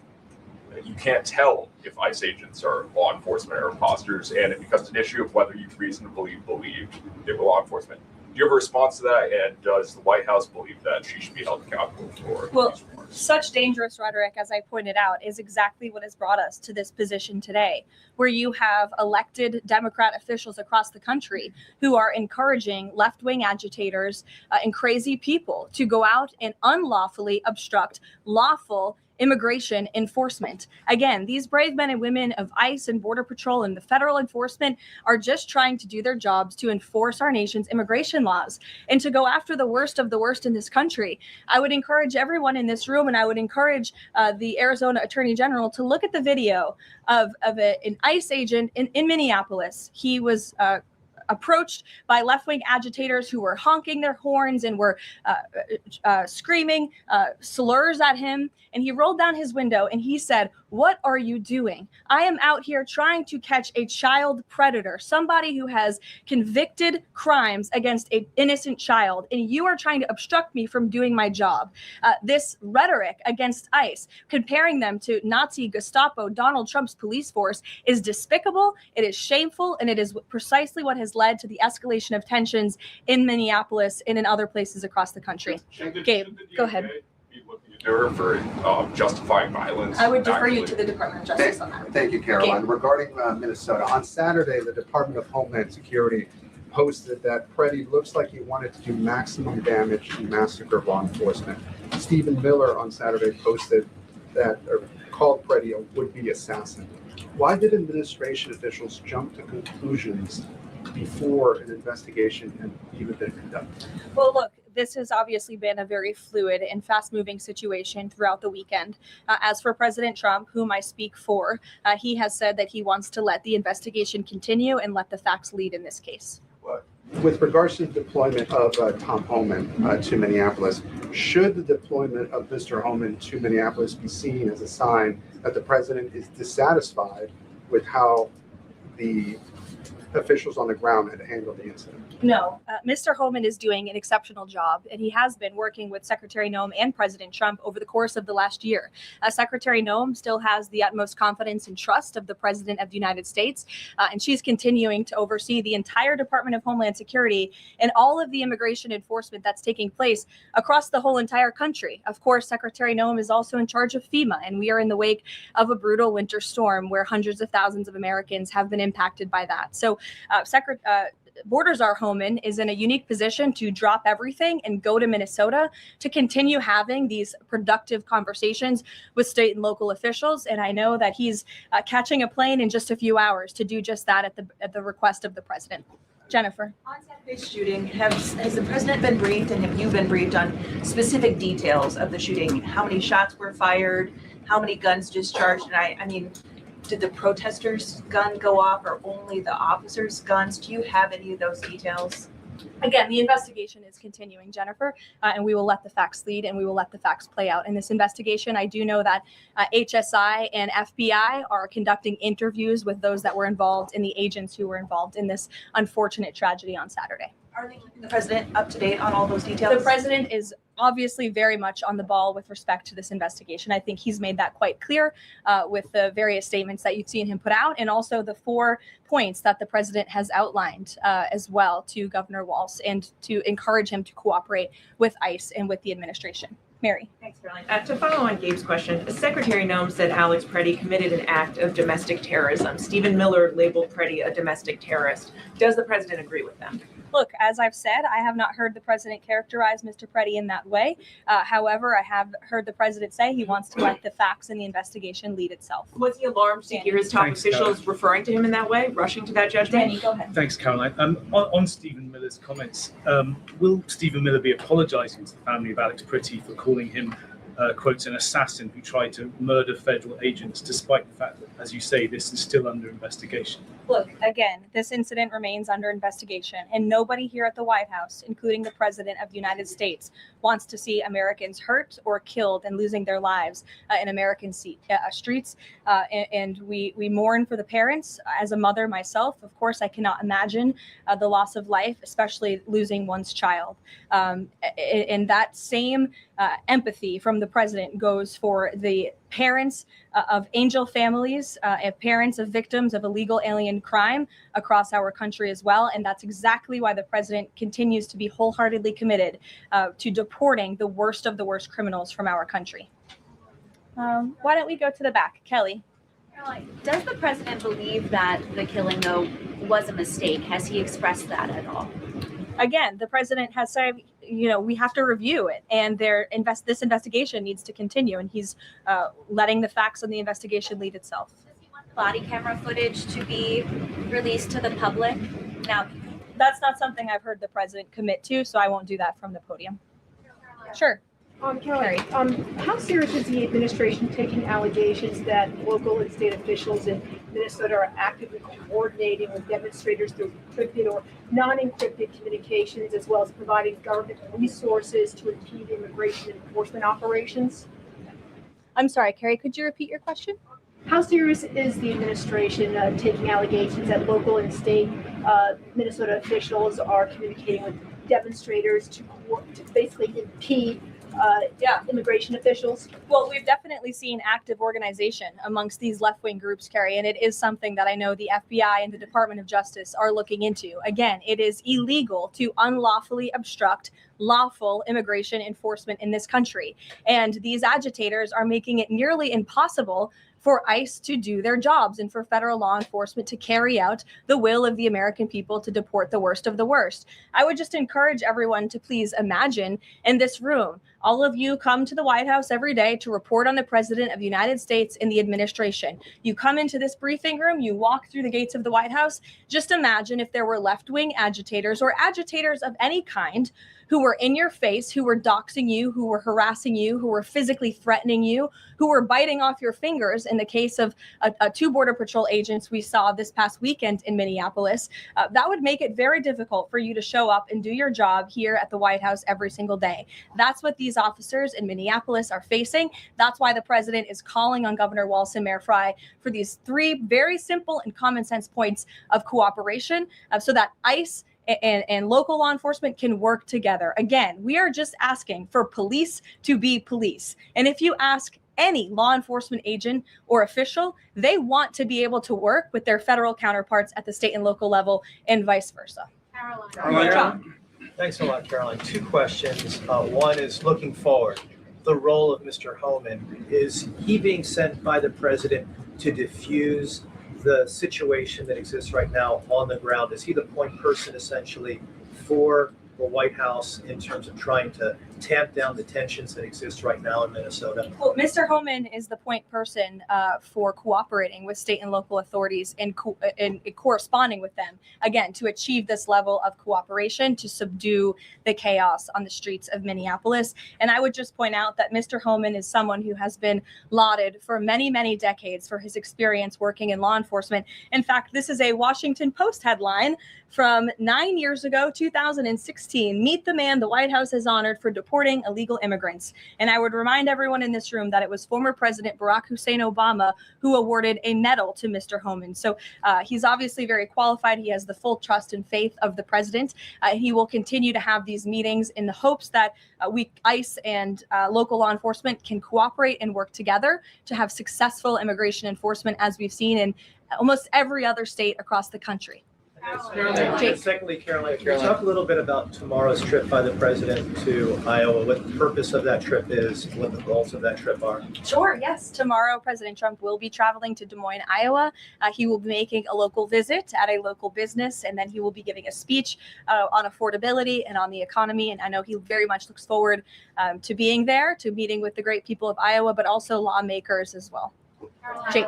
you can't tell if ICE agents are law enforcement or imposters, and it becomes an issue of whether you reasonably believe they were law enforcement. Do you have a response to that? And does the White House believe that she should be held accountable for these remarks?
Such dangerous rhetoric, as I pointed out, is exactly what has brought us to this position today, where you have elected Democrat officials across the country who are encouraging left-wing agitators and crazy people to go out and unlawfully obstruct lawful immigration enforcement. Again, these brave men and women of ICE and Border Patrol and the federal enforcement are just trying to do their jobs to enforce our nation's immigration laws and to go after the worst of the worst in this country. I would encourage everyone in this room, and I would encourage the Arizona Attorney General to look at the video of an ICE agent in Minneapolis. He was approached by left-wing agitators who were honking their horns and were screaming slurs at him. And he rolled down his window and he said, "What are you doing? I am out here trying to catch a child predator, somebody who has convicted crimes against an innocent child, and you are trying to obstruct me from doing my job." This rhetoric against ICE, comparing them to Nazi Gestapo, Donald Trump's police force, is despicable, it is shameful, and it is precisely what has led to the escalation of tensions in Minneapolis and in other places across the country. Gabe, go ahead.
For justifying violence.
I would defer you to the Department of Justice on that.
Thank you, Caroline. Regarding Minnesota, on Saturday, the Department of Homeland Security posted that Preddy looks like he wanted to do maximum damage to massacre law enforcement. Stephen Miller on Saturday posted that, or called Preddy a would-be assassin. Why did administration officials jump to conclusions before an investigation had even been conducted?
Well, look, this has obviously been a very fluid and fast-moving situation throughout the weekend. As for President Trump, whom I speak for, he has said that he wants to let the investigation continue and let the facts lead in this case.
With regards to the deployment of Tom Homan to Minneapolis, should the deployment of Mr. Homan to Minneapolis be seen as a sign that the president is dissatisfied with how the officials on the ground had handled the incident?
No, Mr. Homan is doing an exceptional job, and he has been working with Secretary Noem and President Trump over the course of the last year. Secretary Noem still has the utmost confidence and trust of the President of the United States, and she's continuing to oversee the entire Department of Homeland Security and all of the immigration enforcement that's taking place across the whole entire country. Of course, Secretary Noem is also in charge of FEMA, and we are in the wake of a brutal winter storm where hundreds of thousands of Americans have been impacted by that. So Borders-Czar Homan is in a unique position to drop everything and go to Minnesota to continue having these productive conversations with state and local officials. And I know that he's catching a plane in just a few hours to do just that at the request of the president. Jennifer.
On Saturday's shooting, has the president been briefed, and have you been briefed on specific details of the shooting? How many shots were fired? How many guns discharged? And I mean, did the protesters' gun go off, or only the officers' guns? Do you have any of those details?
Again, the investigation is continuing, Jennifer, and we will let the facts lead and we will let the facts play out in this investigation. I do know that HSI and FBI are conducting interviews with those that were involved and the agents who were involved in this unfortunate tragedy on Saturday.
Are they keeping the president up to date on all those details?
The president is obviously very much on the ball with respect to this investigation. I think he's made that quite clear with the various statements that you've seen him put out, and also the 4 points that the president has outlined as well to Governor Walz, and to encourage him to cooperate with ICE and with the administration. Mary.
Thanks, Caroline. To follow on Gabe's question, Secretary Noem said Alex Preddy committed an act of domestic terrorism. Stephen Miller labeled Preddy a domestic terrorist. Does the president agree with them?
Look, as I've said, I have not heard the president characterize Mr. Preddy in that way. However, I have heard the president say he wants to let the facts in the investigation lead itself.
Was he alarmed to hear his top officials referring to him in that way, rushing to that judgment?
Danny, go ahead.
Thanks, Caroline. On Stephen Miller's comments, will Stephen Miller be apologising to the family of Alex Preddy for calling him, quotes, an assassin who tried to murder federal agents, despite the fact that, as you say, this is still under investigation?
Look, again, this incident remains under investigation, and nobody here at the White House, including the President of the United States, wants to see Americans hurt or killed and losing their lives in American streets. And we mourn for the parents. As a mother myself, of course, I cannot imagine the loss of life, especially losing one's child. And that same empathy from the president goes for the parents of angel families and parents of victims of illegal alien crime across our country as well. And that's exactly why the president continues to be wholeheartedly committed to deporting the worst of the worst criminals from our country. Why don't we go to the back? Kelly.
Does the president believe that the killing, though, was a mistake? Has he expressed that at all?
Again, the president has said, we have to review it, and this investigation needs to continue, and he's letting the facts of the investigation lead itself.
Does he want the body camera footage to be released to the public? Now,
that's not something I've heard the president commit to, so I won't do that from the podium. Sure.
Caroline, how serious is the administration taking allegations that local and state officials in Minnesota are actively coordinating with demonstrators through encrypted or non-encrypted communications, as well as providing government resources to impede immigration enforcement operations?
I'm sorry, Carrie, could you repeat your question?
How serious is the administration taking allegations that local and state Minnesota officials are communicating with demonstrators to basically impede immigration officials?
Well, we've definitely seen active organization amongst these left-wing groups, Carrie, and it is something that I know the FBI and the Department of Justice are looking into. Again, it is illegal to unlawfully obstruct lawful immigration enforcement in this country. And these agitators are making it nearly impossible for ICE to do their jobs and for federal law enforcement to carry out the will of the American people to deport the worst of the worst. I would just encourage everyone to please imagine in this room, all of you come to the White House every day to report on the President of the United States and the administration. You come into this briefing room, you walk through the gates of the White House. Just imagine if there were left-wing agitators or agitators of any kind who were in your face, who were doxing you, who were harassing you, who were physically threatening you, who were biting off your fingers in the case of two Border Patrol agents we saw this past weekend in Minneapolis. That would make it very difficult for you to show up and do your job here at the White House every single day. That's what these officers in Minneapolis are facing. That's why the president is calling on Governor Walz and Mayor Frey for these three very simple and common sense points of cooperation so that ICE and local law enforcement can work together. Again, we are just asking for police to be police. And if you ask any law enforcement agent or official, they want to be able to work with their federal counterparts at the state and local level and vice versa.
Caroline. Thanks a lot, Caroline. Two questions. One is looking forward. The role of Mr. Homan, is he being sent by the president to diffuse the situation that exists right now on the ground? Is he the point person essentially for the White House in terms of trying to tamp down the tensions that exist right now in Minnesota?
Well, Mr. Homan is the point person for cooperating with state and local authorities and corresponding with them, again, to achieve this level of cooperation to subdue the chaos on the streets of Minneapolis. And I would just point out that Mr. Homan is someone who has been lauded for many, many decades for his experience working in law enforcement. In fact, this is a Washington Post headline from 9 years ago, 2016. Meet the man the White House has honored for deporting illegal immigrants. And I would remind everyone in this room that it was former President Barack Hussein Obama who awarded a medal to Mr. Homan. So he's obviously very qualified. He has the full trust and faith of the president. He will continue to have these meetings in the hopes that ICE and local law enforcement can cooperate and work together to have successful immigration enforcement, as we've seen in almost every other state across the country.
Caroline, secondly, Caroline, can you talk a little bit about tomorrow's trip by the president to Iowa, what the purpose of that trip is, what the goals of that trip are?
Sure, yes. Tomorrow, President Trump will be traveling to Des Moines, Iowa. He will be making a local visit at a local business, and then he will be giving a speech on affordability and on the economy. And I know he very much looks forward to being there, to meeting with the great people of Iowa, but also lawmakers as well. Jake.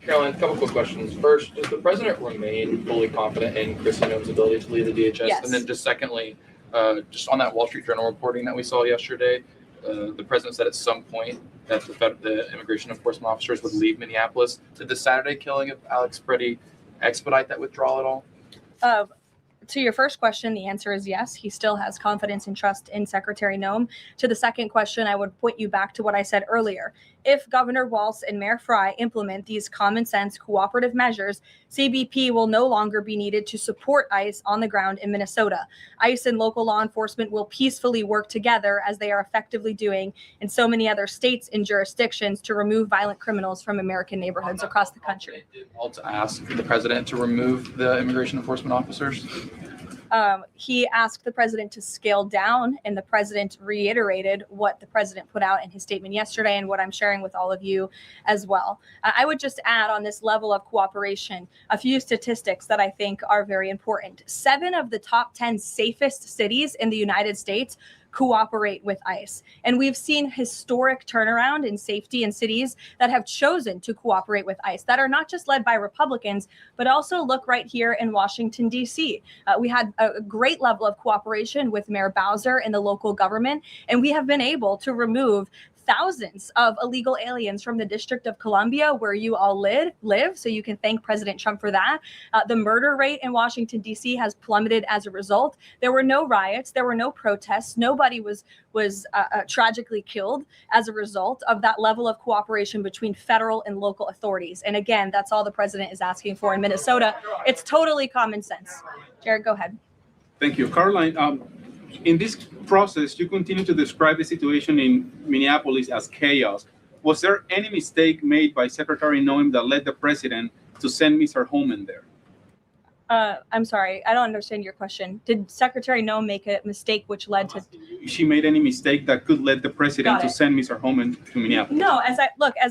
Caroline, a couple quick questions. First, does the president remain fully confident in Kristi Noem's ability to lead the DHS?
Yes.
And then just secondly, just on that Wall Street Journal reporting that we saw yesterday, the president said at some point that the immigration enforcement officers would leave Minneapolis. Did the Saturday killing of Alex Preddy expedite that withdrawal at all?
To your first question, the answer is yes. He still has confidence and trust in Secretary Noem. To the second question, I would point you back to what I said earlier. If Governor Walz and Mayor Fry implement these common sense cooperative measures, CBP will no longer be needed to support ICE on the ground in Minnesota. ICE and local law enforcement will peacefully work together, as they are effectively doing in so many other states and jurisdictions, to remove violent criminals from American neighborhoods across the country.
To ask the president to remove the immigration enforcement officers?
He asked the president to scale down, and the president reiterated what the president put out in his statement yesterday and what I'm sharing with all of you as well. I would just add on this level of cooperation a few statistics that I think are very important. 7 of the top 10 safest cities in the United States cooperate with ICE. And we've seen historic turnaround in safety in cities that have chosen to cooperate with ICE, that are not just led by Republicans, but also look right here in Washington, D.C. We had a great level of cooperation with Mayor Bowser and the local government, and we have been able to remove thousands of illegal aliens from the District of Columbia, where you all live. So you can thank President Trump for that. The murder rate in Washington, D.C. has plummeted as a result. There were no riots. There were no protests. Nobody was tragically killed as a result of that level of cooperation between federal and local authorities. And again, that's all the president is asking for in Minnesota. It's totally common sense. Jared, go ahead.
Thank you. Caroline, in this process, you continue to describe the situation in Minneapolis as chaos. Was there any mistake made by Secretary Noem that led the president to send Mr. Homan there?
I'm sorry, I don't understand your question. Did Secretary Noem make a mistake which led to?
She made any mistake that could lead the president to send Mr. Homan to Minneapolis?
No, as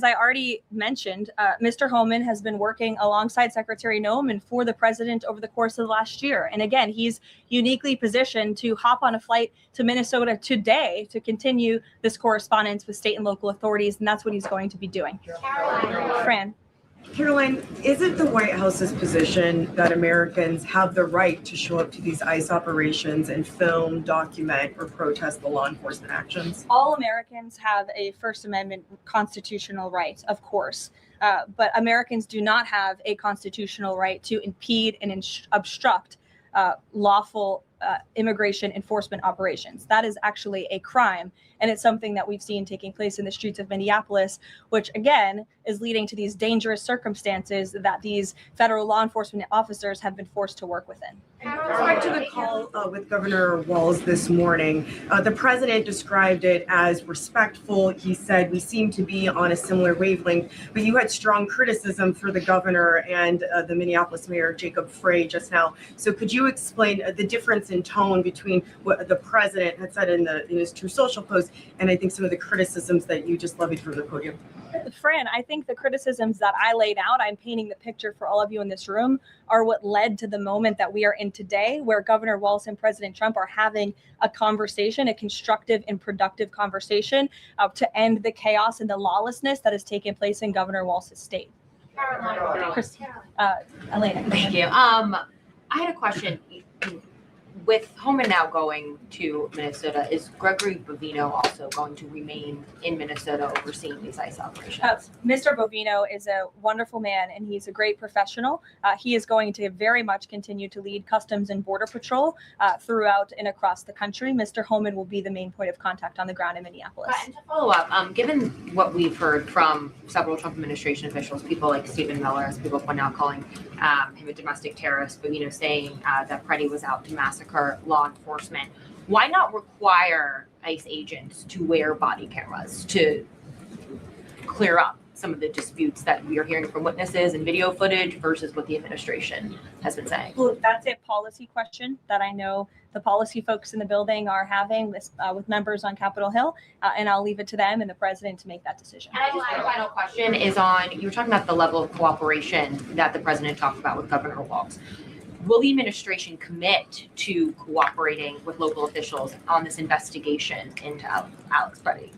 I already mentioned, Mr. Homan has been working alongside Secretary Noem and for the president over the course of the last year. And again, he's uniquely positioned to hop on a flight to Minnesota today to continue this correspondence with state and local authorities, and that's what he's going to be doing. Fran.
Caroline, is it the White House's position that Americans have the right to show up to these ICE operations and film, document, or protest the law enforcement actions?
All Americans have a First Amendment constitutional right, of course, but Americans do not have a constitutional right to impede and obstruct lawful immigration enforcement operations. That is actually a crime, and it's something that we've seen taking place in the streets of Minneapolis, which again is leading to these dangerous circumstances that these federal law enforcement officers have been forced to work within.
With respect to the call with Governor Walz this morning, the president described it as respectful. He said we seem to be on a similar wavelength, but you had strong criticism for the governor and the Minneapolis mayor, Jacob Frey, just now. So could you explain the difference in tone between what the president had said in his True Social post and I think some of the criticisms that you just levied from the podium?
Fran, I think the criticisms that I laid out, I'm painting the picture for all of you in this room, are what led to the moment that we are in today, where Governor Walz and President Trump are having a conversation, a constructive and productive conversation to end the chaos and the lawlessness that has taken place in Governor Walz's state. Elena.
Thank you. I had a question. With Homan now going to Minnesota, is Gregory Bovino also going to remain in Minnesota overseeing these ICE operations?
Mr. Bovino is a wonderful man, and he's a great professional. He is going to very much continue to lead Customs and Border Patrol throughout and across the country. Mr. Homan will be the main point of contact on the ground in Minneapolis.
And to follow up, given what we've heard from several Trump administration officials, people like Stephen Miller, as people point out, calling him a domestic terrorist, Bovino saying that Preddy was out to massacre law enforcement, why not require ICE agents to wear body cameras to clear up some of the disputes that we are hearing from witnesses and video footage versus what the administration has been saying?
Well, that's a policy question that I know the policy folks in the building are having this with members on Capitol Hill, and I'll leave it to them and the president to make that decision.
And I just have a final question is on, you were talking about the level of cooperation that the president talked about with Governor Walz. Will the administration commit to cooperating with local officials on this investigation into Alex Preddy?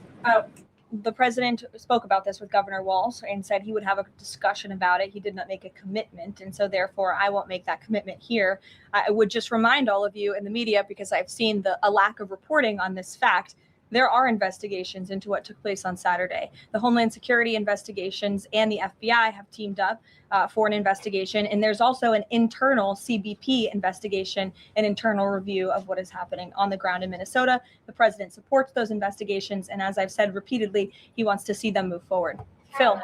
The president spoke about this with Governor Walz and said he would have a discussion about it. He did not make a commitment, and so therefore I won't make that commitment here. I would just remind all of you in the media, because I've seen a lack of reporting on this fact. there are investigations into what took place on Saturday. The Homeland Security investigations and the FBI have teamed up for an investigation. And there's also an internal CBP investigation, an internal review of what is happening on the ground in Minnesota. The president supports those investigations. And as I've said repeatedly, he wants to see them move forward. Phil.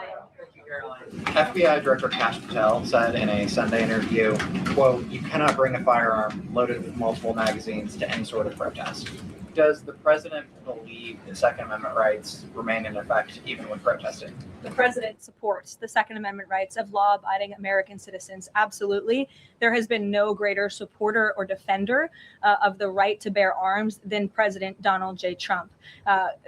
FBI Director Kash Patel said in a Sunday interview, quote, "You cannot bring a firearm loaded with multiple magazines to any sort of protest." Does the president believe the Second Amendment rights remain in effect even when protesting?
The president supports the Second Amendment rights of law-abiding American citizens. Absolutely. There has been no greater supporter or defender of the right to bear arms than President Donald J. Trump.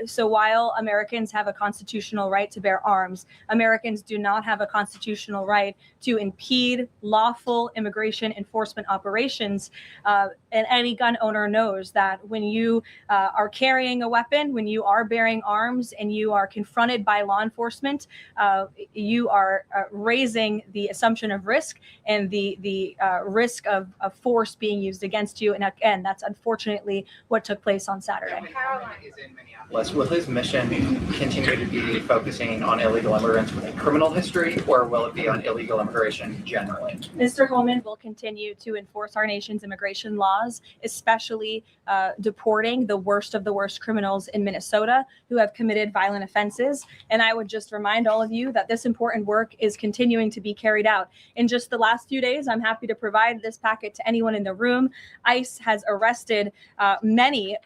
So while Americans have a constitutional right to bear arms, Americans do not have a constitutional right to impede lawful immigration enforcement operations. And any gun owner knows that when you are carrying a weapon, when you are bearing arms and you are confronted by law enforcement, you are raising the assumption of risk and the risk of force being used against you. And again, that's unfortunately what took place on Saturday.
Will his mission continue to be focusing on illegal immigrants with a criminal history, or will it be on illegal immigration generally?
Mr. Holman will continue to enforce our nation's immigration laws, especially deporting the worst of the worst criminals in Minnesota who have committed violent offenses. And I would just remind all of you that this important work is continuing to be carried out. In just the last few days, I'm happy to provide this packet to anyone in the room. ICE has arrested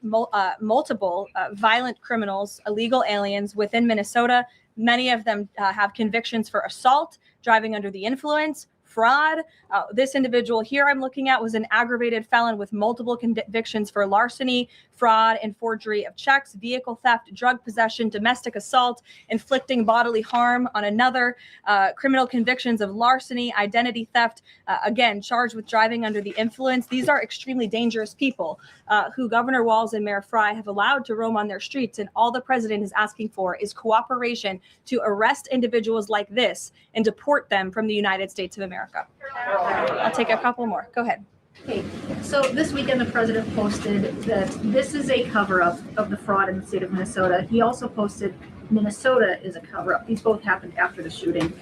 multiple violent criminals, illegal aliens within Minnesota. Many of them have convictions for assault, driving under the influence, fraud. This individual here I'm looking at was an aggravated felon with multiple convictions for larceny, fraud, and forgery of checks, vehicle theft, drug possession, domestic assault, inflicting bodily harm on another, criminal convictions of larceny, identity theft, again, charged with driving under the influence. These are extremely dangerous people who Governor Walz and Mayor Fry have allowed to roam on their streets. And all the president is asking for is cooperation to arrest individuals like this and deport them from the United States of America. I'll take a couple more. Go ahead.
Okay, so this weekend the president posted that this is a cover-up of the fraud in the state of Minnesota. He also posted Minnesota is a cover-up. These both happened after the shooting.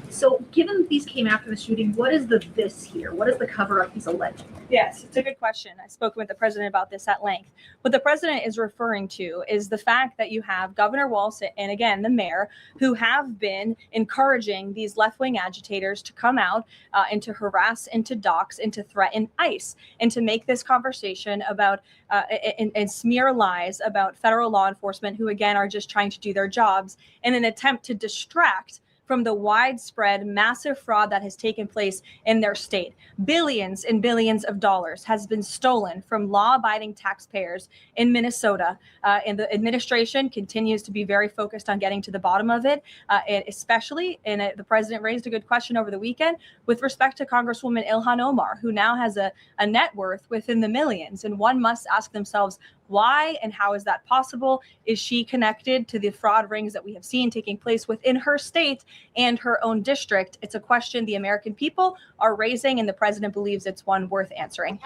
So given that these came after the shooting, what is the this here? What is the cover-up he's alleging?
Yes, it's a good question. I've spoken with the president about this at length. What the president is referring to is the fact that you have Governor Walz and again, the mayor, who have been encouraging these left-wing agitators to come out and to harass and to dox and to threaten ICE and to make this conversation about and smear lies about federal law enforcement who, again, are just trying to do their jobs in an attempt to distract from the widespread massive fraud that has taken place in their state. Billions and billions of dollars has been stolen from law-abiding taxpayers in Minnesota, and the administration continues to be very focused on getting to the bottom of it, and especially, and the president raised a good question over the weekend with respect to Congresswoman Ilhan Omar, who now has a net worth within the millions, and one must ask themselves, why and how is that possible? Is she connected to the fraud rings that we have seen taking place within her state and her own district? It's a question the American people are raising, and the president believes it's one worth answering.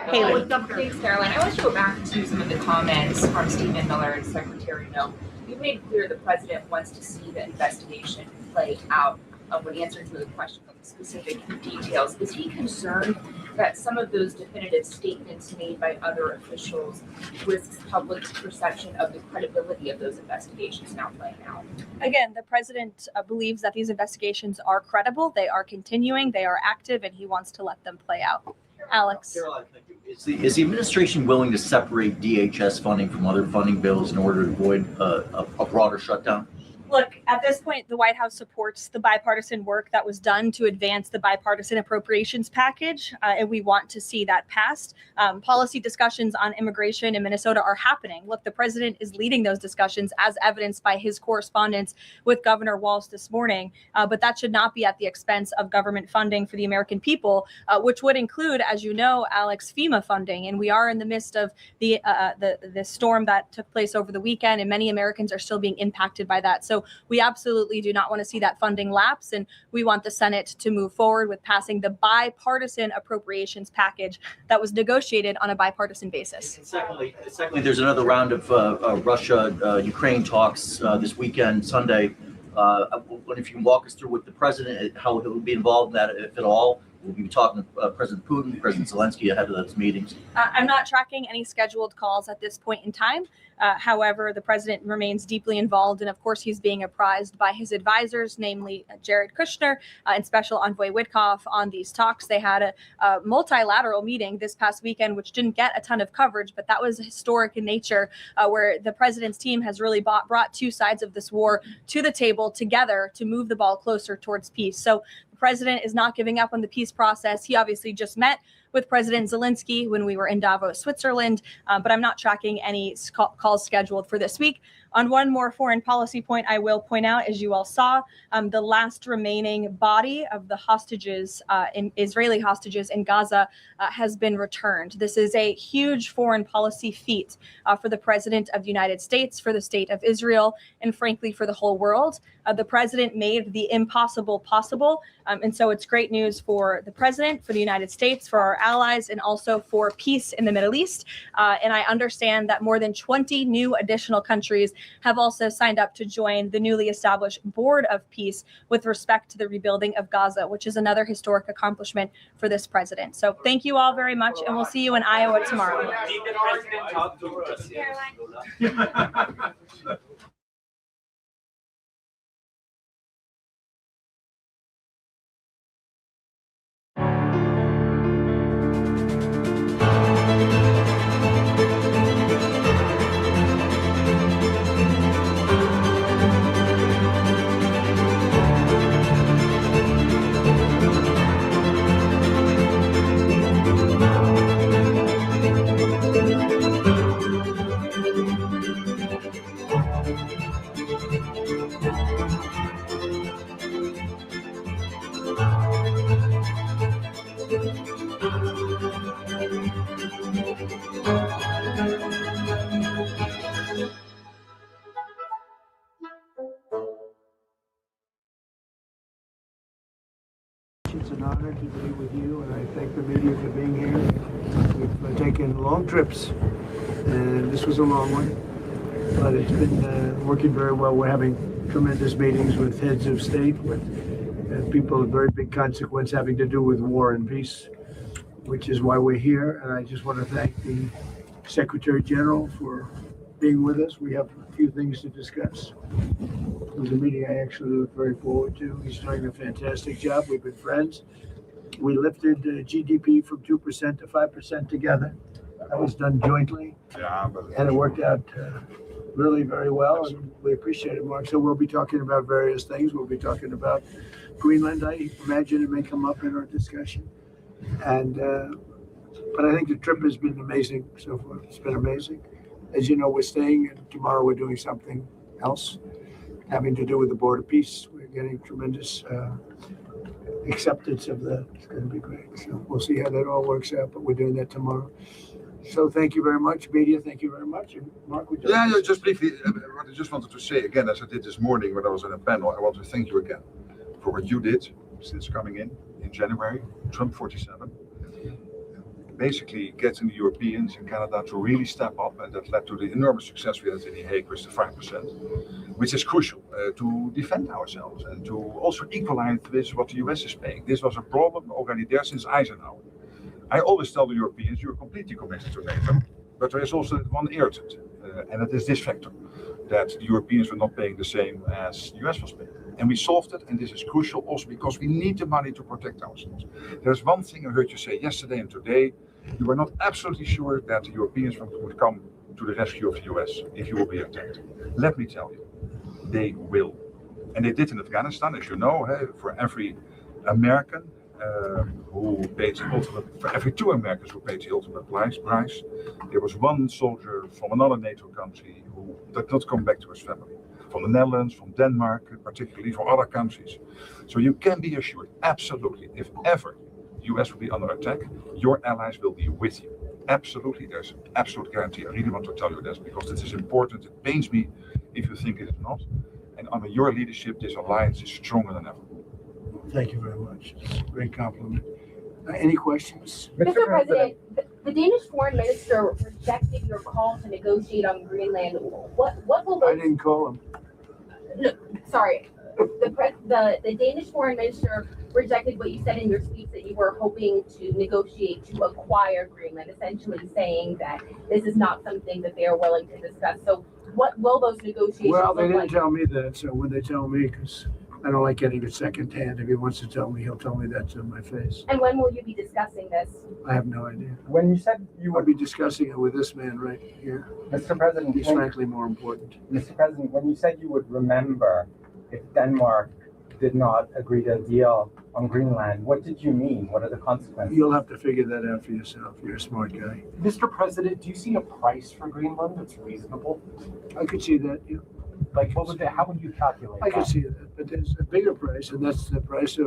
Haley.
Thanks, Caroline. I want to go back to some of the comments from Stephen Miller and Secretary No. You've made clear the president wants to see the investigation play out. When answering some of the questions on the specific details, is he concerned that some of those definitive statements made by other officials risks public perception of the credibility of those investigations now playing out?
Again, the president believes that these investigations are credible, they are continuing, they are active, and he wants to let them play out. Alex.
Caroline, thank you. Is the administration willing to separate DHS funding from other funding bills in order to avoid a broader shutdown?
Look, at this point, the White House supports the bipartisan work that was done to advance the bipartisan appropriations package, and we want to see that passed. Policy discussions on immigration in Minnesota are happening. Look, the president is leading those discussions as evidenced by his correspondence with Governor Walz this morning, but that should not be at the expense of government funding for the American people, which would include, as you know, Alex, FEMA funding, and we are in the midst of the storm that took place over the weekend, and many Americans are still being impacted by that. So So we absolutely do not want to see that funding lapse. And we want the Senate to move forward with passing the bipartisan appropriations package that was negotiated on a bipartisan basis.
Secondly, there's another round of Russia-Ukraine talks this weekend, Sunday. If you can walk us through with the president, how he will be involved in that, if at all. We'll be talking to President Putin, President Zelensky ahead of those meetings.
I'm not tracking any scheduled calls at this point in time. However, the president remains deeply involved, and of course, he's being apprised by his advisors, namely Jared Kushner and Special Envoy Witkoff, on these talks. They had a multilateral meeting this past weekend, which didn't get a ton of coverage, but that was historic in nature, where the president's team has really brought two sides of this war to the table together to move the ball closer towards peace. So the president is not giving up on the peace process. He obviously just met with President Zelensky when we were in Davos, Switzerland, but I'm not tracking any calls scheduled for this week. On one more foreign policy point, I will point out, as you all saw, the last remaining body of the hostages, Israeli hostages in Gaza, has been returned. This is a huge foreign policy feat for the President of the United States, for the state of Israel, and frankly, for the whole world. The president made the impossible possible. And so it's great news for the president, for the United States, for our allies, and also for peace in the Middle East. And I understand that more than 20 new additional countries have also signed up to join the newly established Board of Peace with respect to the rebuilding of Gaza, which is another historic accomplishment for this president. So thank you all very much, and we'll see you in Iowa tomorrow.
Did the president talk to us?
It's an honor to be with you, and I thank the media for being here. We've taken long trips, and this was a long one, but it's been working very well. We're having tremendous meetings with heads of state, with people of very big consequence having to do with war and peace, which is why we're here. And I just want to thank the Secretary General for being with us. We have a few things to discuss. It was a meeting I actually look very forward to. He's doing a fantastic job. We've been friends. We lifted GDP from 2% to 5% together. That was done jointly, and it worked out really very well, and we appreciate it, Mark. So we'll be talking about various things. We'll be talking about Greenland. I imagine it may come up in our discussion. And but I think the trip has been amazing so far. It's been amazing. As you know, we're staying, and tomorrow we're doing something else having to do with the Board of Peace. We're getting tremendous acceptance of that. It's going to be great. So we'll see how that all works out, but we're doing that tomorrow. So thank you very much, media. Thank you very much. And Mark, would you
Yeah, just briefly, what I just wanted to say again, as I did this morning when I was on a panel, I want to thank you again for what you did since coming in January, Trump 47. Basically getting the Europeans and Canada to really step up, and that led to the enormous success we had in The Hague with the 5%, which is crucial to defend ourselves and to also equalize with what the US is paying. This was a problem already there since Eisenhower. I always tell the Europeans, you're completely committed to NATO, but there is also one irritant, and it is this factor, that the Europeans were not paying the same as the US was paying. And we solved it, and this is crucial also because we need the money to protect ourselves. There's one thing I heard you say yesterday and today. You were not absolutely sure that the Europeans would come to the rescue of the US if you will be attacked. Let me tell you, they will. And they did in Afghanistan, as you know, for every American who paid the ultimate, for every 2 Americans who paid the ultimate price, there was 1 soldier from another NATO country who did not come back to his family. From the Netherlands, from Denmark, particularly from other countries. So you can be assured, absolutely, if ever US will be under attack, your allies will be with you. Absolutely, there's an absolute guarantee. I really want to tell you this because this is important. It pains me if you think it is not. And under your leadership, this alliance is stronger than ever.
Thank you very much. It's a great compliment. Any questions?
Mr. President, the Danish foreign minister rejected your call to negotiate on Greenland. What will
I
those,
didn't call him.
no, sorry, the Danish foreign minister rejected what you said in your speech that you were hoping to negotiate to acquire Greenland, essentially saying that this is not something that they are willing to discuss. So what will those negotiations
Well, they
look
didn't
like?
tell me that, so when they tell me, because I don't like getting it secondhand, if he wants to tell me, he'll tell me that to my face.
And when will you be discussing this?
I have no idea.
When you said you
I'll
would,
be discussing it with this man right here.
Mr. President,
He's frankly more important.
Mr. President, when you said you would remember if Denmark did not agree to a deal on Greenland, what did you mean? What are the consequences?
You'll have to figure that out for yourself. You're a smart guy.
Mr. President, do you see a price for Greenland that's reasonable?
I could see that, yeah.
Like, what would how would you calculate
I can
that?
see that, but there's a bigger price, and that's the price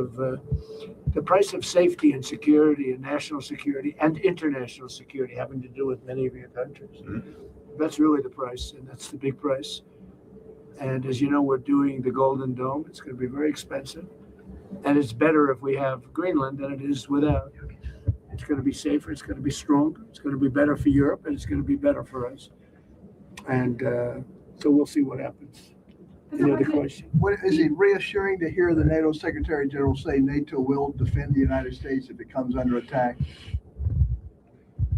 of safety and security and national security and international security, having to do with many of your countries. That's really the price, and that's the big price. And as you know, we're doing the Golden Dome. It's going to be very expensive, and it's better if we have Greenland than it is without. It's going to be safer. It's going to be stronger. It's going to be better for Europe, and it's going to be better for us. And so we'll see what happens. Any other question?
What, is it reassuring to hear the NATO Secretary General say NATO will defend the United States if it comes under attack?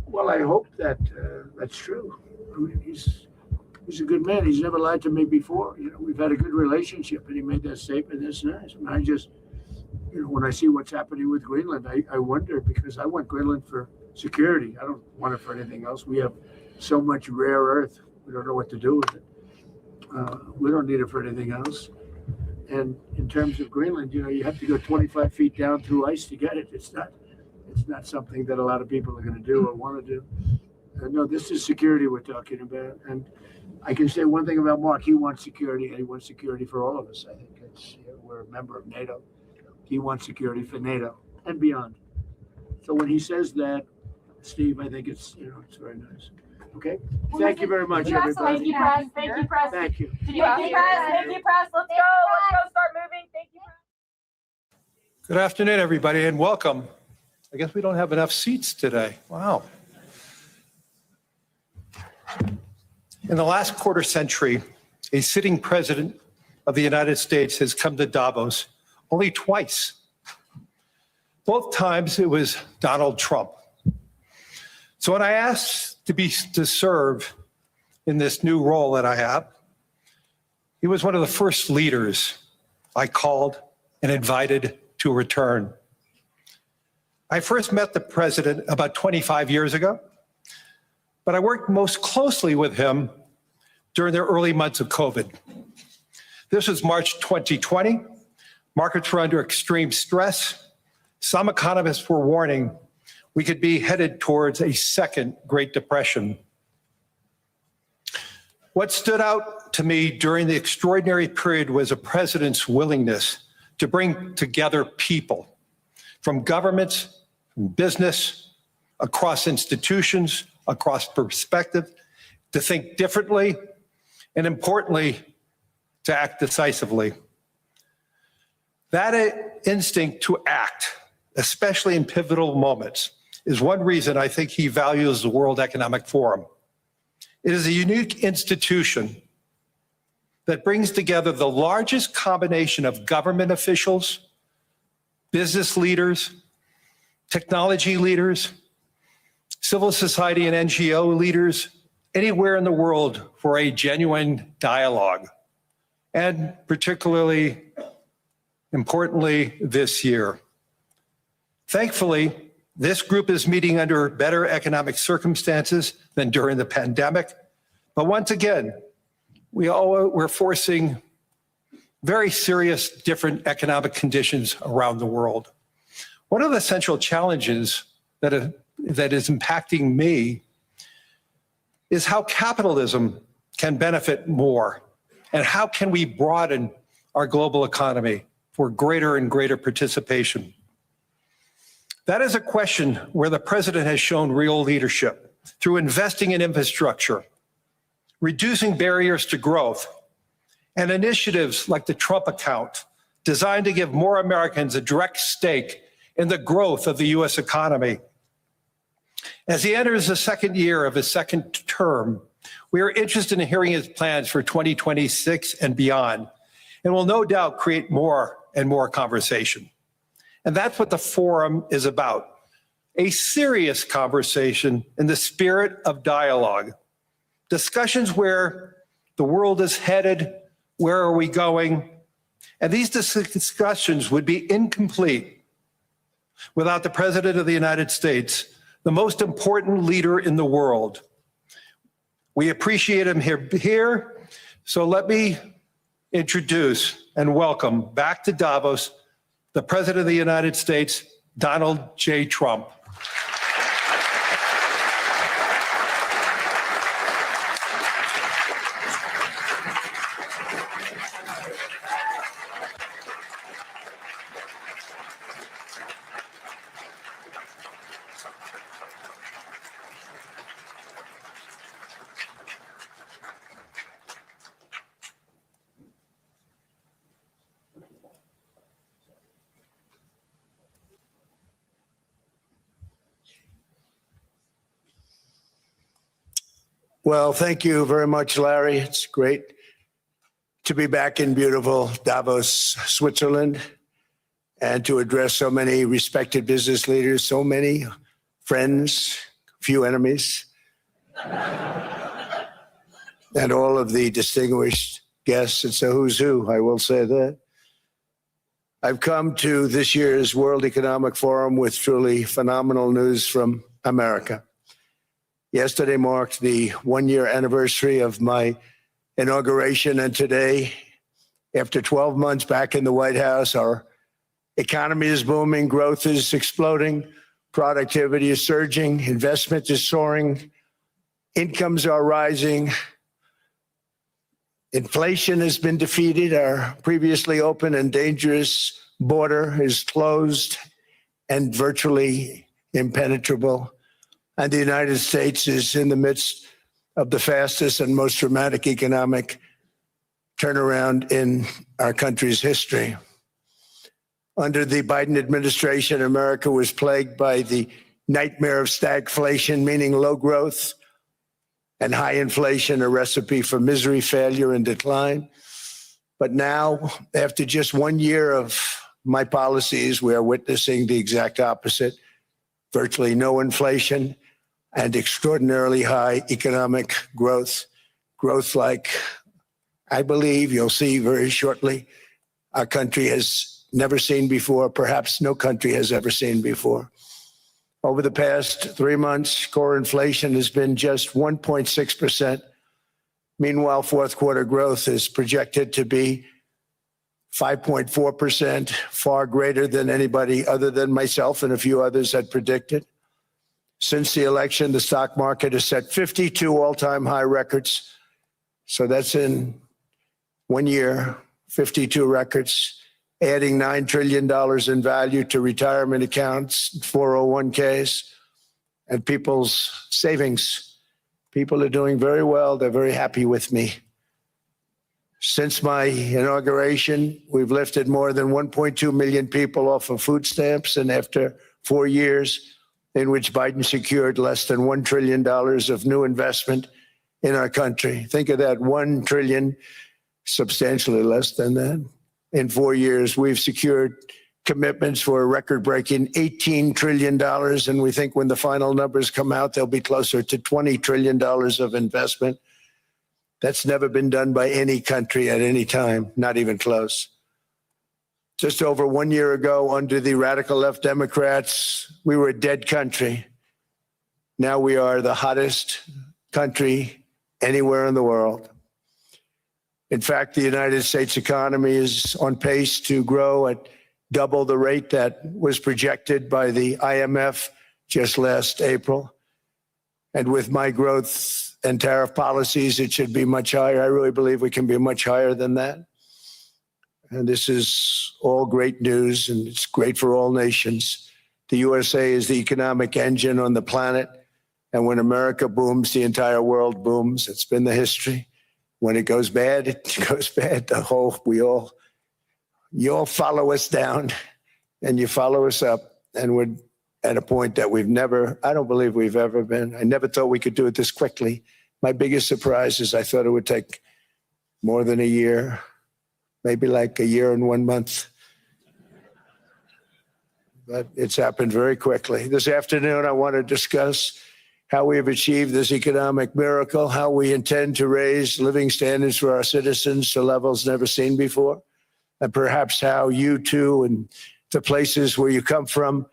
Well, I hope that that's true. I mean, he's a good man. He's never lied to me before. You know, we've had a good relationship, and he made that statement. That's nice. I mean, I just, you know, when I see what's happening with Greenland, I wonder, because I want Greenland for security. I don't want it for anything else. We have so much rare earth. We don't know what to do with it. We don't need it for anything else. And in terms of Greenland, you know, you have to go 25 feet down through ice to get it. It's not something that a lot of people are going to do or want to do. No, this is security we're talking about. And I can say one thing about Mark. He wants security, and he wants security for all of us. I think we're a member of NATO. He wants security for NATO and beyond. So when he says that, Steve, I think it's very nice. Okay. Thank you very much, everybody.
Thank you, Press. Thank you, Press.
Thank you.
Thank you, Press. Thank you, Press. Let's go, start moving. Thank you, Press.
Good afternoon, everybody, and welcome. I guess we don't have enough seats today. Wow. In the last quarter century, a sitting president of the United States has come to Davos only twice. Both times it was Donald Trump. So when I asked to serve in this new role that I have, he was one of the first leaders I called and invited to return. I first met the president about 25 years ago, but I worked most closely with him during the early months of COVID. This was March 2020. Markets were under extreme stress. Some economists were warning we could be headed towards a second Great Depression. What stood out to me during the extraordinary period was a president's willingness to bring together people from governments, from business, across institutions, across perspective, to think differently, and importantly, to act decisively. That instinct to act, especially in pivotal moments, is one reason I think he values the World Economic Forum. It is a unique institution that brings together the largest combination of government officials, business leaders, technology leaders, civil society and NGO leaders, anywhere in the world for a genuine dialogue. And particularly, importantly, this year. Thankfully, this group is meeting under better economic circumstances than during the pandemic. But once again, we're facing very serious different economic conditions around the world. One of the central challenges that is impacting me is how capitalism can benefit more, and how can we broaden our global economy for greater and greater participation. That is a question where the president has shown real leadership through investing in infrastructure, reducing barriers to growth, and initiatives like the Trump account, designed to give more Americans a direct stake in the growth of the U.S. economy. As he enters the second year of his second term, we are interested in hearing his plans for 2026 and beyond, and will no doubt create more and more conversation. And that's what the forum is about, a serious conversation in the spirit of dialogue. Discussions where the world is headed, where are we going? And these discussions would be incomplete without the President of the United States, the most important leader in the world. We appreciate him here. So let me introduce and welcome back to Davos, the President of the United States, Donald J. Trump.
Well, thank you very much, Larry. It's great to be back in beautiful Davos, Switzerland, and to address so many respected business leaders, so many friends, few enemies, and all of the distinguished guests. It's a who's who, I will say that. I've come to this year's World Economic Forum with truly phenomenal news from America. Yesterday marked the one-year anniversary of my inauguration, and today, after 12 months back in the White House, our economy is booming, growth is exploding, productivity is surging, investment is soaring, incomes are rising, inflation has been defeated, our previously open and dangerous border is closed and virtually impenetrable. And the United States is in the midst of the fastest and most dramatic economic turnaround in our country's history. Under the Biden administration, America was plagued by the nightmare of stagflation, meaning low growth and high inflation, a recipe for misery, failure, and decline. But now, after just 1 year of my policies, we are witnessing the exact opposite. Virtually no inflation and extraordinarily high economic growth. Growth like I believe you'll see very shortly our country has never seen before, perhaps no country has ever seen before. Over the past 3 months, core inflation has been just 1.6%. Meanwhile, fourth quarter growth is projected to be 5.4%, far greater than anybody other than myself and a few others had predicted. Since the election, the stock market has set 52 all-time high records. So that's in 1 year, 52 records, adding $9 trillion in value to retirement accounts, 401ks, and people's savings. People are doing very well. They're very happy with me. Since my inauguration, we've lifted more than 1.2 million people off of food stamps, and after 4 years, in which Biden secured less than $1 trillion of new investment in our country. Think of that, 1 trillion, substantially less than that. In 4 years, we've secured commitments for a record-breaking $18 trillion, and we think when the final numbers come out, they'll be closer to $20 trillion of investment. That's never been done by any country at any time, not even close. Just over 1 year ago, under the radical left Democrats, we were a dead country. Now we are the hottest country anywhere in the world. In fact, the United States economy is on pace to grow at double the rate that was projected by the IMF just last April. And with my growth and tariff policies, it should be much higher. I really believe we can be much higher than that. And this is all great news, and it's great for all nations. The USA is the economic engine on the planet, and when America booms, the entire world booms. It's been the history.
When it goes bad, it goes bad. You all follow us down and you follow us up. And we're at a point that I don't believe we've ever been. I never thought we could do it this quickly. My biggest surprise is I thought it would take more than a year, maybe like a year and 1 month. But it's happened very quickly. This afternoon, I want to discuss how we have achieved this economic miracle, how we intend to raise living standards for our citizens to levels never seen before, and perhaps how you too and the places where you come from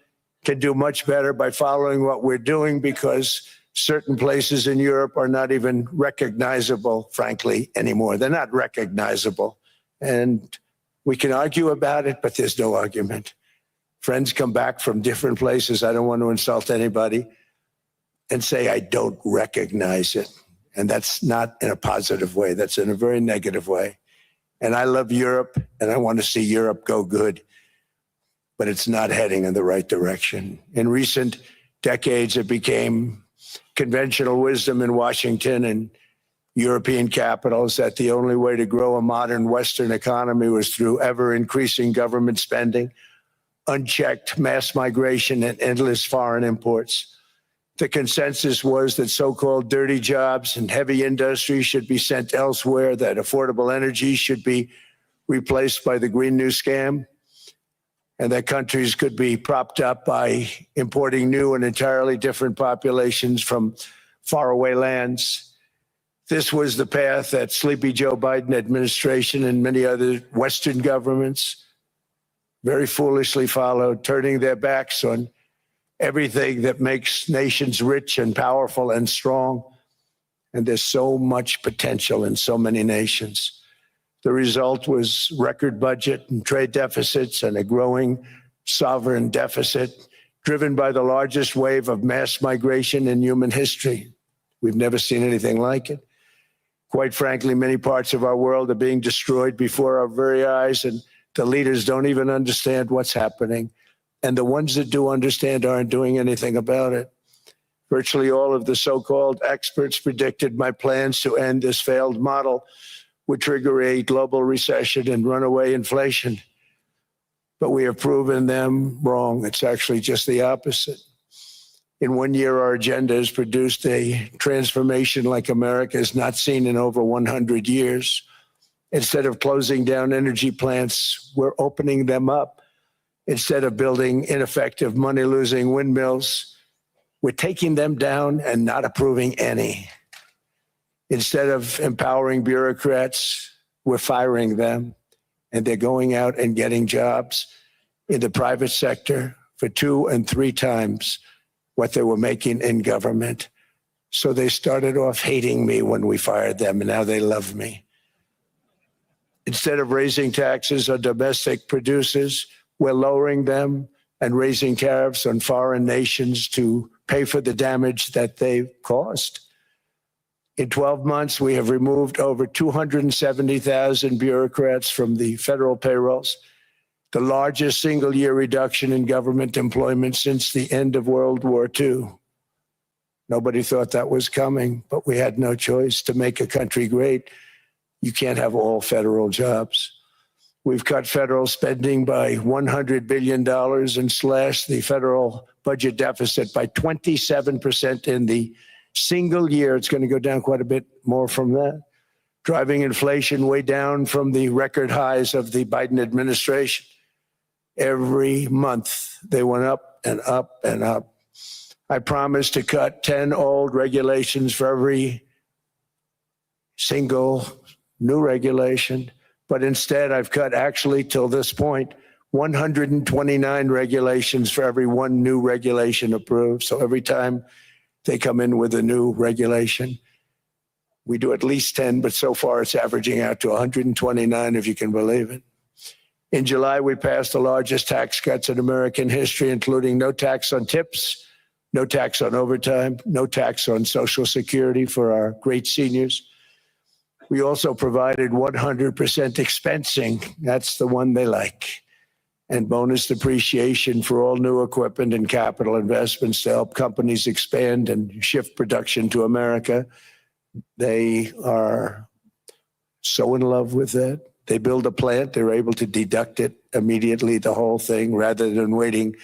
can do much better by following what we're doing, because certain places in Europe are not even recognizable, frankly, anymore. They're not recognizable. And we can argue about it, but there's no argument. Friends come back from different places. I don't want to insult anybody and say, I don't recognize it. And that's not in a positive way. That's in a very negative way. And I love Europe, and I want to see Europe go good, but it's not heading in the right direction. In recent decades, it became conventional wisdom in Washington and European capitals that the only way to grow a modern Western economy was through ever-increasing government spending, unchecked mass migration, and endless foreign imports. The consensus was that so-called dirty jobs and heavy industry should be sent elsewhere, that affordable energy should be replaced by the Green New Scam, and that countries could be propped up by importing new and entirely different populations from faraway lands. This was the path that Sleepy Joe Biden administration and many other Western governments very foolishly followed, turning their backs on everything that makes nations rich and powerful and strong. And there's so much potential in so many nations. The result was record budget and trade deficits and a growing sovereign deficit driven by the largest wave of mass migration in human history. We've never seen anything like it. Quite frankly, many parts of our world are being destroyed before our very eyes, and the leaders don't even understand what's happening. And the ones that do understand aren't doing anything about it. Virtually all of the so-called experts predicted my plans to end this failed model would trigger a global recession and runaway inflation. But we have proven them wrong. It's actually just the opposite. In 1 year, our agenda has produced a transformation like America has not seen in over 100 years. Instead of closing down energy plants, we're opening them up. Instead of building ineffective, money-losing windmills, we're taking them down and not approving any. Instead of empowering bureaucrats, we're firing them, and they're going out and getting jobs in the private sector for 2 and 3 times what they were making in government. So they started off hating me when we fired them, and now they love me. Instead of raising taxes on domestic producers, we're lowering them and raising tariffs on foreign nations to pay for the damage that they've caused. In 12 months, we have removed over 270,000 bureaucrats from the federal payrolls, the largest single-year reduction in government employment since the end of World War II. Nobody thought that was coming, but we had no choice. To make a country great, you can't have all federal jobs. We've cut federal spending by $100 billion and slashed the federal budget deficit by 27% in the single year. It's going to go down quite a bit more from that, driving inflation way down from the record highs of the Biden administration. Every month, they went up and up and up. I promised to cut 10 old regulations for every single new regulation. But instead, I've cut actually till this point, 129 regulations for every one new regulation approved. So every time they come in with a new regulation, we do at least 10, but so far it's averaging out to 129, if you can believe it. In July, we passed the largest tax cuts in American history, including no tax on tips, no tax on overtime, no tax on Social Security for our great seniors. We also provided 100% expensing. That's the one they like. And bonus depreciation for all new equipment and capital investments to help companies expand and shift production to America. They are so in love with that. They build a plant, they're able to deduct it immediately, the whole thing, rather than waiting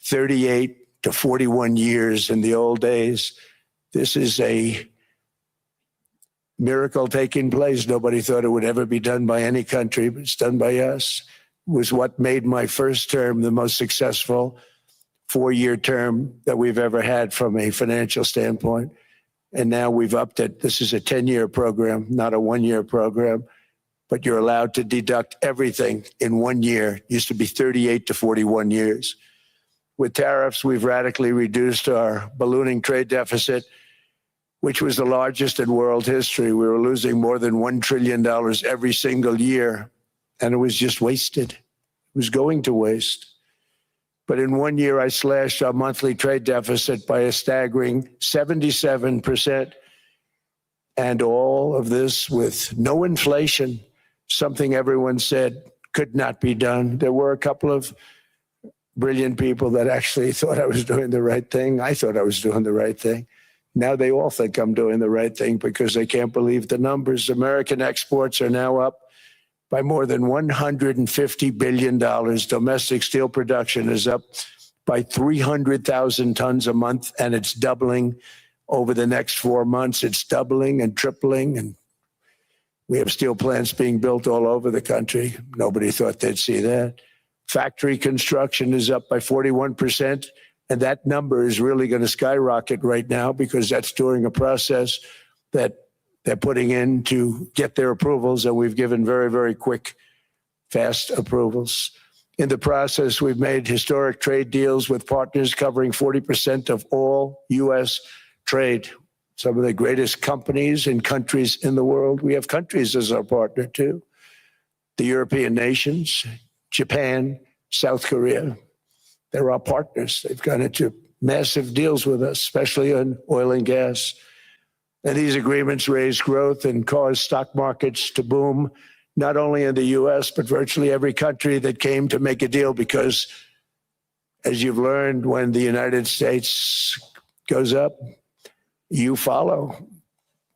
38 to 41 years in the old days. This is a miracle taking place. Nobody thought it would ever be done by any country, but it's done by us. It was what made my first term the most successful 4-year term that we've ever had from a financial standpoint. And now we've upped it. This is a 10-year program, not a 1-year program, but you're allowed to deduct everything in 1 year. It used to be 38 to 41 years. With tariffs, we've radically reduced our ballooning trade deficit, which was the largest in world history. We were losing more than $1 trillion every single year, and it was just wasted. It was going to waste. But in 1 year, I slashed our monthly trade deficit by a staggering 77%. And all of this with no inflation, something everyone said could not be done. There were a couple of brilliant people that actually thought I was doing the right thing. I thought I was doing the right thing. Now they all think I'm doing the right thing because they can't believe the numbers. American exports are now up by more than $150 billion. Domestic steel production is up by 300,000 tons a month, and it's doubling over the next 4 months. It's doubling and tripling, and we have steel plants being built all over the country. Nobody thought they'd see that. Factory construction is up by 41%, and that number is really going to skyrocket right now because that's during a process that they're putting in to get their approvals, and we've given very, very quick, fast approvals. In the process, we've made historic trade deals with partners covering 40% of all U.S. trade. Some of the greatest companies and countries in the world. We have countries as our partner, too. The European nations, Japan, South Korea. They're our partners. They've gone into massive deals with us, especially on oil and gas. And these agreements raise growth and cause stock markets to boom, not only in the U.S., but virtually every country that came to make a deal, because as you've learned, when the United States goes up, you follow.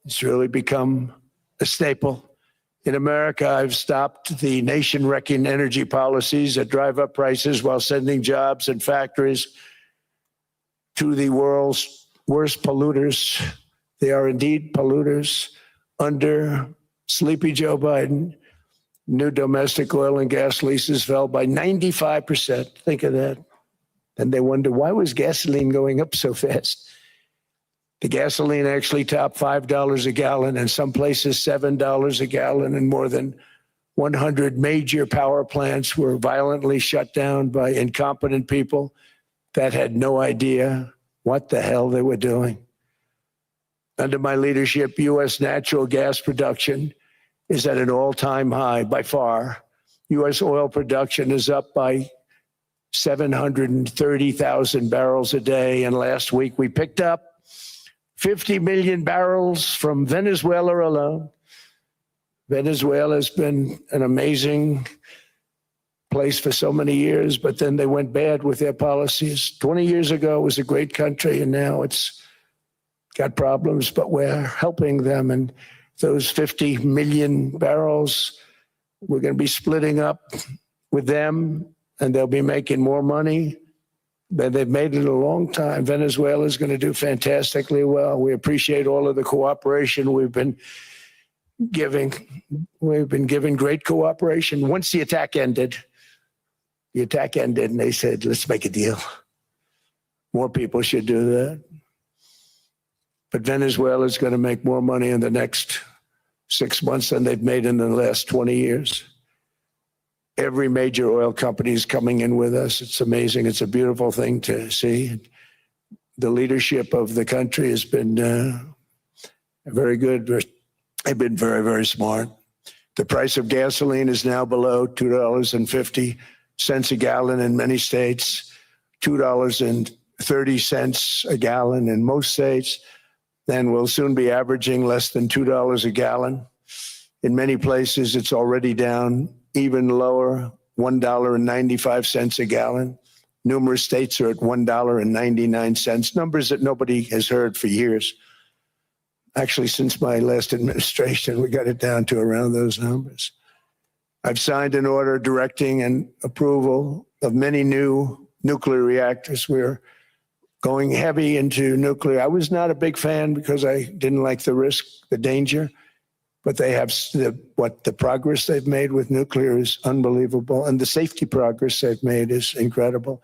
It's really become a staple. In America, I've stopped the nation-wrecking energy policies that drive up prices while sending jobs and factories to the world's worst polluters. They are indeed polluters. Under sleepy Joe Biden, new domestic oil and gas leases fell by 95%. Think of that. And they wonder, why was gasoline going up so fast? The gasoline actually topped $5 a gallon, and some places $7 a gallon, and more than 100 major power plants were violently shut down by incompetent people that had no idea what the hell they were doing. Under my leadership, U.S. natural gas production is at an all-time high by far. U.S. oil production is up by 730,000 barrels a day, and last week we picked up 50 million barrels from Venezuela alone. Venezuela has been an amazing place for so many years, but then they went bad with their policies. 20 years ago, it was a great country, and now it's got problems, but we're helping them. And those 50 million barrels, we're going to be splitting up with them, and they'll be making more money. They've made it a long time. Venezuela is going to do fantastically well. We appreciate all of the cooperation we've been giving. We've been giving great cooperation. Once the attack ended, and they said, let's make a deal. More people should do that. But Venezuela is going to make more money in the next 6 months than they've made in the last 20 years. Every major oil company is coming in with us. It's amazing. It's a beautiful thing to see. The leadership of the country has been very good. They've been very, very smart. The price of gasoline is now below $2.50 a gallon in many states, $2.30 a gallon in most states. Then we'll soon be averaging less than $2 a gallon. In many places, it's already down even lower, $1.95 a gallon. Numerous states are at $1.99, numbers that nobody has heard for years. Actually, since my last administration, we got it down to around those numbers. I've signed an order directing and approval of many new nuclear reactors. We're going heavy into nuclear. I was not a big fan because I didn't like the risk, the danger, but they have the progress they've made with nuclear is unbelievable, and the safety progress they've made is incredible.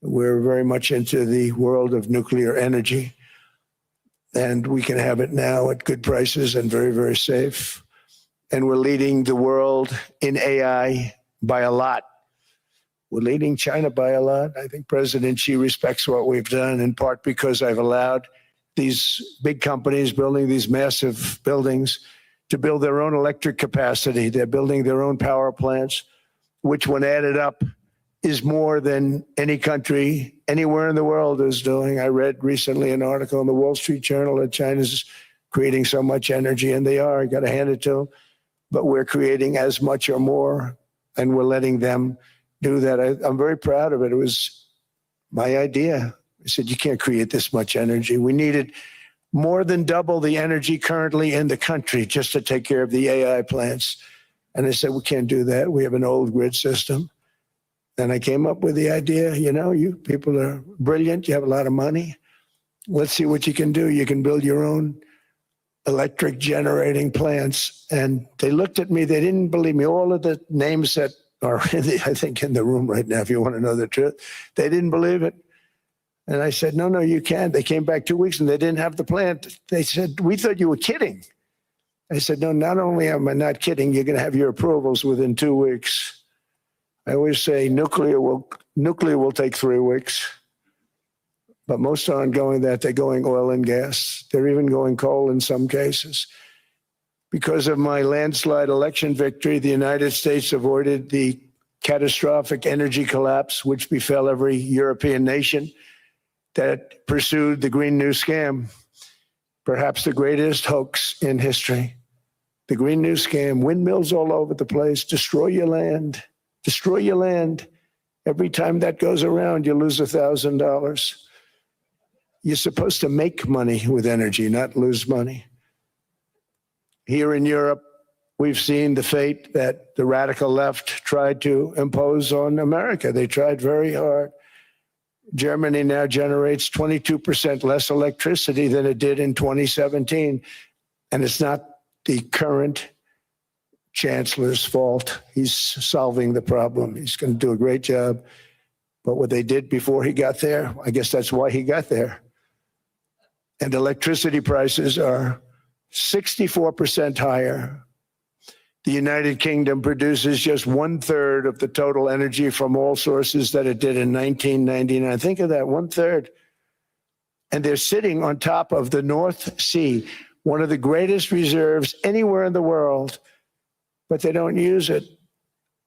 We're very much into the world of nuclear energy, and we can have it now at good prices and very, very safe. And we're leading the world in AI by a lot. We're leading China by a lot. I think President Xi respects what we've done, in part because I've allowed these big companies building these massive buildings to build their own electric capacity. They're building their own power plants, which when added up is more than any country anywhere in the world is doing. I read recently an article in the Wall Street Journal that China's creating so much energy, and they are. I got to hand it to them. But we're creating as much or more, and we're letting them do that. I'm very proud of it. It was my idea. I said, you can't create this much energy. We needed more than double the energy currently in the country just to take care of the AI plants. And I said, we can't do that. We have an old grid system. And I came up with the idea, you people are brilliant. You have a lot of money. Let's see what you can do. You can build your own electric generating plants. And they looked at me. They didn't believe me. All of the names that are, I think, in the room right now, if you want to know the truth, they didn't believe it. And I said, no, you can't. They came back 2 weeks and they didn't have the plant. They said, we thought you were kidding. I said, no, not only am I not kidding, you're going to have your approvals within 2 weeks. I always say nuclear will take 3 weeks. But most aren't going that. They're going oil and gas. They're even going coal in some cases. Because of my landslide election victory, the United States avoided the catastrophic energy collapse, which befell every European nation that pursued the Green New Scam, perhaps the greatest hoax in history. The Green New Scam, windmills all over the place, destroy your land. Destroy your land. Every time that goes around, you lose $1,000. You're supposed to make money with energy, not lose money. Here in Europe, we've seen the fate that the radical left tried to impose on America. They tried very hard. Germany now generates 22% less electricity than it did in 2017. And it's not the current chancellor's fault. He's solving the problem. He's going to do a great job. But what they did before he got there, I guess that's why he got there. And electricity prices are 64% higher. The United Kingdom produces just 1/3 of the total energy from all sources that it did in 1999. Think of that, 1/3. And they're sitting on top of the North Sea, one of the greatest reserves anywhere in the world, but they don't use it.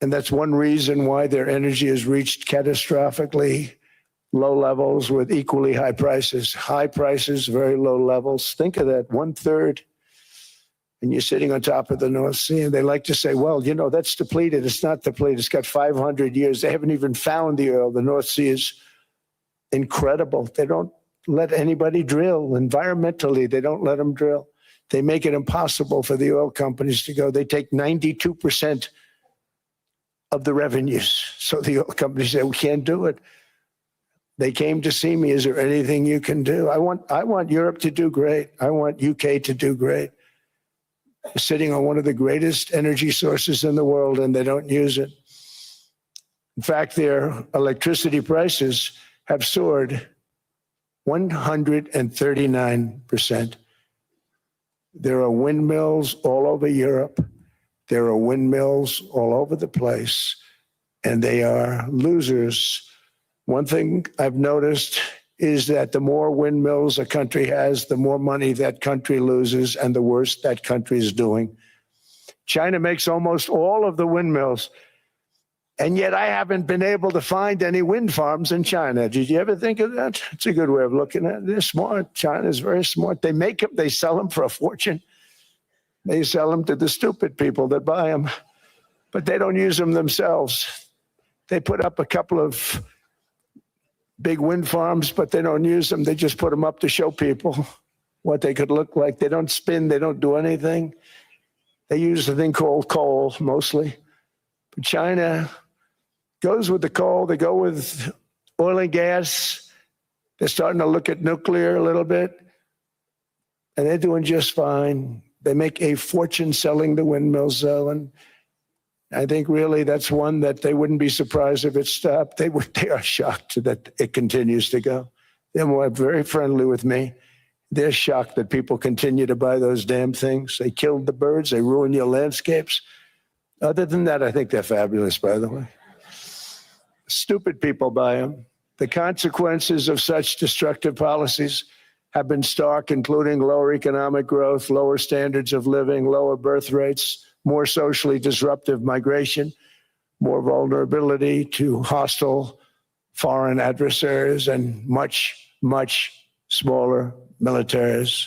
And that's one reason why their energy has reached catastrophically low levels with equally high prices. High prices, very low levels. Think of that, 1/3. And you're sitting on top of the North Sea. And they like to say, well, that's depleted. It's not depleted. It's got 500 years. They haven't even found the oil. The North Sea is incredible. They don't let anybody drill. Environmentally, they don't let them drill. They make it impossible for the oil companies to go. They take 92% of the revenues. So the oil companies say, we can't do it. They came to see me. Is there anything you can do? I want Europe to do great. I want UK to do great. They're sitting on one of the greatest energy sources in the world, and they don't use it. In fact, their electricity prices have soared 139%. There are windmills all over Europe. There are windmills all over the place, and they are losers. One thing I've noticed is that the more windmills a country has, the more money that country loses and the worse that country is doing. China makes almost all of the windmills, and yet I haven't been able to find any wind farms in China. Did you ever think of that? It's a good way of looking at it. They're smart. China's very smart. They make them, they sell them for a fortune. They sell them to the stupid people that buy them, but they don't use them themselves. They put up a couple of big wind farms, but they don't use them. They just put them up to show people. what they could look like. They don't spin, they don't do anything. They use a thing called coal mostly. But China goes with the coal, they go with oil and gas. They're starting to look at nuclear a little bit, and they're doing just fine. They make a fortune selling the windmills, though, and I think really that's one that they wouldn't be surprised if it stopped. They are shocked that it continues to go. They're very friendly with me. They're shocked that people continue to buy those damn things. They killed the birds. They ruin your landscapes. Other than that, I think they're fabulous, by the way. Stupid people buy them. The consequences of such destructive policies have been stark, including lower economic growth, lower standards of living, lower birth rates, more socially disruptive migration, more vulnerability to hostile foreign adversaries, and much, much smaller militaries.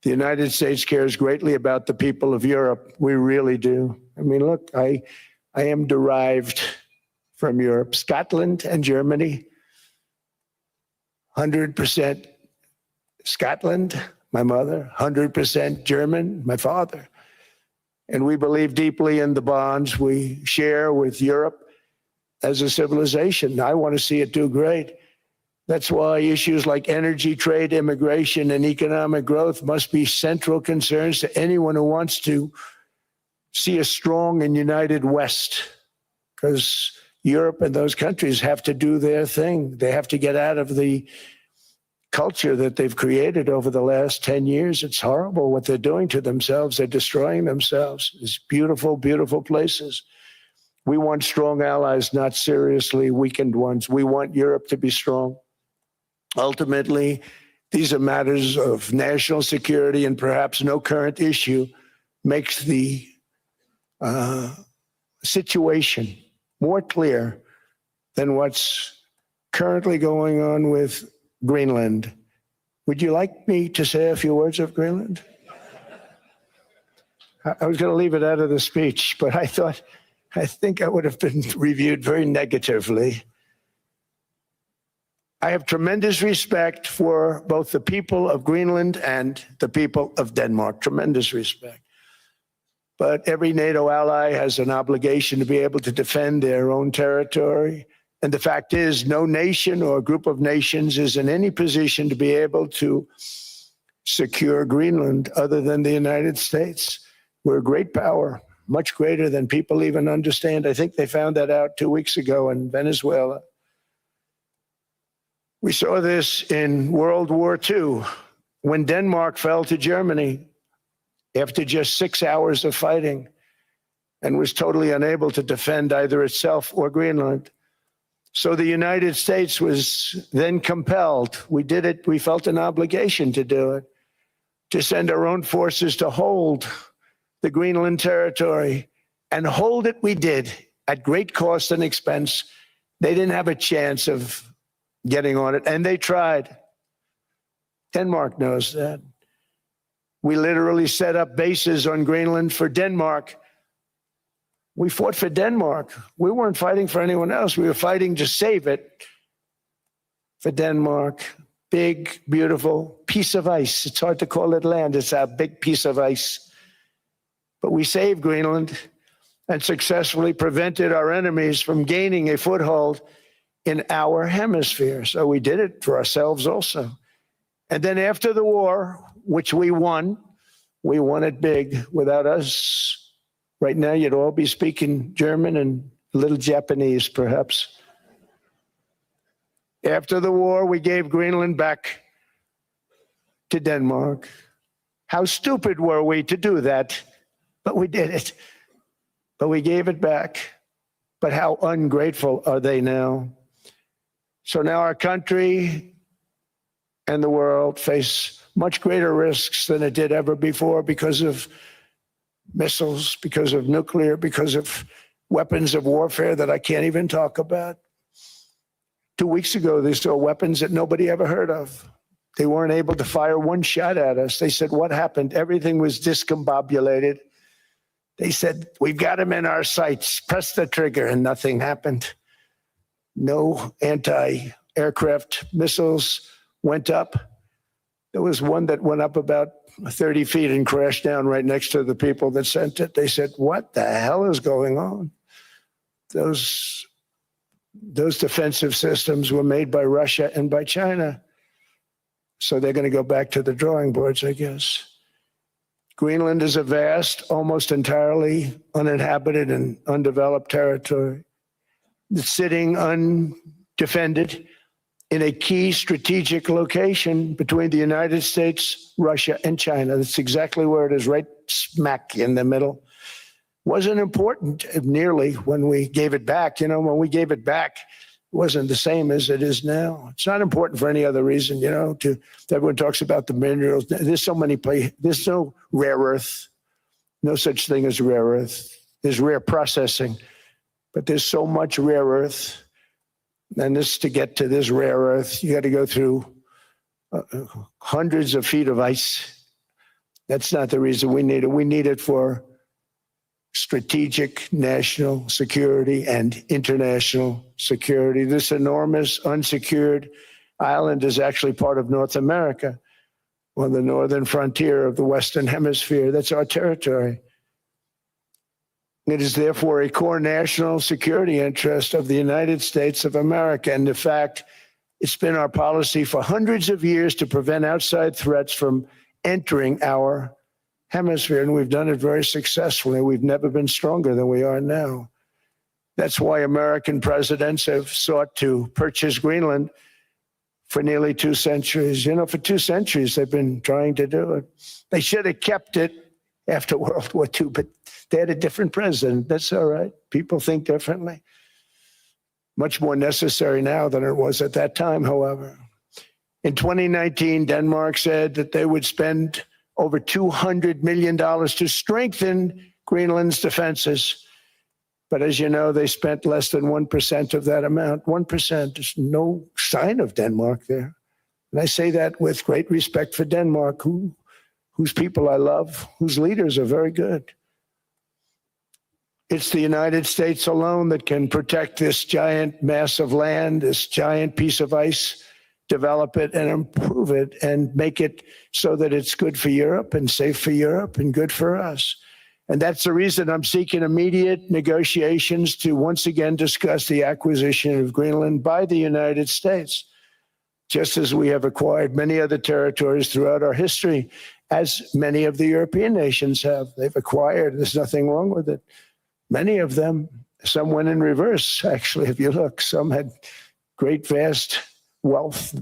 The United States cares greatly about the people of Europe. We really do. I mean, look, I am derived from Europe, Scotland and Germany. 100% Scotland, my mother, 100% German, my father. And we believe deeply in the bonds we share with Europe as a civilization. I want to see it do great. That's why issues like energy, trade, immigration, and economic growth must be central concerns to anyone who wants to see a strong and united West, because Europe and those countries have to do their thing. They have to get out of the culture that they've created over the last 10 years. It's horrible what they're doing to themselves. They're destroying themselves. It's beautiful, beautiful places. We want strong allies, not seriously weakened ones. We want Europe to be strong. Ultimately, these are matters of national security, and perhaps no current issue makes the situation more clear than what's currently going on with Greenland. Would you like me to say a few words of Greenland? I was going to leave it out of the speech, but I think I would have been reviewed very negatively. I have tremendous respect for both the people of Greenland and the people of Denmark, tremendous respect. But every NATO ally has an obligation to be able to defend their own territory. And the fact is, no nation or group of nations is in any position to be able to secure Greenland other than the United States. We're a great power, much greater than people even understand. I think they found that out 2 weeks ago in Venezuela. We saw this in World War II, when Denmark fell to Germany after just 6 hours of fighting and was totally unable to defend either itself or Greenland. So the United States was then compelled, we did it, we felt an obligation to do it, to send our own forces to hold the Greenland territory, and hold it we did at great cost and expense. They didn't have a chance of getting on it, and they tried. Denmark knows that. We literally set up bases on Greenland for Denmark. We fought for Denmark. We weren't fighting for anyone else. We were fighting to save it for Denmark. Big, beautiful piece of ice. It's hard to call it land. It's a big piece of ice. But we saved Greenland and successfully prevented our enemies from gaining a foothold in our hemisphere. So we did it for ourselves also. And then after the war, which we won it big. Without us, right now you'd all be speaking German and a little Japanese, perhaps. After the war, we gave Greenland back to Denmark. How stupid were we to do that? But we did it. But we gave it back. But how ungrateful are they now? So now our country and the world face much greater risks than it did ever before because of missiles, because of nuclear, because of weapons of warfare that I can't even talk about. 2 weeks ago, they saw weapons that nobody ever heard of. They weren't able to fire one shot at us. They said, what happened? Everything was discombobulated. They said, we've got them in our sights. Press the trigger, and nothing happened. No anti-aircraft missiles went up. There was one that went up about 30 feet and crashed down right next to the people that sent it. They said, what the hell is going on? Those defensive systems were made by Russia and by China. So they're going to go back to the drawing boards, I guess. Greenland is a vast, almost entirely uninhabited and undeveloped territory. It's sitting undefended in a key strategic location between the United States, Russia, and China. That's exactly where it is, right smack in the middle. Wasn't important nearly when we gave it back. You know, when we gave it back, it wasn't the same as it is now. It's not important for any other reason, you know, everyone talks about the minerals. There's so many places. There's no rare earth, no such thing as rare earth. There's rare processing, but there's so much rare earth. And this, to get to this rare earth, you got to go through hundreds of feet of ice. That's not the reason we need it. We need it for strategic national security and international security. This enormous unsecured island is actually part of North America, on the northern frontier of the Western Hemisphere. That's our territory. It is therefore a core national security interest of the United States of America. And in fact, it's been our policy for hundreds of years to prevent outside threats from entering our hemisphere. And we've done it very successfully. We've never been stronger than we are now. That's why American presidents have sought to purchase Greenland for nearly 2 centuries. You know, for 2 centuries, they've been trying to do it. They should have kept it after World War II, but they had a different president. That's all right. People think differently. Much more necessary now than it was at that time, however. In 2019, Denmark said that they would spend over $200 million to strengthen Greenland's defenses. But as you know, they spent less than 1% of that amount. 1%. There's no sign of Denmark there. And I say that with great respect for Denmark, whose people I love, whose leaders are very good. It's the United States alone that can protect this giant mass of land, this giant piece of ice, develop it and improve it and make it so that it's good for Europe and safe for Europe and good for us. And that's the reason I'm seeking immediate negotiations to once again discuss the acquisition of Greenland by the United States, just as we have acquired many other territories throughout our history, as many of the European nations have. They've acquired, there's nothing wrong with it. Many of them, some went in reverse, actually, if you look. Some had great, vast wealth,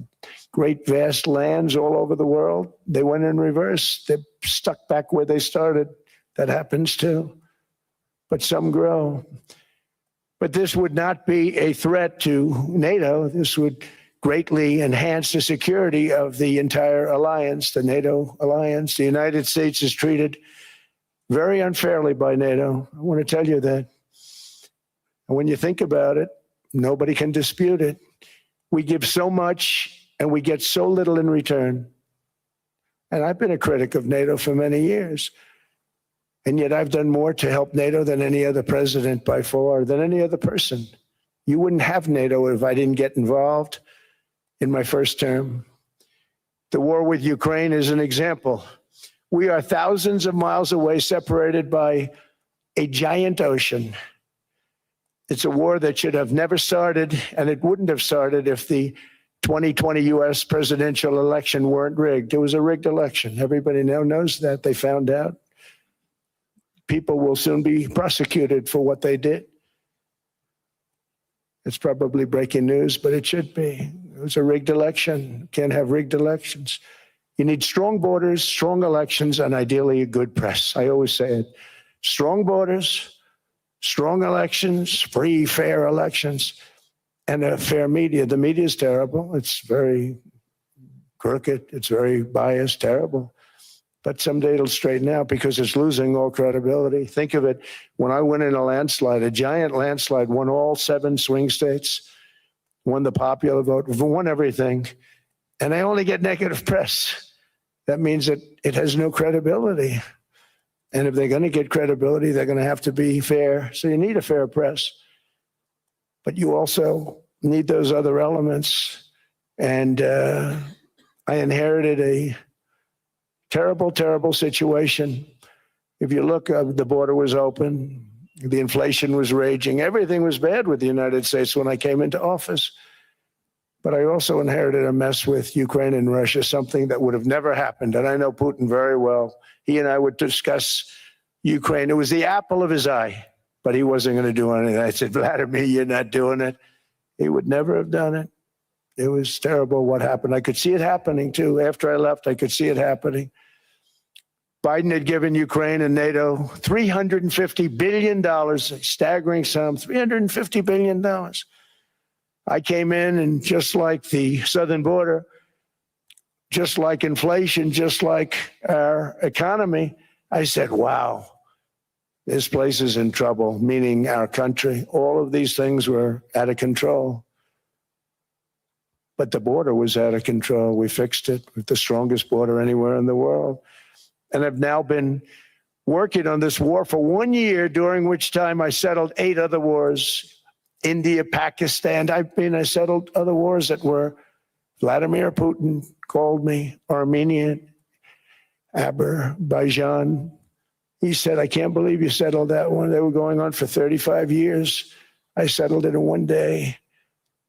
great, vast lands all over the world. They went in reverse. They're stuck back where they started. That happens too. But some grow. But this would not be a threat to NATO. This would greatly enhance the security of the entire alliance, the NATO alliance. The United States is treated very unfairly by NATO. I want to tell you that. And when you think about it, nobody can dispute it. We give so much and we get so little in return. And I've been a critic of NATO for many years. And yet I've done more to help NATO than any other president by far, than any other person. You wouldn't have NATO if I didn't get involved in my first term. The war with Ukraine is an example. We are thousands of miles away, separated by a giant ocean. It's a war that should have never started, and it wouldn't have started if the 2020 U.S. presidential election weren't rigged. It was a rigged election. Everybody now knows that. They found out. People will soon be prosecuted for what they did. It's probably breaking news, but it should be. It was a rigged election. You can't have rigged elections. You need strong borders, strong elections, and ideally a good press. I always say it. Strong borders, strong elections, free, fair elections, and a fair media. The media is terrible. It's very crooked. It's very biased, terrible. But someday it'll straighten out because it's losing all credibility. Think of it. When I went in a landslide, a giant landslide, won all 7 swing states, won the popular vote, won everything, and I only get negative press. That means that it has no credibility. And if they're going to get credibility, they're going to have to be fair. So you need a fair press. But you also need those other elements. And I inherited a terrible, terrible situation. If you look, the border was open, the inflation was raging, everything was bad with the United States when I came into office. But I also inherited a mess with Ukraine and Russia, something that would have never happened. And I know Putin very well. He and I would discuss Ukraine. It was the apple of his eye, but he wasn't going to do anything. I said, Vladimir, you're not doing it. He would never have done it. It was terrible what happened. I could see it happening too. After I left, I could see it happening. Biden had given Ukraine and NATO $350 billion, a staggering sum, $350 billion. I came in and just like the southern border, just like inflation, just like our economy, I said, wow, this place is in trouble, meaning our country. All of these things were out of control. But the border was out of control. We fixed it with the strongest border anywhere in the world. And I've now been working on this war for 1 year, during which time I settled 8 other wars. India, Pakistan. I settled other wars that were Vladimir Putin called me, Armenia, Azerbaijan. He said, I can't believe you settled that one. They were going on for 35 years. I settled it in 1 day.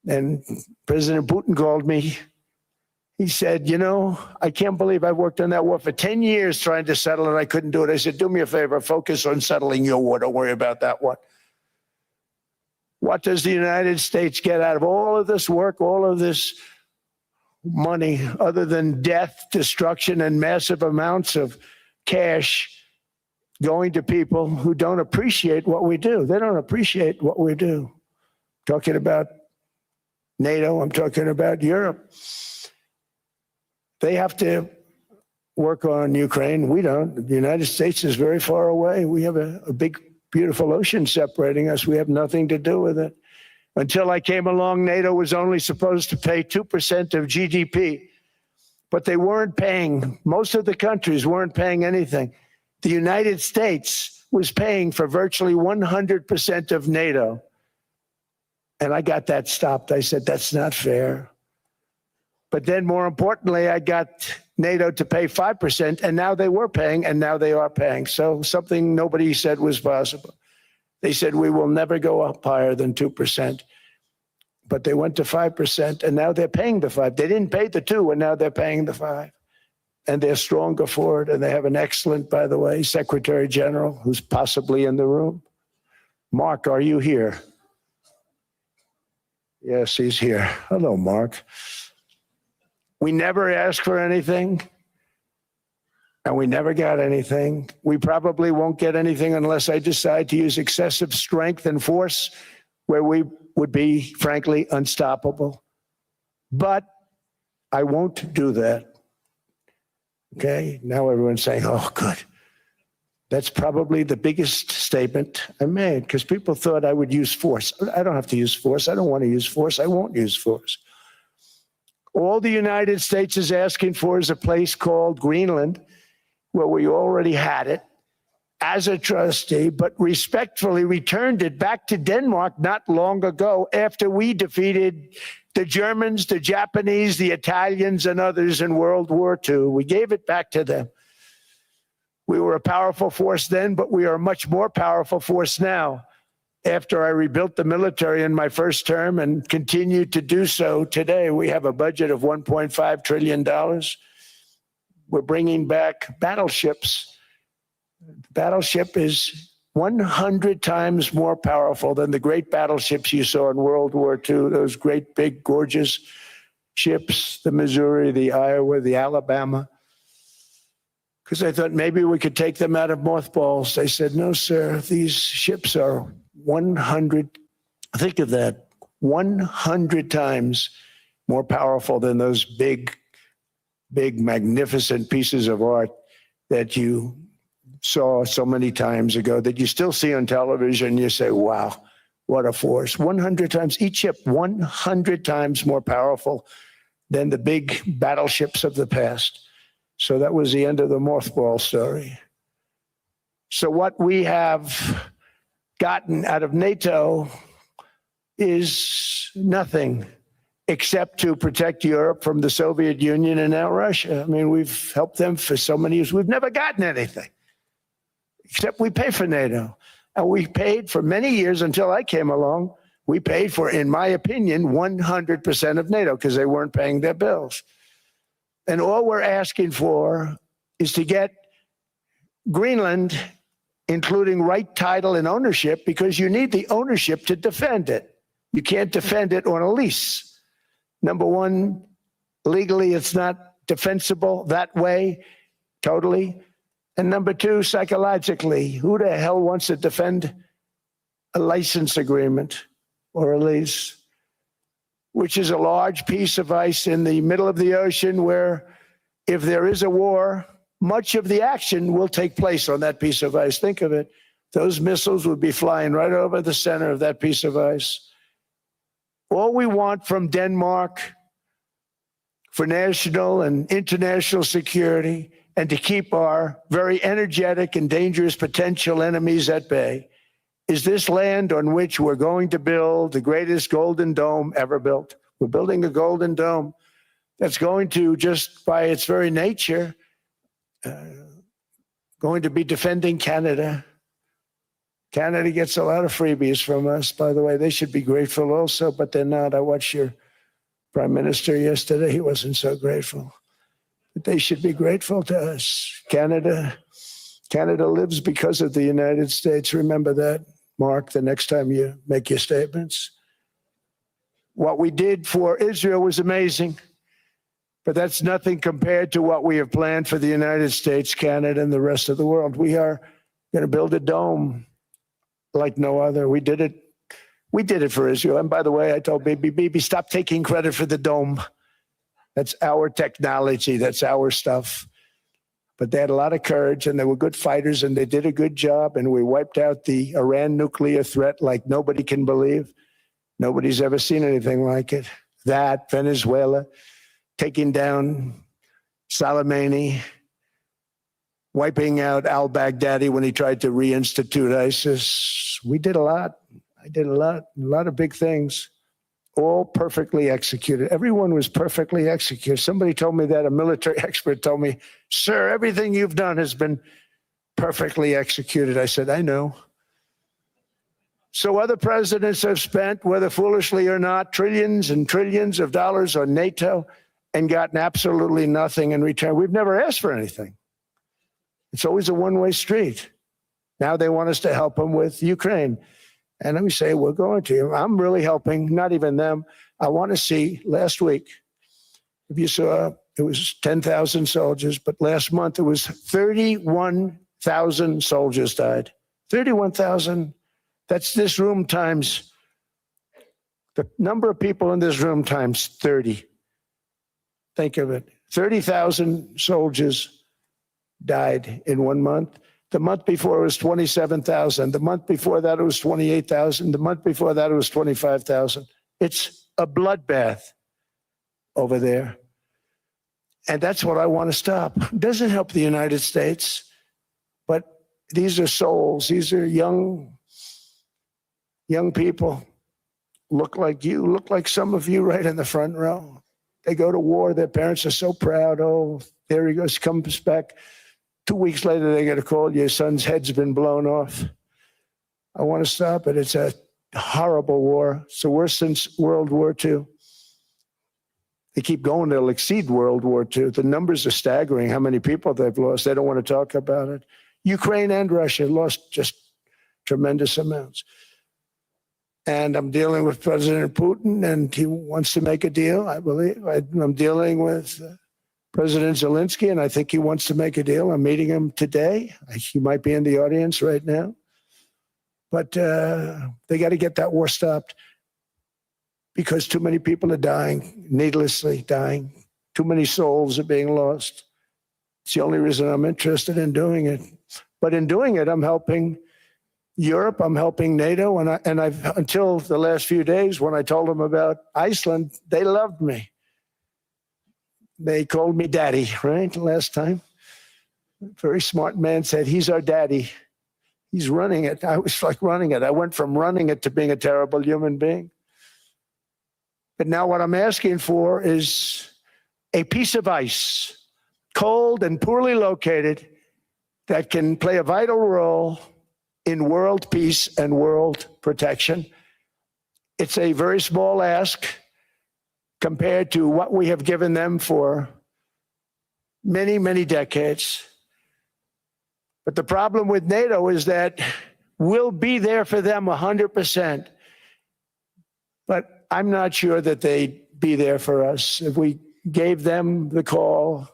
And President Putin called me. He said, you know, I can't believe I worked on that war for 10 years trying to settle it. I couldn't do it. I said, do me a favor, focus on settling your war. Don't worry about that one. What does the United States get out of all of this work, all of this money, other than death, destruction, and massive amounts of cash going to people who don't appreciate what we do? They don't appreciate what we do. Talking about NATO, I'm talking about Europe. They have to work on Ukraine. We don't. The United States is very far away. We have a big, beautiful ocean separating us. We have nothing to do with it. Until I came along, NATO was only supposed to pay 2% of GDP, but they weren't paying. Most of the countries weren't paying anything. The United States was paying for virtually 100% of NATO. And I got that stopped. I said, that's not fair. But then more importantly, I got NATO to pay 5%, and now they were paying, and now they are paying. So something nobody said was possible. They said, we will never go up higher than 2%. But they went to 5%, and now they're paying the 5. They didn't pay the 2, and now they're paying the 5. And they're stronger for it, and they have an excellent, by the way, Secretary General, who's possibly in the room. Mark, are you here? Yes, he's here. Hello, Mark. We never asked for anything, and we never got anything. We probably won't get anything unless I decide to use excessive strength and force, where we would be, frankly, unstoppable. But I won't do that. Okay? Now everyone's saying, oh, good. That's probably the biggest statement I made, because people thought I would use force. I don't have to use force. I don't want to use force. I won't use force. All the United States is asking for is a place called Greenland, where we already had it as a trustee, but respectfully returned it back to Denmark not long ago after we defeated the Germans, the Japanese, the Italians, and others in World War II. We gave it back to them. We were a powerful force then, but we are a much more powerful force now. After I rebuilt the military in my first term and continue to do so today, we have a budget of $1.5 trillion. We're bringing back battleships. Battleship is 100 times more powerful than the great battleships you saw in World War II, those great, big, gorgeous ships, the Missouri, the Iowa, the Alabama. Because I thought maybe we could take them out of mothballs. They said, no, sir, these ships are 100, think of that, 100 times more powerful than those big, big, magnificent pieces of art that you saw so many times ago, that you still see on television. You say, wow, what a force. 100 times, each ship 100 times more powerful than the big battleships of the past. So that was the end of the mothball story. So what we have gotten out of NATO is nothing.
except to protect Europe from the Soviet Union and now Russia. I mean, we've helped them for so many years. We've never gotten anything, except we pay for NATO. And we paid for many years until I came along. We paid for, in my opinion, 100% of NATO because they weren't paying their bills. And all we're asking for is to get Greenland, including right title and ownership, because you need the ownership to defend it. You can't defend it on a lease. Number one, legally, it's not defensible that way, totally. And number two, psychologically, who the hell wants to defend a license agreement or a lease, which is a large piece of ice in the middle of the ocean where if there is a war, much of the action will take place on that piece of ice. Think of it. Those missiles would be flying right over the center of that piece of ice. All we want from Denmark for national and international security and to keep our very energetic and dangerous potential enemies at bay is this land on which we're going to build the greatest golden dome ever built. We're building a golden dome that's going to, just by its very nature, going to be defending Canada. Canada gets a lot of freebies from us, by the way. They should be grateful also, but they're not. I watched your prime minister yesterday. He wasn't so grateful. But they should be grateful to us. Canada lives because of the United States. Remember that, Mark, the next time you make your statements. What we did for Israel was amazing, but that's nothing compared to what we have planned for the United States, Canada, and the rest of the world. We are going to build a dome like no other. We did it for Israel. And by the way, I told Bibi, stop taking credit for the dome. That's our technology. That's our stuff. But they had a lot of courage and they were good fighters and they did a good job. And we wiped out the Iran nuclear threat like nobody can believe. Nobody's ever seen anything like it. That, Venezuela, taking down Soleimani, wiping out al-Baghdadi when he tried to reinstitute ISIS. We did a lot. I did a lot of big things, all perfectly executed. Everyone was perfectly executed. Somebody told me that, a military expert told me, sir, everything you've done has been perfectly executed. I said, I know. So other presidents have spent, whether foolishly or not, trillions and trillions of dollars on NATO and gotten absolutely nothing in return. We've never asked for anything. It's always a one-way street. Now they want us to help them with Ukraine. And we say, we're going to. I'm really helping, not even them. I want to see, last week, if you saw, it was 10,000 soldiers, but last month it was 31,000 soldiers died. 31,000. That's this room times, the number of people in this room times 30. Think of it. 30,000 soldiers died in 1 month. The month before it was 27,000. The month before that it was 28,000. The month before that it was 25,000. It's a bloodbath over there. And that's what I want to stop. It doesn't help the United States, but these are souls. These are young people. Look like you, look like some of you right in the front row. They go to war. Their parents are so proud. Oh, there he goes, comes back. 2 weeks later, they get a call, your son's head's been blown off. I want to stop it. It's a horrible war. It's the worst since World War II. They keep going, they'll exceed World War II. The numbers are staggering, how many people they've lost. They don't want to talk about it. Ukraine and Russia lost just tremendous amounts. And I'm dealing with President Putin, and he wants to make a deal, I believe. I'm dealing with President Zelensky, and I think he wants to make a deal. I'm meeting him today. He might be in the audience right now. But they got to get that war stopped because too many people are dying, needlessly dying. Too many souls are being lost. It's the only reason I'm interested in doing it. But in doing it, I'm helping Europe, I'm helping NATO, and I've until the last few days when I told them about Iceland, they loved me. They called me daddy, right? Last time. A very smart man said, he's our daddy. He's running it. I was like running it. I went from running it to being a terrible human being.
But now what I'm asking for is a piece of ice, cold and poorly located, that can play a vital role in world peace and world protection. It's a very small ask compared to what we have given them for many, many decades. But the problem with NATO is that we'll be there for them 100%. But I'm not sure that they'd be there for us. If we gave them the call,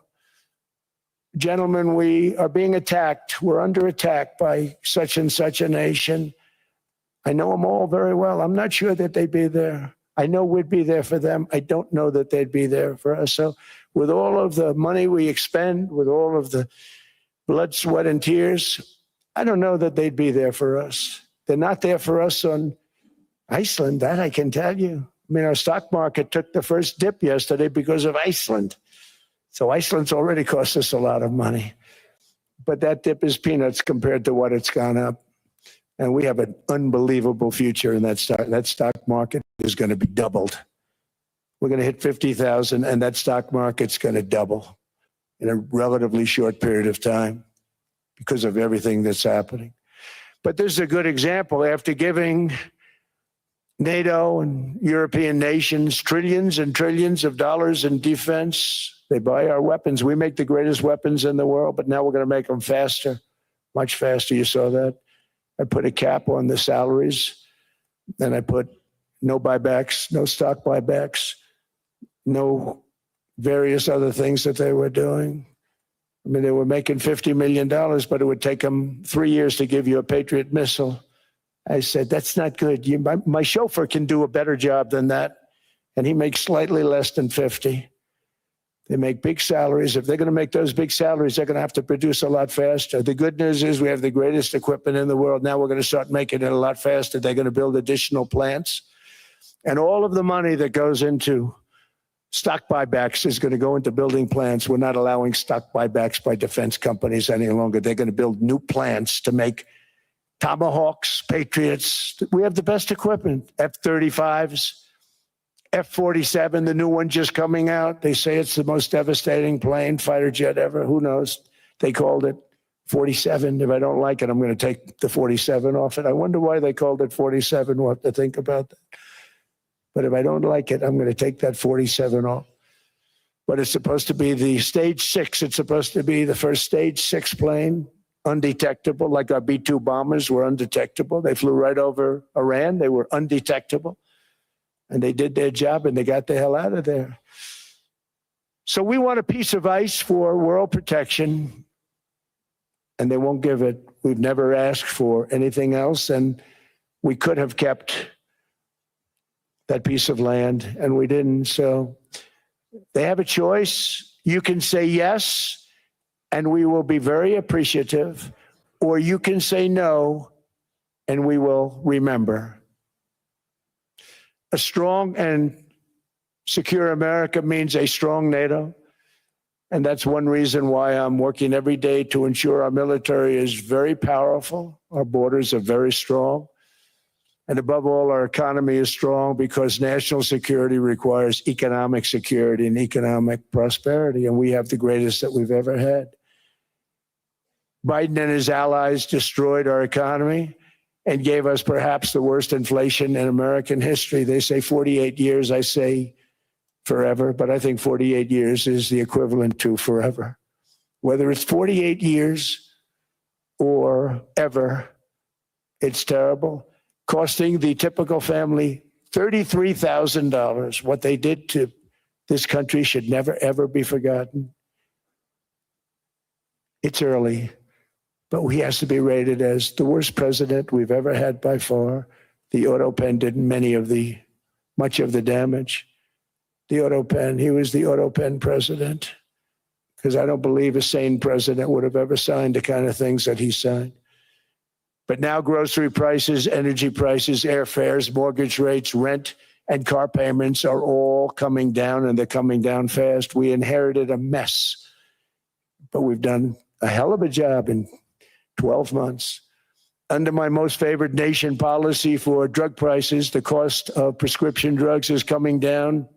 gentlemen, we are being attacked. We're under attack by such and such a nation. I know them all very well. I'm not sure that they'd be there. I know we'd be there for them. I don't know that they'd be there for us. So with all of the money we expend, with all of the blood, sweat, and tears, I don't know that they'd be there for us. They're not there for us on Iceland, that I can tell you. I mean, our stock market took the first dip yesterday because of Iceland. So Iceland's already cost us a lot of money. But that dip is peanuts compared to what it's gone up. And we have an unbelievable future in that stock. That stock market is going to be doubled. We're going to hit 50,000, and that stock market's going to double in a relatively short period of time because of everything that's happening. But this is a good example. After giving NATO and European nations trillions and trillions of dollars in defense, they buy our weapons. We make the greatest weapons in the world, but now we're going to make them faster, much faster. You saw that. I put a cap on the salaries, and I put no buybacks, no stock buybacks, no various other things that they were doing. I mean, they were making $50 million, but it would take them 3 years to give you a Patriot missile. I said, that's not good. My chauffeur can do a better job than that, and he makes slightly less than 50. They make big salaries. If they're going to make those big salaries, they're going to have to produce a lot faster. The good news is we have the greatest equipment in the world. Now we're going to start making it a lot faster. They're going to build additional plants. And all of the money that goes into stock buybacks is going to go into building plants. We're not allowing stock buybacks by defense companies any longer. They're going to build new plants to make Tomahawks, Patriots. We have the best equipment, F-35s. F-47, the new one just coming out. They say it's the most devastating plane, fighter jet ever. Who knows? They called it 47. If I don't like it, I'm going to take the 47 off it. I wonder why they called it 47. We'll have to think about that. But if I don't like it, I'm going to take that 47 off. But it's supposed to be the stage 6. It's supposed to be the first stage 6 plane, undetectable, like our B-2 bombers were undetectable. They flew right over Iran. They were undetectable. And they did their job, and they got the hell out of there. So we want a piece of ice for world protection, and they won't give it. We've never asked for anything else, and we could have kept that piece of land, and we didn't. So they have a choice. You can say yes, and we will be very appreciative, or you can say no, and we will remember. A strong and secure America means a strong NATO. And that's one reason why I'm working every day to ensure our military is very powerful. Our borders are very strong. And above all, our economy is strong because national security requires economic security and economic prosperity. And we have the greatest that we've ever had. Biden and his allies destroyed our economy and gave us perhaps the worst inflation in American history. They say 48 years, I say forever, but I think 48 years is the equivalent to forever. Whether it's 48 years or ever, it's terrible, costing the typical family $33,000. What they did to this country should never, ever be forgotten. It's early. But he has to be rated as the worst president we've ever had by far. The auto pen did much of the damage. The auto pen, he was the auto pen president. Because I don't believe a sane president would have ever signed the kind of things that he signed. But now grocery prices, energy prices, airfares, mortgage rates, rent, and car payments are all coming down, and they're coming down fast. We inherited a mess. But we've done a hell of a job in 12 months.
under my most favored nation policy for drug prices, the cost of prescription drugs is coming down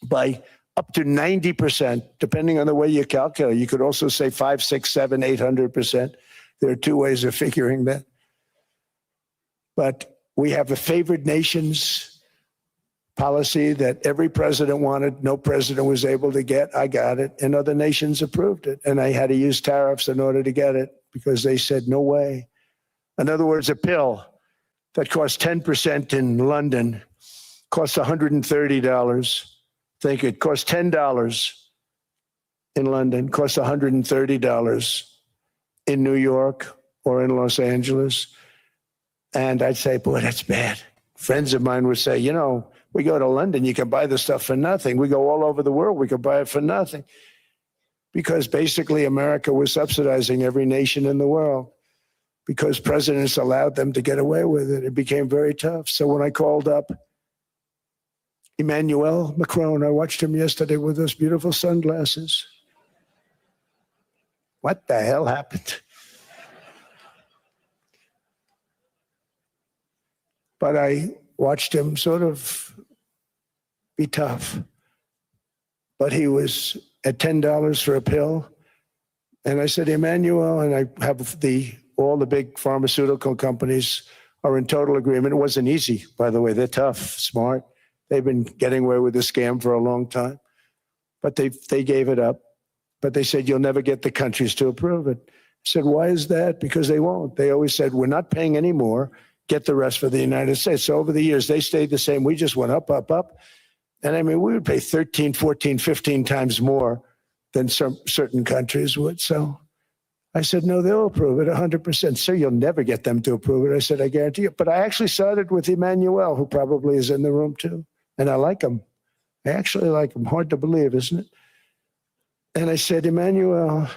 by up to 90%, depending on the way you calculate. You could also say 5, 6, 7, 800%. There are two ways of figuring that. But we have a favored nations policy that every president wanted. No president was able to get. I got it. And other nations approved it. And I had to use tariffs in order to get it because they said, no way. In other words, a pill that costs 10% in London costs $130. Think it costs $10 in London, costs $130 in New York or in Los Angeles. And I'd say, boy, that's bad. Friends of mine would say, you know, we go to London, you can buy the stuff for nothing. We go all over the world, we can buy it for nothing. Because basically America was subsidizing every nation in the world because presidents allowed them to get away with it. It became very tough. So when I called up Emmanuel Macron, I watched him yesterday with those beautiful sunglasses. What the hell happened? But I watched him sort of be tough. But he was at $10 for a pill. And I said, Emmanuel, and I have all the big pharmaceutical companies are in total agreement. It wasn't easy, by the way. They're tough, smart. They've been getting away with the scam for a long time. But they gave it up. But they said, you'll never get the countries to approve it. I said, why is that? Because they won't. They always said, we're not paying any more. Get the rest for the United States. So over the years, they stayed the same. We just went up, up, up. And I mean, we would pay 13, 14, 15 times more than some certain countries would. So I said, no, they'll approve it 100%. Sir, you'll never get them to approve it. I said, I guarantee you. But I actually started with Emmanuel, who probably is in the room too. And I like him. I actually like him. Hard to believe, isn't it? And I said, Emmanuel,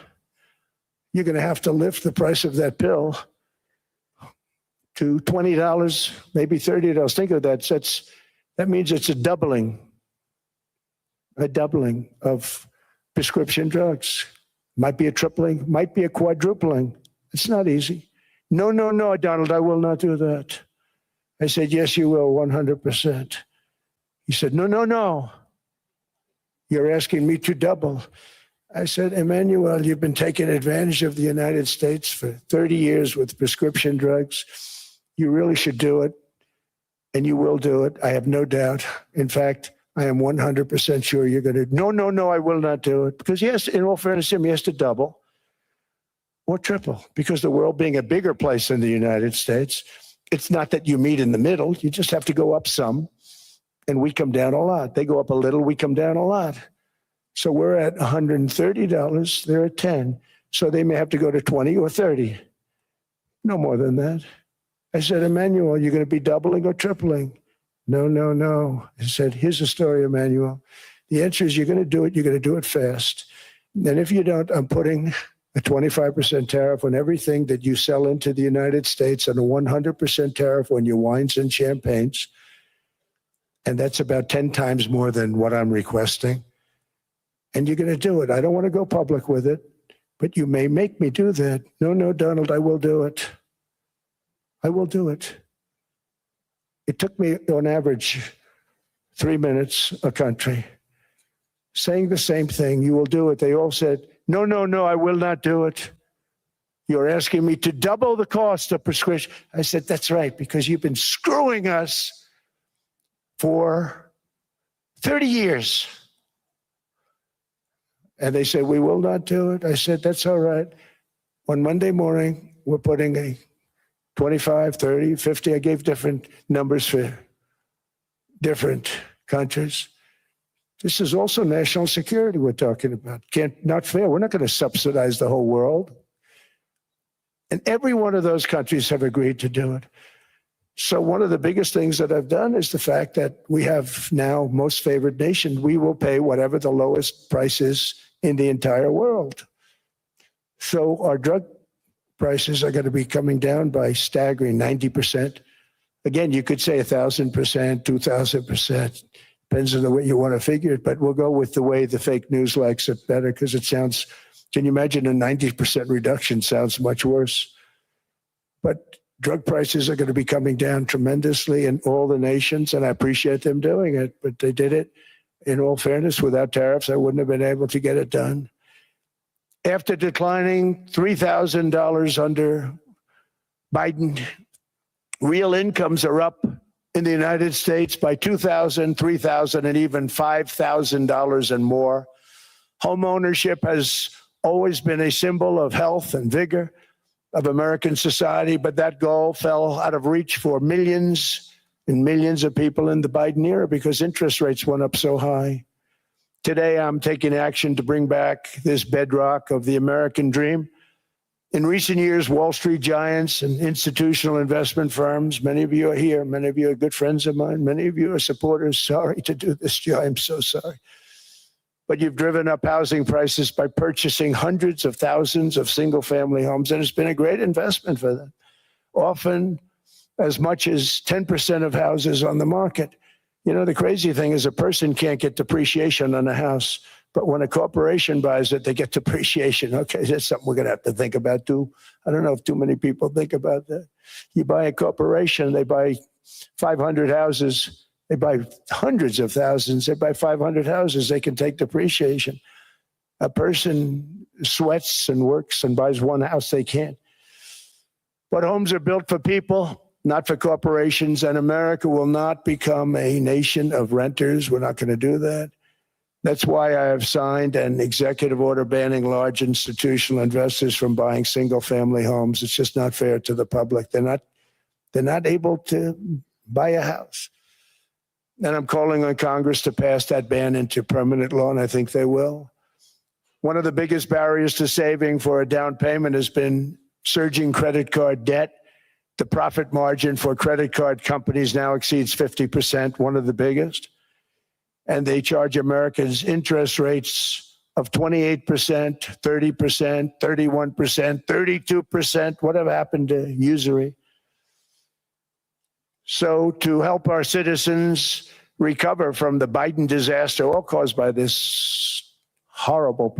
you're going to have to lift the price of that pill to $20, maybe $30. Think of that. That means it's a doubling of prescription drugs. Might be a tripling, might be a quadrupling. It's not easy. No, Donald, I will not do that. I said, yes, you will, 100%. He said, no. You're asking me to double. I said, Emmanuel, you've been taking advantage of the United States for 30 years with prescription drugs. You really should do it, and you will do it. I have no doubt. In fact, I am 100% sure you're going to. No, I will not do it. Because yes, in all fairness, he has to double or triple. Because the world being a bigger place than the United States, it's not that you meet in the middle. You just have to go up some, and we come down a lot. They go up a little, we come down a lot. So we're at $130. They're at 10. So they may have to go to 20 or 30. No more than that. I said, Emmanuel, you're going to be doubling or tripling? No. I said, here's the story, Emmanuel. The answer is you're going to do it. You're going to do it fast. And if you don't, I'm putting a 25% tariff on everything that you sell into the United States and a 100% tariff on your wines and champagnes. And that's about 10 times more than what I'm requesting. And you're going to do it. I don't want to go public with it, but you may make me do that. No, Donald, I will do it. I will do it. It took me, on average, 3 minutes a country saying the same thing. You will do it. They all said, no, I will not do it. You're asking me to double the cost of prescription. I said, that's right, because you've been screwing us for 30 years. And they said, we will not do it. I said, that's all right. On Monday morning, we're putting a 25, 30, 50. I gave different numbers for different countries. This is also national security we're talking about. Not fair. We're not going to subsidize the whole world. And every one of those countries have agreed to do it. So one of the biggest things that I've done is the fact that we have now most favored nation. We will pay whatever the lowest price is in the entire world. So our drug prices are going to be coming down by staggering 90%. Again, you could say 1,000%, 2,000%. Depends on the way you want to figure it, but we'll go with the way the fake news likes it better because it sounds, can you imagine a 90% reduction sounds much worse. But
drug prices are going to be coming down tremendously in all the nations, and I appreciate them doing it, but they did it, in all fairness, without tariffs. I wouldn't have been able to get it done. After declining $3,000 under Biden, real incomes are up in the United States by $2,000, $3,000, and even $5,000 and more. Home ownership has always been a symbol of health and vigor of American society, but that goal fell out of reach for millions and millions of people in the Biden era because interest rates went up so high. Today, I'm taking action to bring back this bedrock of the American dream. In recent years, Wall Street giants and institutional investment firms, many of you are here, many of you are good friends of mine, many of you are supporters. Sorry to do this, Joe, I'm so sorry. But you've driven up housing prices by purchasing hundreds of thousands of single-family homes, and it's been a great investment for them. Often as much as 10% of houses on the market. You know, the crazy thing is a person can't get depreciation on a house, but when a corporation buys it, they get depreciation. Okay, that's something we're going to have to think about too. I don't know if too many people think about that. You buy a corporation, they buy 500 houses, they buy hundreds of thousands, they buy 500 houses, they can take depreciation. A person sweats and works and buys one house, they can't. But homes are built for people, not for corporations, and America will not become a nation of renters. We're not going to do that. That's why I have signed an executive order banning large institutional investors from buying single-family homes. It's just not fair to the public. They're not able to buy a house. And I'm calling on Congress to pass that ban into permanent law, and I think they will. One of the biggest barriers to saving for a down payment has been surging credit card debt. The profit margin for credit card companies now exceeds 50%, one of the biggest. And they charge Americans interest rates of 28%, 30%, 31%, 32%. Whatever happened to usury? So to help our citizens recover from the Biden disaster, all caused by this horrible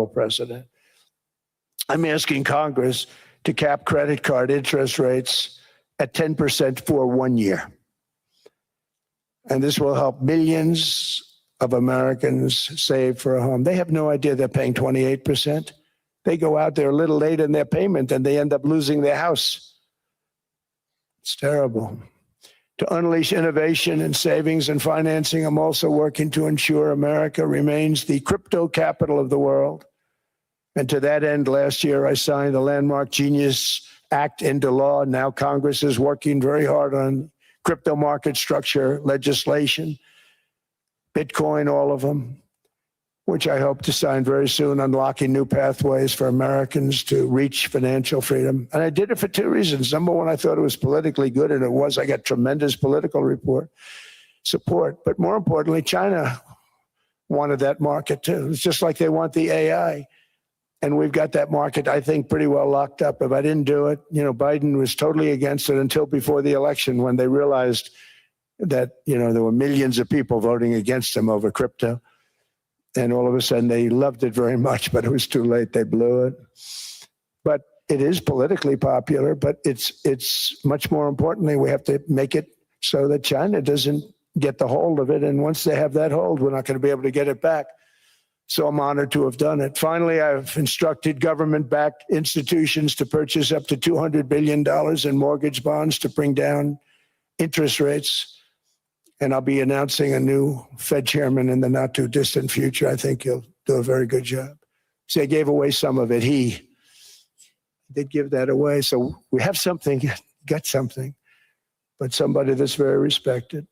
president, I'm asking Congress to cap credit card interest rates at 10% for 1 year. And this will help millions of Americans save for a home. They have no idea they're paying 28%. They go out there a little late in their payment and they end up losing their house. It's terrible. To unleash innovation and savings and financing, I'm also working to ensure America remains the crypto capital of the world. And to that end, last year, I signed the landmark Genius Act into law. Now Congress is working very hard on crypto market structure legislation, Bitcoin, all of them, which I hope to sign very soon, unlocking new pathways for Americans to reach financial freedom. And I did it for two reasons. Number one, I thought it was politically good, and it was. I got tremendous political support. But more importantly, China wanted that market too. It's just like they want the AI. And we've got that market, I think, pretty well locked up. If I didn't do it, Biden was totally against it until before the election when they realized that, there were millions of people voting against him over crypto. And all of a sudden they loved it very much, but it was too late. They blew it. But it is politically popular, but it's much more importantly, we have to make it so that China doesn't get the hold of it. And once they have that hold, we're not going to be able to get it back. So I'm honored to have done it. Finally, I've instructed government-backed institutions to purchase up to $200 billion in mortgage bonds to bring down interest rates. And I'll be announcing a new Fed chairman in the not too distant future. I think he'll do a very good job. See, I gave away some of it. He did give that away. So we have something, got something, but somebody that's very respected.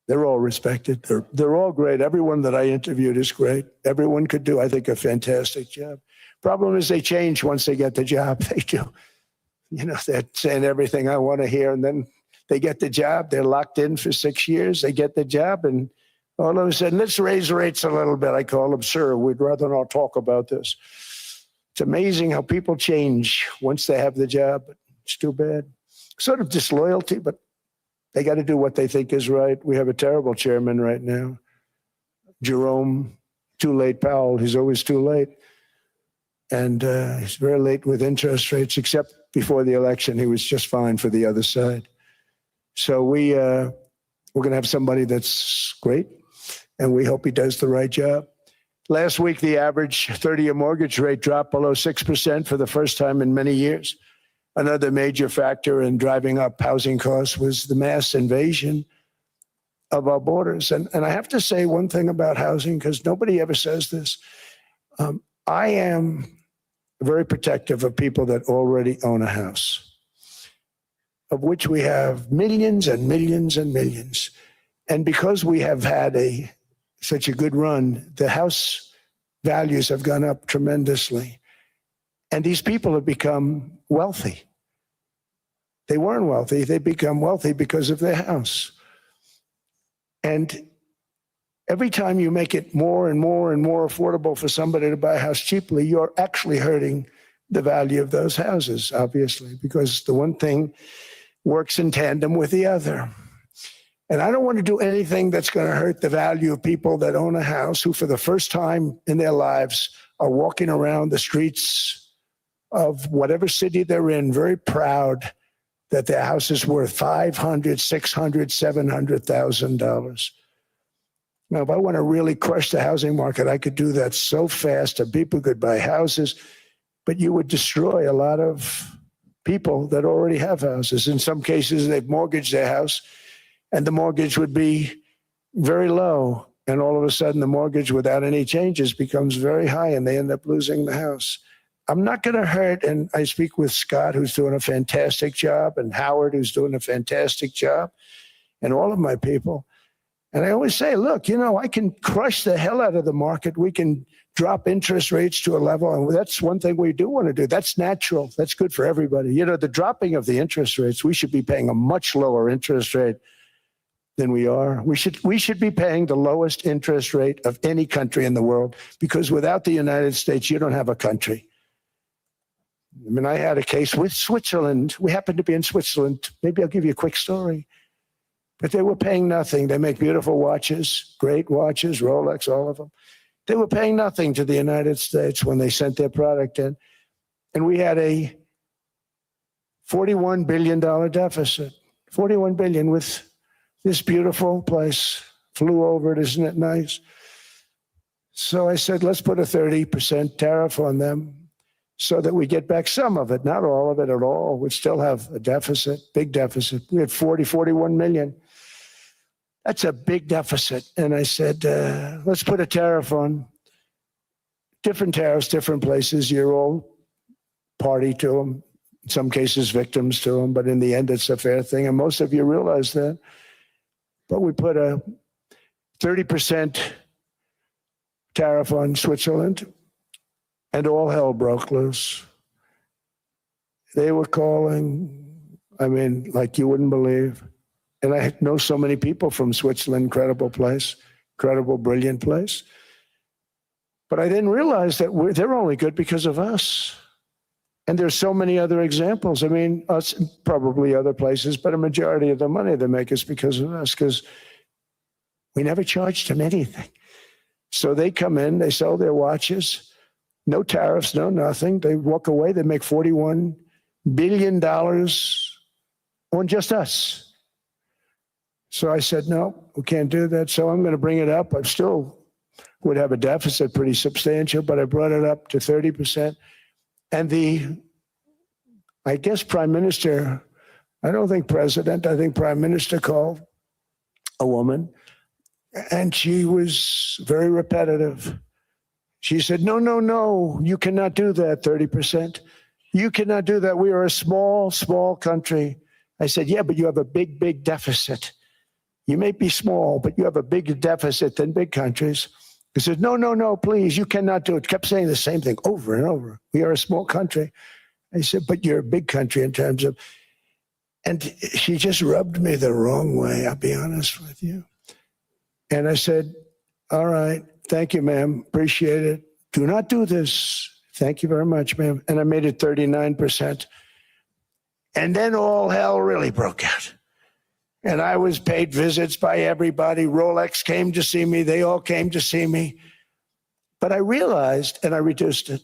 They're all respected. They're all great. Everyone that I interviewed is great. Everyone could do, I think, a fantastic job. Problem is they change once they get the job. They do. They're saying everything I want to hear, and then they get the job. They're locked in for 6 years. They get the job, and all of a sudden, let's raise rates a little bit. I call them, sir, we'd rather not talk about this. It's amazing how people change once they have the job. It's too bad. Sort of disloyalty, but they got to do what they think is right. We have a terrible chairman right now, Jerome Too Late Powell. He's always too late. And he's very late with interest rates, except before the election. He was just fine for the other side. So we're going to have somebody that's great, and we hope he does the right job. Last week, the average 30-year mortgage rate dropped below 6% for the first time in many years. Another major factor in driving up housing costs was the mass invasion of our borders. And I have to say one thing about housing, because nobody ever says this. I am very protective of people that already own a house, of which we have millions and millions and millions. And because we have had such a good run, the house values have gone up tremendously. And these people have become wealthy. They weren't wealthy. They become wealthy because of their house. And every time you make it more and more and more affordable for somebody to buy a house cheaply, you're actually hurting the value of those houses, obviously, because the one thing works in tandem with the other. And I don't want to do anything that's going to hurt the value of people that own a house who, for the first time in their lives, are walking around the streets of whatever city they're in, very proud that their house is worth $500,000, $600,000, $700,000. Now, if I want to really crush the housing market, I could do that so fast and people could buy houses, but you would destroy a lot of people that already have houses. In some cases, they've mortgaged their house, and the mortgage would be very low. And all of a sudden, the mortgage without any changes becomes very high, and they end up losing the house. I'm not going to hurt, and I speak with Scott, who's doing a fantastic job, and Howard, who's doing a fantastic job, and all of my people. And I always say, look, I can crush the hell out of the market. We can drop interest rates to a level, and that's one thing we do want to do. That's natural. That's good for everybody. The dropping of the interest rates, we should be paying a much lower interest rate than we are. We should be paying the lowest interest rate of any country in the world, because without the United States, you don't have a country. I mean, I had a case with Switzerland. We happened to be in Switzerland. Maybe I'll give you a quick story. But they were paying nothing. They make beautiful watches, great watches, Rolex, all of them. They were paying nothing to the United States when they sent their product in. And we had a $41 billion deficit. $41 billion with this beautiful place. Flew over it, isn't it nice? So I said, let's put a 30% tariff on them so that we get back some of it, not all of it at all. We still have a deficit, big deficit. We had 41 million. That's a big deficit. And I said, let's put a tariff on. Different tariffs, different places. You're all party to them. In some cases, victims to them. But in the end, it's a fair thing. And most of you realize that. But we put a 30% tariff on Switzerland, and all hell broke loose. They were calling, like you wouldn't believe. And I know so many people from Switzerland, incredible place, incredible, brilliant place. But I didn't realize that they're only good because of us. And there's so many other examples. Us, probably other places, but a majority of the money they make is because of us, because we never charged them anything. So they come in, they sell their watches, no tariffs, no nothing. They walk away, they make $41 billion on just us. So I said, no, we can't do that. So I'm going to bring it up. I still would have a deficit pretty substantial, but I brought it up to 30%. And I guess Prime Minister, I don't think President, I think Prime Minister called a woman, and she was very repetitive. She said, no, you cannot do that, 30%. You cannot do that. We are a small, small country. I said, yeah, but you have a big, big deficit. You may be small, but you have a bigger deficit than big countries. He said, no, please, you cannot do it. Kept saying the same thing over and over. We are a small country. I said, but you're a big country in terms of, and she just rubbed me the wrong way, I'll be honest with you. And I said, all right, thank you, ma'am, appreciate it. Do not do this. Thank you very much, ma'am. And I made it 39%. And then all hell really broke out. And I was paid visits by everybody. Rolex came to see me. They all came to see me. But I realized, and I reduced it,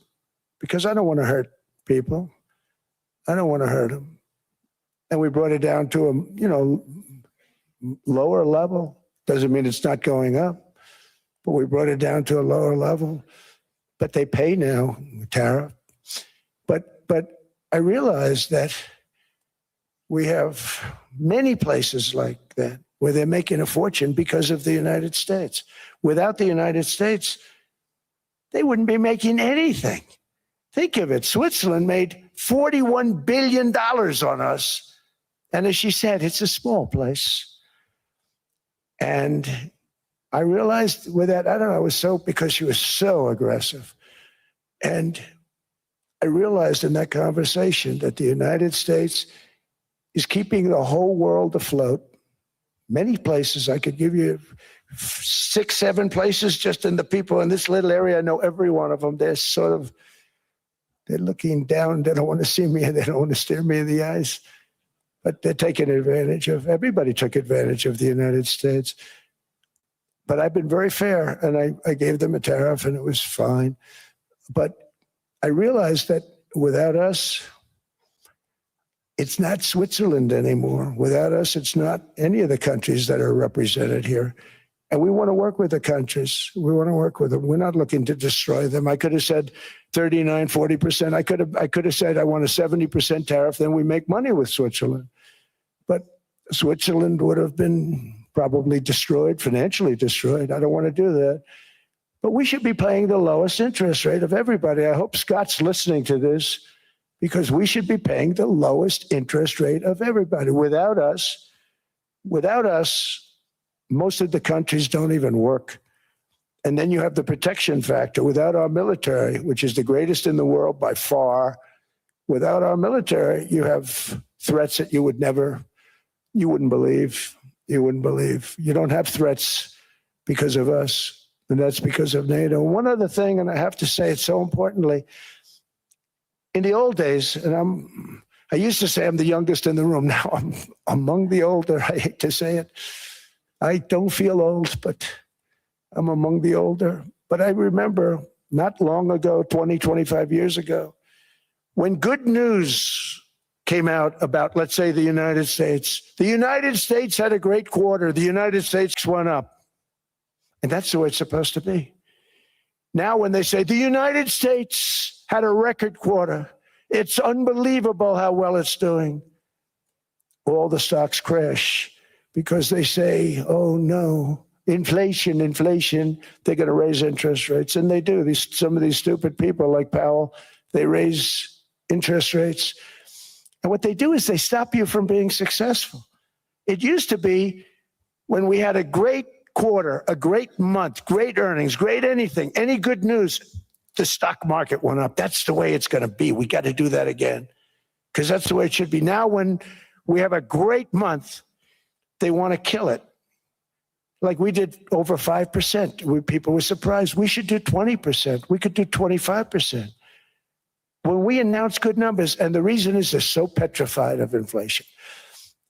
because I don't want to hurt people. I don't want to hurt them. And we brought it down to a, lower level. Doesn't mean it's not going up, but we brought it down to a lower level. But they pay now, tariff. But I realized that we have many places like that where they're making a fortune because of the United States. Without the United States, they wouldn't be making anything. Think of it. Switzerland made $41 billion on us. And as she said, it's a small place. And I realized with that, I don't know, because she was so aggressive. And I realized in that conversation that the United States is keeping the whole world afloat. Many places, I could give you 6, 7 places just in the people in this little area. I know every one of them. They're looking down. They don't want to see me and they don't want to stare me in the eyes. But they're taking advantage of, everybody took advantage of the United States. But I've been very fair, and I gave them a tariff, and it was fine. But I realized that without us, it's not Switzerland anymore. Without us, it's not any of the countries that are represented here. And we want to work with the countries. We want to work with them. We're not looking to destroy them. I could have said 39, 40%. I could have said I want a 70% tariff, then we make money with Switzerland. But Switzerland would have been probably destroyed, financially destroyed. I don't want to do that. But we should be paying the lowest interest rate of everybody. I hope Scott's listening to this, because we should be paying the lowest interest rate of everybody. Without us, most of the countries don't even work. And then you have the protection factor. Without our military, which is the greatest in the world by far, without our military, you have threats that you wouldn't believe. You wouldn't believe. You don't have threats because of us, and that's because of NATO. One other thing, and I have to say it so importantly, in the old days, and I used to say I'm the youngest in the room. Now I'm among the older. I hate to say it. I don't feel old, but I'm among the older. But I remember not long ago, 20, 25 years ago, when good news came out about, let's say, the United States. The United States had a great quarter. The United States went up. And that's the way it's supposed to be. Now when they say the United States had a record quarter, it's unbelievable how well it's doing, all the stocks crash because they say, oh no, inflation, they're going to raise interest rates. And they do. Some of these stupid people like Powell, they raise interest rates. And what they do is they stop you from being successful. It used to be when we had a great quarter, a great month, great earnings, great anything, any good news, the stock market went up. That's the way it's going to be. We got to do that again because that's the way it should be. Now when we have a great month, they want to kill it. Like we did over 5%. People were surprised. We should do 20%. We could do 25%. When we announce good numbers, and the reason is they're so petrified of inflation.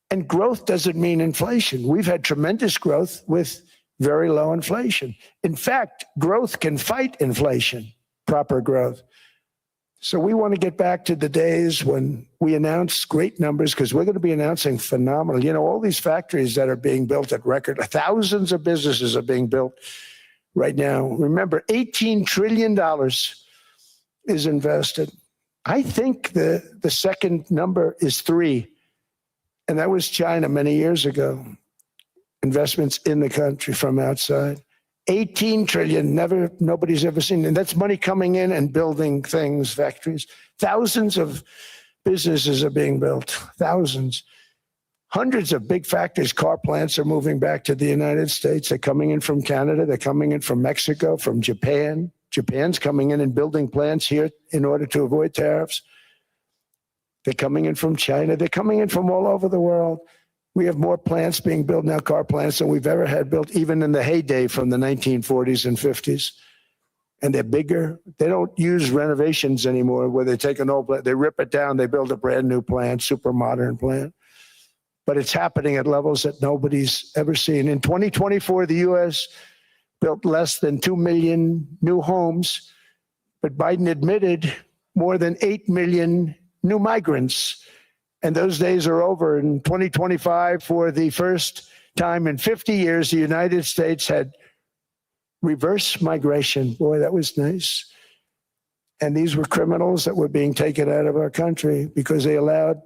And growth doesn't mean inflation. We've had tremendous growth with very low inflation. In fact, growth can fight inflation, proper growth. So we want to get back to the days when we announce great numbers, because we're going to be announcing phenomenal. You know, all these factories that are being built at record, thousands of businesses are being built right now. Remember, $18 trillion is invested. I think the second number is 3, and that was China many years ago. Investments in the country from outside. 18 trillion, nobody's ever seen. And that's money coming in and building things, factories. Thousands of businesses are being built, thousands. Hundreds of big factories, car plants are moving back to the United States. They're coming in from Canada. They're coming in from Mexico, from Japan. Japan's coming in and building plants here in order to avoid tariffs. They're coming in from China. They're coming in from all over the world. We have more plants being built now, car plants, than we've ever had built, even in the heyday from the 1940s and 50s. And they're bigger. They don't use renovations anymore where they take an old plant, they rip it down, they build a brand new plant, super modern plant. But it's happening at levels that nobody's ever seen. In 2024, the U.S. built less than 2 million new homes, but Biden admitted more than 8 million new migrants. And those days are over. In 2025, for the first time in 50 years, the United States had reverse migration. Boy, that was nice. And these were criminals that were being taken out of our country because they allowed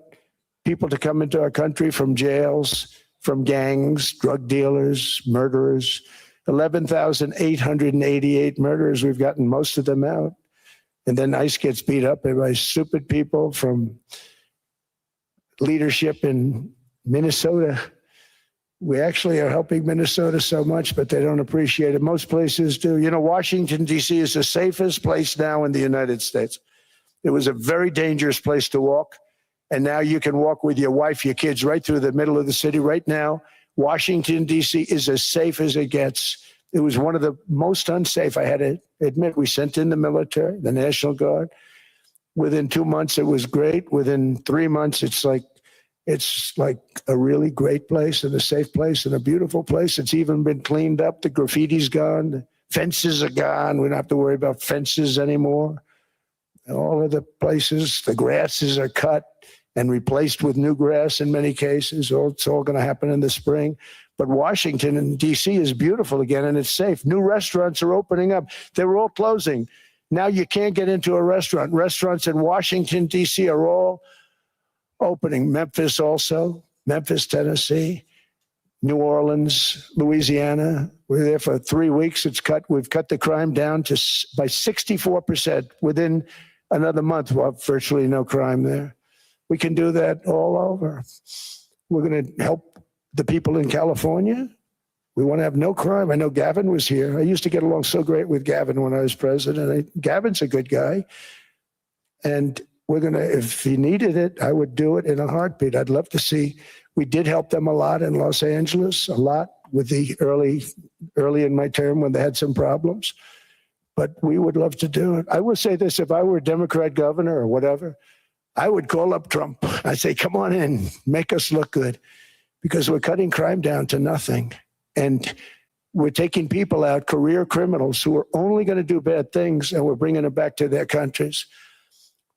people to come into our country from jails, from gangs, drug dealers, murderers. 11,888 murderers. We've gotten most of them out. And then ICE gets beat up by stupid people from leadership in Minnesota. We actually are helping Minnesota so much, but they don't appreciate it. Most places do. You know, Washington, D.C. is the safest place now in the United States. It was a very dangerous place to walk. And now you can walk with your wife, your kids right through the middle of the city. Right now, Washington, D.C. is as safe as it gets. It was one of the most unsafe. I had to admit, we sent in the military, the National Guard. Within 2 months, it was great. Within 3 months, it's like a really great place and a safe place and a beautiful place. It's even been cleaned up. The graffiti's gone. The fences are gone. We don't have to worry about fences anymore. All of the places, the grasses are cut and replaced with new grass in many cases. It's all going to happen in the spring. But Washington and D.C. is beautiful again, and it's safe. New restaurants are opening up. They were all closing. Now you can't get into a restaurant. Restaurants in Washington, D.C. are all opening. Memphis also, Memphis, Tennessee, New Orleans, Louisiana. We're there for 3 weeks. We've cut the crime down by 64%. Within another month, we'll have virtually no crime there. We can do that all over. We're going to help the people in California. We want to have no crime. I know Gavin was here. I used to get along so great with Gavin when I was president. Gavin's a good guy. And we're going to, if he needed it, I would do it in a heartbeat. I'd love to see. We did help them a lot in Los Angeles, a lot with the early in my term when they had some problems. But we would love to do it. I will say this, if I were a Democrat governor or whatever, I would call up Trump. I'd say, come on in, make us look good, because we're cutting crime down to nothing. And we're taking people out, career criminals who are only going to do bad things, and we're bringing them back to their countries.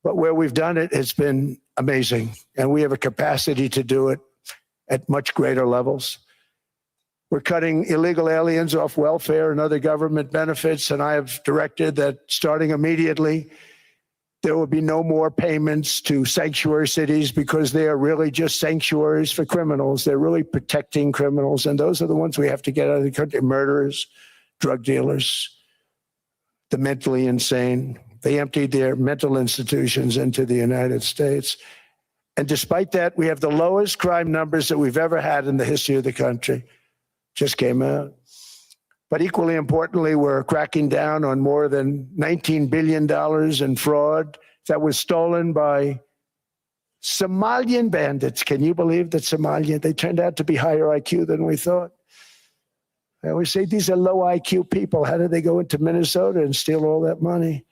But where we've done it, it's been amazing. And we have a capacity to do it at much greater levels. We're cutting illegal aliens off welfare and other government benefits. And I have directed that starting immediately, there will be no more payments to sanctuary cities, because they are really just sanctuaries for criminals. They're really protecting criminals. And those are the ones we have to get out of the country: murderers, drug dealers, the mentally insane. They emptied their mental institutions into the United States. And despite that, we have the lowest crime numbers that we've ever had in the history of the country. Just came out. But equally importantly, we're cracking down on more than $19 billion in fraud that was stolen by Somalian bandits. Can you believe that they turned out to be higher IQ than we thought? I always say these are low IQ people. How did they go into Minnesota and steal all that money?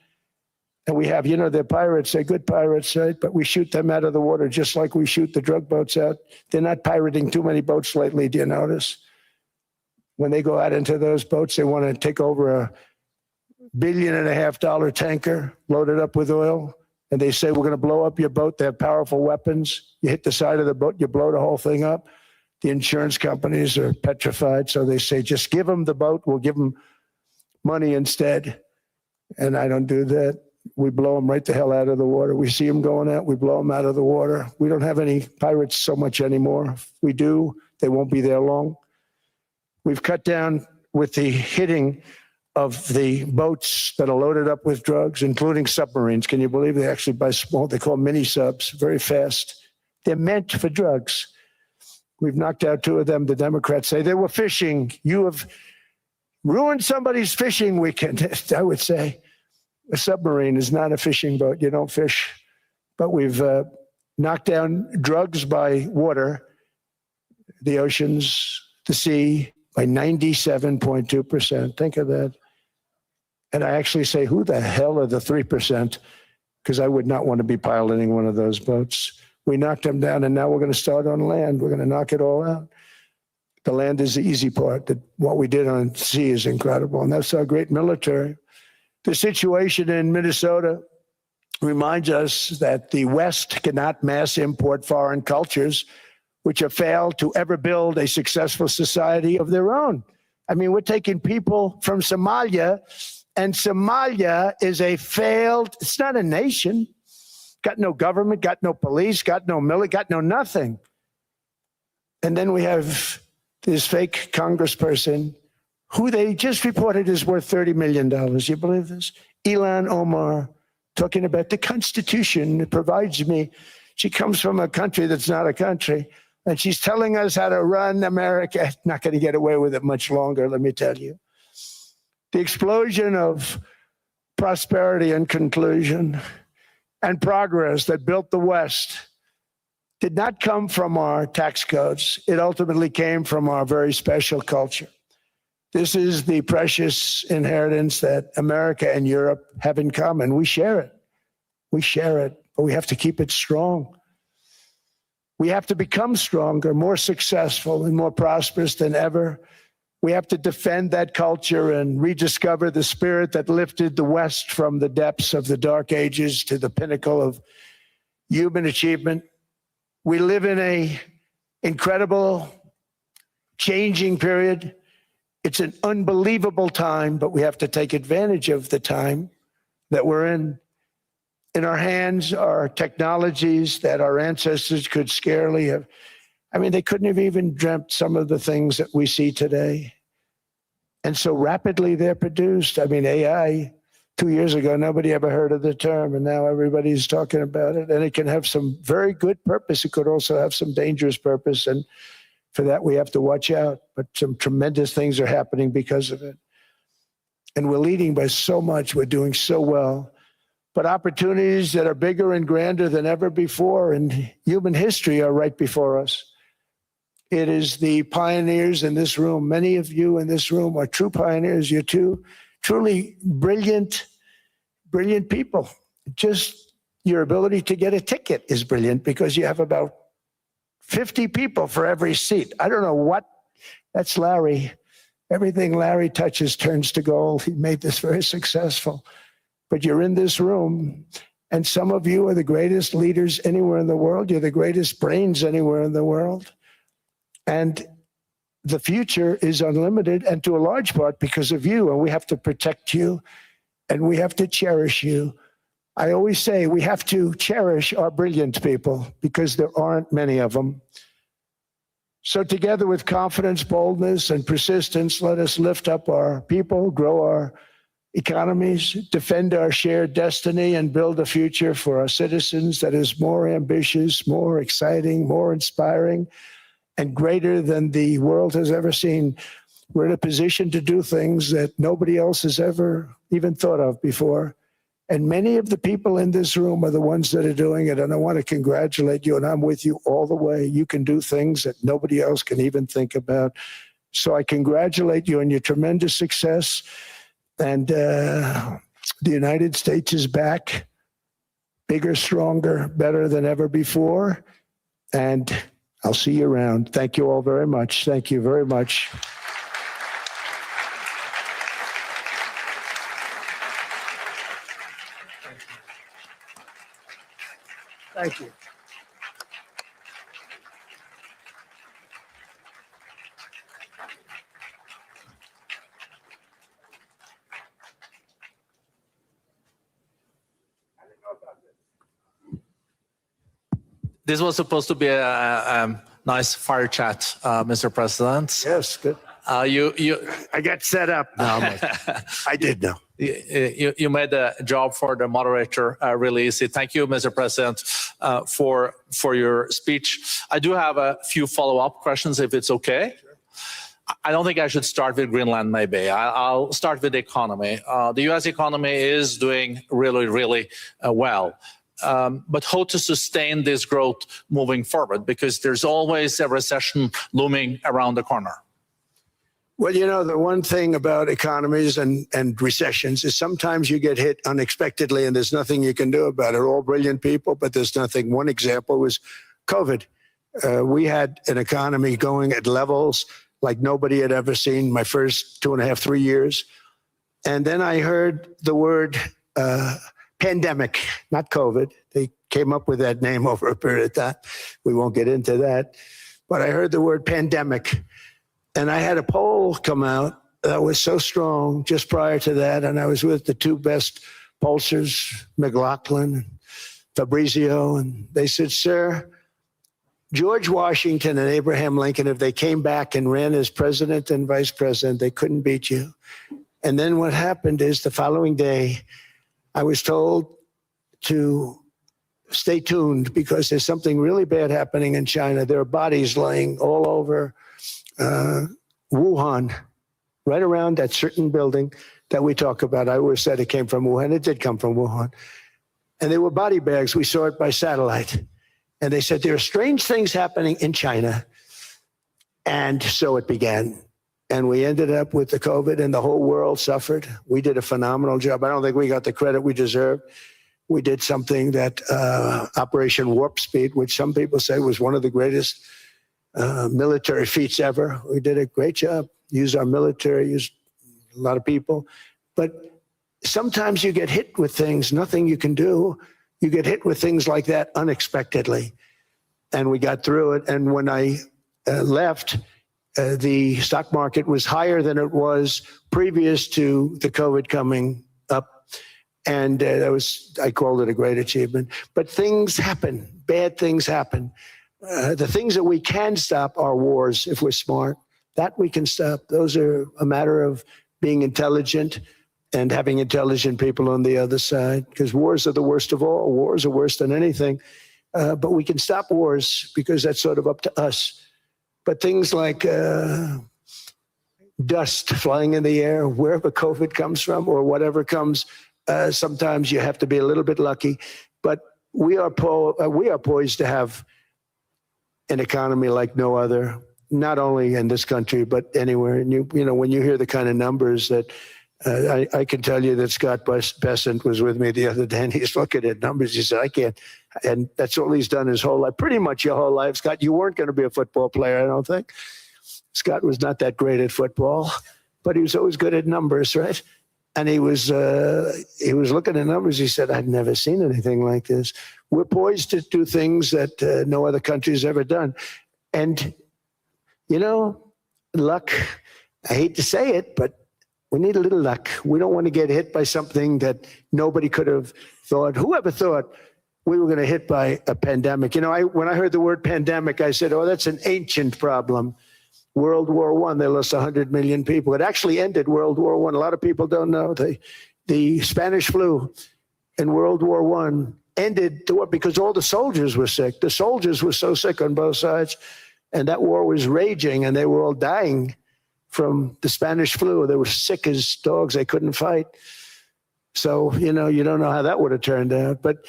And we have, they're pirates. They're good pirates, right? But we shoot them out of the water just like we shoot the drug boats out. They're not pirating too many boats lately, do you notice? When they go out into those boats, they want to take over $1.5 billion tanker loaded up with oil. And they say, we're going to blow up your boat. They have powerful weapons. You hit the side of the boat, you blow the whole thing up. The insurance companies are petrified. So they say, just give them the boat. We'll give them money instead. And I don't do that. We blow them right the hell out of the water. We see them going out, we blow them out of the water. We don't have any pirates so much anymore. If we do, they won't be there long. We've cut down with the hitting of the boats that are loaded up with drugs, including submarines. Can you believe they actually buy small, they call mini subs, very fast. They're meant for drugs. We've knocked out 2 of them. The Democrats say they were fishing. You have ruined somebody's fishing weekend. I would say a submarine is not a fishing boat. You don't fish. But we've knocked down drugs by water, the oceans, the sea, by 97.2%. Think of that. And I actually say, who the hell are the 3%? Because I would not want to be piloting one of those boats. We knocked them down, and now we're going to start on land. We're going to knock it all out. The land is the easy part. What we did on sea is incredible, and that's our great military. The situation in Minnesota reminds us that the West cannot mass import foreign cultures which have failed to ever build a successful society of their own. I mean, we're taking people from Somalia, and Somalia is a failed, it's not a nation, got no government, got no police, got no military, got no nothing. And then we have this fake congressperson who they just reported is worth $30 million. You believe this? Ilhan Omar, talking about the Constitution that provides me. She comes from a country that's not a country, and she's telling us how to run America. Not going to get away with it much longer, let me tell you. The explosion of prosperity and conclusion and progress that built the West did not come from our tax codes. It ultimately came from our very special culture. This is the precious inheritance that America and Europe have in common. We share it. We share it, but we have to keep it strong. We have to become stronger, more successful, and more prosperous than ever. We have to defend that culture and rediscover the spirit that lifted the West from the depths of the Dark Ages to the pinnacle of human achievement. We live in an incredible, changing period. It's an unbelievable time, but we have to take advantage of the time that we're in. In our hands are technologies that our ancestors could scarcely have. I mean, they couldn't have even dreamt some of the things that we see today. And so rapidly they're produced. I mean, AI, 2 years ago, nobody ever heard of the term, and now everybody's talking about it. And it can have some very good purpose. It could also have some dangerous purpose. And for that, we have to watch out. But some tremendous things are happening because of it. And we're leading by so much. We're doing so well. But opportunities that are bigger and grander than ever before in human history are right before us. It is the pioneers in this room. Many of you in this room are true pioneers. You're truly brilliant people. Just your ability to get a ticket is brilliant because you have about 50 people for every seat. I don't know what, that's Larry. Everything Larry touches turns to gold. He made this very successful. But you're in this room, and some of you are the greatest leaders anywhere in the world. You're the greatest brains anywhere in the world. And the future is unlimited, and to a large part because of you, and we have to protect you, and we have to cherish you. I always say we have to cherish our brilliant people because there aren't many of them. So together with confidence, boldness, and persistence, let us lift up our people, grow our economies, defend our shared destiny, and build a future for our citizens that is more ambitious, more exciting, more inspiring, and greater than the world has ever seen. We're in a position to do things that nobody else has ever even thought of before. And many of the people in this room are the ones that are doing it. And I want to congratulate you, and I'm with you all the way. You can do things that nobody else can even think about. So I congratulate you on your tremendous success. And the United States is back, bigger, stronger, better than ever before. And I'll see you around. Thank you all very much. Thank you very much. Thank you.
This was supposed to be a nice fire chat, Mr. President.
Yes, good. I got set up now. I did know.
You made the job for the moderator really easy. Thank you, Mr. President, for your speech. I do have a few follow-up questions, if it's okay. Sure. I don't think I should start with Greenland, maybe. I'll start with the economy. The U.S. economy is doing really, really well. But how to sustain this growth moving forward? Because there's always a recession looming around the corner.
Well, you know, the one thing about economies and recessions is sometimes you get hit unexpectedly and there's nothing you can do about it. All brilliant people, but there's nothing. One example was COVID. We had an economy going at levels like nobody had ever seen my first 2.5, 3 years. And then I heard the word pandemic, not COVID. They came up with that name over a period of time. We won't get into that. But I heard the word pandemic. And I had a poll come out that was so strong just prior to that. And I was with the two best pollsters, McLaughlin and Fabrizio. And they said, sir, George Washington and Abraham Lincoln, if they came back and ran as president and vice president, they couldn't beat you. And then what happened is the following day, I was told to stay tuned because there's something really bad happening in China. There are bodies laying all over Wuhan, right around that certain building that we talk about. I always said it came from Wuhan. It did come from Wuhan. And they were body bags. We saw it by satellite. And they said, there are strange things happening in China. And so it began. And we ended up with the COVID and the whole world suffered. We did a phenomenal job. I don't think we got the credit we deserved. We did something that Operation Warp Speed, which some people say was one of the greatest military feats ever. We did a great job, used our military, used a lot of people. But sometimes you get hit with things, nothing you can do. You get hit with things like that unexpectedly. And we got through it. And when I left, the stock market was higher than it was previous to the COVID coming up. And I called it a great achievement. But things happen, bad things happen. The things that we can stop are wars if we're smart. That we can stop. Those are a matter of being intelligent and having intelligent people on the other side, because wars are the worst of all. Wars are worse than anything. But we can stop wars because that's sort of up to us. But things like dust flying in the air, wherever COVID comes from or whatever comes, sometimes you have to be a little bit lucky. But we are poised to have an economy like no other, not only in this country, but anywhere. And you know, when you hear the kind of numbers that I can tell you that Scott Bessent was with me the other day, and he's looking at numbers. He said, I can't. And that's all he's done his whole life, pretty much your whole life. Scott, you weren't going to be a football player, I don't think. Scott was not that great at football, but he was always good at numbers, right? And he was looking at numbers. He said, I've never seen anything like this. We're poised to do things that no other country has ever done. And, you know, luck, I hate to say it, but we need a little luck. We don't want to get hit by something that nobody could have thought. Whoever thought we were going to hit by a pandemic? You know, when I heard the word pandemic, I said, oh, that's an ancient problem. World War I, they lost 100 million people. It actually ended World War I. A lot of people don't know. The Spanish flu in World War I ended the war because all the soldiers were sick. The soldiers were so sick on both sides, and that war was raging, and they were all dying from the Spanish flu. They were sick as dogs. They couldn't fight. So, you know, you don't know how that would have turned out. But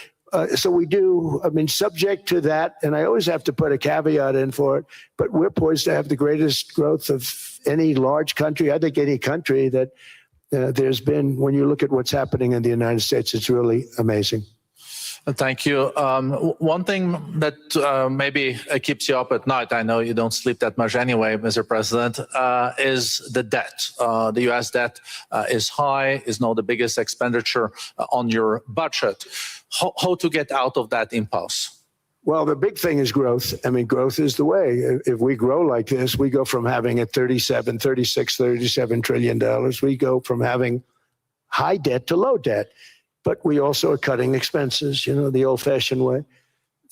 so we do, I mean, subject to that, and I always have to put a caveat in for it, but we're poised to have the greatest growth of any large country, I think any country that there's been. When you look at what's happening in the United States, it's really amazing.
Thank you. One thing that maybe keeps you up at night, I know you don't sleep that much anyway, Mr. President, is the debt. The U.S. debt is high, is now the biggest expenditure on your budget. How to get out of that impasse?
Well, the big thing is growth. I mean, growth is the way. If we grow like this, we go from having a $37 trillion. We go from having high debt to low debt. But we also are cutting expenses, you know, the old-fashioned way.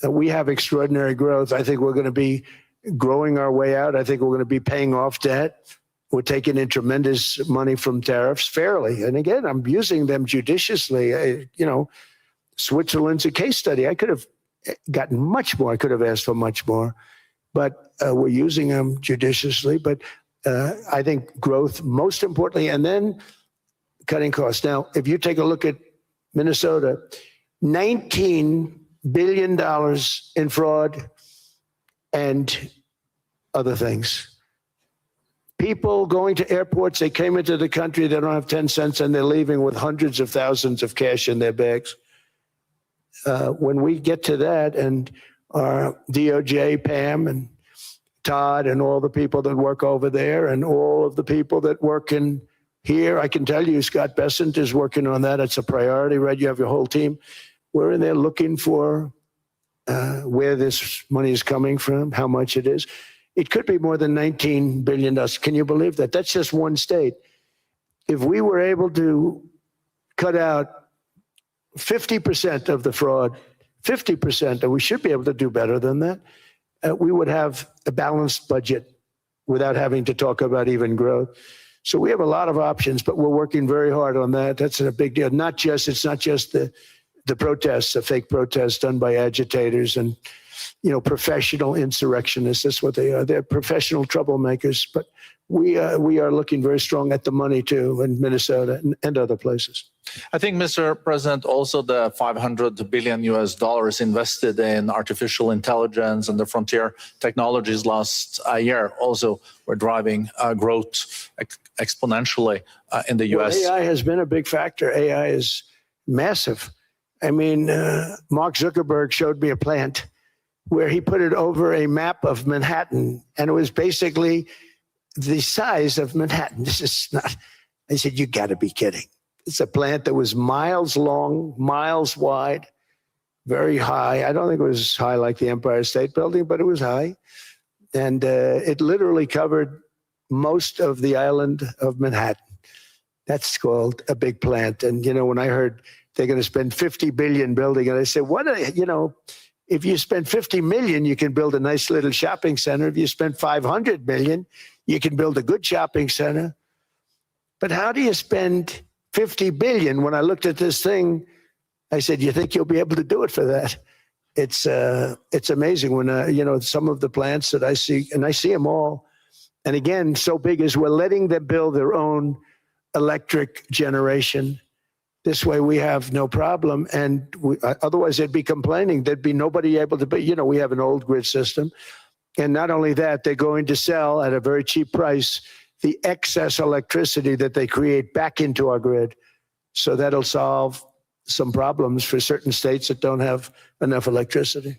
We have extraordinary growth. I think we're going to be growing our way out. I think we're going to be paying off debt. We're taking in tremendous money from tariffs fairly. And again, I'm using them judiciously. You know, Switzerland's a case study. I could have gotten much more. I could have asked for much more. But we're using them judiciously. But I think growth, most importantly, and then cutting costs. Now, if you take a look at Minnesota, $19 billion in fraud and other things. People going to airports, they came into the country, they don't have 10 cents and they're leaving with hundreds of thousands of cash in their bags. When we get to that, and our DOJ, Pam and Todd and all the people that work over there and all of the people that work in Here, I can tell you, Scott Bessent is working on that. It's a priority, right? You have your whole team. We're in there looking for where this money is coming from, how much it is. It could be more than $19 billion. Can you believe that? That's just one state. If we were able to cut out 50% of the fraud, 50%, and we should be able to do better than that, we would have a balanced budget without having to talk about even growth. So we have a lot of options, but we're working very hard on that. That's a big deal. It's not just the protests, the fake protests done by agitators and, professional insurrectionists. That's what they are. They're professional troublemakers. But we are looking very strong at the money too in Minnesota and other places.
I think, Mr. President, also the $500 billion invested in artificial intelligence and the frontier technologies last year also were driving growth exponentially in the U.S.
Well, AI has been a big factor. AI is massive. I mean, Mark Zuckerberg showed me a plant where he put it over a map of Manhattan, and it was basically the size of Manhattan. This is not, I said, you got to be kidding. It's a plant that was miles long, miles wide, very high. I don't think it was high like the Empire State Building, but it was high. And it literally covered most of the island of Manhattan. That's called a big plant. And, when I heard they're going to spend $50 billion building it, I said, if you spend $50 million, you can build a nice little shopping center. If you spend $500 million, you can build a good shopping center. But how do you spend $50 billion? When I looked at this thing, I said, you think you'll be able to do it for that? It's amazing when, some of the plants that I see, and I see them all. And again, so big is we're letting them build their own electric generation. This way we have no problem. And otherwise they'd be complaining. There'd be nobody able to, we have an old grid system. And not only that, they're going to sell at a very cheap price the excess electricity that they create back into our grid. So that'll solve some problems for certain states that don't have enough electricity.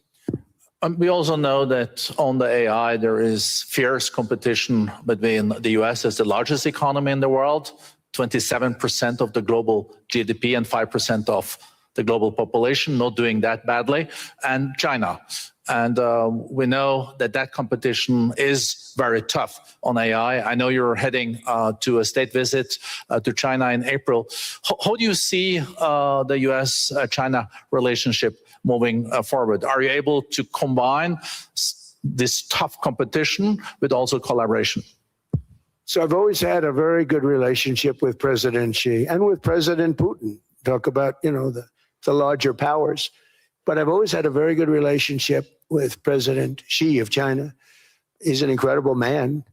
We also know that on the AI, there is fierce competition between the US as the largest economy in the world, 27% of the global GDP and 5% of the global population, not doing that badly, and China. And we know that competition is very tough on AI. I know you're heading to a state visit to China in April. How do you see the US-China relationship moving forward? Are you able to combine this tough competition with also collaboration?
So I've always had a very good relationship with President Xi and with President Putin. Talk about, the larger powers. But I've always had a very good relationship with President Xi of China. He's an incredible man.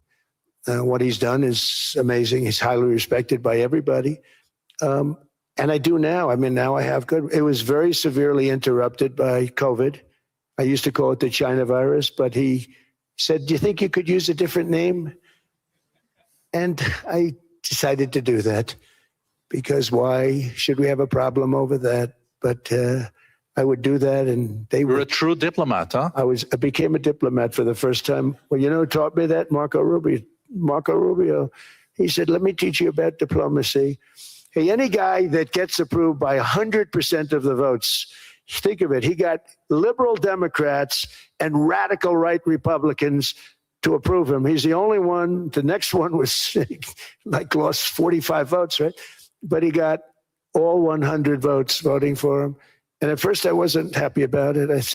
What he's done is amazing. He's highly respected by everybody. And I do now. I mean, now I have good. It was very severely interrupted by COVID. I used to call it the China virus, but he said, do you think you could use a different name? And I decided to do that because why should we have a problem over that? But I would do that, and they were
a true diplomat, huh?
I became a diplomat for the first time. Well, who taught me that? Marco Rubio. He said, let me teach you about diplomacy. Hey, any guy that gets approved by 100% of the votes, think of it, he got liberal Democrats and radical right Republicans to approve him. He's the only one. The next one was lost 45 votes, right? But he got all 100 votes voting for him. And at first I wasn't happy about it. I